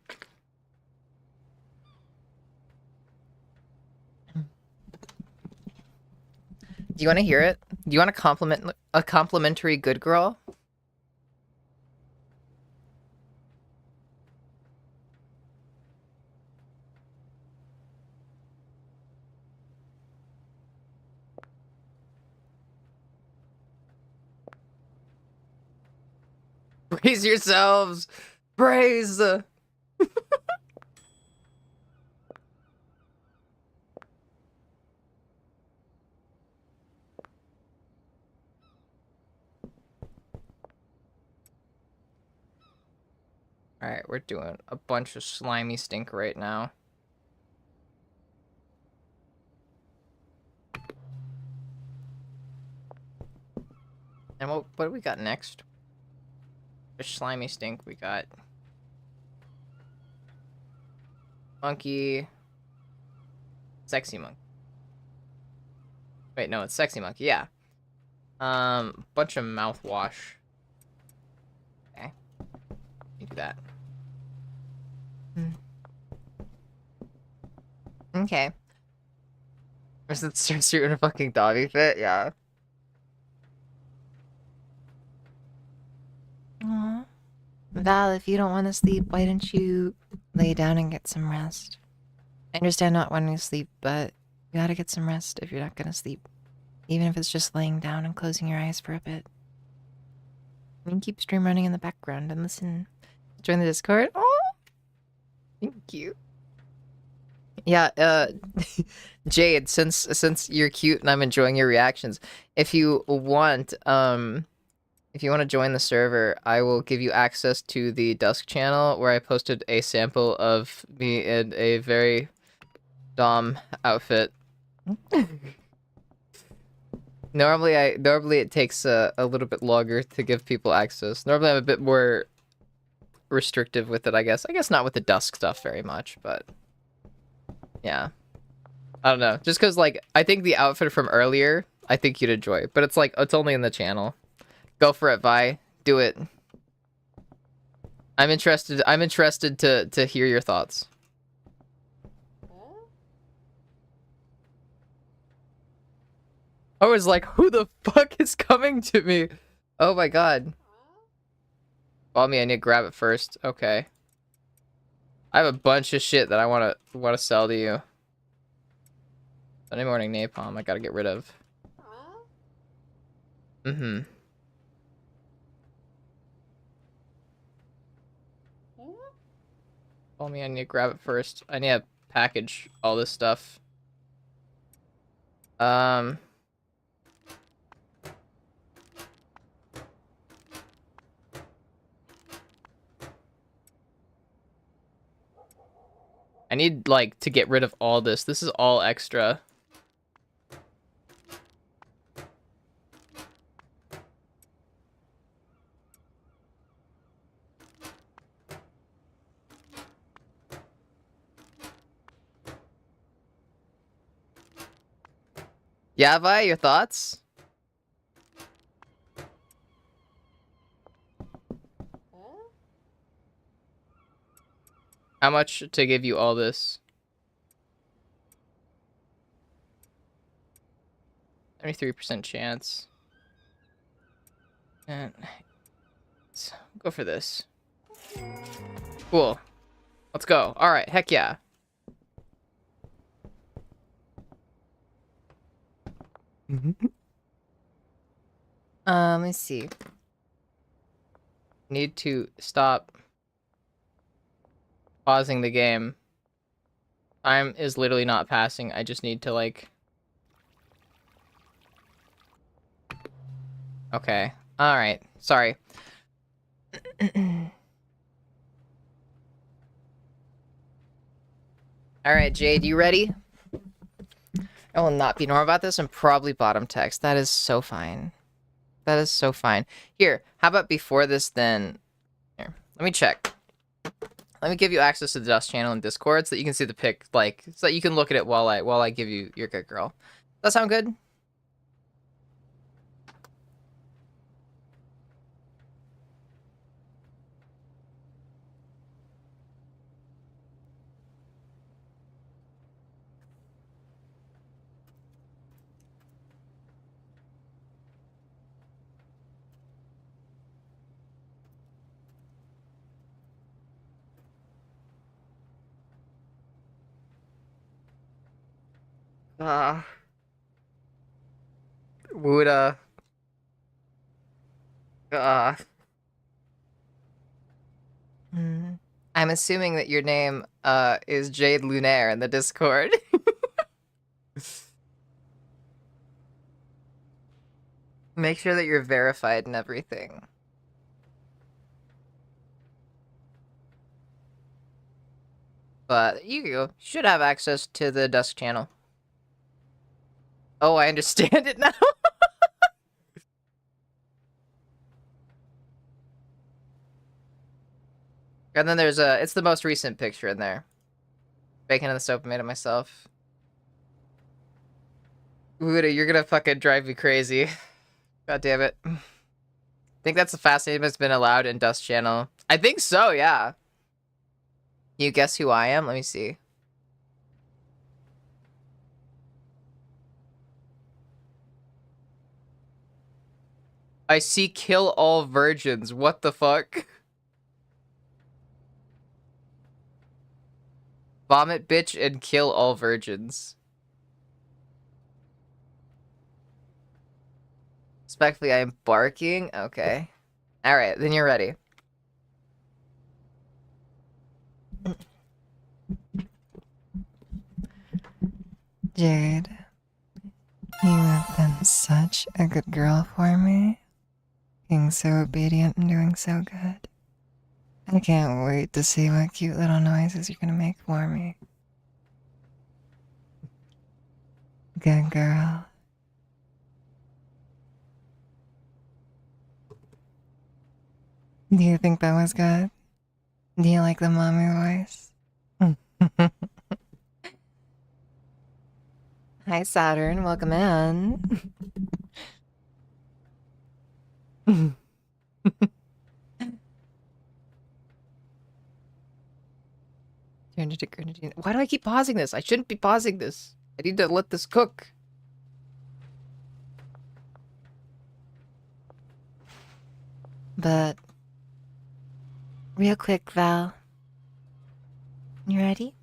Do you want to hear it? Do you want a complimentary good girl? Brace yourselves! Brace! Alright, we're doing a bunch of slimy stink right now. And what do we got next? Which slimy stink we got? Monkey. Sexy monkey. Wait, no, it's sexy monkey, yeah. Bunch of mouthwash. Okay. You do that. Okay. Or it starts you in a fucking doggy fit? Yeah. Aww. Val, if you don't want to sleep, why don't you lay down and get some rest? I understand not wanting to sleep, but you gotta get some rest if you're not gonna sleep. Even if it's just laying down and closing your eyes for a bit. You can keep stream running in the background and listen. Join the Discord. Oh, thank you. Yeah, Jade, since you're cute and I'm enjoying your reactions, if you want to join the server, I will give you access to the Dusk channel where I posted a sample of me in a very Dom outfit. Normally it takes a little bit longer to give people access. Normally I'm a bit more restrictive with it, I guess. I guess not with the Dusk stuff very much, but yeah. I don't know. Just because, like, I think the outfit from earlier, I think you'd enjoy. But it's like, it's only in the channel. Go for it, Vi. Do it. I'm interested to hear your thoughts. I was like, who the fuck is coming to me? Oh my god. Follow me, I need to grab it first. Okay. I have a bunch of shit that I wanna sell to you. Sunday morning napalm I gotta get rid of. Mm-hmm. Follow me, I need to grab it first. I need to package all this stuff. I need, like, to get rid of all this. This is all extra. Yeah, Vi, your thoughts? How much to give you all this? 73% chance. And let's go for this. Cool. Let's go. All right. Heck yeah. Let's see. Need to stop pausing the game. Time is literally not passing. I just need to, like... Okay. Alright. Sorry. Alright, Jade, you ready? I will not be normal about this and probably bottom text. That is so fine. That is so fine. Here, how about before this then... Here, let me check. Let me give you access to the Dust channel in Discord so that you can see the pic, like, so that you can look at it while I give you your good girl. Does that sound good? Would I'm assuming that your name is Jade Lunaire in the Discord. Make sure that you're verified and everything. But you should have access to the Dusk channel. Oh, I understand it now. And then there's it's the most recent picture in there. Bacon and the soap made it myself. Uda, you're gonna fucking drive me crazy. God damn it. I think that's the fastest name that's been allowed in Dust channel. I think so, yeah. You guess who I am? Let me see. I see kill all virgins. What the fuck? Vomit bitch and kill all virgins. Respectfully, I am barking. Okay. Alright, then you're ready. Jade, you have been such a good girl for me. Being so obedient and doing so good. I can't wait to see what cute little noises you're gonna make for me. Good girl. Do you think that was good? Do you like the mommy voice? Hi, Saturn. Welcome in. Turned into grenadine. Why do I keep pausing this? I shouldn't be pausing this. I need to let this cook. But real quick, Val. You ready?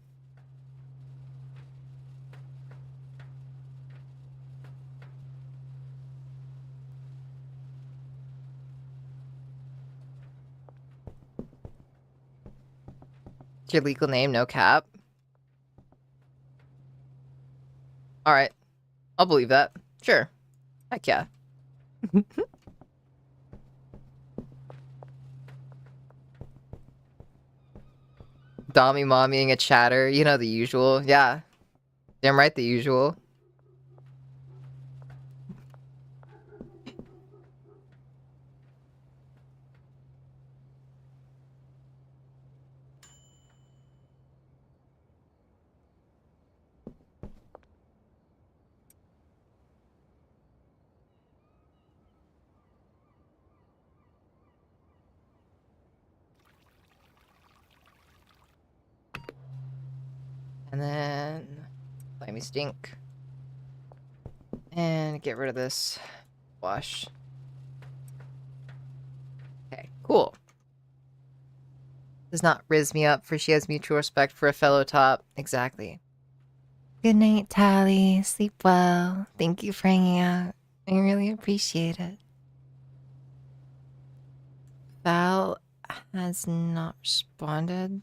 Your legal name, no cap. Alright. I'll believe that. Sure. Heck yeah. Dommy mommying a chatter. You know the usual. Yeah. Damn right, the usual. And then let me stink. And get rid of this. Wash. Okay, cool. Does not riz me up, for she has mutual respect for a fellow top. Exactly. Good night, Tally. Sleep well. Thank you for hanging out. I really appreciate it. Val has not responded.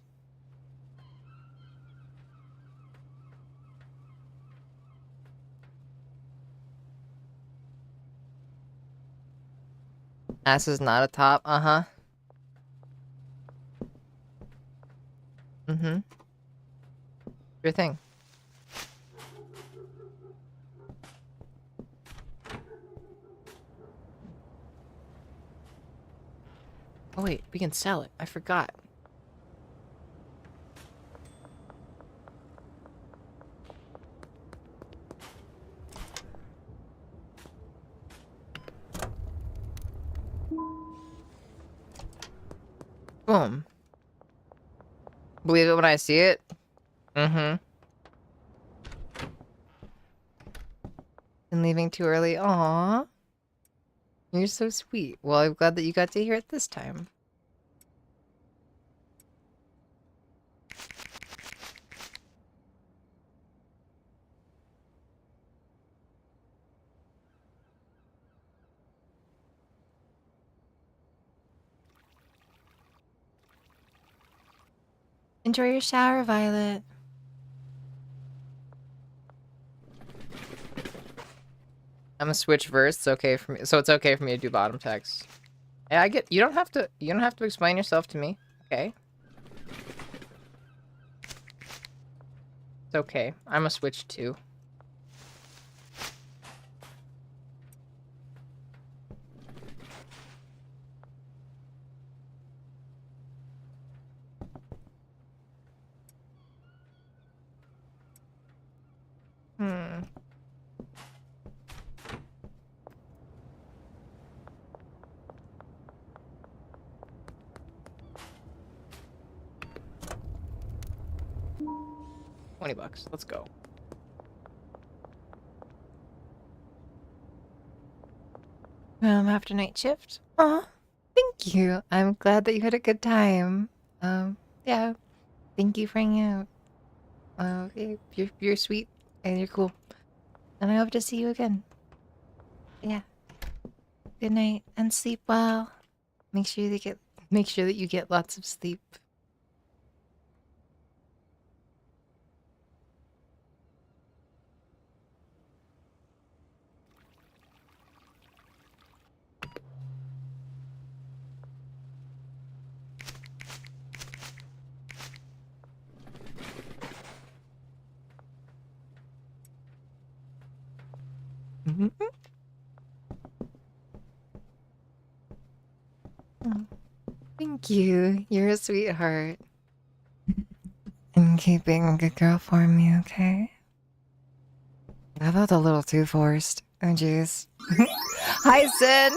Ass is not a top. Uh-huh. Mm-hmm. Sure thing. Oh wait, we can sell it. I forgot. Boom. Believe it when I see it? Mm-hmm. And leaving too early? Aww. You're so sweet. Well, I'm glad that you got to hear it this time. Enjoy your shower, Violet. I'm a switch verse. It's okay for me. So it's okay for me to do bottom text. Yeah, I get. You don't have to explain yourself to me. Okay. It's okay. I'm a switch too. Hmm. $20. Let's go. After night shift. Aw, thank you. I'm glad that you had a good time. Yeah. Thank you for hanging out. You're sweet and you're cool. And I hope to see you again. Yeah. Good night and sleep well. Make sure that you get lots of sleep. Oh, thank you. You're a sweetheart. And keep being a good girl for me, okay? I felt a little too forced. Oh, jeez. Hi, Sin!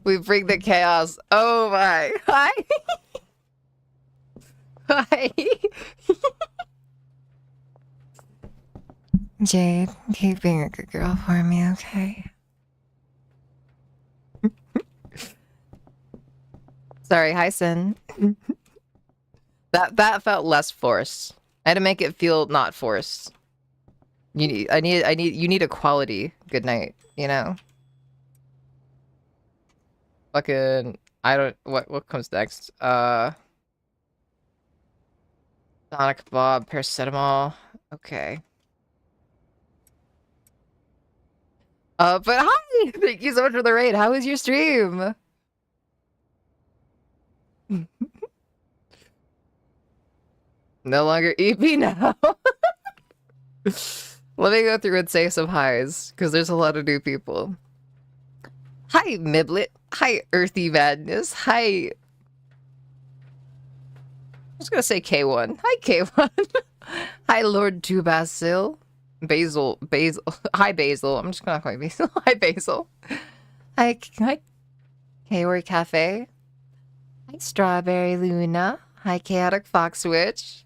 We bring the chaos. Oh my. Hi! Hi! Jade, keep being a good girl for me, okay? Sorry, hi, Sin. That felt less forced. I had to make it feel not forced. You need a quality good night, you know? Fucking what comes next? Sonic Bob, paracetamol. Okay. But hi! Thank you so much for the raid. How was your stream? No longer EP now. Let me go through and say some highs, because there's a lot of new people. Hi, Miblet. Hi, Earthy Madness. Hi. I was gonna say K1. Hi, K1. Hi, Lord Tubasil. Basil. Hi, Basil. I'm just gonna call you Basil. Hi, Basil. Hi, K-Word Cafe. Hi, Strawberry Luna. Hi, Chaotic Fox Witch.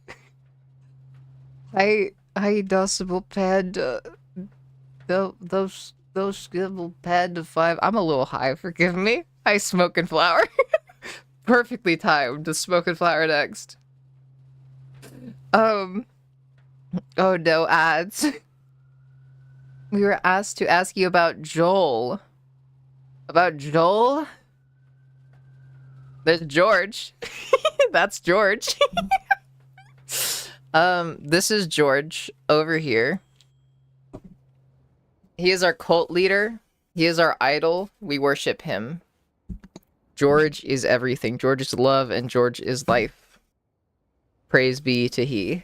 Hi, Dosable Pad. Those Skibble Pad to 5. I'm a little high, forgive me. Hi, Smoke and Flower. perfectly timed to smoke and flower next. Oh no, ads. We were asked to ask you about Joel. About Joel? There's George. That's George. This is George over here. He is our cult leader. He is our idol. We worship him. George is everything. George is love and George is life. Praise be to he.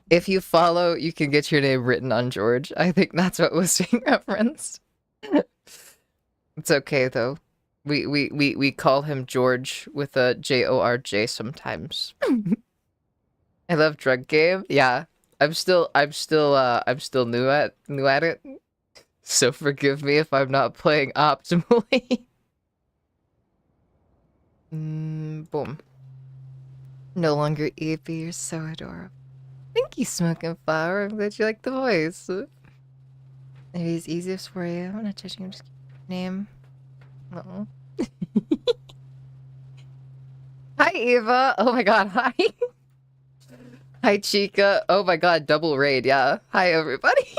If you follow, you can get your name written on George. I think that's what was being referenced. It's okay though. We call him George with a Jorj sometimes. I love drug game. Yeah. I'm still new at it. So forgive me if I'm not playing optimally. Boom. No longer Evie, you're so adorable. Thank you, Smoking Flower. I'm glad you like the voice. Maybe it's easiest for you. I'm not judging, I'm just keeping your name. Uh-oh. Hi, Eva. Oh my god, hi. Hi, Chica. Oh my god, double raid, yeah. Hi, everybody.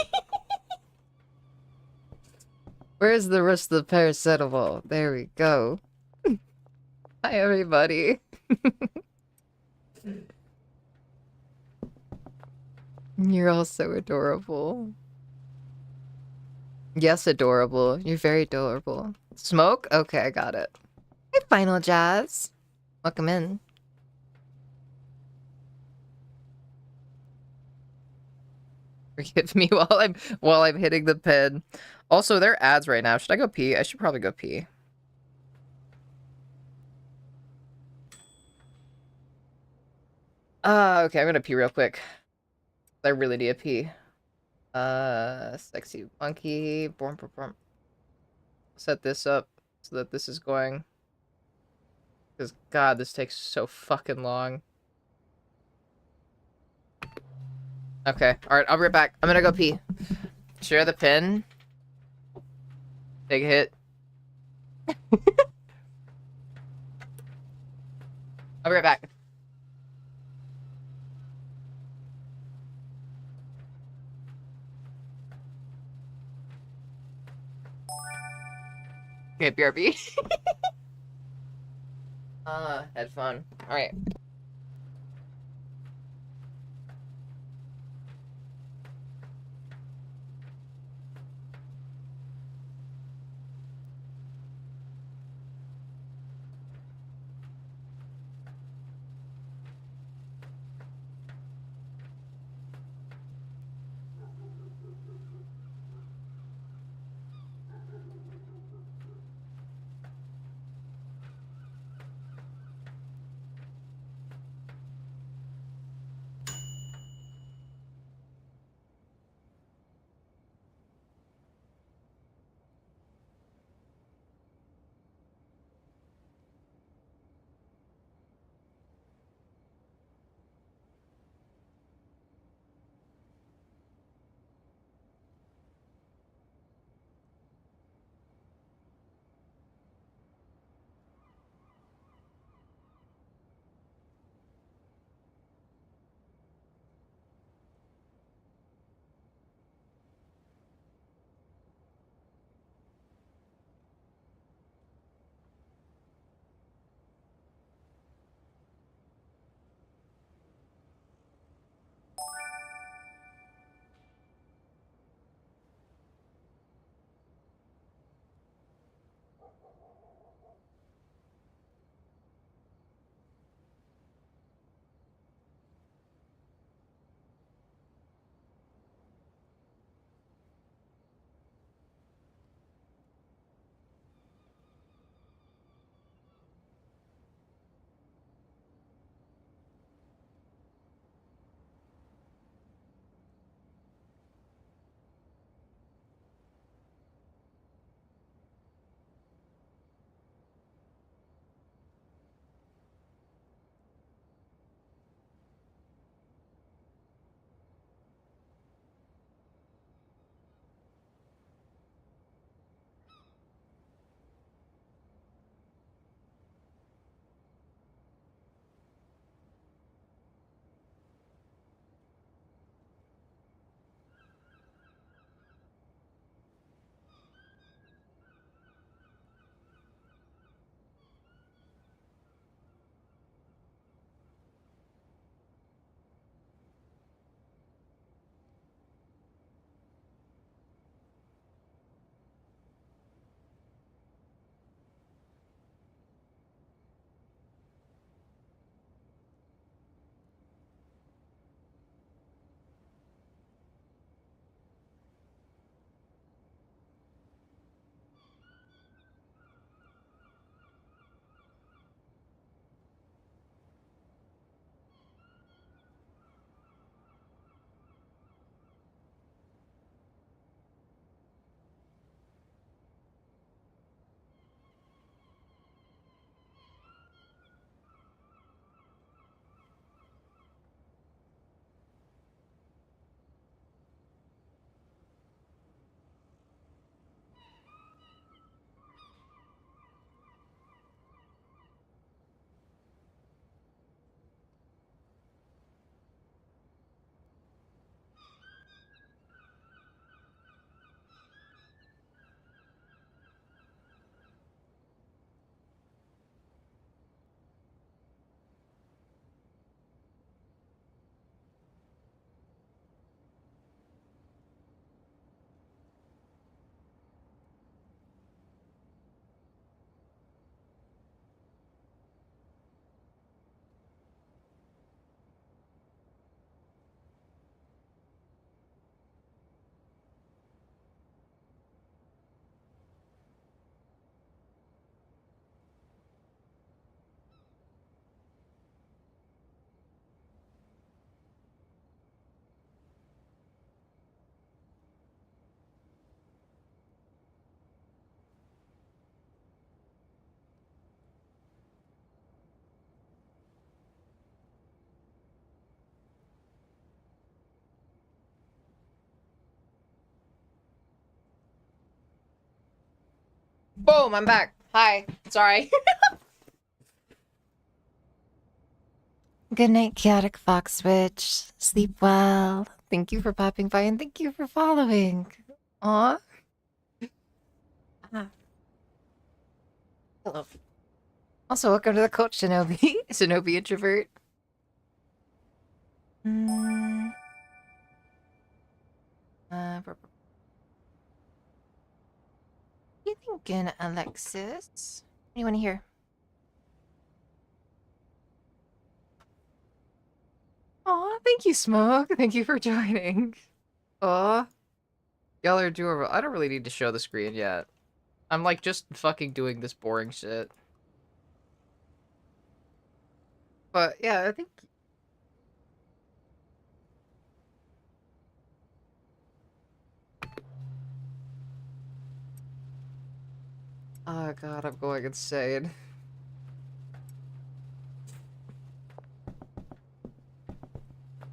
Where's the rest of the paracetamol? There we go. Hi, everybody. You're all so adorable. Yes, adorable. You're very adorable. Smoke? Okay, I got it. Hey, Final Jazz. Welcome in. Forgive me while I'm hitting the pin. Also, there are ads right now. Should I go pee? I should probably go pee. Okay, I'm gonna pee real quick. I really need a pee. Sexy monkey. Boom, boom, boom. Set this up so that this is going. Because, God, this takes so fucking long. Okay, alright, I'll be right back. I'm gonna go pee. Share the pin. Take a hit. I'll be right back. Okay, BRB. Headphone. Alright. Boom, I'm back. Hi. Sorry. Good night, chaotic fox switch. Sleep well. Thank you for popping by and thank you for following. Aw. Hello. Also, welcome to the cult, Shinobi. Shinobi introvert. What are you thinking, Alexis? Anyone here? Aw, thank you, Smoke. Thank you for joining. Aw. Y'all are adorable. I don't really need to show the screen yet. I'm like just fucking doing this boring shit. But yeah, I think oh god, I'm going insane.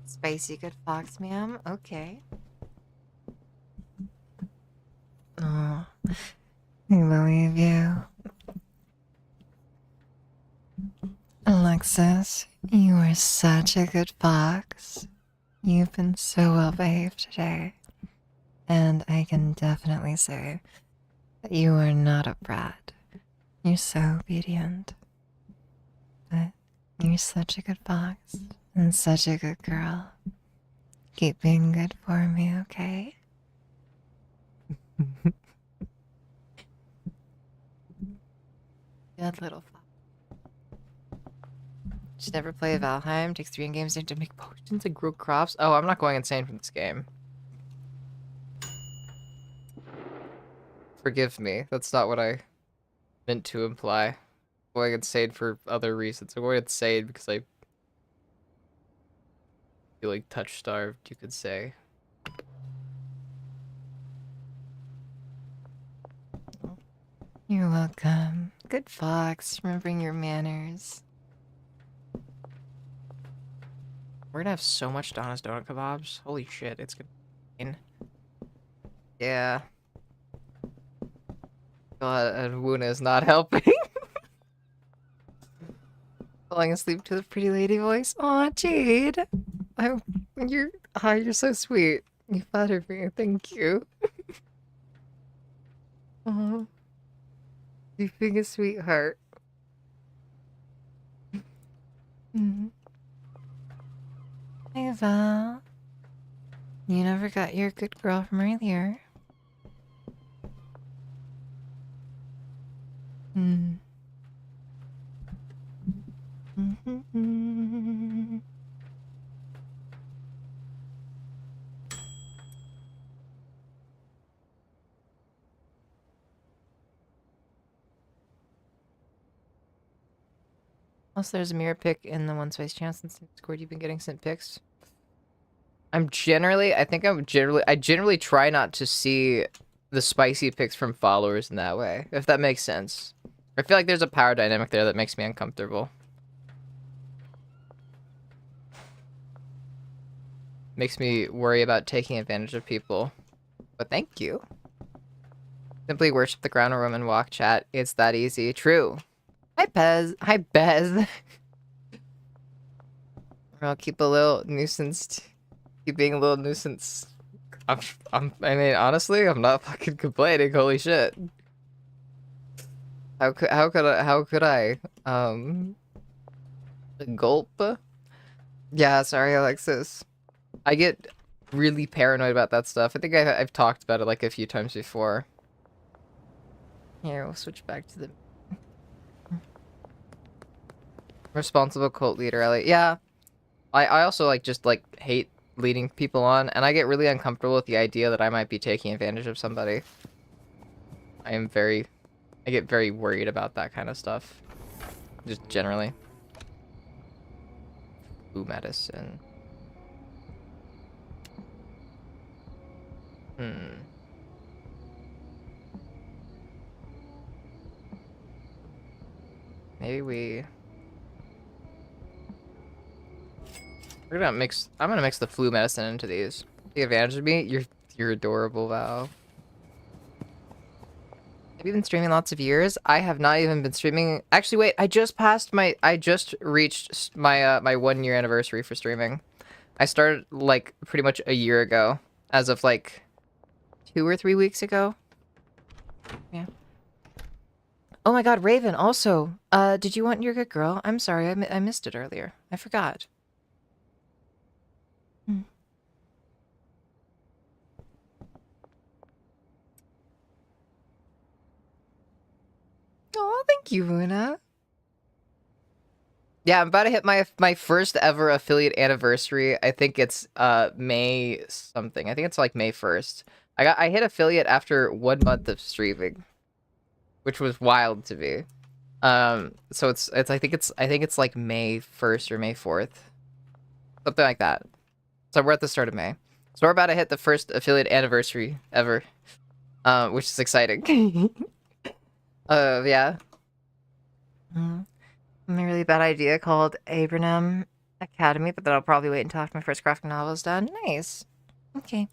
Spicy good fox, ma'am. Okay. Oh, I believe you. Alexis, you are such a good fox. You've been so well behaved today. And I can definitely say that you are not a brat. You're so obedient. But you're such a good fox and such a good girl. Keep being good for me, okay? Good little fox. Should never play Valheim. Takes 3 games to make potions and grow crops. Oh, I'm not going insane from this game. Forgive me. That's not what I meant to imply. I'm going insane for other reasons. I'm going insane because I feel like touch starved, you could say. You're welcome. Good fox, remembering your manners. We're gonna have so much Donna's Donut Kebabs. Holy shit, it's gonna be insane. Yeah. God, and Wuna is not helping. Falling asleep to the pretty lady voice. Aw, Jade. You're so sweet. You flattered me. Thank you. Aw. You being a sweetheart. Mm. Hey, Val. You never got your good girl from earlier. Hmm. Mm-hmm. Also, there's a mirror pick in the One Spice channel since Discord. You've been getting sent pics. I generally try not to see the spicy pics from followers in that way, if that makes sense. I feel like there's a power dynamic there that makes me uncomfortable. Makes me worry about taking advantage of people. But thank you. Simply worship the ground room and walk chat. It's that easy. True. Hi, Bez. Hi, Bez. I'll keep a little nuisance. Keep being a little nuisance. I mean, honestly, I'm not fucking complaining. Holy shit. How could I? Gulp? Yeah, sorry, Alexis. I get really paranoid about that stuff. I think I've talked about it like a few times before. Here, we'll switch back to the responsible cult leader, Ellie. Yeah. I also just hate leading people on, and I get really uncomfortable with the idea that I might be taking advantage of somebody. I get very worried about that kind of stuff. Just generally. Ooh, medicine. Maybe I'm gonna mix the flu medicine into these. Take advantage of me? You're adorable, Val. We've been streaming lots of years. I have not even been streaming. Actually, wait. I just reached my my 1 year anniversary for streaming. I started like pretty much a year ago, as of like 2 or 3 weeks ago. Yeah. Oh my God, Raven. Also, did you want Your Good Girl? I'm sorry, I missed it earlier. I forgot. Oh, thank you, Luna. Yeah, I'm about to hit my first ever affiliate anniversary. I think it's May something. I think it's like May 1st. I hit affiliate after 1 month of streaming, which was wild to me. So it's I think it's like May 1st or May 4th. Something like that. So we're at the start of May. So we're about to hit the first affiliate anniversary ever. Which is exciting. Yeah. A really bad idea called Abraham Academy, but then I'll probably wait until after my first graphic novel is done. Nice. Okay.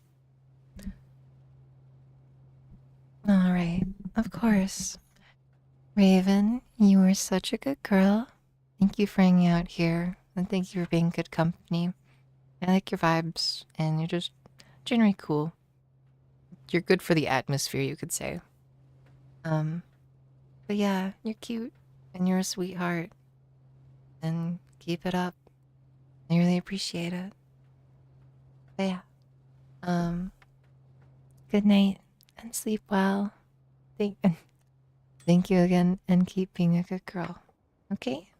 Alright. Of course. Raven, you were such a good girl. Thank you for hanging out here, and thank you for being good company. I like your vibes, and you're just generally cool. You're good for the atmosphere, you could say. But yeah, you're cute, and you're a sweetheart. And keep it up. I really appreciate it. But yeah. Good night, and sleep well. Thank you again, and keep being a good girl. Okay?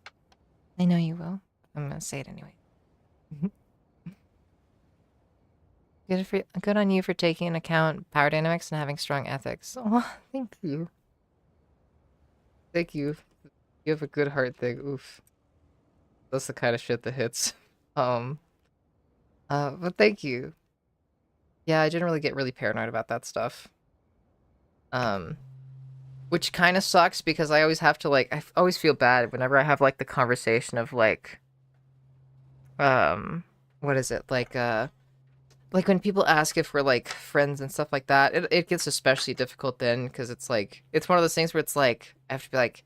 I know you will. I'm gonna say it anyway. Good on you for taking into account power dynamics and having strong ethics. Oh, thank you. Thank you. You have a good heart thing. Oof. That's the kind of shit that hits. But thank you. Yeah, I generally get really paranoid about that stuff. Which kind of sucks because I always have to like, I always feel bad whenever I have like the conversation of like, what is it? Like when people ask if we're like friends and stuff like that, it gets especially difficult then because it's like, it's one of those things where it's like, I have to be like,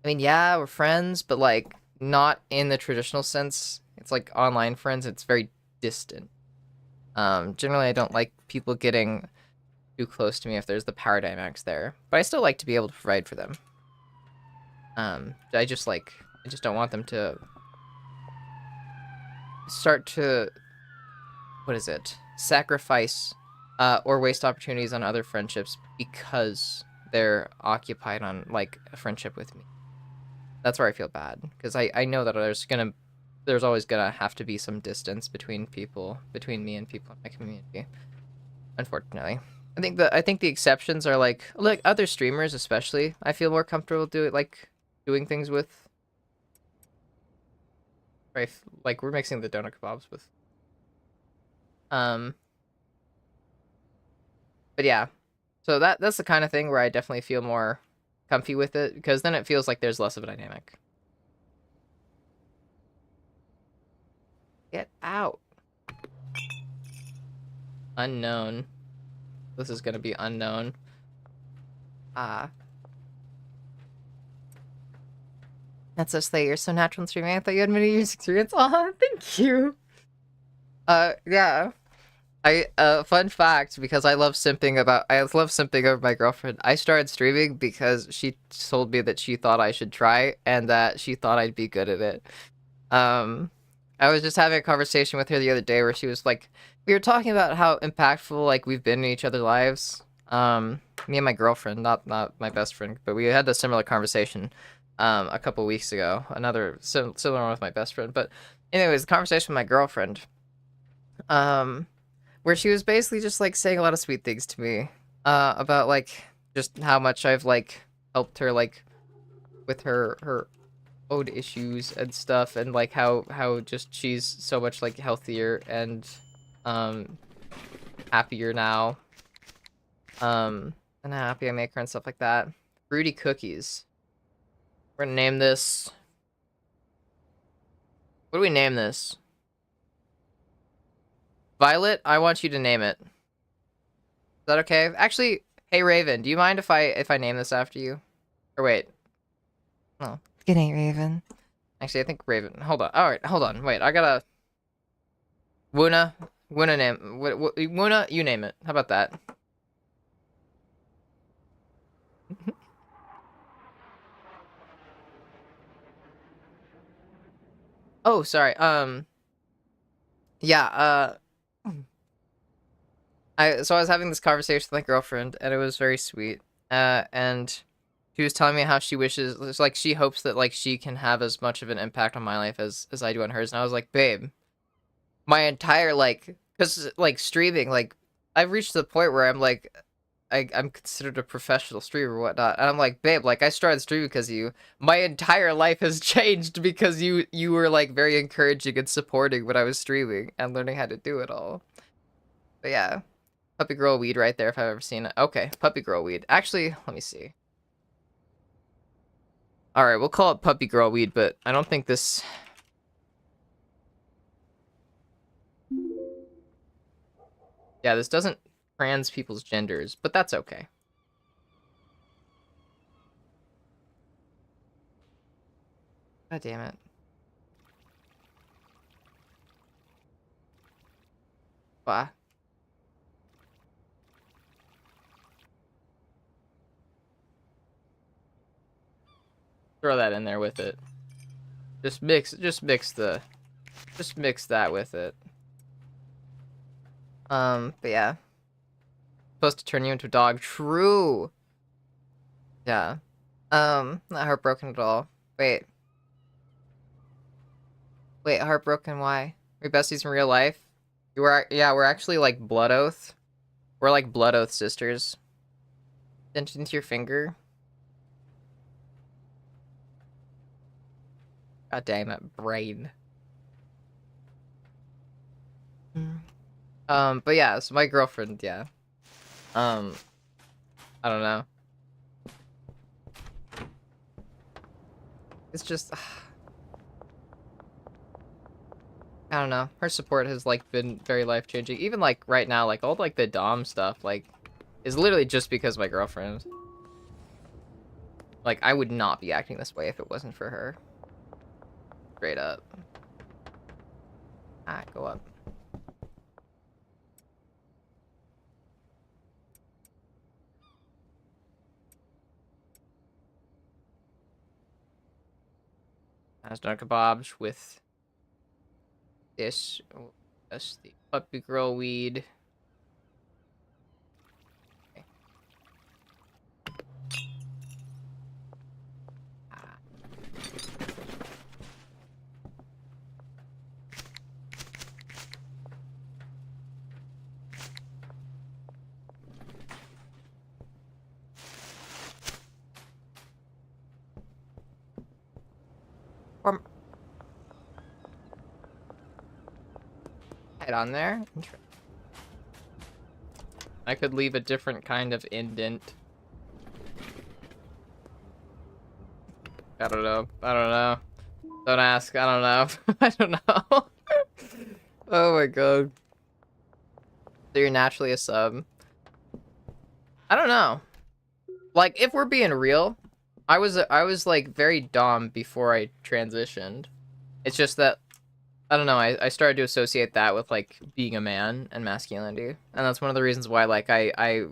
I mean, yeah, we're friends, but like not in the traditional sense. It's like online friends. It's very distant. Generally, I don't like people getting too close to me if there's the power dynamics there, but I still like to be able to provide for them. I just don't want them to start to, what is it? Sacrifice or waste opportunities on other friendships because they're occupied on like a friendship with me. That's where I feel bad because I know that there's always gonna have to be some distance between me and people in my community. Unfortunately, I think the exceptions are like other streamers, especially. I feel more comfortable doing things with. Right, like we're mixing the donut kebabs with. But yeah, so that's the kind of thing where I definitely feel more comfy with it because then it feels like there's less of a dynamic. Get out. Unknown. This is gonna be unknown. That's so slay. You're so natural in streaming. I thought you had many years experience. Aw, thank you. Yeah. Fun fact, because I love simping over my girlfriend. I started streaming because she told me that she thought I should try and that she thought I'd be good at it. I was just having a conversation with her the other day where she was like, we were talking about how impactful like we've been in each other's lives. Me and my girlfriend, not my best friend, but we had a similar conversation a couple weeks ago. Another similar one with my best friend, but anyways, the conversation with my girlfriend, where she was basically just like saying a lot of sweet things to me, about like just how much I've like helped her like with her own issues and stuff, and like how just she's so much like healthier and happier now, and how happy I make her and stuff like that. Fruity cookies. We're gonna name this. What do we name this? Violet, I want you to name it. Is that okay? Actually, Hey Raven, do you mind if I name this after you? Or wait. No. Good night, Raven. Actually, I think Raven. Hold on. All right, hold on. Wait, I gotta. Wuna name. Wuna, you name it. How about that? Oh, sorry. Yeah. I was having this conversation with my girlfriend, and it was very sweet. And she was telling me how she wishes, it's like she hopes that like she can have as much of an impact on my life as I do on hers. And I was like, babe, my entire like, because like streaming, like I've reached the point where I'm like, I'm considered a professional streamer or whatnot, and I'm like, babe, like I started streaming because of you. My entire life has changed because you were like very encouraging and supporting when I was streaming and learning how to do it all. But yeah. Puppy Girl Weed right there if I've ever seen it. Okay, Puppy Girl Weed. Actually, let me see. Alright, we'll call it Puppy Girl Weed, but I don't think this... Yeah, this doesn't trans people's genders, but that's okay. God damn it. Bah. Throw that in there with it. Just mix that with it. But yeah. Supposed to turn you into a dog. True. Yeah. Not heartbroken at all. Wait, heartbroken, why? We're besties in real life? Yeah, we're actually like blood oath. We're like blood oath sisters. Dent into your finger. God damn it, brain. But yeah, so my girlfriend, yeah. I don't know. It's just... I don't know. Her support has, like, been very life-changing. Even, like, right now, like, all, like, the Dom stuff, like, is literally just because of my girlfriend. Like, I would not be acting this way if it wasn't for her. Straight up. Ah, go up. As done kebabs with this. That's the puppy girl weed. Okay. Ah. Head on there. I could leave a different kind of indent. I don't know. Don't ask. I don't know. I don't know. Oh my god. So you're naturally a sub. I don't know. Like, if we're being real, I was like very dom before I transitioned. It's just that I don't know, I started to associate that with like being a man and masculinity. And that's one of the reasons why like I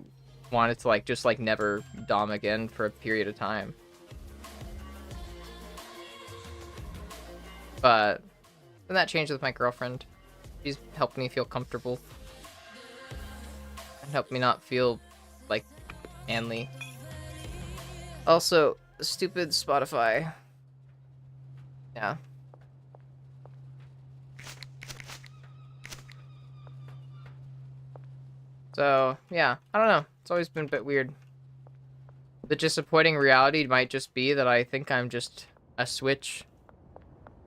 wanted to like just like never dom again for a period of time. But then that changed with my girlfriend. She's helped me feel comfortable. And helped me not feel like manly. Also, stupid Spotify. Yeah. So, yeah, I don't know. It's always been a bit weird. The disappointing reality might just be that I think I'm just a switch.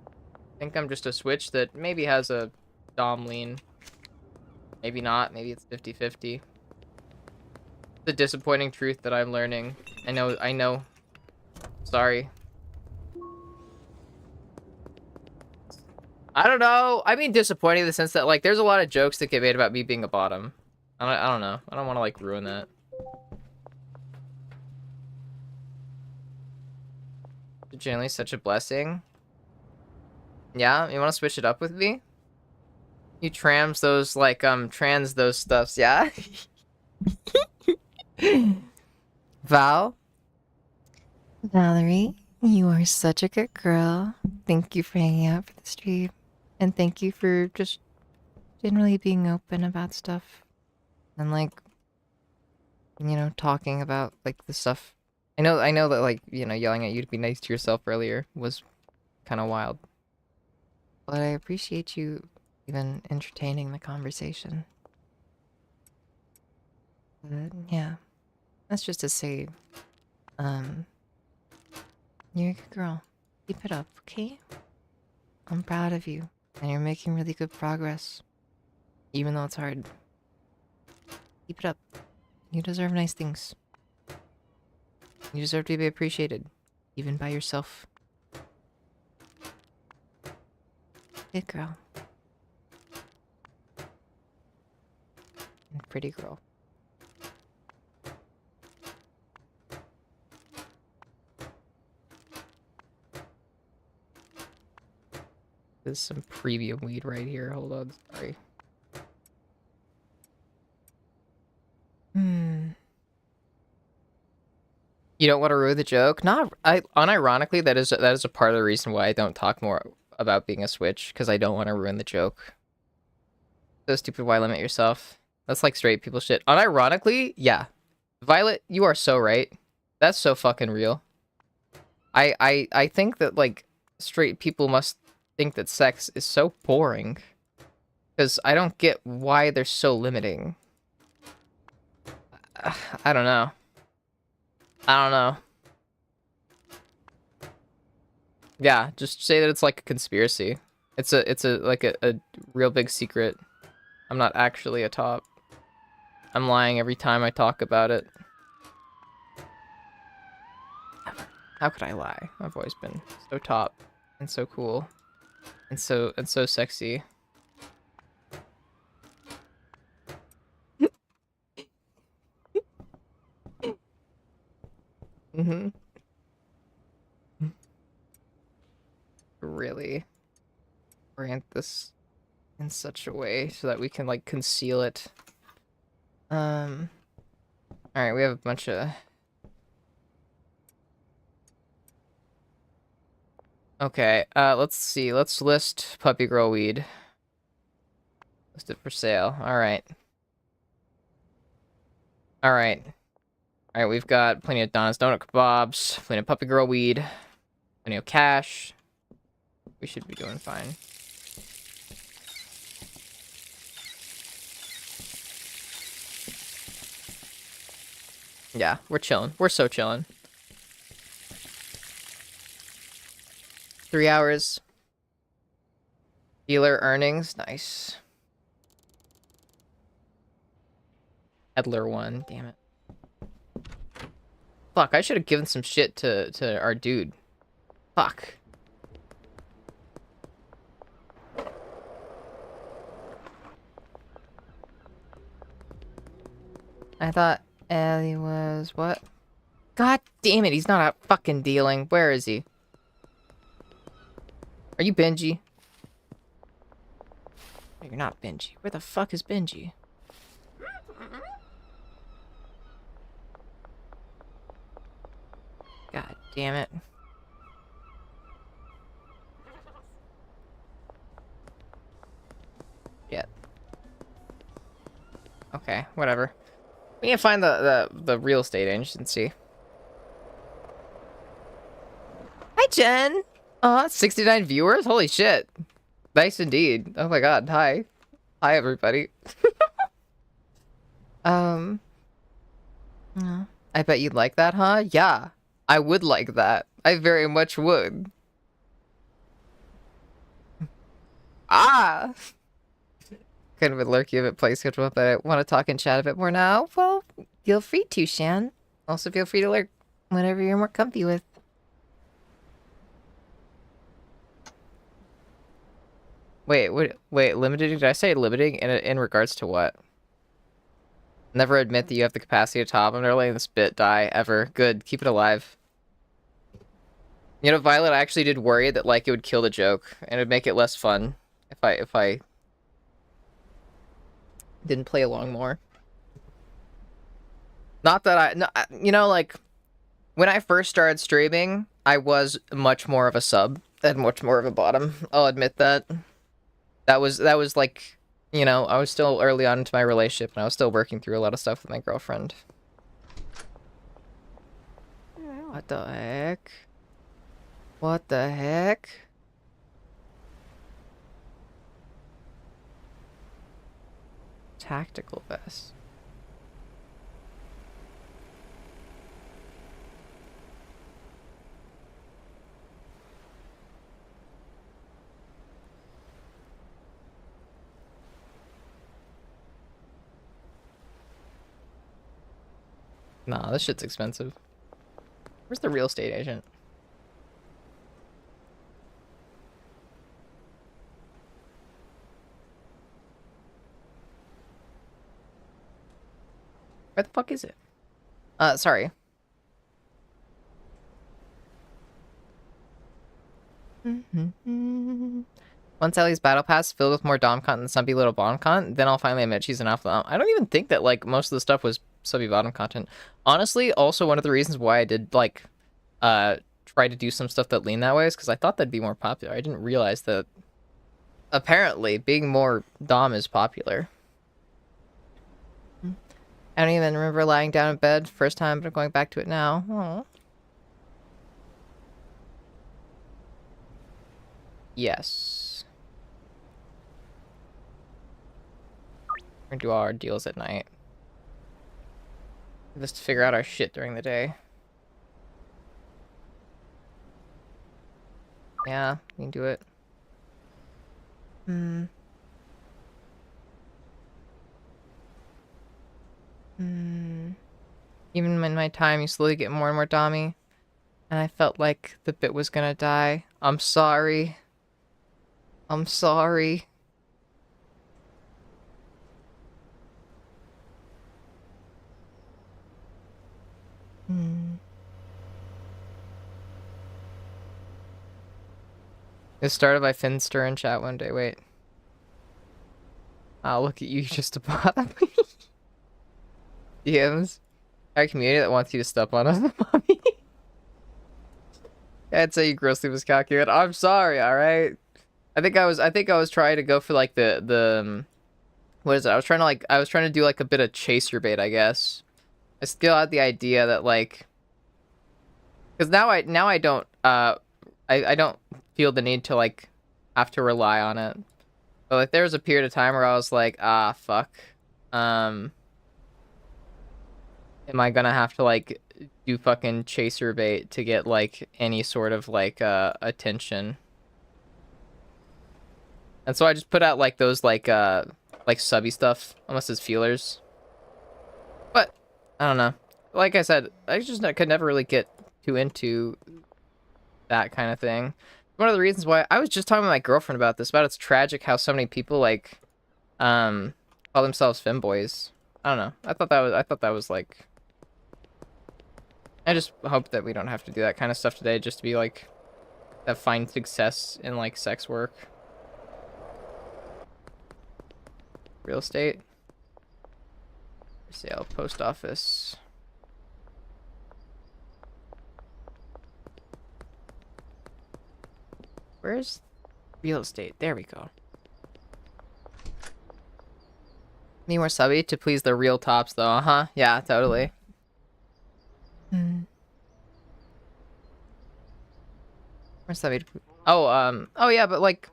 I think I'm just a switch that maybe has a dom lean. Maybe not. Maybe it's 50-50. The disappointing truth that I'm learning. I know. Sorry. I don't know. I mean disappointing in the sense that, like, there's a lot of jokes that get made about me being a bottom. I don't know. I don't want to, like, ruin that. Genuinely such a blessing. Yeah, you want to switch it up with me? You trans those stuffs, yeah? Val? Valerie, you are such a good girl. Thank you for hanging out for the stream. And thank you for just generally being open about stuff. And like, talking about like the stuff. I know that like, yelling at you to be nice to yourself earlier was kind of wild. But I appreciate you even entertaining the conversation. But yeah. That's just to say, you're a good girl. Keep it up, okay? I'm proud of you. And you're making really good progress. Even though it's hard. Keep it up. You deserve nice things. You deserve to be appreciated. Even by yourself. Good girl. And pretty girl. There's some premium weed right here. Hold on, sorry. You don't want to ruin the joke? Not, unironically, that is a part of the reason why I don't talk more about being a Switch, because I don't want to ruin the joke. So stupid, why limit yourself? That's like straight people shit. Unironically, yeah. Violet, you are so right. That's so fucking real. I think that, like, straight people must think that sex is so boring. Because I don't get why they're so limiting. I don't know. I don't know. Yeah, just say that it's like a conspiracy. It's a real big secret. I'm not actually a top. I'm lying every time I talk about it. How could I lie? I've always been so top and so cool and so sexy. Mm-hmm. Really orient this in such a way so that we can like conceal it. Alright, we have a bunch of... Okay, let's see. Let's list Puppy Girl weed. Listed for sale. Alright. Alright. Alright, we've got plenty of Don's Donut Kebabs, plenty of Puppy Girl weed, plenty of cash. We should be doing fine. Yeah, we're chilling. We're so chilling. 3 hours. Dealer earnings. Nice. Peddler 1. Damn it. Fuck, I should have given some shit to our dude. Fuck. I thought Ellie was what? God damn it, he's not out fucking dealing. Where is he? Are you Benji? No, you're not Benji. Where the fuck is Benji? God damn it. Yeah. Okay, whatever. We can find the real estate agency. Hi, Jen. 69 viewers? Holy shit. Nice indeed. Oh my god, hi. Hi, everybody. I bet you'd like that, huh? Yeah, I would like that. I very much would. Ah! Kind of a lurky a bit play schedule, but I want to talk and chat a bit more now. Well, feel free to, Shan. Also feel free to lurk whatever you're more comfy with. Wait, limiting? Did I say limiting in regards to what? Never admit that you have the capacity to top. I'm never letting this bit die, ever. Good, keep it alive. You know, Violet, I actually did worry that like it would kill the joke and it'd make it less fun if I didn't play along more. Not that you know, like when I first started streaming, I was much more of a sub and much more of a bottom. I'll admit that. That was like, you know, I was still early on into my relationship and I was still working through a lot of stuff with my girlfriend. What the heck? What the heck? Tactical vest. Nah, this shit's expensive. Where's the real estate agent? Where the fuck is it? Sorry. Once Ellie's battle pass is filled with more Dom content than Subby Little Bottom content, then I'll finally admit she's an alpha. I don't even think that like most of the stuff was Subby Bottom content. Honestly, also one of the reasons why I did like try to do some stuff that leaned that way is because I thought that'd be more popular. I didn't realize that apparently being more Dom is popular. I don't even remember lying down in bed first time, but I'm going back to it now. Aww. Yes. We're gonna do all our deals at night. Just to figure out our shit during the day. Yeah, you can do it. Even in my time, you slowly get more and more dommy. And I felt like the bit was gonna die. I'm sorry. I'm sorry. It was started by Finster in chat one day. Wait. Oh, look at you, just a bottom. DMs. Our community that wants you to step on us, mommy. I'd say you grossly miscalculated. I'm sorry, alright? I think I was trying to go for like the what is it? I was trying to do like a bit of chaser bait, I guess. I still had the idea that like, because now I don't I don't feel the need to like have to rely on it. But like there was a period of time where I was like, ah, fuck. Am I gonna have to like do fucking chaser bait to get like any sort of like attention? And so I just put out like those like subby stuff, almost as feelers. But I don't know. Like I said, I just could never really get too into that kind of thing. One of the reasons why I was just talking to my girlfriend about this, about it's tragic how so many people like call themselves femboys. I don't know. I thought that was like, I just hope that we don't have to do that kind of stuff today just to be like find success in like sex work. Real estate. For sale, post office. Where's real estate? There we go. Need more subby to please the real tops though, uh-huh. Yeah, totally. More subby to oh yeah, but like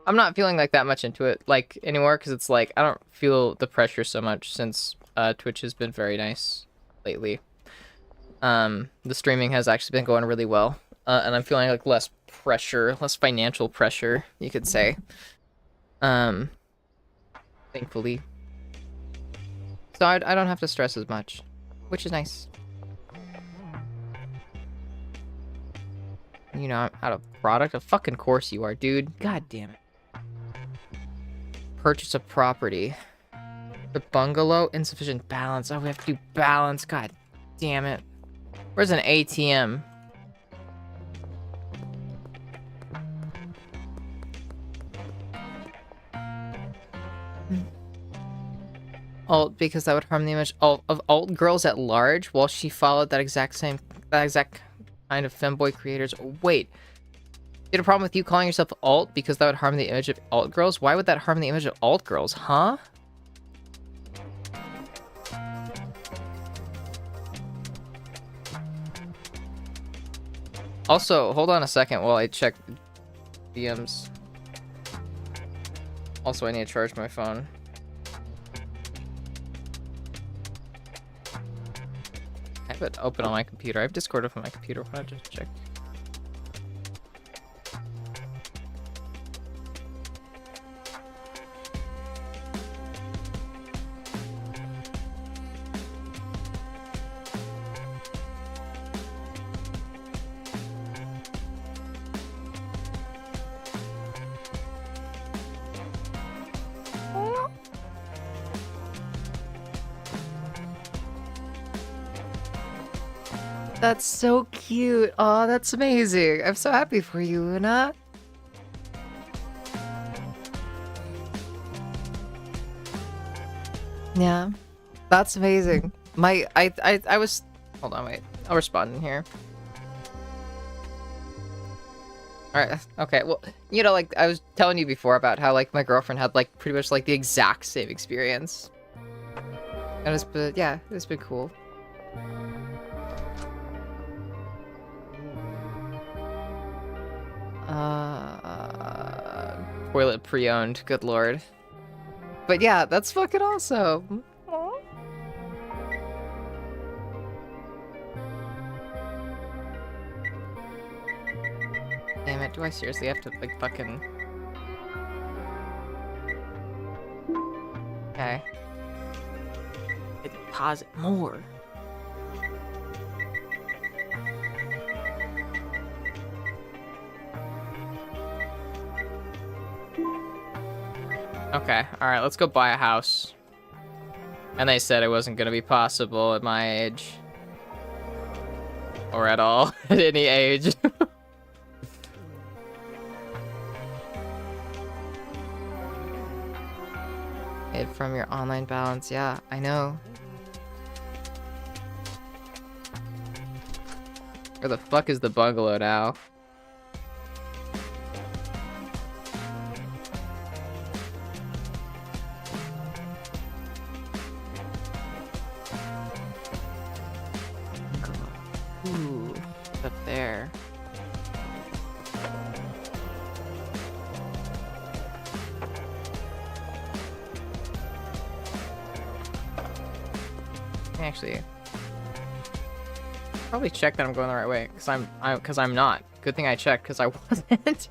I'm not feeling like that much into it like anymore because it's like I don't feel the pressure so much since Twitch has been very nice lately. The streaming has actually been going really well, and I'm feeling like less pressure, less financial pressure, you could say. Thankfully. So I don't have to stress as much, which is nice. You know, I'm out of product. Of fucking course you are, dude. God damn it. Purchase a property. The bungalow, insufficient balance. Oh, we have to do balance. God damn it. Where's an ATM? alt because that would harm the image of alt girls at large while she followed that exact kind of femboy creators. Wait, you had a problem with you calling yourself alt because that would harm the image of alt girls? Why would that harm the image of alt girls, huh? Also, hold on a second while I check DMs. Also, I need to charge my phone. I have it open on my computer. I have Discord open on my computer. Why don't I just check? That's so cute. Oh, that's amazing. I'm so happy for you, Una. Yeah, that's amazing. I was. Hold on, wait. I'll respond in here. All right. Okay. Well, you know, like I was telling you before about how like my girlfriend had like pretty much like the exact same experience. And it's been, yeah, it's been cool. Toilet pre-owned, good lord. But yeah, that's fucking awesome. Aw. Damn it, do I seriously have to like fucking... Okay. I can pause it more. Okay, alright, let's go buy a house. And they said it wasn't gonna be possible at my age. Or at all, at any age. Hid from your online balance, yeah, I know. Where the fuck is the bungalow now? Ooh, it's up there. Actually, probably check that I'm going the right way, because I'm not. Good thing I checked, because I wasn't. And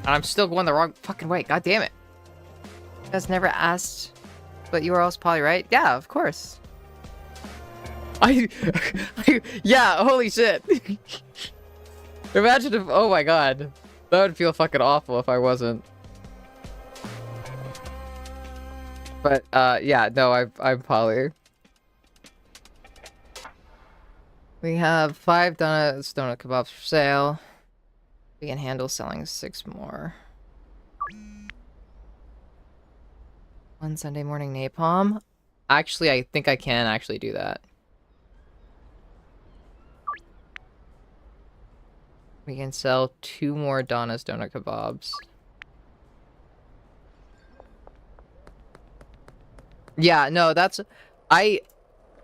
I'm still going the wrong fucking way. God damn it. You guys never asked, but you were also probably right. Yeah, of course. Yeah, holy shit. Imagine if, oh my god. That would feel fucking awful if I wasn't. But, yeah, no, I'm poly. We have 5 donut kebabs for sale. We can handle selling 6 more. 1 Sunday morning napalm? Actually, I think I can actually do that. We can sell 2 more Donna's donut kebabs. Yeah, no, that's... I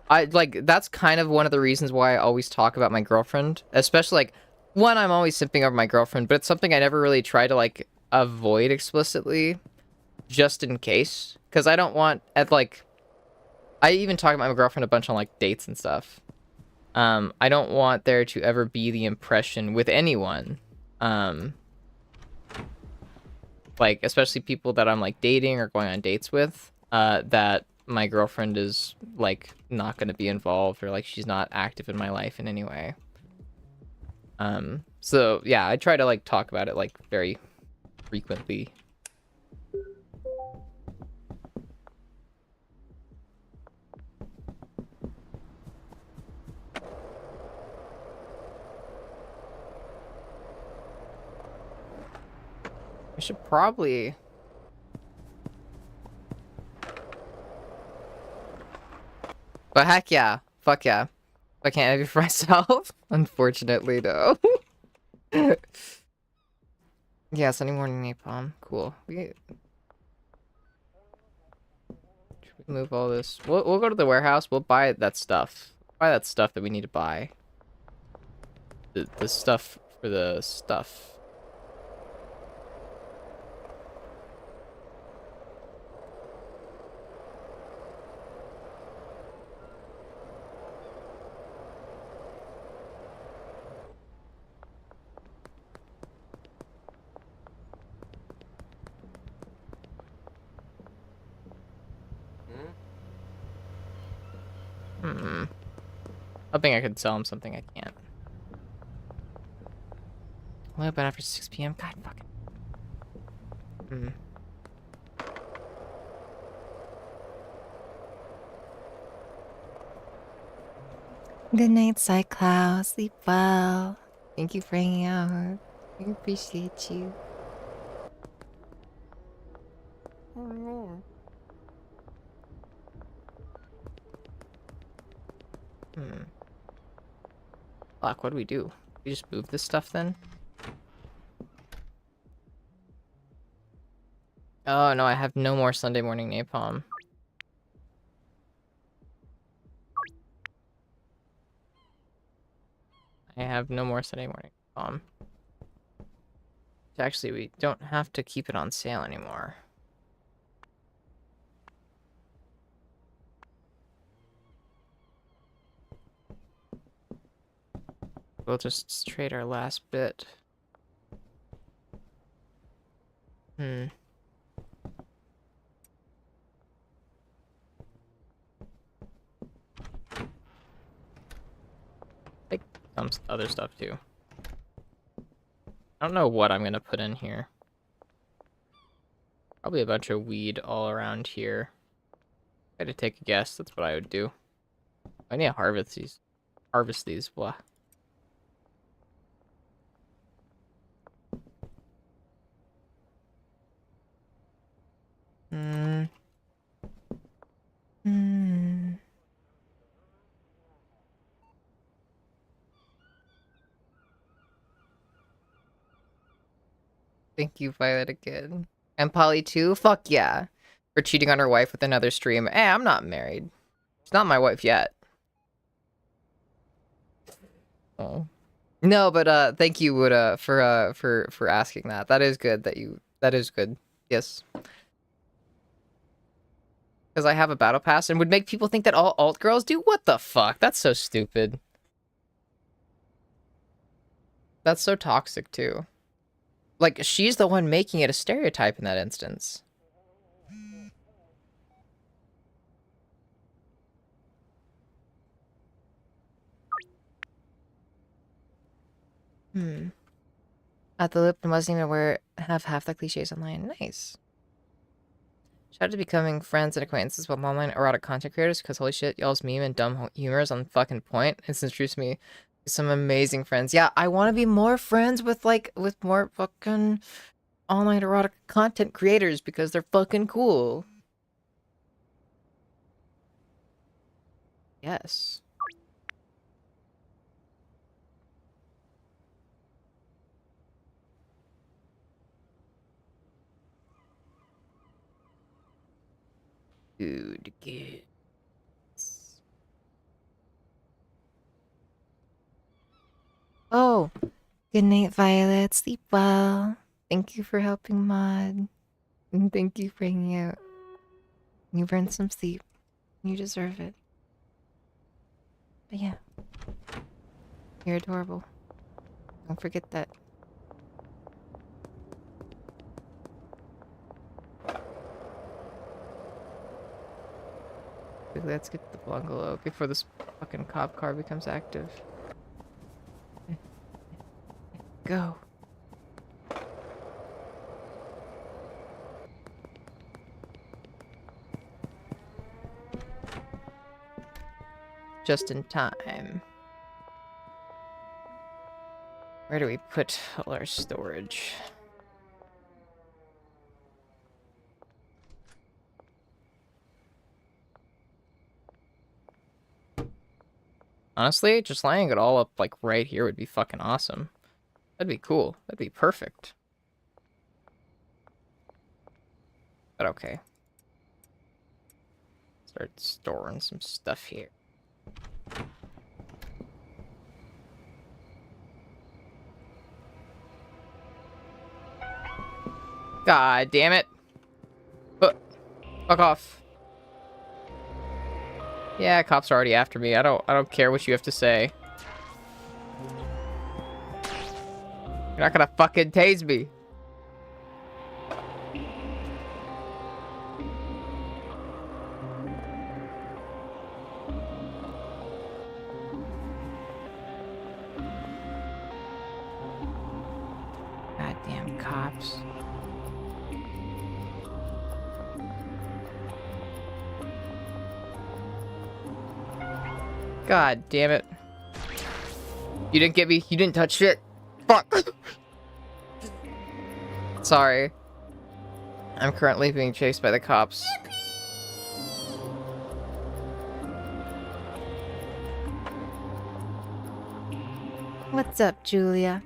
like, that's kind of one of the reasons why I always talk about my girlfriend. Especially, like, one, I'm always simping over my girlfriend, but it's something I never really try to, like, avoid explicitly. Just in case. Because I don't want, like... I even talk about my girlfriend a bunch on, like, dates and stuff. I don't want there to ever be the impression with anyone, like, especially people that I'm, like, dating or going on dates with, that my girlfriend is, like, not going to be involved or, like, she's not active in my life in any way. So, yeah, I try to, like, talk about it, like, very frequently. probably... But heck yeah. Fuck yeah. I can't have you for myself. Unfortunately, no. Yeah, Sunday morning napalm. Cool. Should we move all this? We'll go to the warehouse. We'll buy that stuff. Buy that stuff that we need to buy. The stuff for the stuff. Hoping I could sell him something. I can't. Only open after 6 p.m. God fucking. Good night, Cycloud. Sleep well. Thank you for hanging out. I appreciate you. Fuck, what do we do? We just move this stuff then? Oh no, I have no more Sunday morning napalm. I have no more Sunday morning napalm. Actually, we don't have to keep it on sale anymore. We'll just trade our last bit. Like some other stuff too. I don't know what I'm gonna put in here. Probably a bunch of weed all around here. If I had to take a guess, that's what I would do. I need to harvest these. Harvest these. Blah. Thank you, Violet, again. And Polly too? Fuck yeah. For cheating on her wife with another stream. Eh, I'm not married. She's not my wife yet. Oh. No, but thank you, Wood, for asking that. That is good that is good. Yes. Because I have a battle pass and would make people think that all alt girls do? What the fuck? That's so stupid. That's so toxic too. Like, she's the one making it a stereotype in that instance. At the lip and wasn't even aware have half the cliches online. Nice. Shout out to becoming friends and acquaintances with online erotic content creators because holy shit, y'all's meme and dumb humor is on fucking point. It's introduced me to some amazing friends. Yeah, I want to be more friends with more fucking online erotic content creators because they're fucking cool. Yes. Good kids. Oh, good night, Violet. Sleep well. Thank you for helping Mod. And thank you for hanging out. You've earned some sleep. You deserve it. But yeah. You're adorable. Don't forget that. Quickly, let's get to the bungalow before this fucking cop car becomes active. Go. Just in time. Where do we put all our storage? Honestly, just lining it all up like right here would be fucking awesome. That'd be cool. That'd be perfect. But okay. Start storing some stuff here. God damn it. Fuck off. Yeah, cops are already after me. I don't care what you have to say. You're not gonna fucking tase me. Goddamn cops. God damn it. You didn't get me. You didn't touch shit. Fuck. Sorry. I'm currently being chased by the cops. What's up, Julia?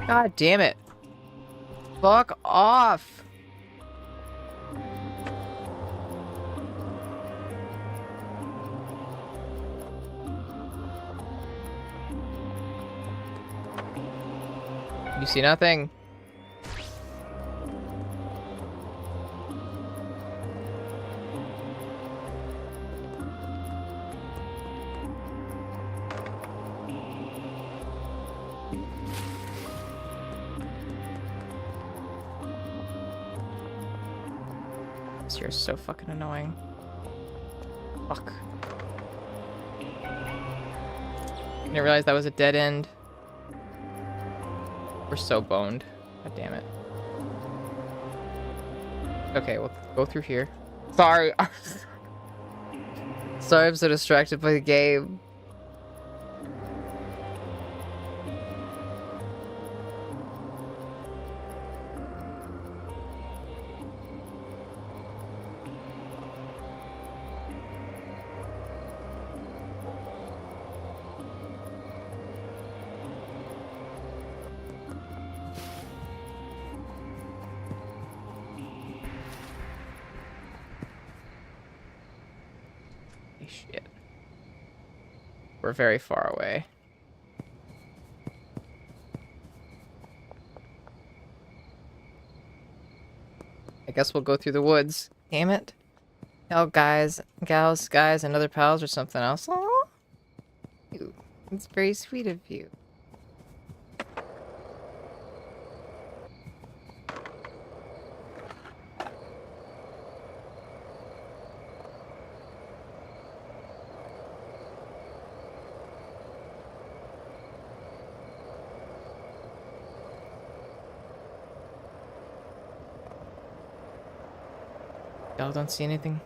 God damn it. Fuck off. You see nothing? You're so fucking annoying. Fuck. I didn't realize that was a dead end. We're so boned. God damn it. Okay, we'll go through here. Sorry. Sorry, I'm so distracted by the game. Shit. We're very far away. I guess we'll go through the woods. Damn it. Oh, guys, gals, guys, and other pals or something else. Aw. It's very sweet of you. Y'all don't see anything?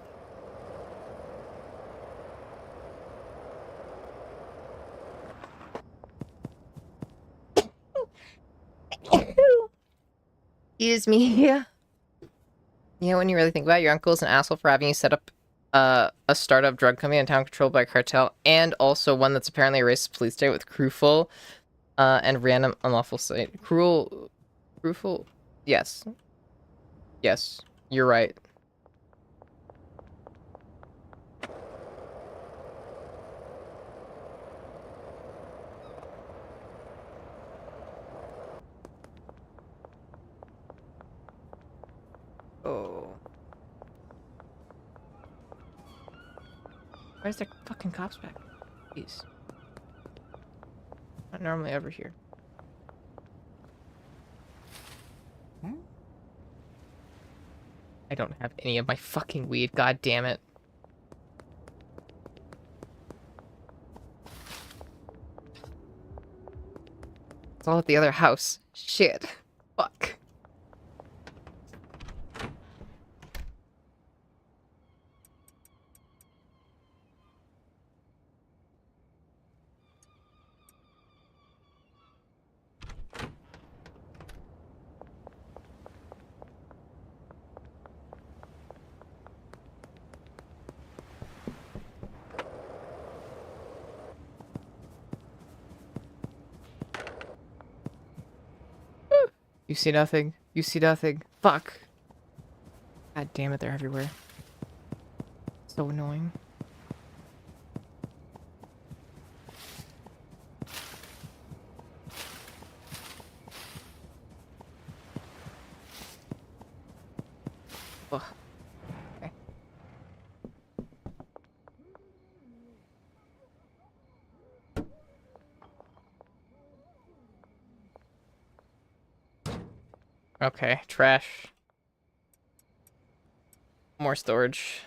Excuse me. Yeah. You know, when you really think about it, your uncle's an asshole for having you set up a startup drug company in town controlled by a cartel, and also one that's apparently a racist police state with cruel and random unlawful state. Cruel. Yes. Yes. You're right. Oh. Where's the fucking cops back? Jeez. Not normally ever here. I don't have any of my fucking weed, god damn it. It's all at the other house. Shit. Fuck. You see nothing. You see nothing. Fuck. God damn it, they're everywhere. So annoying. Ugh. Okay. Okay, trash. More storage.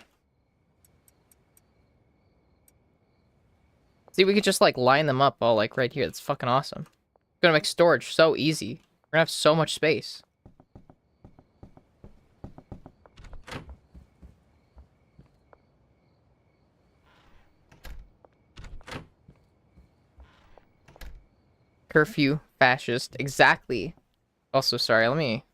See, we could just, like, line them up all, like, right here. That's fucking awesome. It's gonna make storage so easy. We're gonna have so much space. Curfew, fascist, exactly. Also, sorry, let me...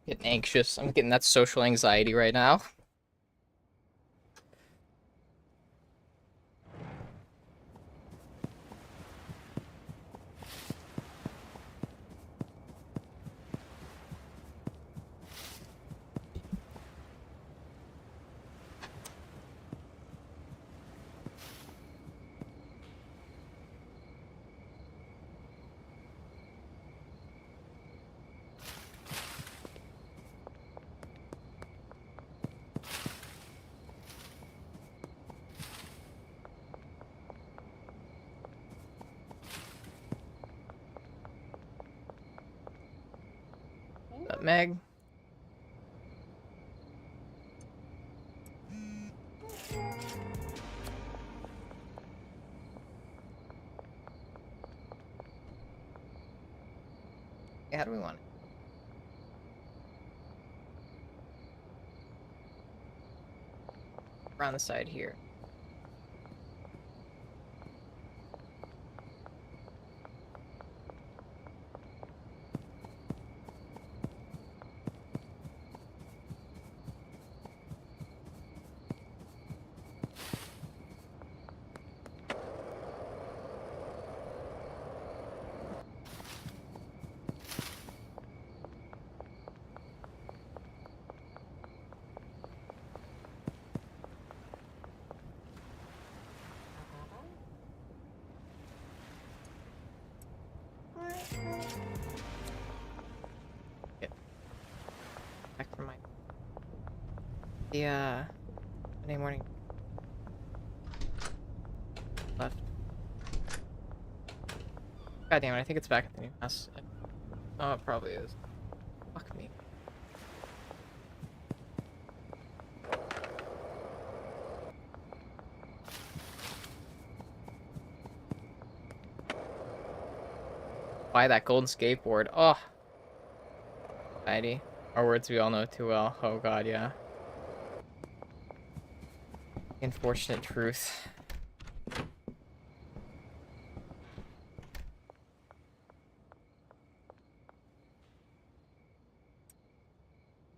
Getting anxious. I'm getting that social anxiety right now. Meg. Yeah, how do we want it? Around the side here. Get back from my... Yeah. Monday morning. Left. God damn it, I think it's back at the new house. Oh, it probably is. Fuck me. Buy that golden skateboard. Oh. Heidi. Our words we all know too well. Oh god, yeah. Unfortunate truth.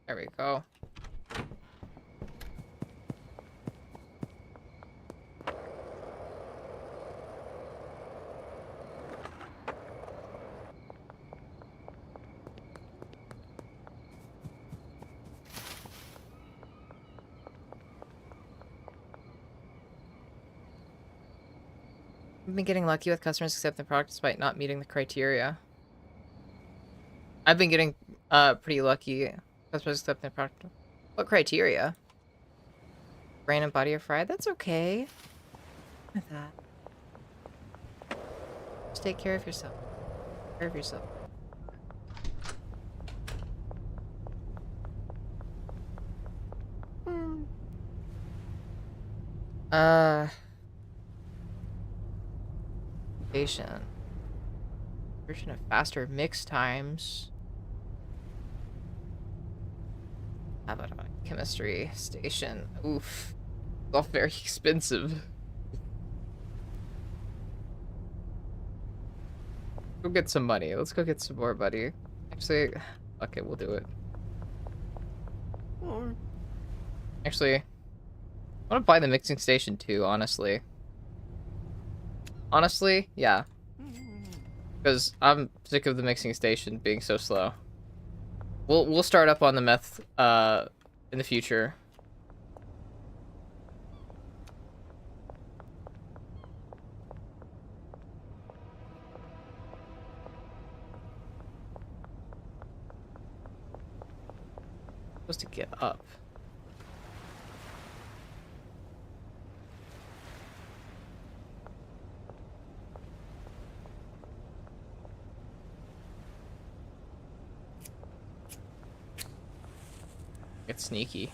There we go. I've been getting lucky with customers accepting the product despite not meeting the criteria. I've been getting pretty lucky. Customers accepting the product. What criteria? Brain and body are fried? That's okay. With that. Just take care of yourself. Take care of yourself. Station. Version of faster mix times. How about a chemistry station? Oof. It's all very expensive. Go get some money. Let's go get some more money. Actually, fuck it, we'll do it. Actually, I want to buy the mixing station too, honestly. Honestly, yeah. Because I'm sick of the mixing station being so slow. We'll start up on the meth in the future. Supposed to get up. It's sneaky.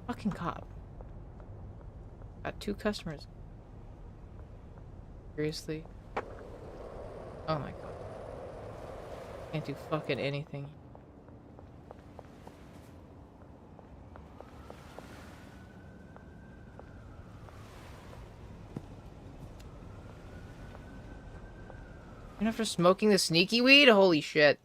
Fucking cop. Got 2 customers. Seriously? Oh my god. Can't do fucking anything. And after smoking the sneaky weed? Holy shit.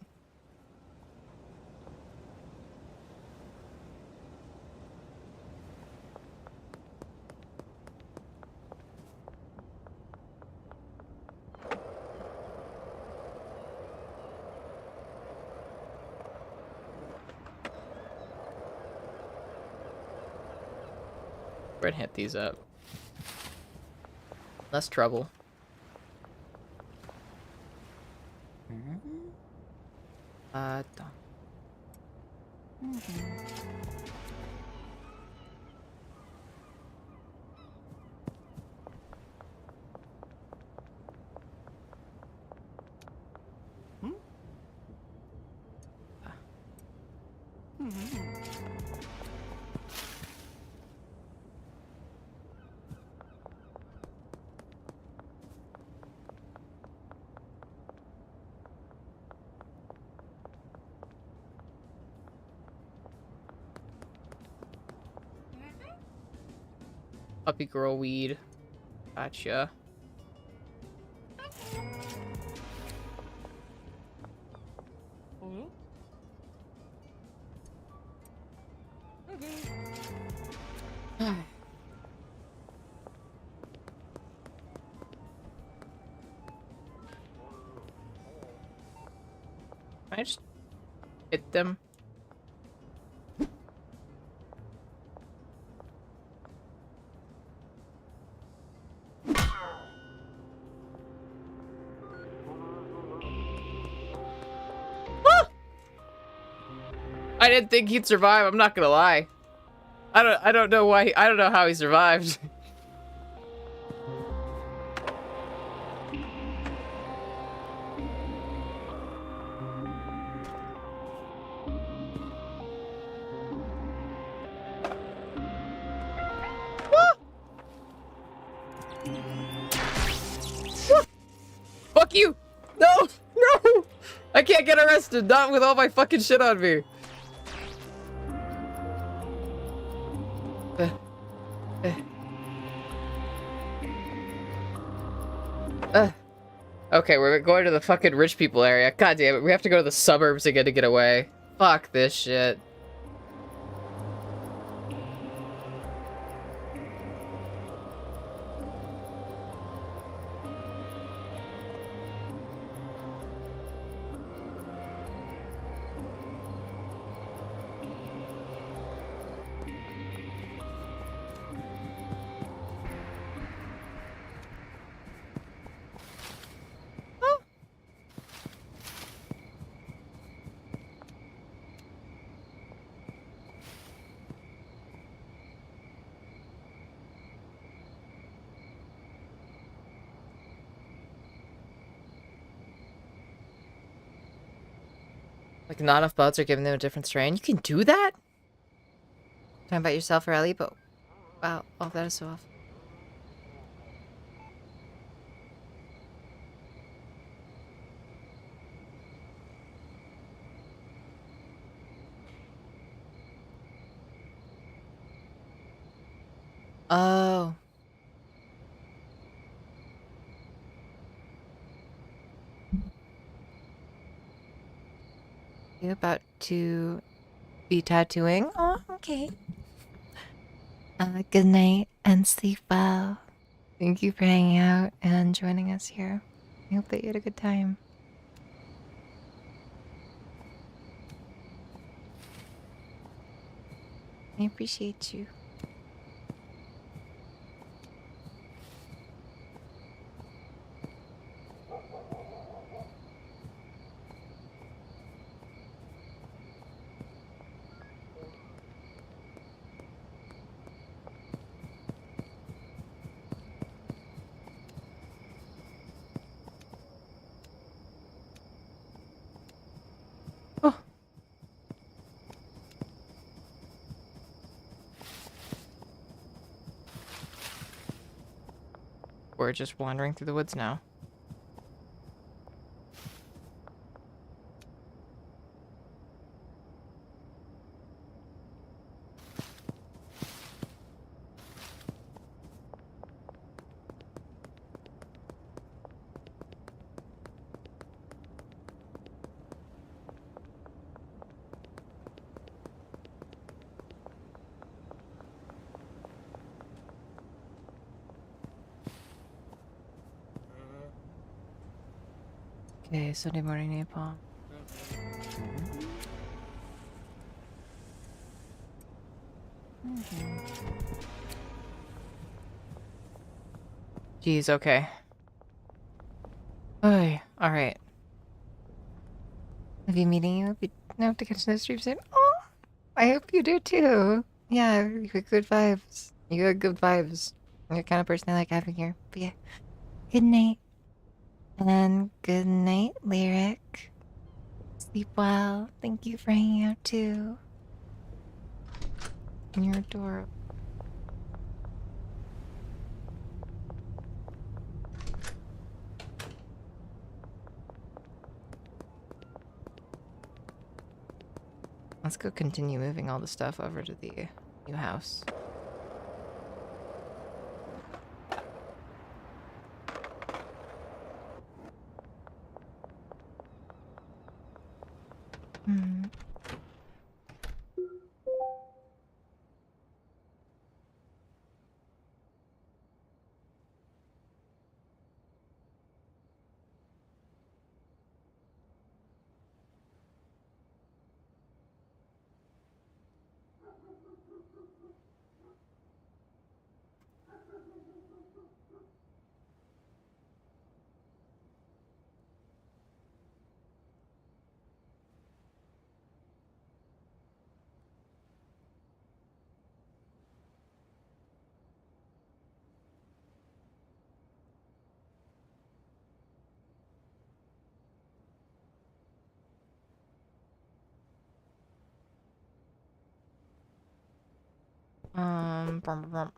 We're gonna hit these up. Less trouble. Done. Puppy girl weed. Gotcha. Can I just hit them? I didn't think he'd survive, I'm not gonna lie. I don't know why I don't know how he survived. Fuck you! No! No! I can't get arrested, not with all my fucking shit on me. Okay, we're going to the fucking rich people area. God damn it, we have to go to the suburbs again to get away. Fuck this shit. Like, not enough buds are giving them a different strain. You can do that? Talking about yourself or Ellie, but wow, oh, that is so off. Oh. You about to be tattooing? Oh, okay. Good night and sleep well. Thank you for hanging out and joining us here. I hope that you had a good time. I appreciate you. Oh. We're just wandering through the woods now. Okay, Sunday morning napalm. Jeez, okay. Oy, alright. I'll be meeting you. I have to catch the stream soon. Oh, I hope you do too. Yeah, you got good vibes. You got good vibes. You're the kind of person I like having here. But yeah, good night. And good night, Lyric. Sleep well. Thank you for hanging out too. You're adorable. Let's go continue moving all the stuff over to the new house. Hmm. Brum, brum, brum.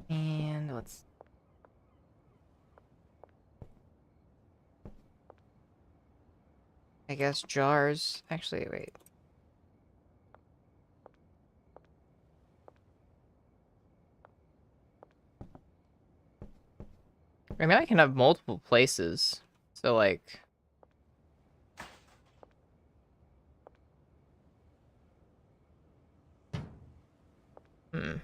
And let's. I guess jars. Actually, wait. I mean, I can have multiple places. So, like. Hmm.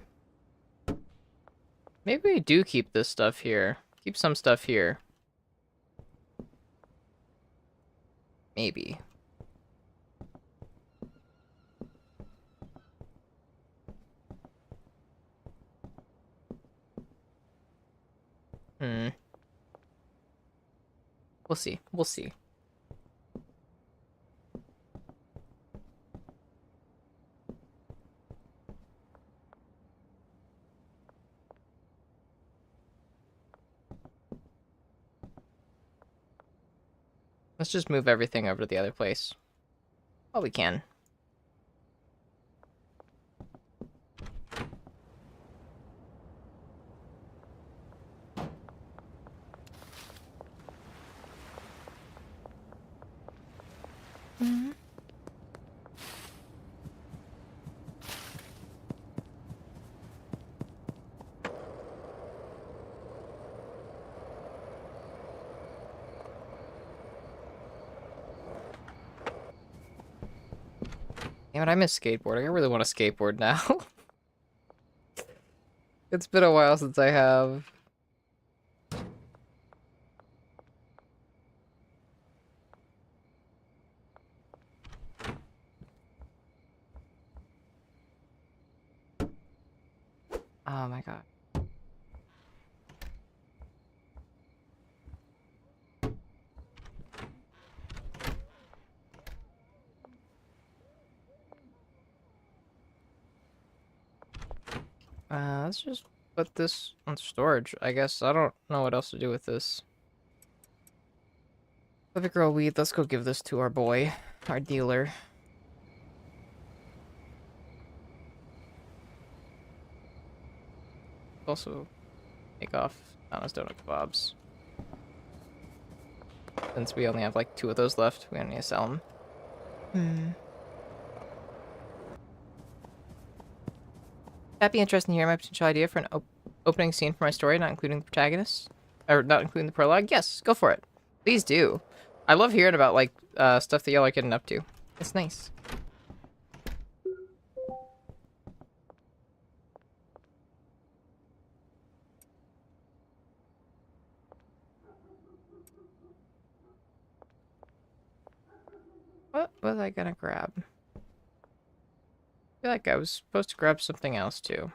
Maybe we do keep this stuff here. Keep some stuff here. Maybe. Hmm. We'll see. We'll see. Let's just move everything over to the other place. Oh, we can. Damn it, I miss skateboarding. I really want to skateboard now. It's been a while since I have. Oh my god. Let's just put this on storage, I guess. I don't know what else to do with this. Perfect girl weed, let's go give this to our boy, our dealer. Also, take off Donna's Donut Kebabs. Since we only have like 2 of those left, we don't need to sell them. That'd be interesting to hear my potential idea for an opening scene for my story, not including the protagonist. Or not including the prologue. Yes, go for it. Please do. I love hearing about, like, stuff that y'all are getting up to. It's nice. What was I gonna grab? I feel like I was supposed to grab something else, too.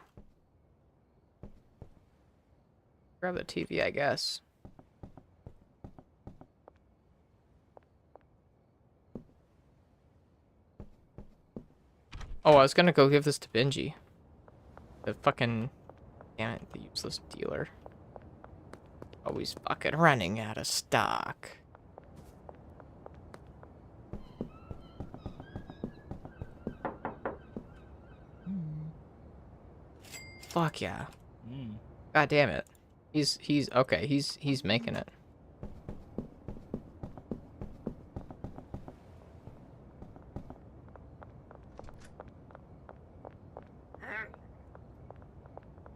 Grab the TV, I guess. Oh, I was gonna go give this to Benji. The fucking... Damn it, the useless dealer. Always fucking running out of stock. Fuck yeah. God damn it. He's okay, he's making it.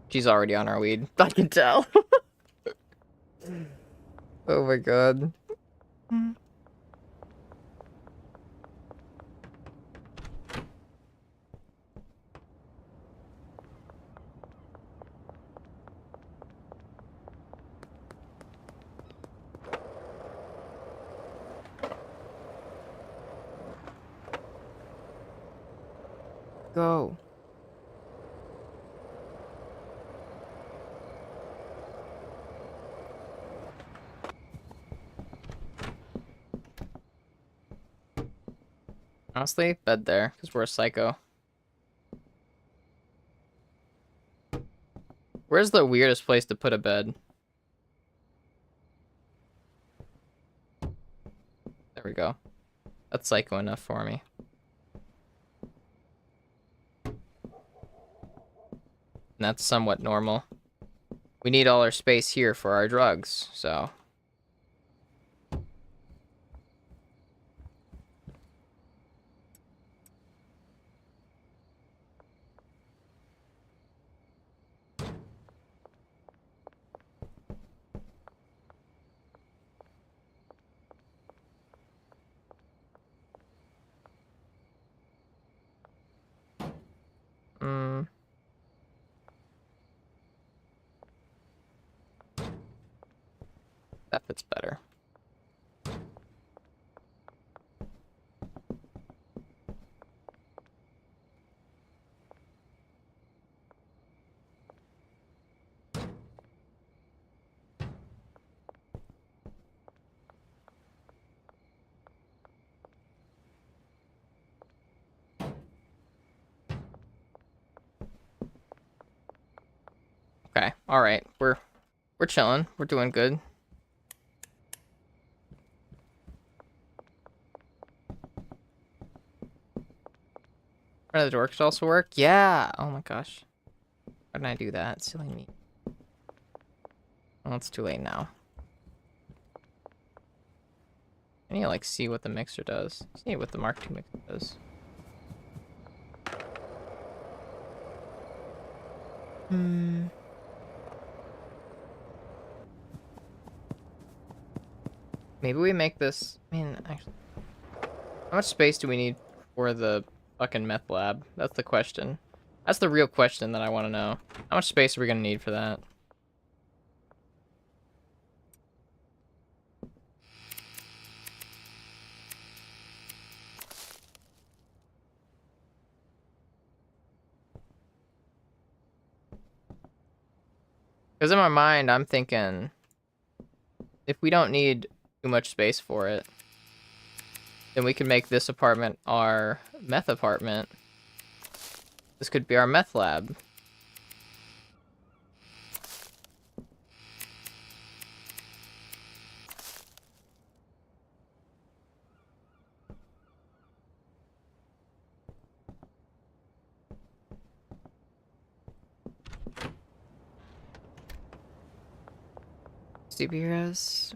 She's already on our weed. I can tell. Oh my god. Go. Honestly, bed there, because we're a psycho. Where's the weirdest place to put a bed? There we go. That's psycho enough for me. And that's somewhat normal. We need all our space here for our drugs, so... That fits better. Okay, alright. We're chilling. We're doing good. Front of the door could also work. Yeah. Oh my gosh. Why didn't I do that? Silly me. Well, it's too late now. I need to like see what the mixer does. See what the Mark II mixer does. Maybe we make this. I mean, actually, how much space do we need for the fucking meth lab? That's the question. That's the real question that I want to know. How much space are we gonna need for that? Because in my mind, I'm thinking if we don't need too much space for it, then we can make this apartment our meth apartment. This could be our meth lab. Superheroes.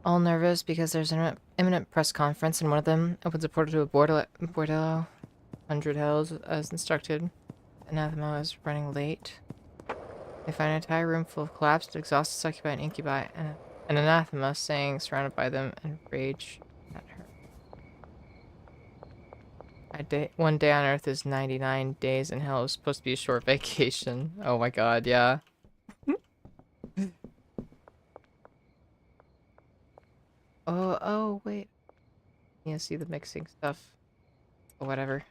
All nervous because there's an imminent press conference, and one of them opens a portal to a bordello. 100 hells, as instructed. Anathema is running late. They find an entire room full of collapsed, exhausted, succubi, and incubi, and an anathema saying, surrounded by them, and rage at her. One day on Earth is 99 days in hell. It's supposed to be a short vacation. Oh my god, yeah. Oh, wait. Yeah, see the mixing stuff. Or whatever.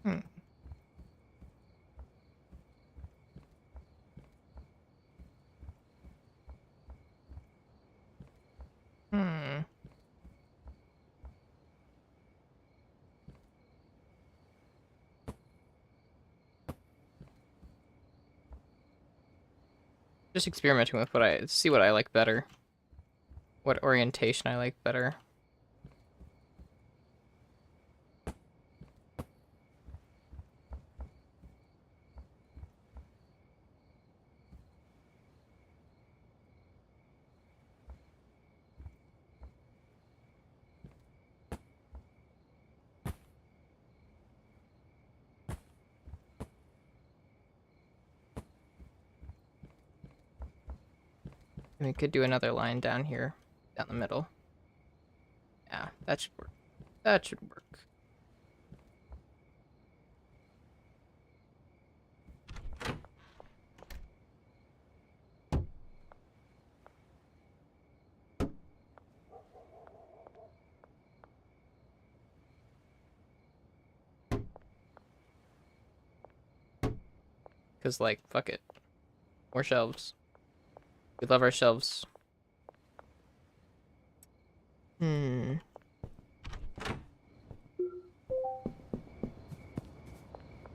Hmm. Hmm. Just experimenting with what see what I like better. What orientation I like better. And we could do another line down here, down the middle. Yeah, that should work. That should work. Cause like, fuck it. More shelves. We love our shelves. Hmm.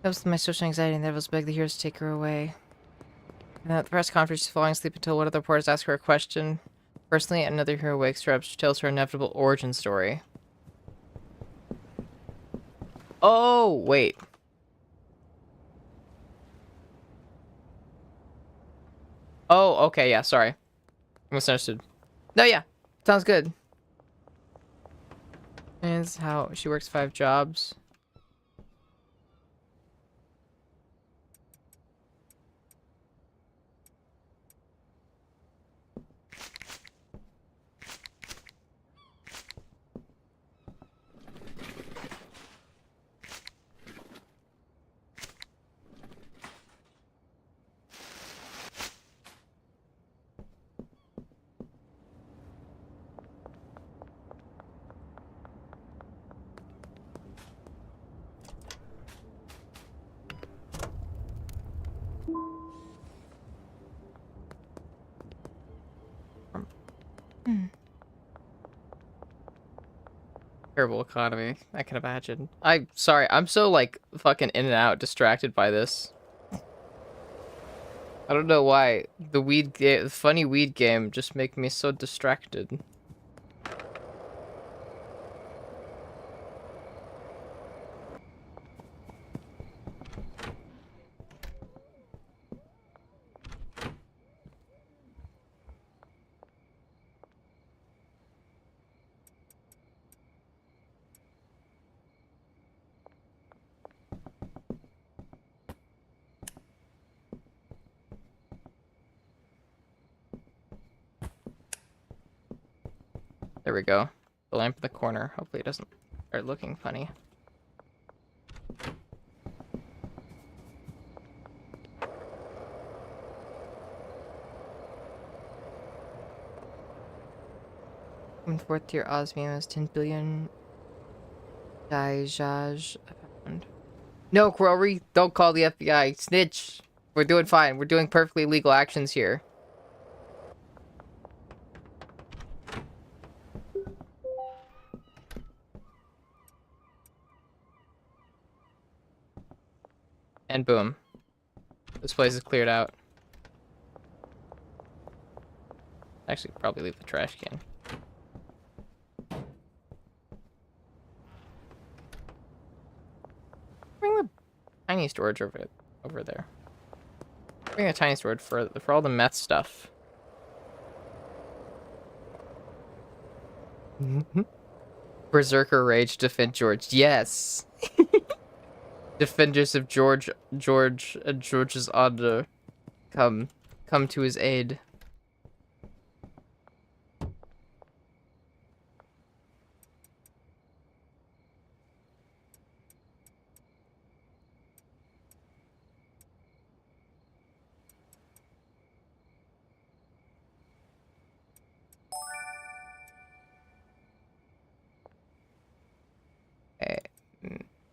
That was my social anxiety, and that was beg the heroes to take her away. And at the press conference, she's falling asleep until one of the reporters asks her a question. Personally, another hero wakes her up. She tells her inevitable origin story. Oh, wait. Oh, okay, yeah, sorry. I misunderstood. No, yeah. Sounds good. And this is how she works 5 jobs. Terrible economy. I can imagine. I'm sorry. I'm so like fucking in and out, distracted by this. I don't know why the the funny weed game just make me so distracted. There we go. The lamp in the corner. Hopefully it doesn't start looking funny. Coming fourth tier osmium is 10 billion Daijaj. No, Crowery, don't call the FBI. Snitch. We're doing fine. We're doing perfectly legal actions here. And boom. This place is cleared out. Actually, probably leave the trash can. Bring the tiny storage over there. Bring a tiny storage for all the meth stuff. Berserker Rage, defend George. Yes. Defenders of George's honor, come to his aid.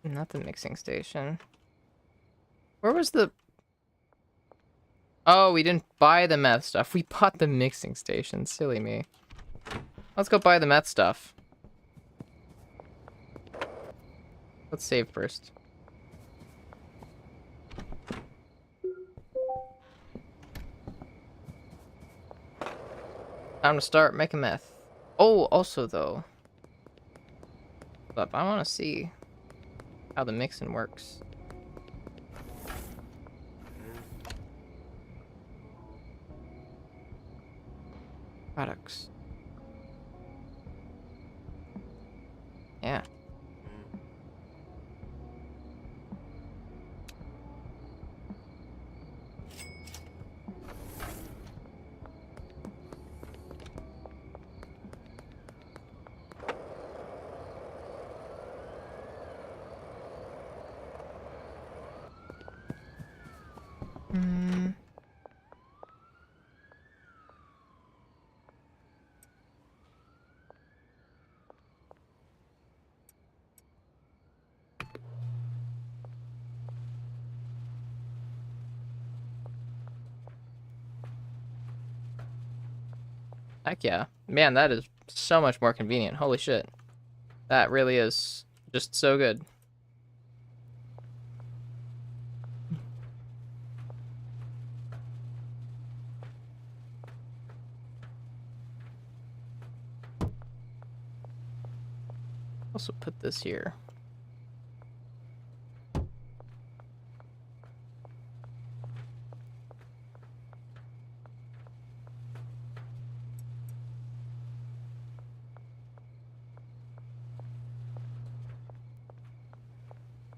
Not the mixing station. Where was the... Oh, we didn't buy the meth stuff. We bought the mixing station. Silly me. Let's go buy the meth stuff. Let's save first. Time to start making meth. Oh, also though. But I want to see how the mixing works. Products. Yeah. Heck yeah. Man, that is so much more convenient. Holy shit. That really is just so good. Also put this here.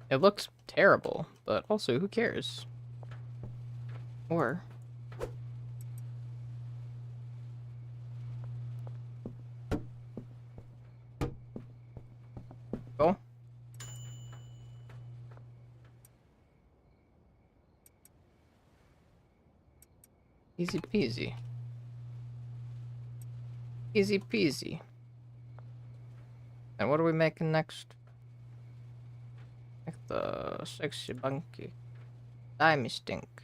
It looks terrible, but also who cares? Or go. Easy peasy. Easy peasy. And what are we making next? Make the sexy bunky. Dimey stink.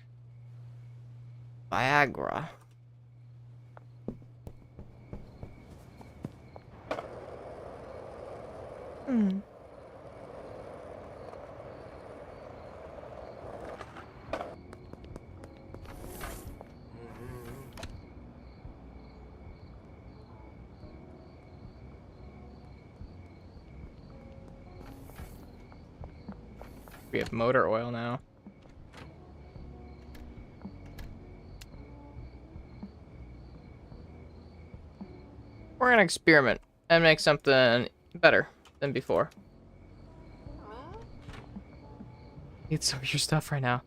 Viagra. We have motor oil now. We're gonna experiment and make something better than before. Need some of your stuff right now.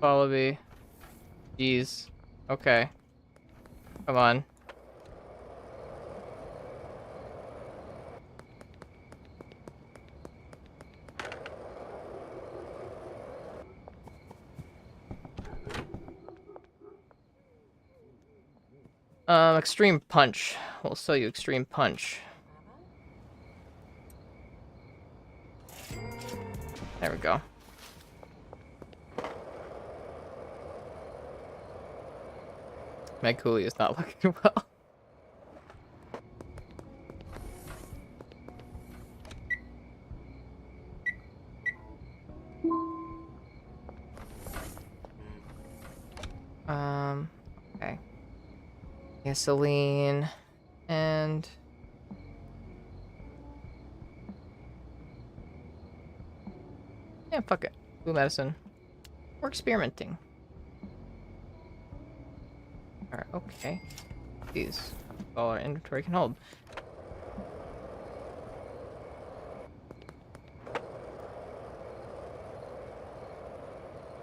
Follow me. Jeez. Okay. Come on. Extreme punch. We'll sell you extreme punch. There we go. Meg Cooley is not looking well. Okay. Gasoline and yeah, fuck it. Blue medicine. We're experimenting. Alright, okay. These all our inventory can hold.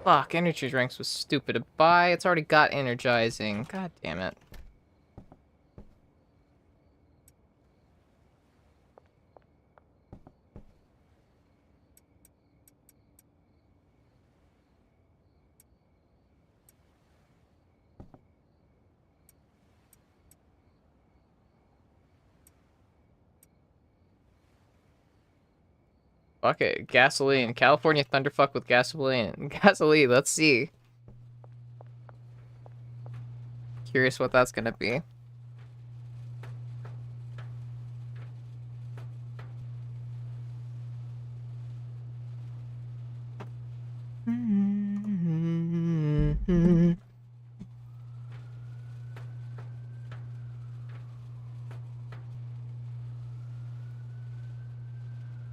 Fuck, energy drinks was stupid to buy. It's already got energizing. God damn it. Fuck it. Gasoline. California Thunderfuck with gasoline. Gasoline, let's see. Curious what that's gonna be.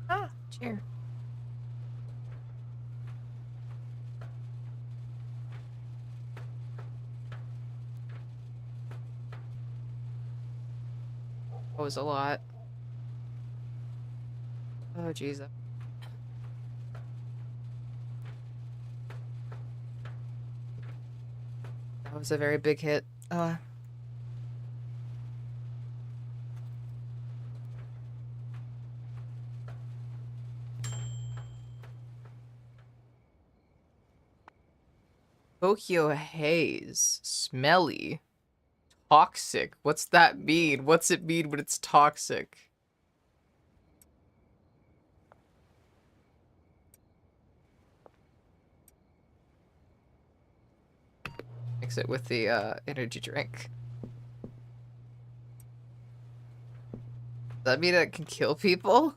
Ah, cheer. That was a lot. Oh, jeez. That was a very big hit. Tokyo Haze. Smelly. Toxic. What's that mean? What's it mean when it's toxic? Mix it with the energy drink. Does that mean it can kill people?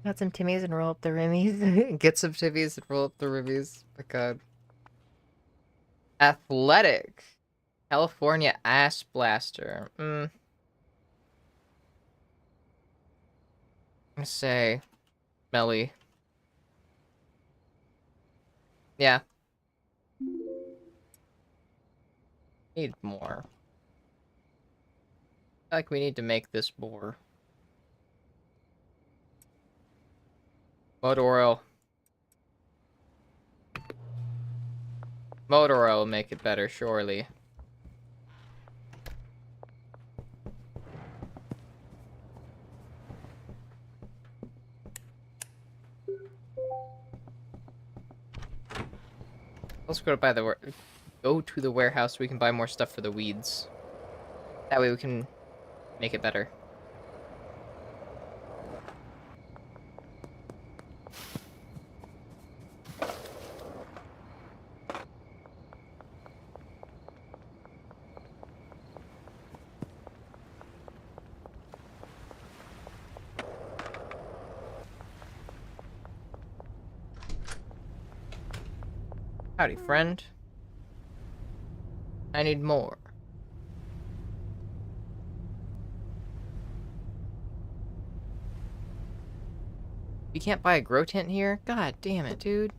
Got some Timmies and roll up the rimmies. Get some Timmies and roll up the rimmies. My god. Athletic. California Ass Blaster. I'm gonna say Melly. Yeah. Need more. I feel like we need to make this more. Motor oil. Motor oil will make it better, surely. Let's go to the warehouse so we can buy more stuff for the weeds. That way we can make it better. Howdy, friend. I need more. You can't buy a grow tent here? God damn it, dude.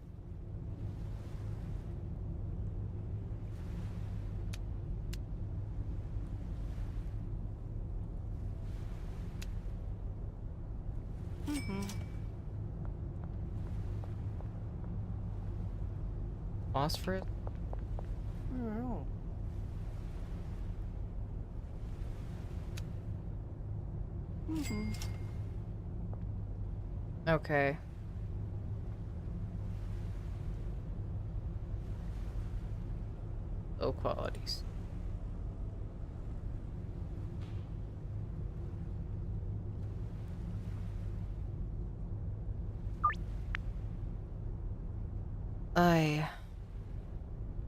Phosphorus? Okay. Low qualities.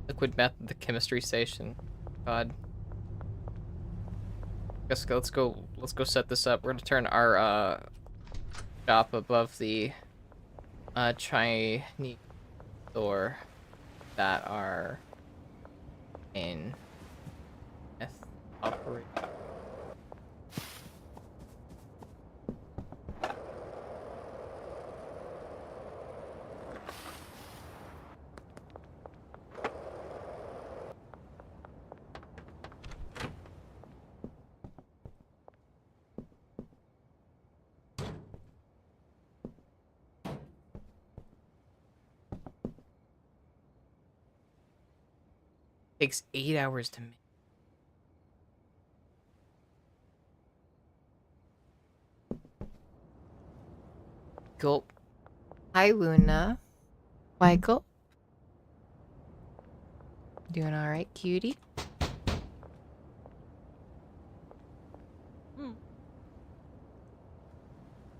Liquid meth at the chemistry station. God. Guess let's go set this up. We're gonna turn our shop above the Chinese store that are in meth operate. Takes 8 hours to make. Gulp. Hi, Luna. Michael. Doing all right, cutie?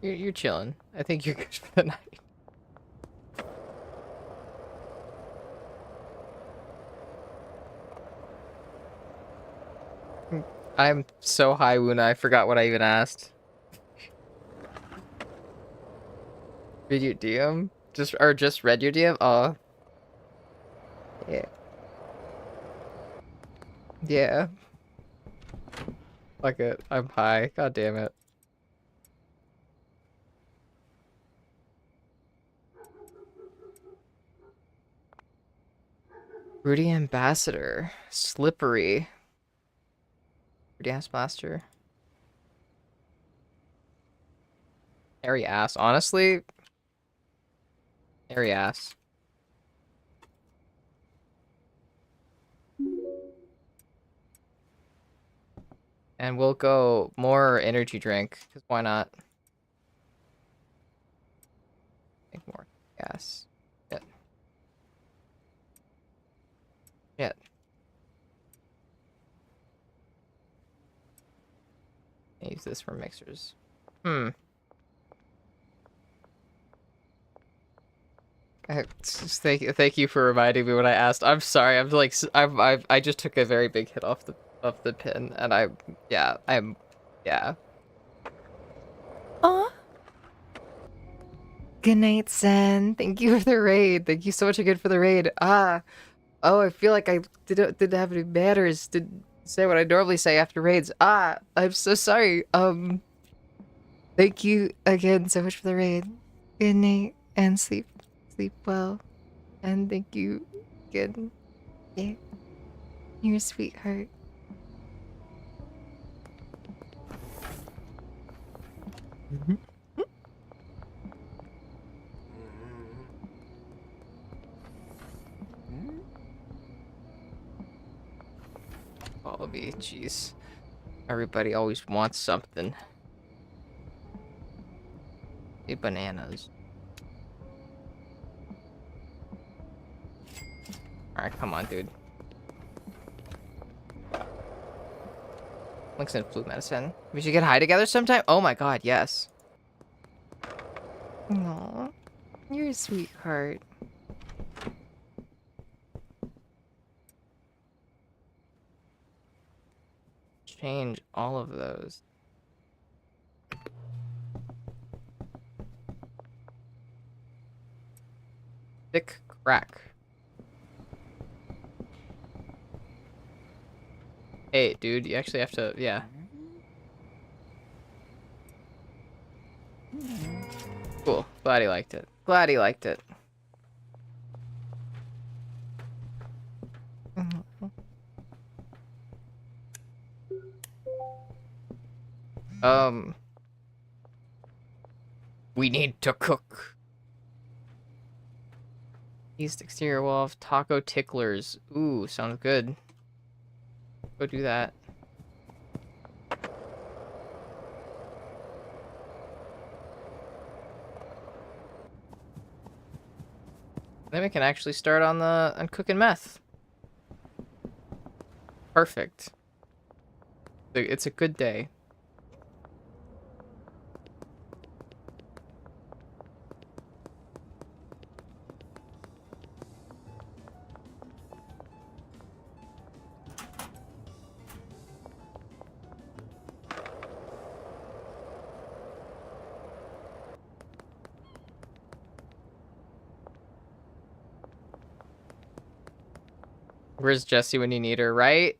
You're chilling. I think you're good for the night. I'm so high, Luna. I forgot what I even asked. Read your DM? Just read your DM? Oh. Yeah. Yeah. Fuck it. I'm high. God damn it. Rudy Ambassador. Slippery. Rudy Ass Blaster. Hairy ass. Honestly. Hairy ass. And we'll go more energy drink, because why not? Make more gas. Shit. Shit. Use this for mixers. Thank you for reminding me when I asked. I'm sorry. I'm like I just took a very big hit off the pin, and yeah. Aw. Good night, Sen. Thank you for the raid. Thank you so much again for the raid. Oh, I feel like I didn't have any manners to say what I normally say after raids. I'm so sorry. Thank you again so much for the raid. Good night and sleep well. And thank you again. Yeah. You're a sweetheart. Wallaby, jeez. Everybody always wants something. Hey, bananas. Alright, come on, dude. Links in flu medicine. We should get high together sometime? Oh my god, yes. Aw, you're a sweetheart. Change all of those. Thick crack. Hey, dude, you actually have to, yeah. Cool. Glad he liked it. Glad he liked it. We need to cook. East exterior wall of taco ticklers. Ooh, sounds good. Go do that. Then we can actually start on cooking meth. Perfect. It's a good day. Where's Jessie when you need her, right?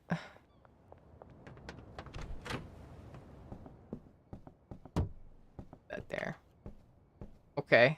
That there. Okay.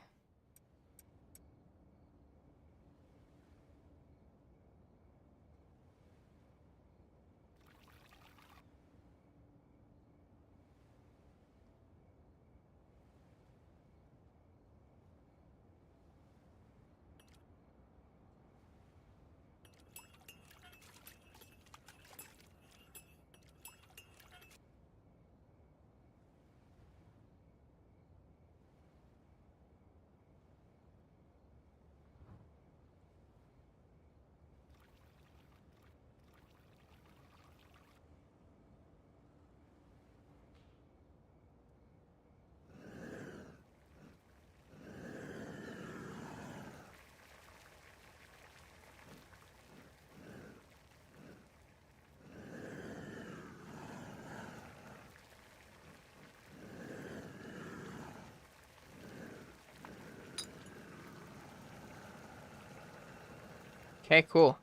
Okay, cool.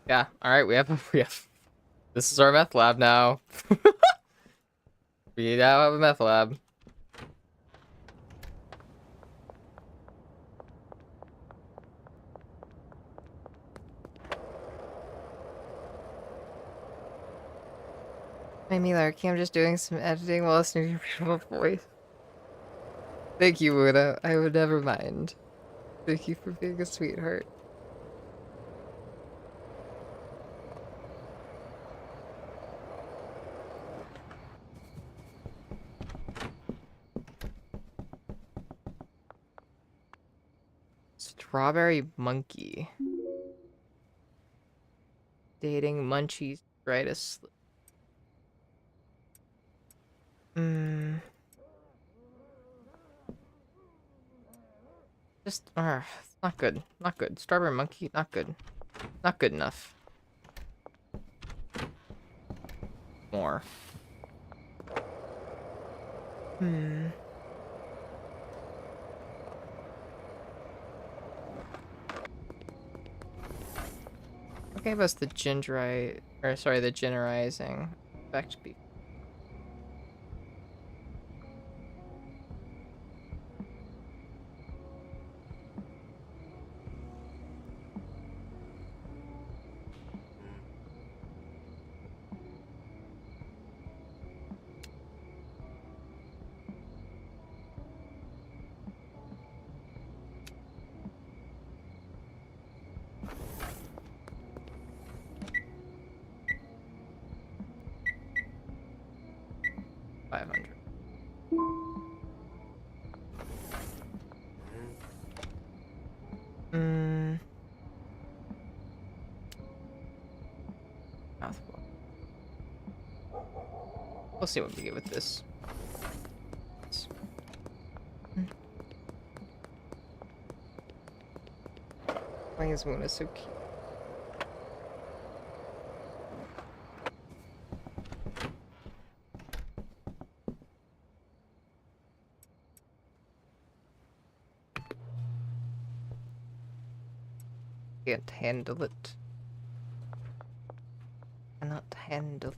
Yeah, alright, we have this is our meth lab now. We now have a meth lab. Hi, Milarky. I'm just doing some editing while listening to your beautiful voice. Thank you, Buddha. I would never mind. Thank you for being a sweetheart. Strawberry monkey. Dating munchies, right? Just, it's not good. Not good. Strawberry monkey, not good. Not good enough. More. What gave us the the gingerizing effect? 500. Mouthful. We'll see what we get with this. Why is Muna so cute? Can't handle it. Cannot handle it.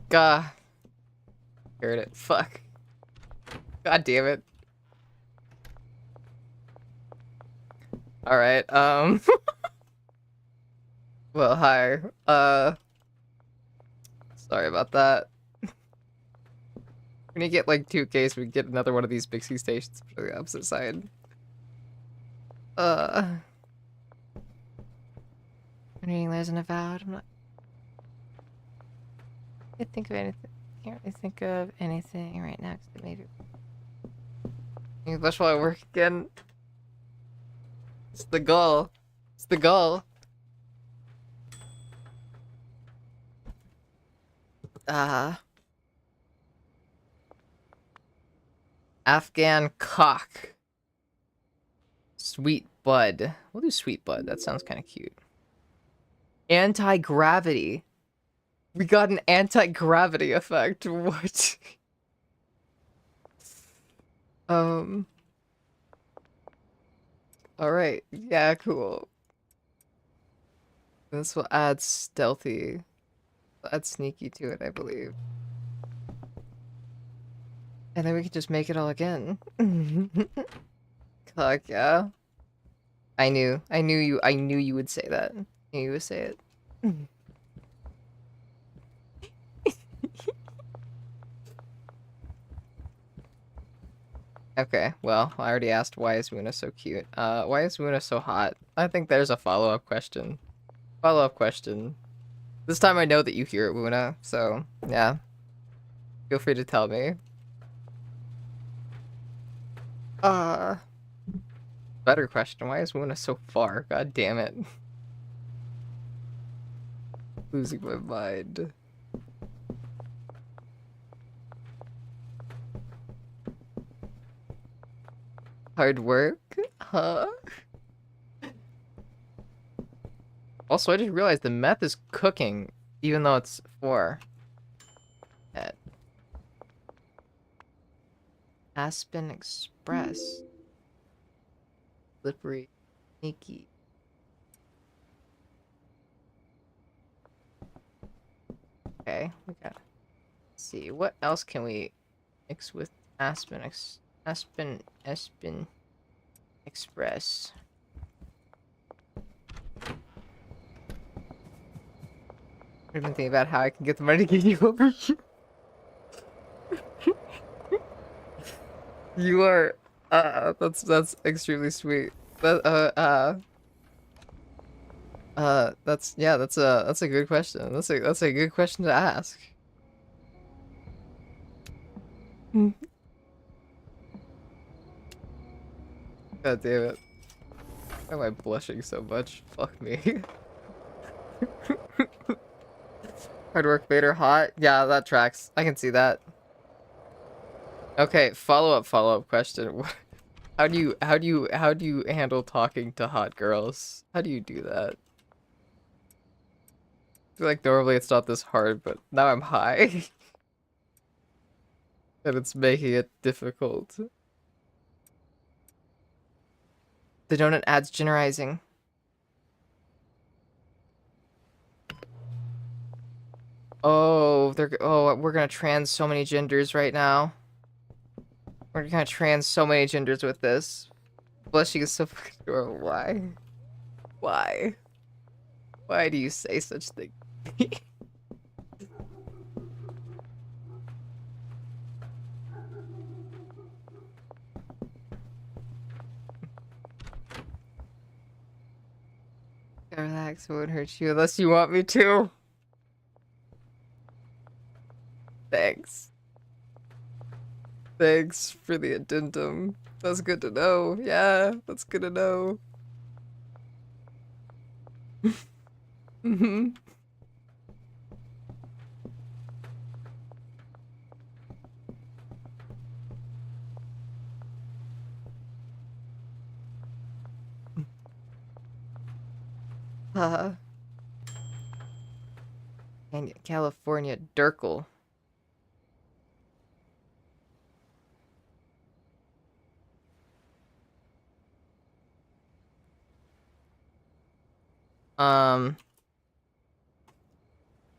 Gah. Heard it. Fuck. God damn it. Alright, well, hi. Sorry about that. When you get like 2K, we get another one of these Bixie stations for the opposite side. I'm reading Lies and Avowed. I'm not. I can't think of anything. Can't really think of anything right now. Maybe. English while I work again. It's the goal. It's the goal. Afghan cock. Sweet bud. We'll do sweet bud. That sounds kind of cute. Anti-gravity. We got an anti-gravity effect. What? Alright. Yeah, cool. This will add stealthy. Add sneaky to it, I believe. And then we can just make it all again. Fuck yeah. I knew you would say that. I knew you would say it. Okay, well, I already asked why is Muna so cute. Why is Muna so hot? I think there's a follow-up question. Follow-up question. This time I know that you hear it, Muna, so, yeah. Feel free to tell me. Better question, why is Muna so far? God damn it. Losing my mind. Hard work? Huh? Also, I just realized the meth is cooking, even though it's 4. At Aspen Express. Slippery. Sneaky. Okay, we got. Let's see, what else can we mix with Aspen Express? I've been thinking about how I can get the money to get you over here. You are, that's extremely sweet. That's a good question. That's a good question to ask. God damn it. Why am I blushing so much? Fuck me. Hard work made her hot? Yeah, that tracks. I can see that. Okay, follow-up question. How do you handle talking to hot girls? How do you do that? I feel like normally it's not this hard, but now I'm high. And it's making it difficult. The donut adds generalizing. Oh, we're gonna trans so many genders right now. We're gonna trans so many genders with this. Blushing is so fucking adorable. Why? Why? Why do you say such things? Relax, won't hurt you unless you want me to. Thanks. Thanks for the addendum. That's good to know. Yeah, that's good to know. Mm-hmm. And California Durkle. We're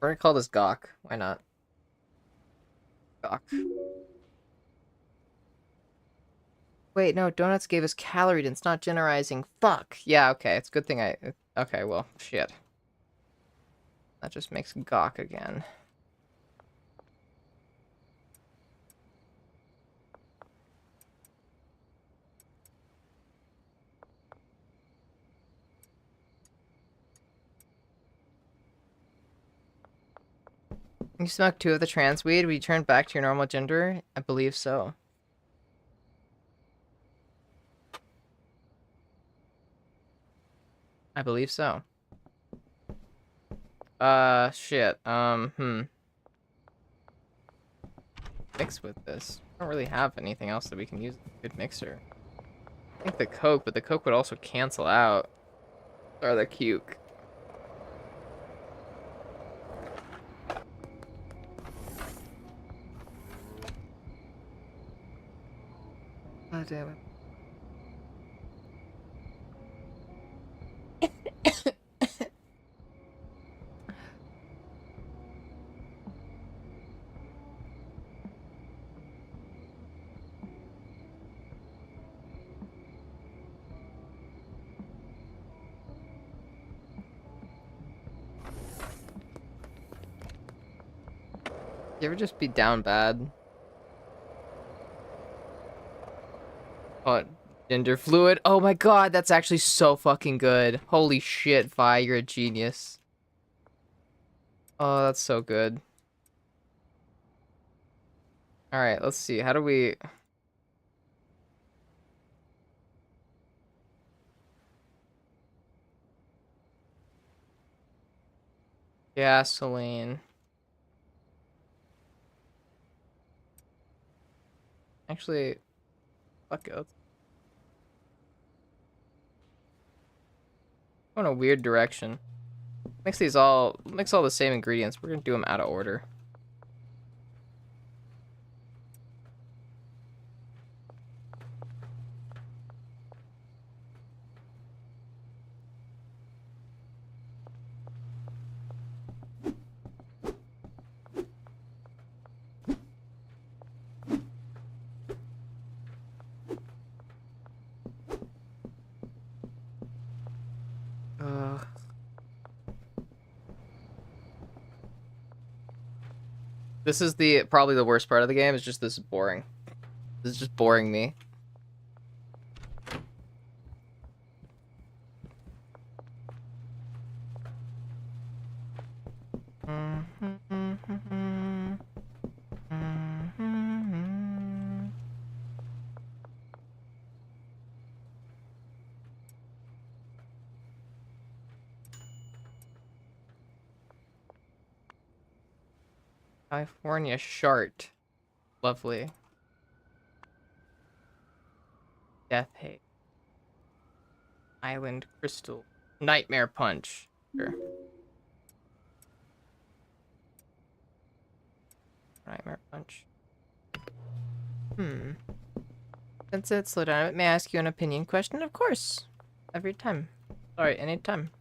gonna call this Gawk. Why not? Gawk. Wait, no, donuts gave us calorie dense, not generalizing. Fuck. Yeah, okay. It's a good thing I... Okay, well, shit. That just makes Gawk again. You smoked 2 of the trans weed. We turned back to your normal gender? I believe so. I believe so. Shit. Mix with this. I don't really have anything else that we can use. A good mixer. I think the Coke, but the Coke would also cancel out. Or the Cuke. God damn it. You ever just be down bad? Oh, gender fluid. Oh my god, that's actually so fucking good. Holy shit, Vi, you're a genius. Oh, that's so good. Alright, let's see. How do we... Gasoline. Actually, fuck it. Let's go in a weird direction. Mix all the same ingredients. We're gonna do them out of order. This is probably the worst part of the game. Is just this is boring. This is just boring me. California Shart. Lovely. Death Hate. Island Crystal. Nightmare Punch. Sure. Nightmare Punch. That's it. Slow down. May I ask you an opinion question? Of course. Every time. Sorry, anytime.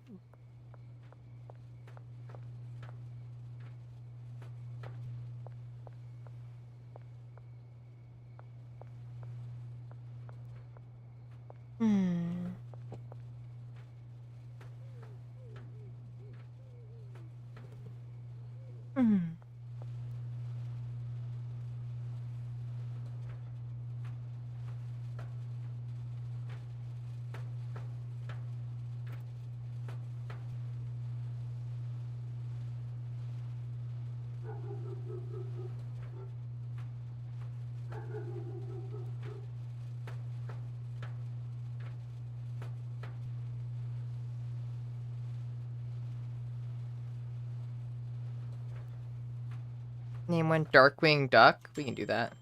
Name one Darkwing Duck. We can do that.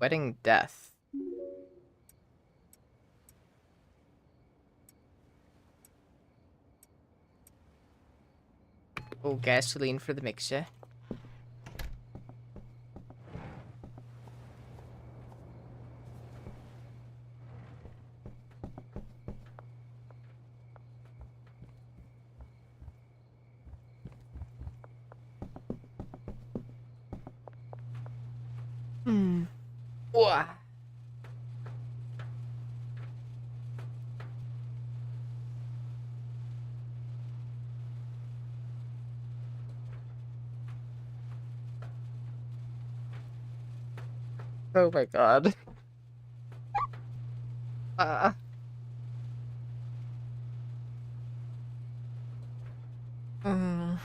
Wedding Death. Oh, gasoline for the mixer. Wah. Oh my god. Mm.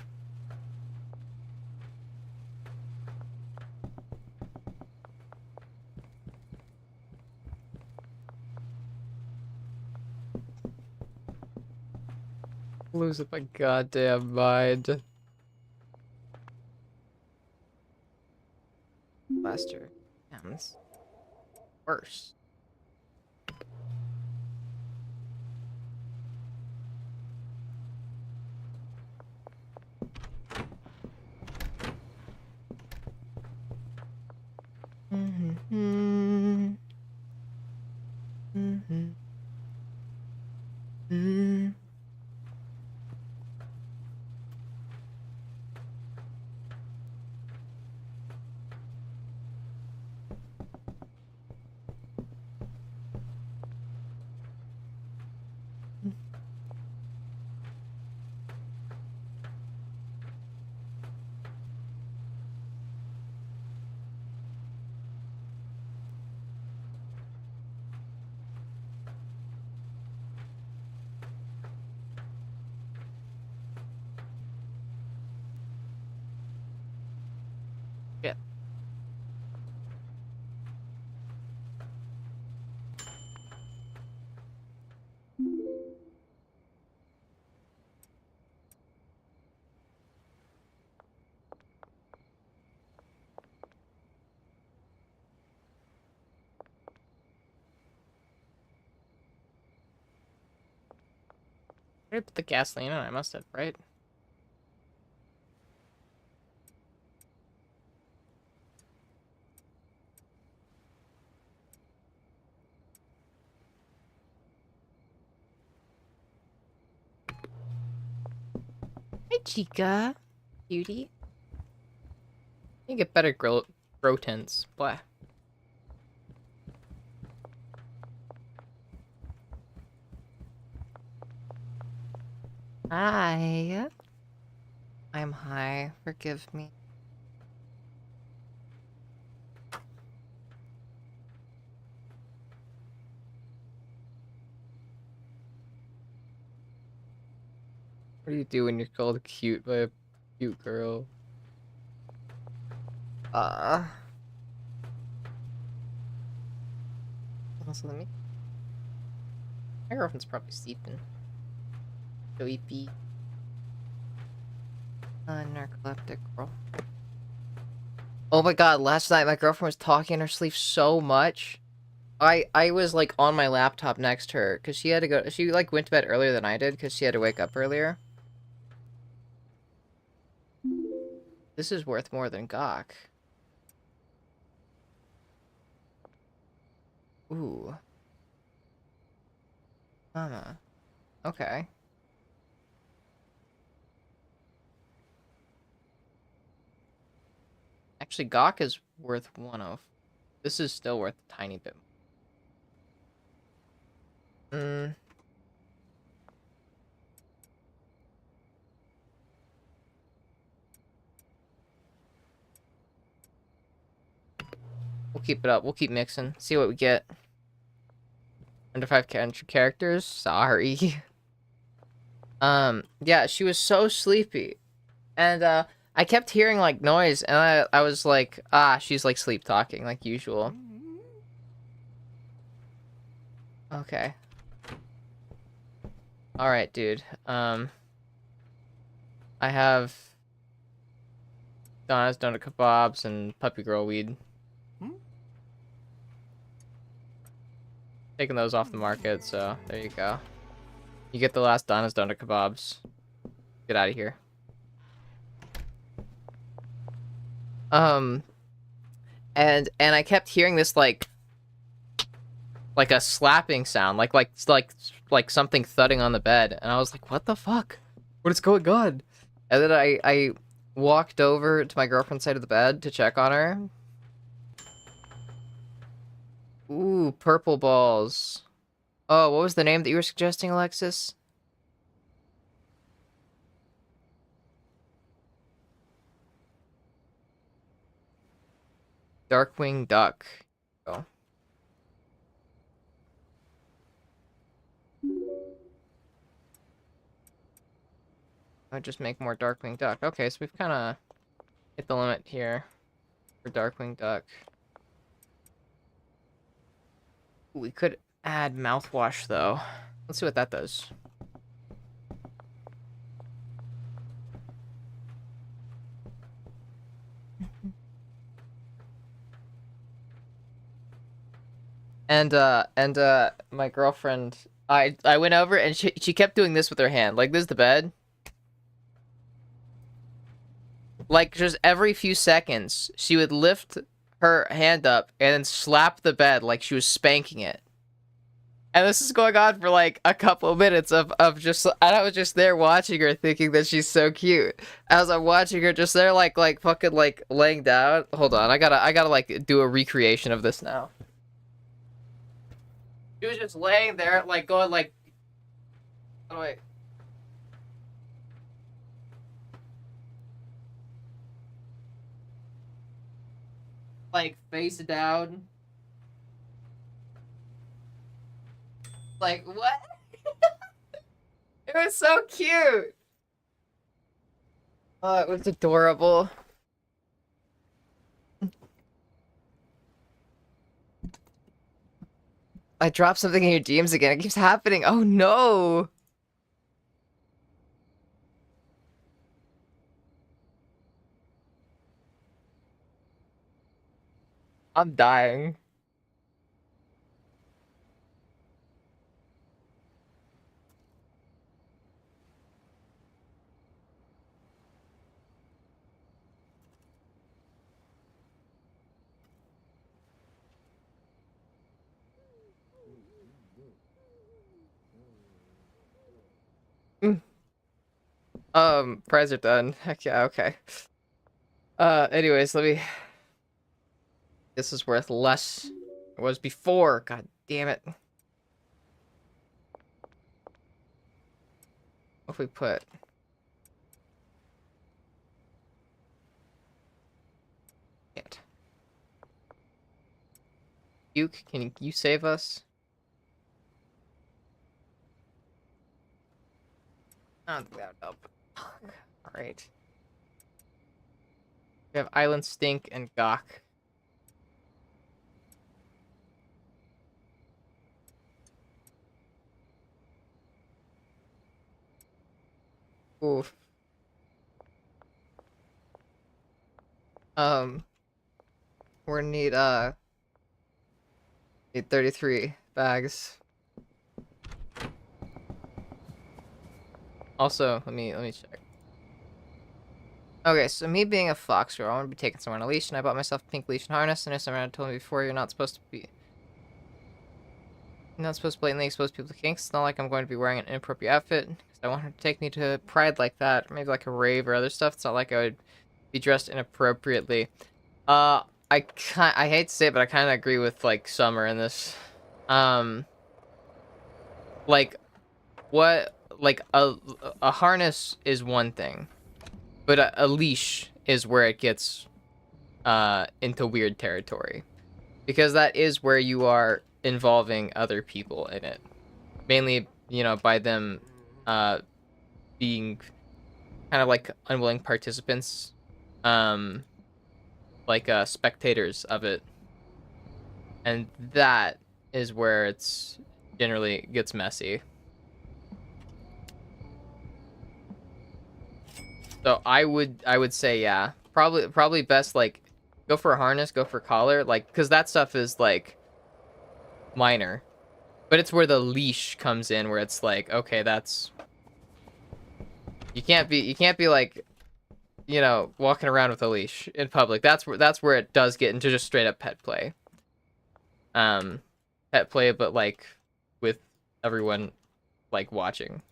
Losing my goddamn mind. Blaster. Sounds worse. Mm-hmm. Mm-hmm. Mm-hmm. Yeah. Where did I put the gasoline on? I must have, right? Hi, Chica. Cutie. You get better grow tints. Blah. Hi. I'm high. Forgive me. What do you do when you're called cute by a cute girl? Also, let me. My girlfriend's probably sleeping. Sleepy. Narcoleptic girl. Oh my god, last night my girlfriend was talking in her sleep so much. I was like on my laptop next to her because she had to go. She like went to bed earlier than I did because she had to wake up earlier. This is worth more than Gawk. Ooh. Okay. Actually, Gawk is worth 1 of. This is still worth a tiny bit. Hmm. We'll keep it up. We'll keep mixing. See what we get. Under 5 characters? Sorry. Yeah, she was so sleepy. And, I kept hearing, like, noise, and I was like, she's, like, sleep talking, like usual. Okay. Alright, dude. I have Donna's donut kebabs and puppy girl weed. Taking those off the market, so there you go. You get the last Donna's donut kebabs. Get out of here. And I kept hearing this like a slapping sound, like something thudding on the bed, and I was like, "What the fuck? What is going on?" And then I walked over to my girlfriend's side of the bed to check on her. Ooh, purple balls. Oh, what was the name that you were suggesting, Alexis? Darkwing Duck. Oh. I'll just make more Darkwing Duck. Okay, so we've kind of hit the limit here for Darkwing Duck. Ooh, we could add mouthwash, though. Let's see what that does. And my girlfriend, I went over and she kept doing this with her hand. Like, this is the bed. Like, just every few seconds, she would lift her hand up and then slap the bed like she was spanking it. And this is going on for like a couple of minutes of just, and I was just there watching her thinking that she's so cute. As I'm watching her just there like fucking like laying down. Hold on, I gotta like do a recreation of this now. She was just laying there like going like, oh wait. Like face down. Like, what? It was so cute. Oh, it was adorable. I dropped something in your DMs again. It keeps happening. Oh no. I'm dying. Fries are done. Heck yeah, okay. Anyways, let me... This is worth less than it was before. God damn it. What if we put... It. Duke, can you save us? I don't think that would help. Alright. We have Island Stink and Gawk. Oof. We're gonna need 33 bags. Also, let me check. Okay, so me being a fox girl, I want to be taken somewhere on a leash, and I bought myself a pink leash and harness, and someone told me before you're not supposed to blatantly expose people to kinks. It's not like I'm going to be wearing an inappropriate outfit, because I want her to take me to Pride like that, or maybe like a rave or other stuff. It's not like I would be dressed inappropriately. I hate to say it, but I kind of agree with, like, Summer in this. Like, what, like, a harness is one thing, but a leash is where it gets, into weird territory. Because that is where you are involving other people in it. Mainly, you know, by them, being kind of like unwilling participants, like spectators of it, and that is where it's generally gets messy. So I would say yeah, probably best like go for a harness, go for collar, like because that stuff is like minor, but it's where the leash comes in, where it's like okay, that's you can't be like walking around with a leash in public. That's where it does get into just straight up pet play. Um, Pet play, but like with everyone like watching.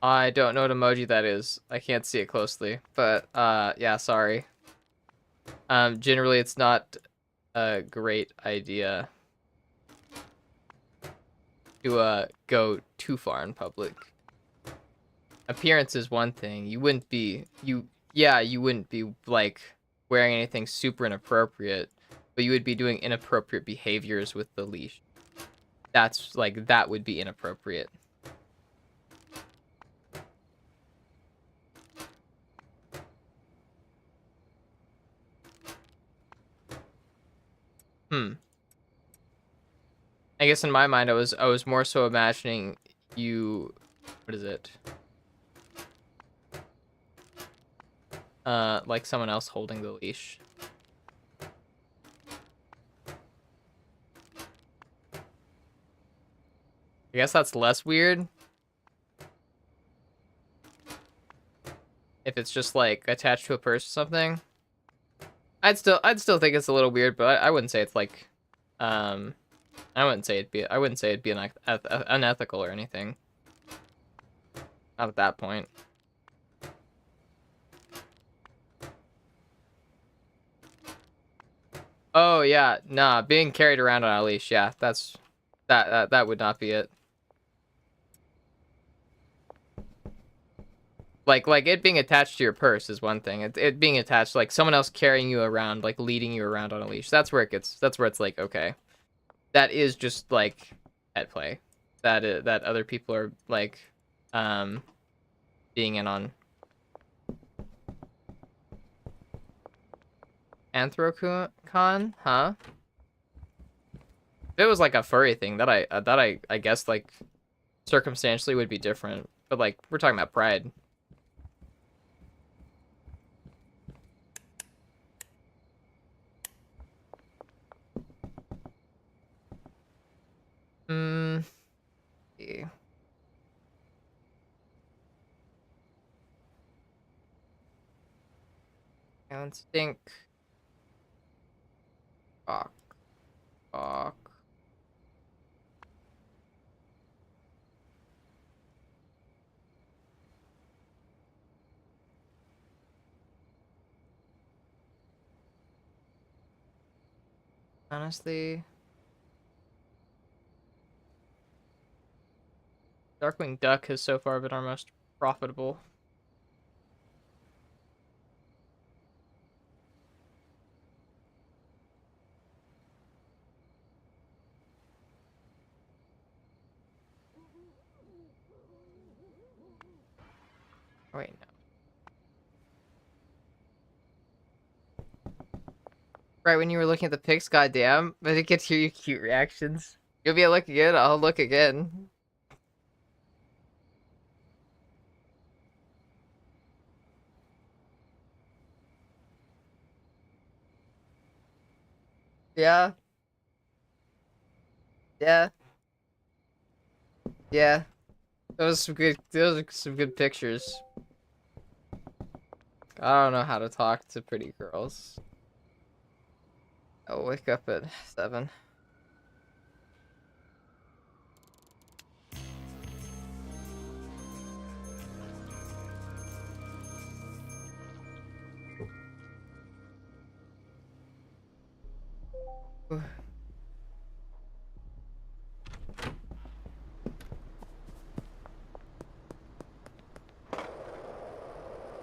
I don't know what emoji that is. I can't see it closely, but yeah, sorry. Generally it's not a great idea to go too far in public. Appearance is one thing. You wouldn't be you wouldn't be like wearing anything super inappropriate, but you would be doing inappropriate behaviors with the leash. That's like that would be inappropriate. I guess in my mind I was more so imagining you what is it? Like someone else holding the leash. I guess that's less weird. If it's just like attached to a purse or something. I'd still think it's a little weird, but I wouldn't say it's like I wouldn't say it'd be unethical or anything. Not at that point. Oh yeah, nah, being carried around on a leash, yeah, that would not be it. Like it being attached to your purse is one thing. It being attached, like someone else carrying you around, like leading you around on a leash. That's where it's like, okay. That is just like pet play. That other people are like being in on. Anthrocon, huh? If it was like a furry thing, that I guess like circumstantially would be different. But like we're talking about pride. Yeah. Instinct. Fuck. Fuck. Honestly, Darkwing Duck has so far been our most profitable. Oh, wait, no. Right when you were looking at the pics, goddamn, I didn't get to hear your cute reactions. You'll be a look again. I'll look again. Yeah. Yeah. Yeah. Those are some good pictures. I don't know how to talk to pretty girls. I'll wake up at 7. Look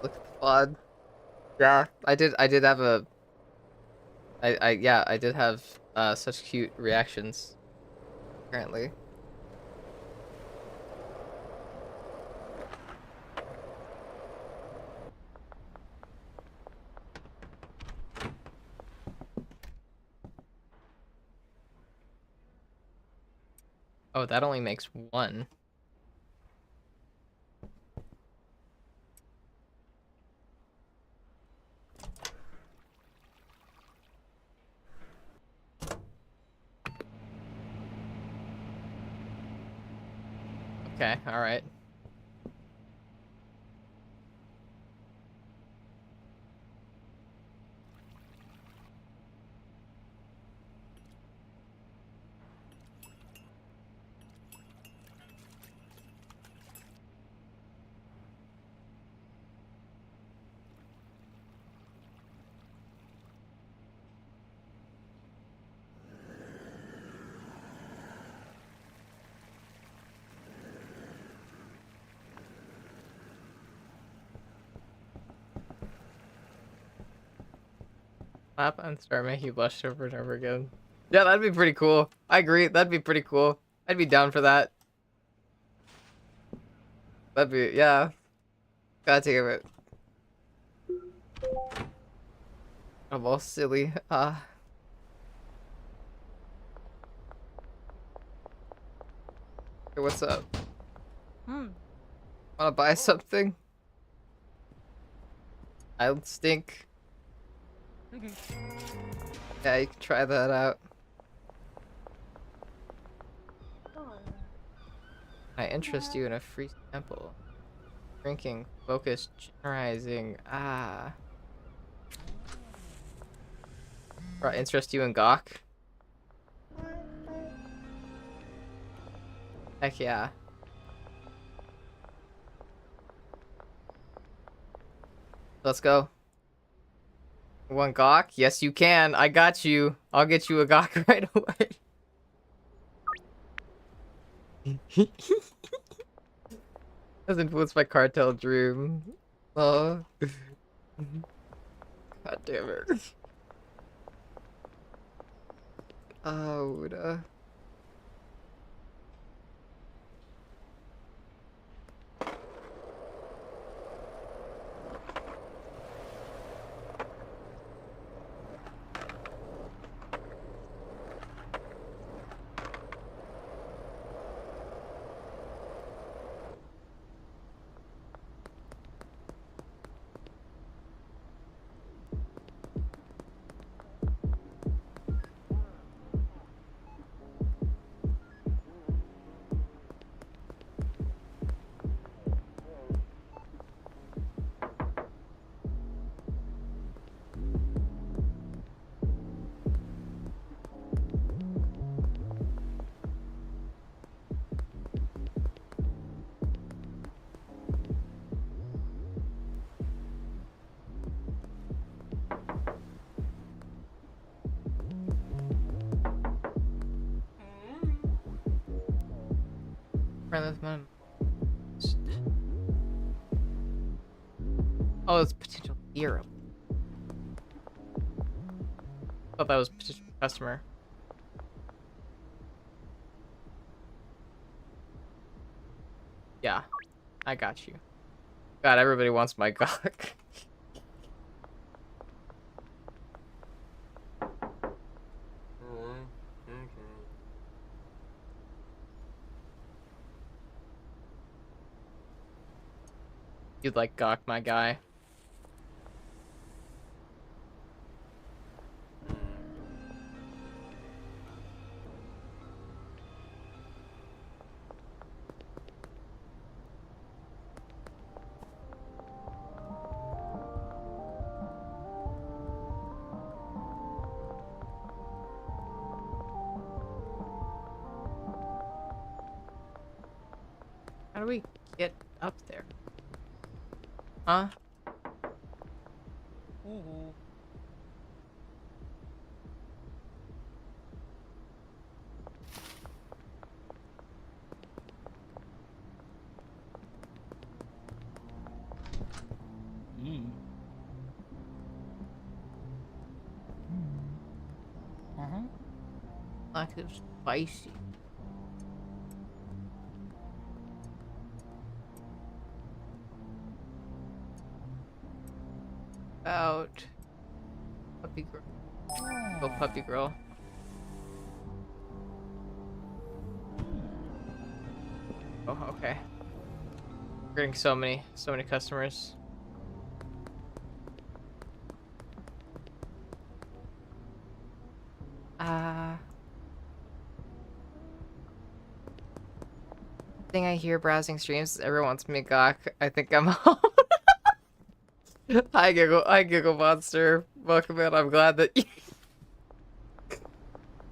at the pod. Yeah, I did have a I yeah, I did have such cute reactions apparently. Oh, that only makes one. Okay, alright. Clap and start making you blush over and over again. Yeah, that'd be pretty cool. I agree. That'd be pretty cool. I'd be down for that. That'd be, yeah. God damn it. I'm all silly. Hey, what's up? Wanna buy something? I don't stink. Yeah, you can try that out. I interest you in a free sample. Drinking, focus, generalizing. Or interest you in Gawk? Heck yeah. Let's go. One Gawk? Yes, you can. I got you. I'll get you a Gawk right away. Has influenced my cartel dream. Oh. God damn it. Oh, friend of mine. Oh, it's potential hero. Thought that was potential customer. Yeah, I got you. God, everybody wants my Gawk. You'd like Gawk, my guy. How do we get up there? Huh? Like it's spicy. About puppy girl. Go puppy girl. Oh, okay. We're getting so many customers. Thing I hear browsing streams, everyone wants me gawk. I think I'm home. Hi Giggle Monster. Welcome in. I'm glad that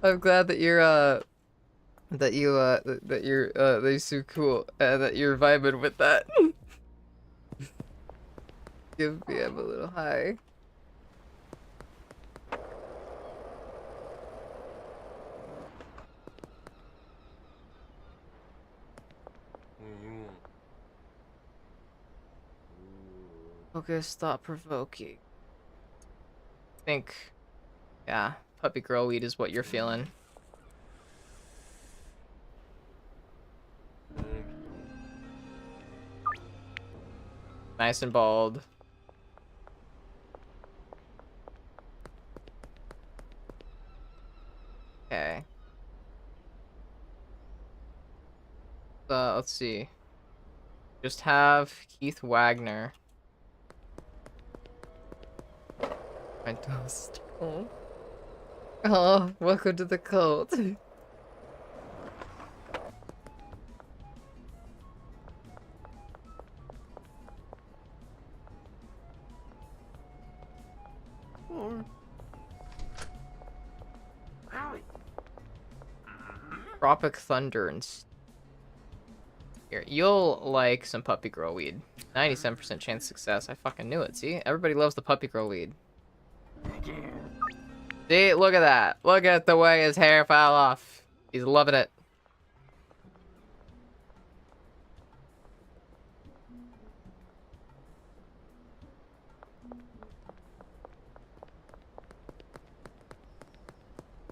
I'm glad that you're that you're so cool and that you're vibing with that. Give me a little high. Focus, thought provoking. Think, yeah, puppy girl weed is what you're feeling. Nice and bald. Okay. Let's see. Just have Keith Wagner. My toast. Oh. Oh, welcome to the cult. Tropic Thunder and here, you'll like some puppy girl weed. 97% chance of success. I fucking knew it. See, everybody loves the puppy girl weed. See, look at that. Look at the way his hair fell off. He's loving it.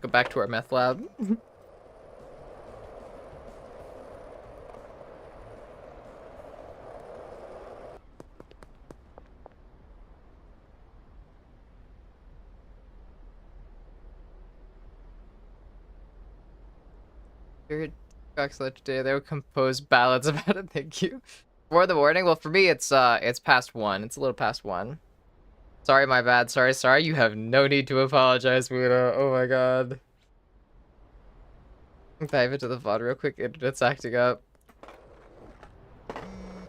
Go back to our meth lab. Good Cox today. They would compose ballads about it. Thank you. 4 in the morning. Well, for me, it's past 1. It's a little past 1. Sorry, my bad. Sorry. You have no need to apologize, Muda. Oh my god. Dive into the VOD real quick. Internet's acting up.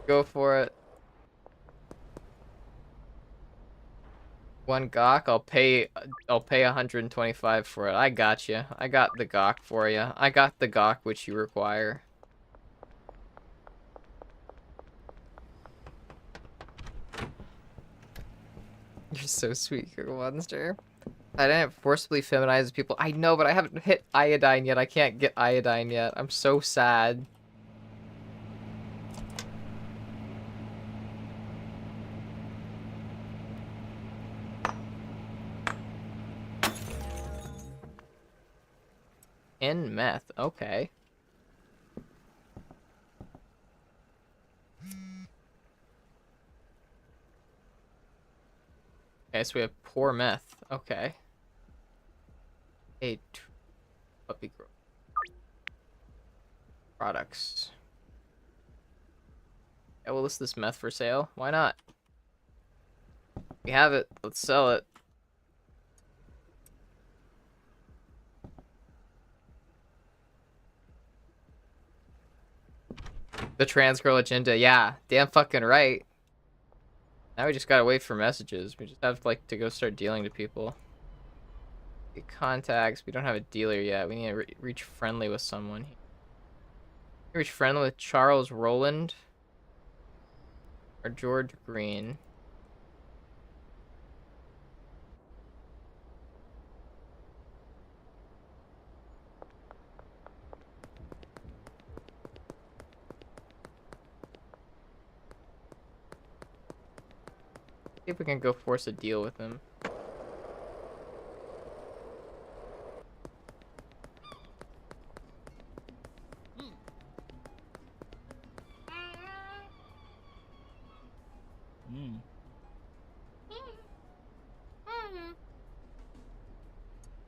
Go for it. 1 gawk. I'll pay 125 for it. I got you. I got the gawk for you. I got the gawk which you require. You're so sweet, Google Monster. I didn't forcibly feminize people. I know, but I haven't hit iodine yet. I can't get iodine yet. I'm so sad. In meth, okay. Okay, so we have poor meth. Okay. Puppy girl products. Yeah, we'll list this meth for sale. Why not? We have it. Let's sell it. The trans girl agenda. Yeah, damn fucking right. Now we just gotta wait for messages. We just have like to go start dealing to people. Get contacts. We don't have a dealer yet. We need to reach friendly with someone. Reach friendly with Charles Roland or George Green. See if we can go force a deal with him.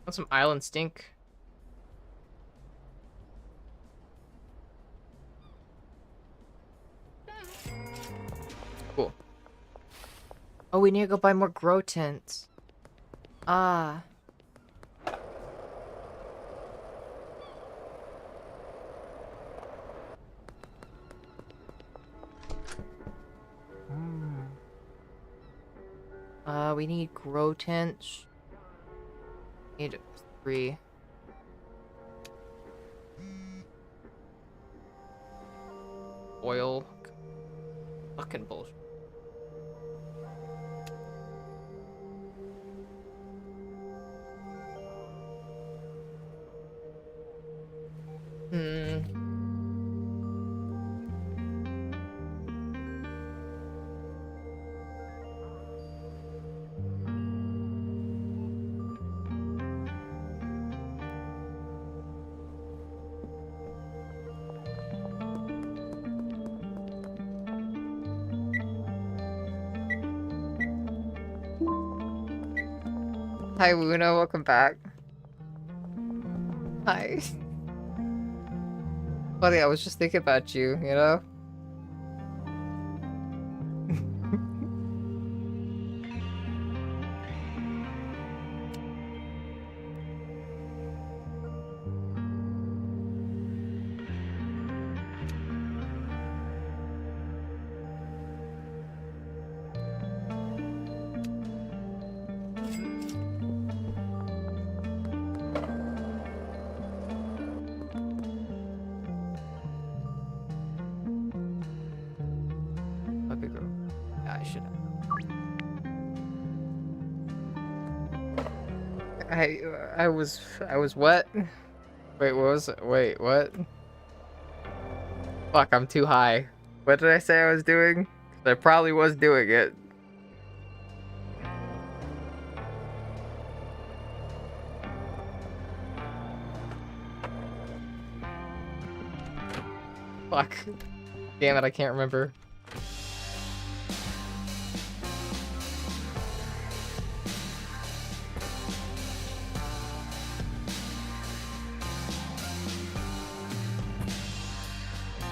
Want some island stink? Oh, we need to go buy more grow tents. Ah. We need grow tents. Need 3. Oil. Fucking bullshit. Hi, Luna. Welcome back. Hi. Buddy, I was just thinking about you, you know? Puppy girl. Yeah, I should have. I was what? Wait, what was it? Wait, what? Fuck, I'm too high. What did I say I was doing? 'Cause I probably was doing it. Fuck. Damn it, I can't remember.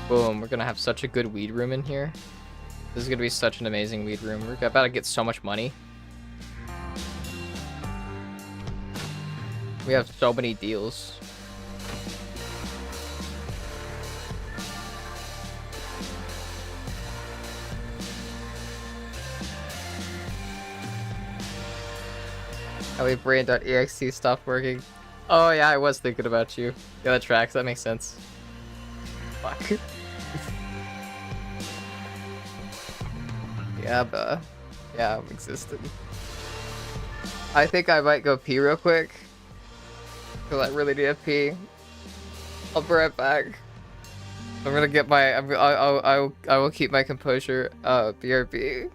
Boom, we're gonna have such a good weed room in here. This is gonna be such an amazing weed room. We're about to get so much money. We have so many deals. Brain.exe stopped working. Oh yeah, I was thinking about you. Yeah, that tracks. That makes sense. Fuck. Yeah, but yeah, I'm existing. I think I might go pee real quick. Cause I really need to pee. I'll be right back. I'm gonna get my. I will keep my composure. BRB.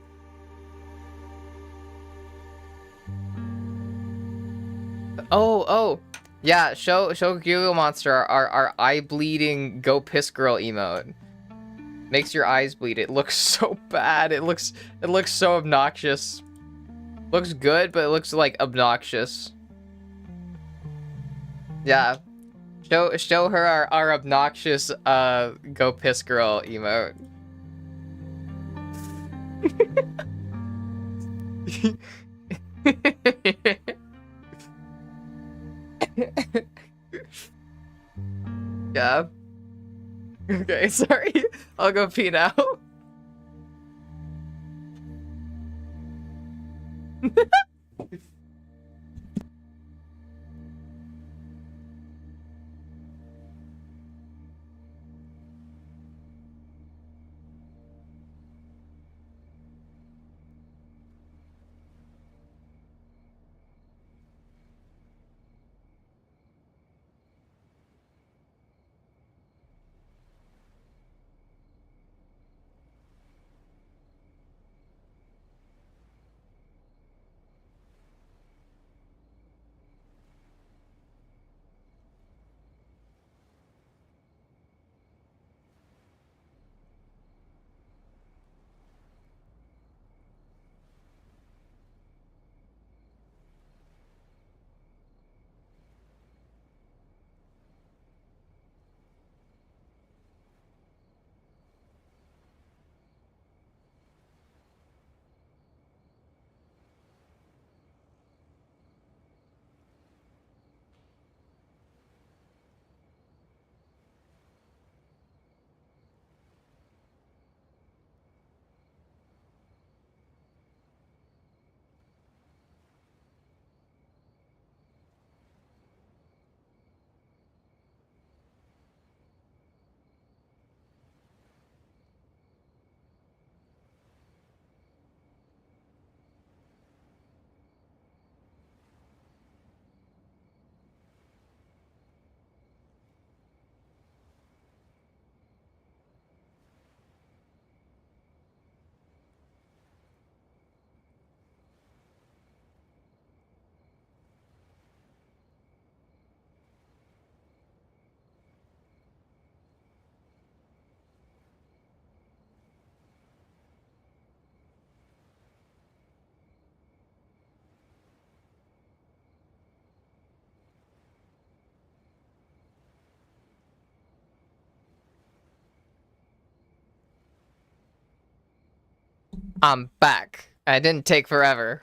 Oh. Yeah, show Giggle Monster our eye bleeding go piss girl emote. Makes your eyes bleed. It looks so bad. It looks so obnoxious. Looks good, but it looks like obnoxious. Yeah. Show her our obnoxious go piss girl emote. Yeah. Okay, sorry. I'll go pee now. I'm back. I didn't take forever.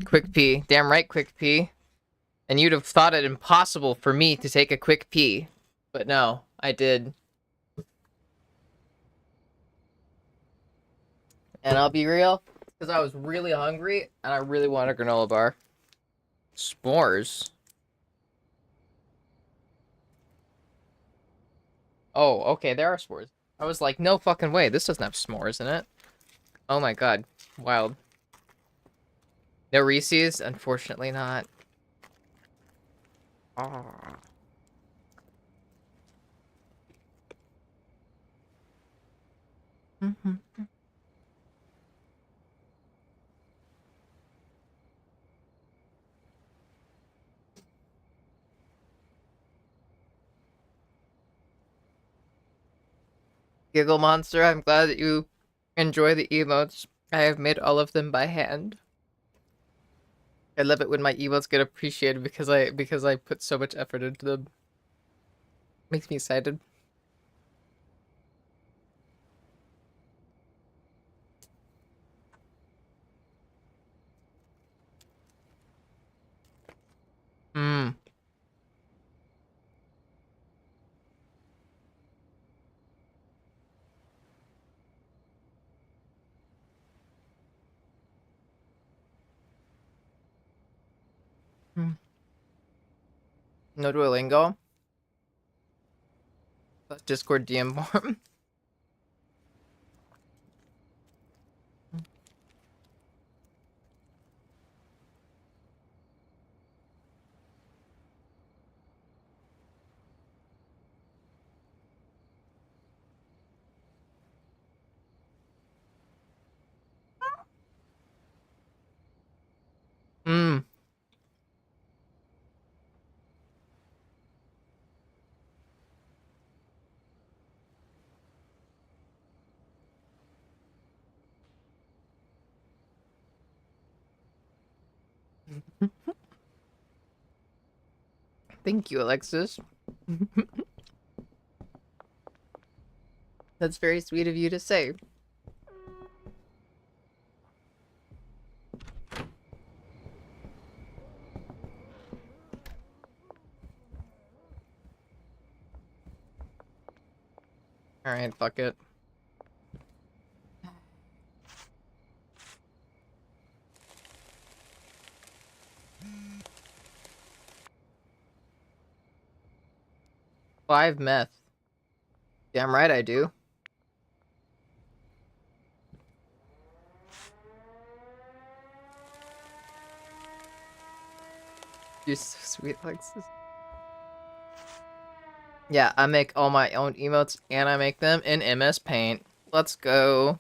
Quick pee. Damn right, quick pee. And you'd have thought it impossible for me to take a quick pee. But no, I did. And I'll be real, because I was really hungry, and I really wanted a granola bar. S'mores. Oh, okay, there are s'mores. I was like, no fucking way, this doesn't have s'mores in it. Oh my god, wild. No Reese's? Unfortunately not. Ah. Giggle Monster, I'm glad that you enjoy the emotes. I have made all of them by hand. I love it when my emotes get appreciated because I put so much effort into them. Makes me excited. Mmm. No Duolingo? Discord DM form. Mmm. Thank you, Alexis. That's very sweet of you to say. Alright, fuck it. Five meth. Damn right I do. You're so sweet, Alexis. Yeah, I make all my own emotes and I make them in MS Paint. Let's go.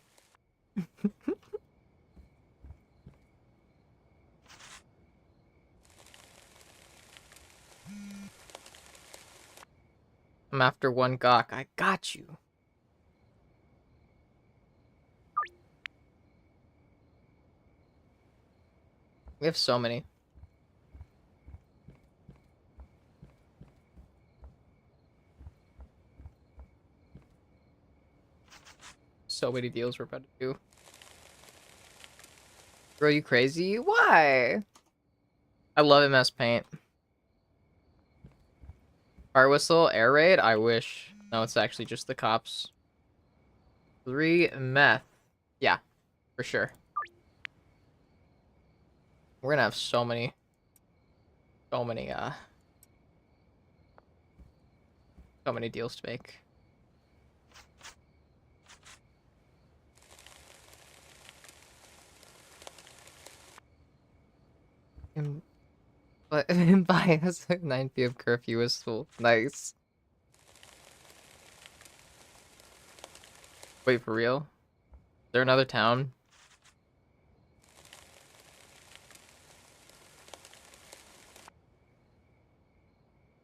I'm after one gawk. I got you. We have so many. So many deals we're about to do. Bro, you crazy? Why? I love MS Paint. Fire whistle, air raid? I wish. No, it's actually just the cops. 3 meth. Yeah, for sure. We're gonna have so many, so many deals to make. But by us, 9 p.m. curfew is full. Nice. Wait, for real? Is there another town?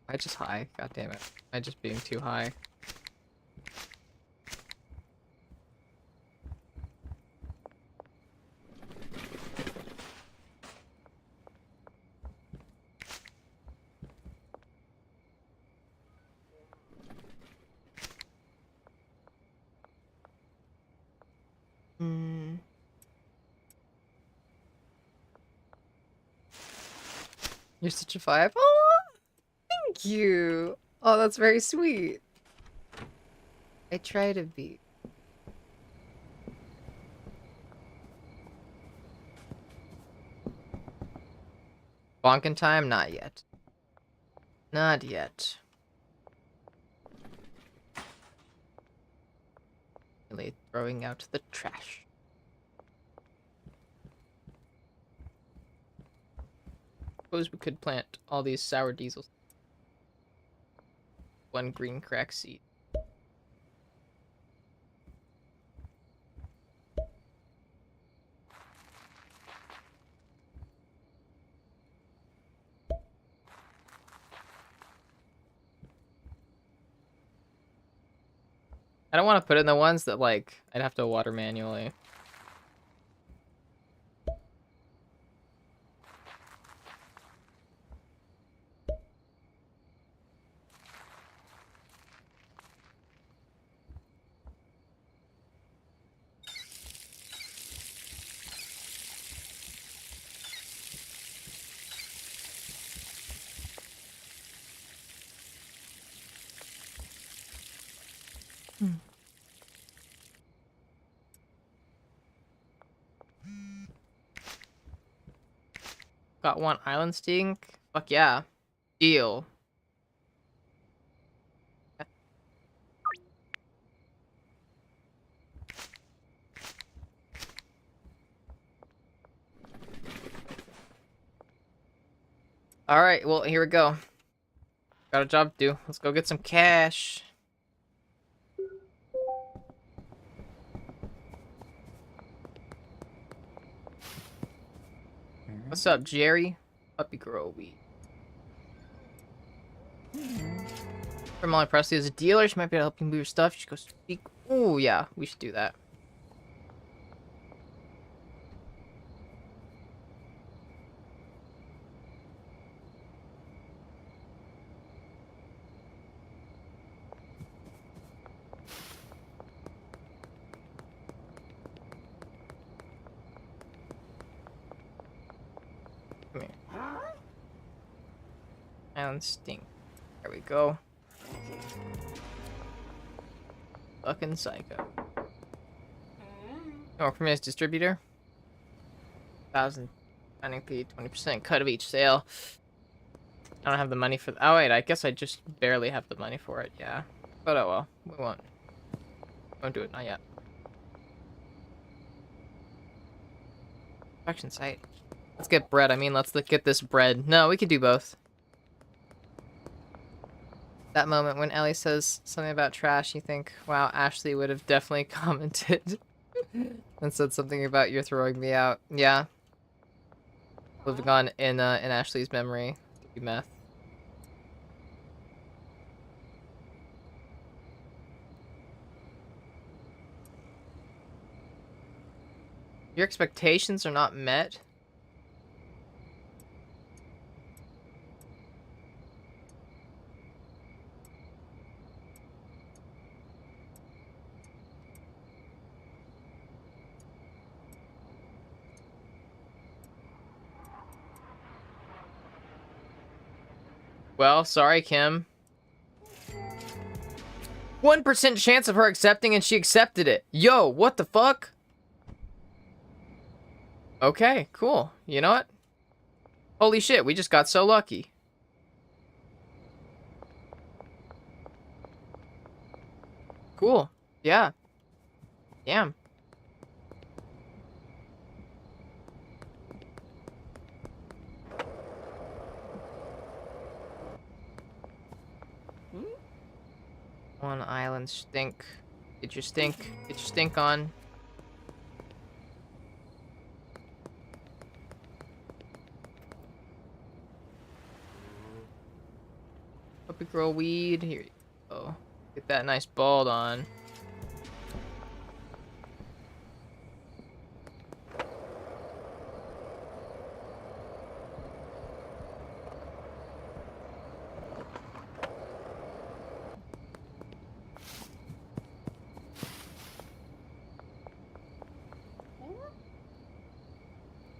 I just high? God damn it. I just being too high. Hmm. You're such a 5. Oh, thank you. Oh, that's very sweet. I try to be. Bonkin time? Not yet. Not yet. Really throwing out the trash. Suppose we could plant all these sour diesels. 1 green crack seed. I don't want to put in the ones that, like, I'd have to water manually. Got 1 island stink? Fuck yeah. Deal. Alright, well, here we go. Got a job to do. Let's go get some cash. What's up, Jerry? Puppy girl weed. For Molly Presley as a dealer, she might be able to help you move your stuff. You should go speak. Ooh, yeah, we should do that. Come here. Island stink. There we go. Fucking psycho. Oh, from his distributor. 1,000 signing fee, 20% cut of each sale. I don't have the money for. Oh wait, I guess I just barely have the money for it. Yeah, but oh well, we won't. Won't do it. Not yet. Action site. Let's get bread. I mean, let's get this bread. No, we could do both. That moment when Ellie says something about trash, you think, wow, Ashley would have definitely commented and said something about you're throwing me out. Yeah. Living on in Ashley's memory. Do meth. Your expectations are not met. Well, sorry, Kim. 1% chance of her accepting and she accepted it. Yo, what the fuck? Okay, cool. You know what? Holy shit, we just got so lucky. Cool. Yeah. Damn. One island stink. Get your stink. Get your stink on. Puppy girl weed. Here you go. Get that nice bald on.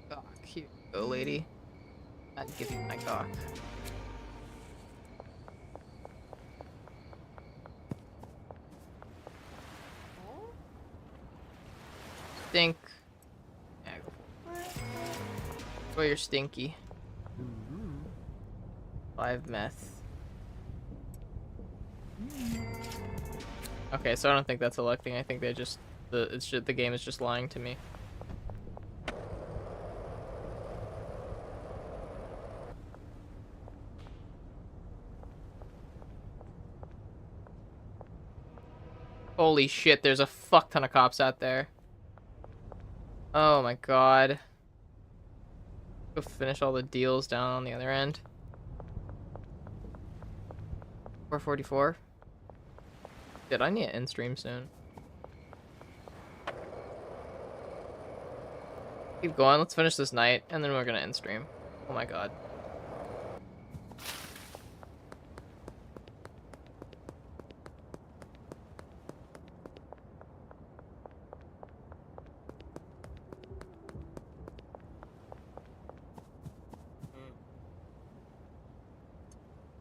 Gawk. Here you go, lady. I'd give you my gawk. Stink. Yeah, go for it. Oh, you're stinky. 5 meth. Okay, so I don't think that's electing. I think they just the game is just lying to me. Holy shit, there's a fuck ton of cops out there. Oh my god. Go finish all the deals down on the other end. 444. Dude, I need to end stream soon. Keep going, let's finish this night, and then we're gonna end stream. Oh my god.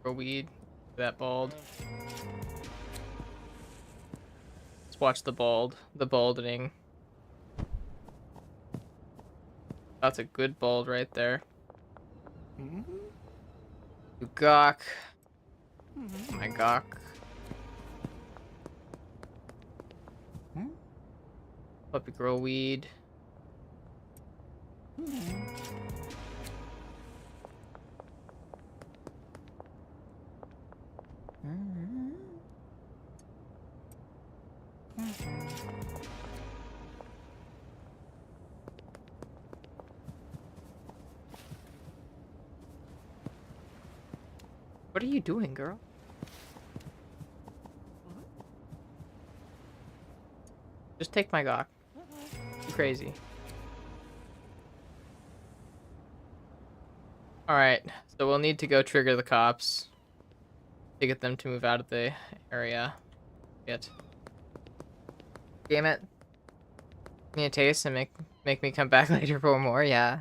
For weed. That bald. Let's watch the baldening. That's a good bald right there. You gawk. My gawk. Puppy girl weed. What are you doing, girl? Just take my gawk. You're crazy. Alright, so we'll need to go trigger the cops to get them to move out of the area. Shit. Damn it. Give me a taste and make me come back later for more, yeah.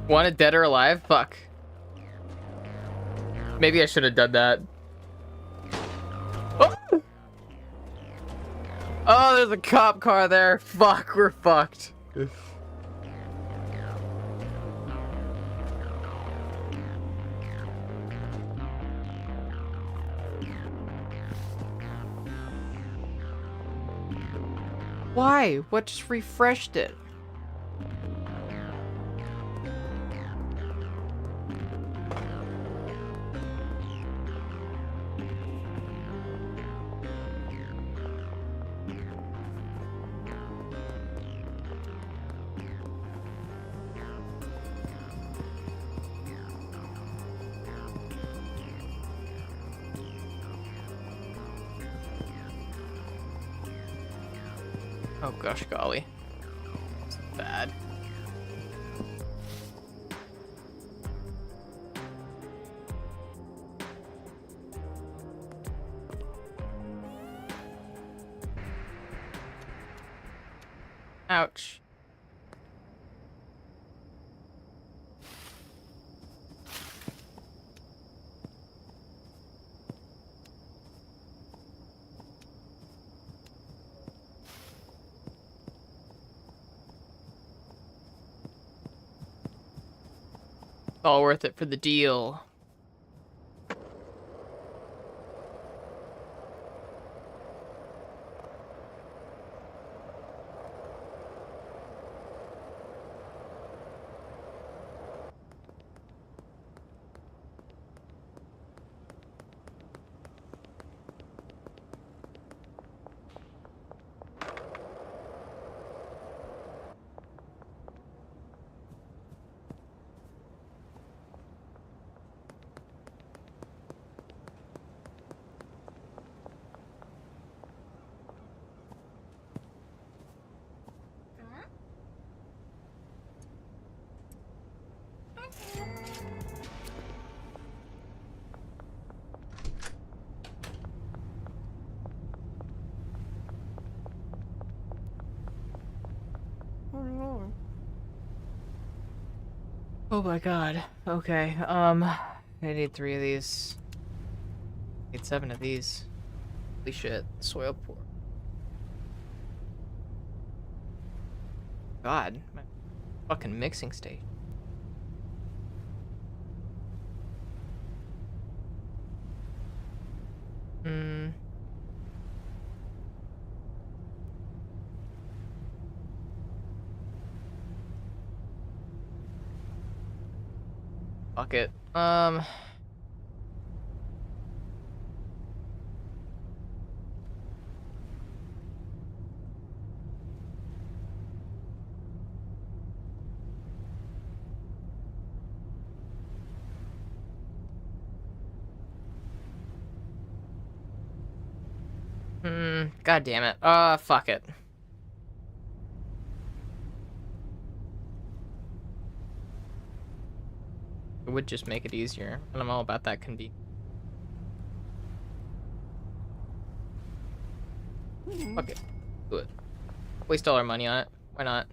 Wanted dead or alive? Fuck. Maybe I should have done that. Oh! Oh, there's a cop car there. Fuck, we're fucked. Why? What just refreshed it? Oh gosh, golly. It's bad. Ouch. all worth it for the deal. Oh my god. Okay, I need 3 of these. I need 7 of these. Holy shit, soil poor. God, my fucking mixing state. Hmm. Fuck it. God damn it. Fuck it. It would just make it easier, and I'm all about that convenience. Fuck it. Do it. Waste all our money on it. Why not?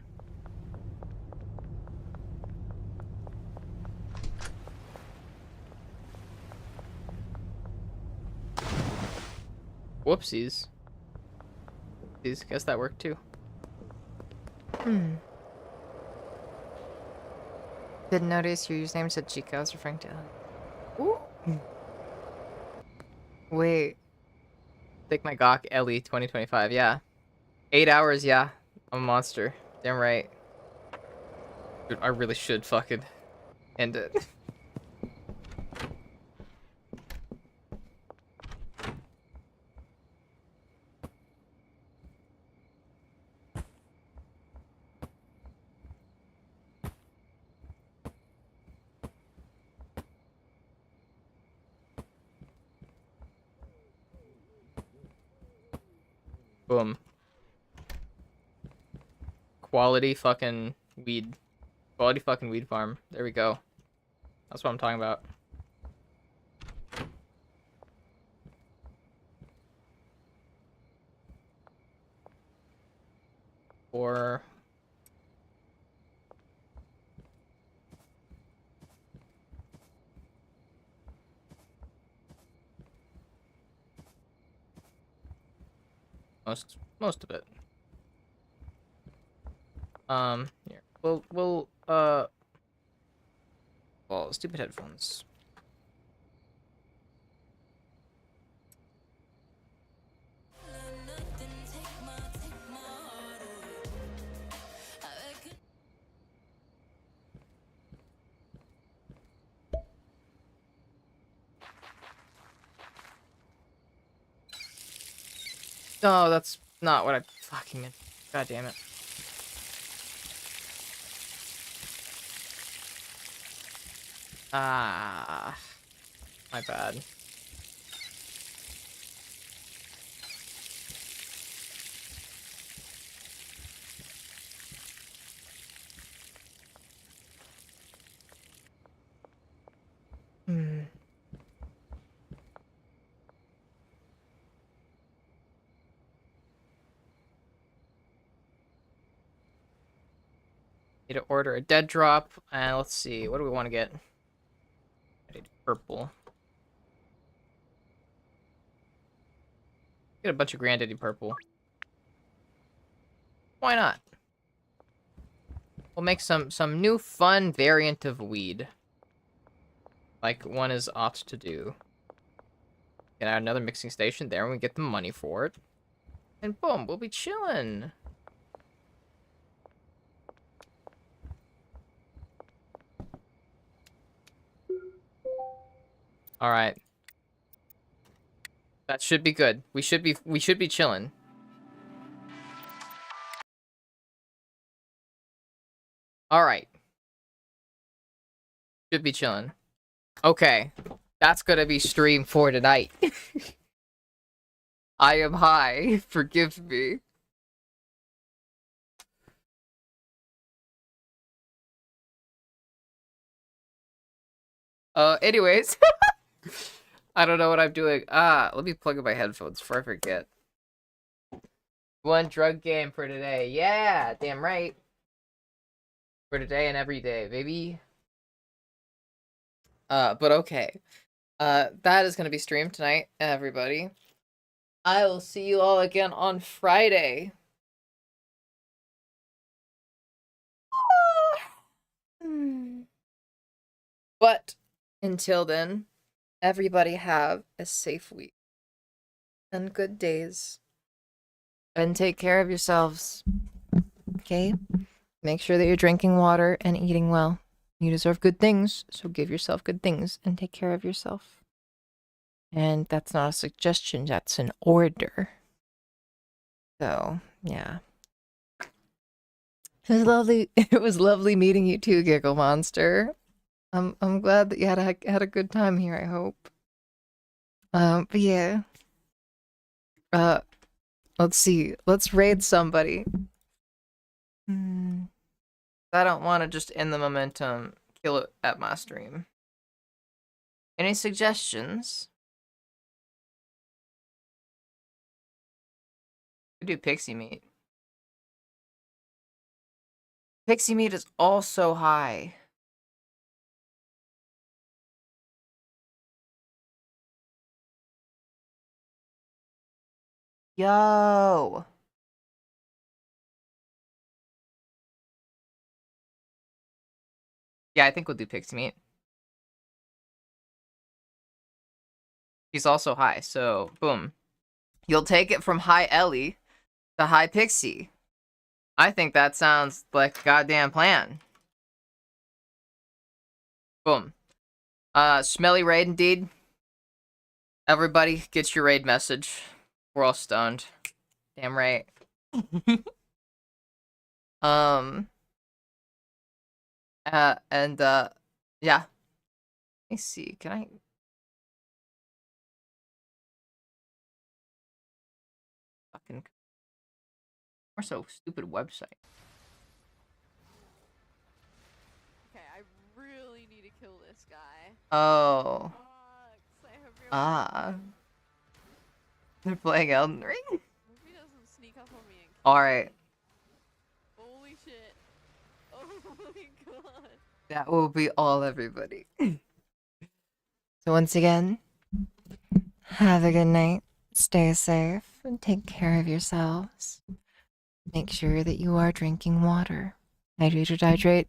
Whoopsies. Whoopsies. Guess that worked too. Didn't notice your username said Chica. I was referring to. Ooh. Wait. Take my Gawk Ellie 2025. Yeah. 8 hours. Yeah. I'm a monster. Damn right. Dude, I really should fucking end it. Boom. Quality fucking weed. Quality fucking weed farm. There we go. That's what I'm talking about. Or most of it. Here. Well, stupid headphones. No, that's not what I fucking meant. God damn it. Ah, my bad. Hmm. Need to order a dead drop, and let's see, what do we want to get? I need purple. Get a bunch of Granddaddy purple. Why not? We'll make some new fun variant of weed. like one is ought to do. Get out another mixing station there, and we get the money for it. And boom, we'll be chilling. All right. That should be good. We should be chilling. All right. Should be chilling. Okay. That's going to be stream for tonight. I am high. Forgive me. Anyways. I don't know what I'm doing. Let me plug in my headphones before I forget. One drug game for today. Yeah, damn right. For today and every day, baby. But okay. That is gonna be streamed tonight, everybody. I will see you all again on Friday. But until then, everybody have a safe week and good days. And take care of yourselves. Okay? Make sure that you're drinking water and eating well. You deserve good things, so give yourself good things and take care of yourself. And that's not a suggestion, that's an order. So, yeah. It was lovely. It was lovely meeting you too, Giggle Monster. I'm glad that you had a good time here, I hope. But yeah. Let's see. Let's raid somebody. I don't want to just end the momentum, kill it at my stream. Any suggestions? We do pixie meat. Pixie meat is also high. Yo. Yeah, I think we'll do pixie meat. He's also high, so boom. You'll take it from high Ellie to high Pixie. I think that sounds like a goddamn plan. Boom. Smelly raid indeed. Everybody get your raid message. We're all stoned. Damn right. Yeah. Let me see. Can I? Fucking. Or so stupid website. Okay, I really need to kill this guy. Oh. I hope you're They're playing Elden Ring? hope he doesn't sneak up on me and kill Alright. me. Holy shit. Oh my god. That will be all, everybody. So once again, have a good night. Stay safe and take care of yourselves. Make sure that you are drinking water. Hydrate or dehydrate.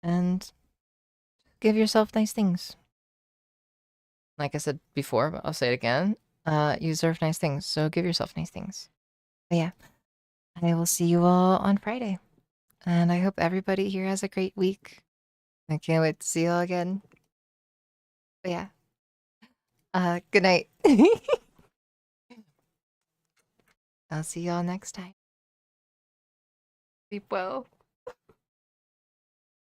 And give yourself nice things. Like I said before, but I'll say it again. You deserve nice things, so give yourself nice things. But yeah, I will see you all on Friday. And I hope everybody here has a great week. I can't wait to see you all again. But yeah. Good night. I'll see y'all next time. Sleep well.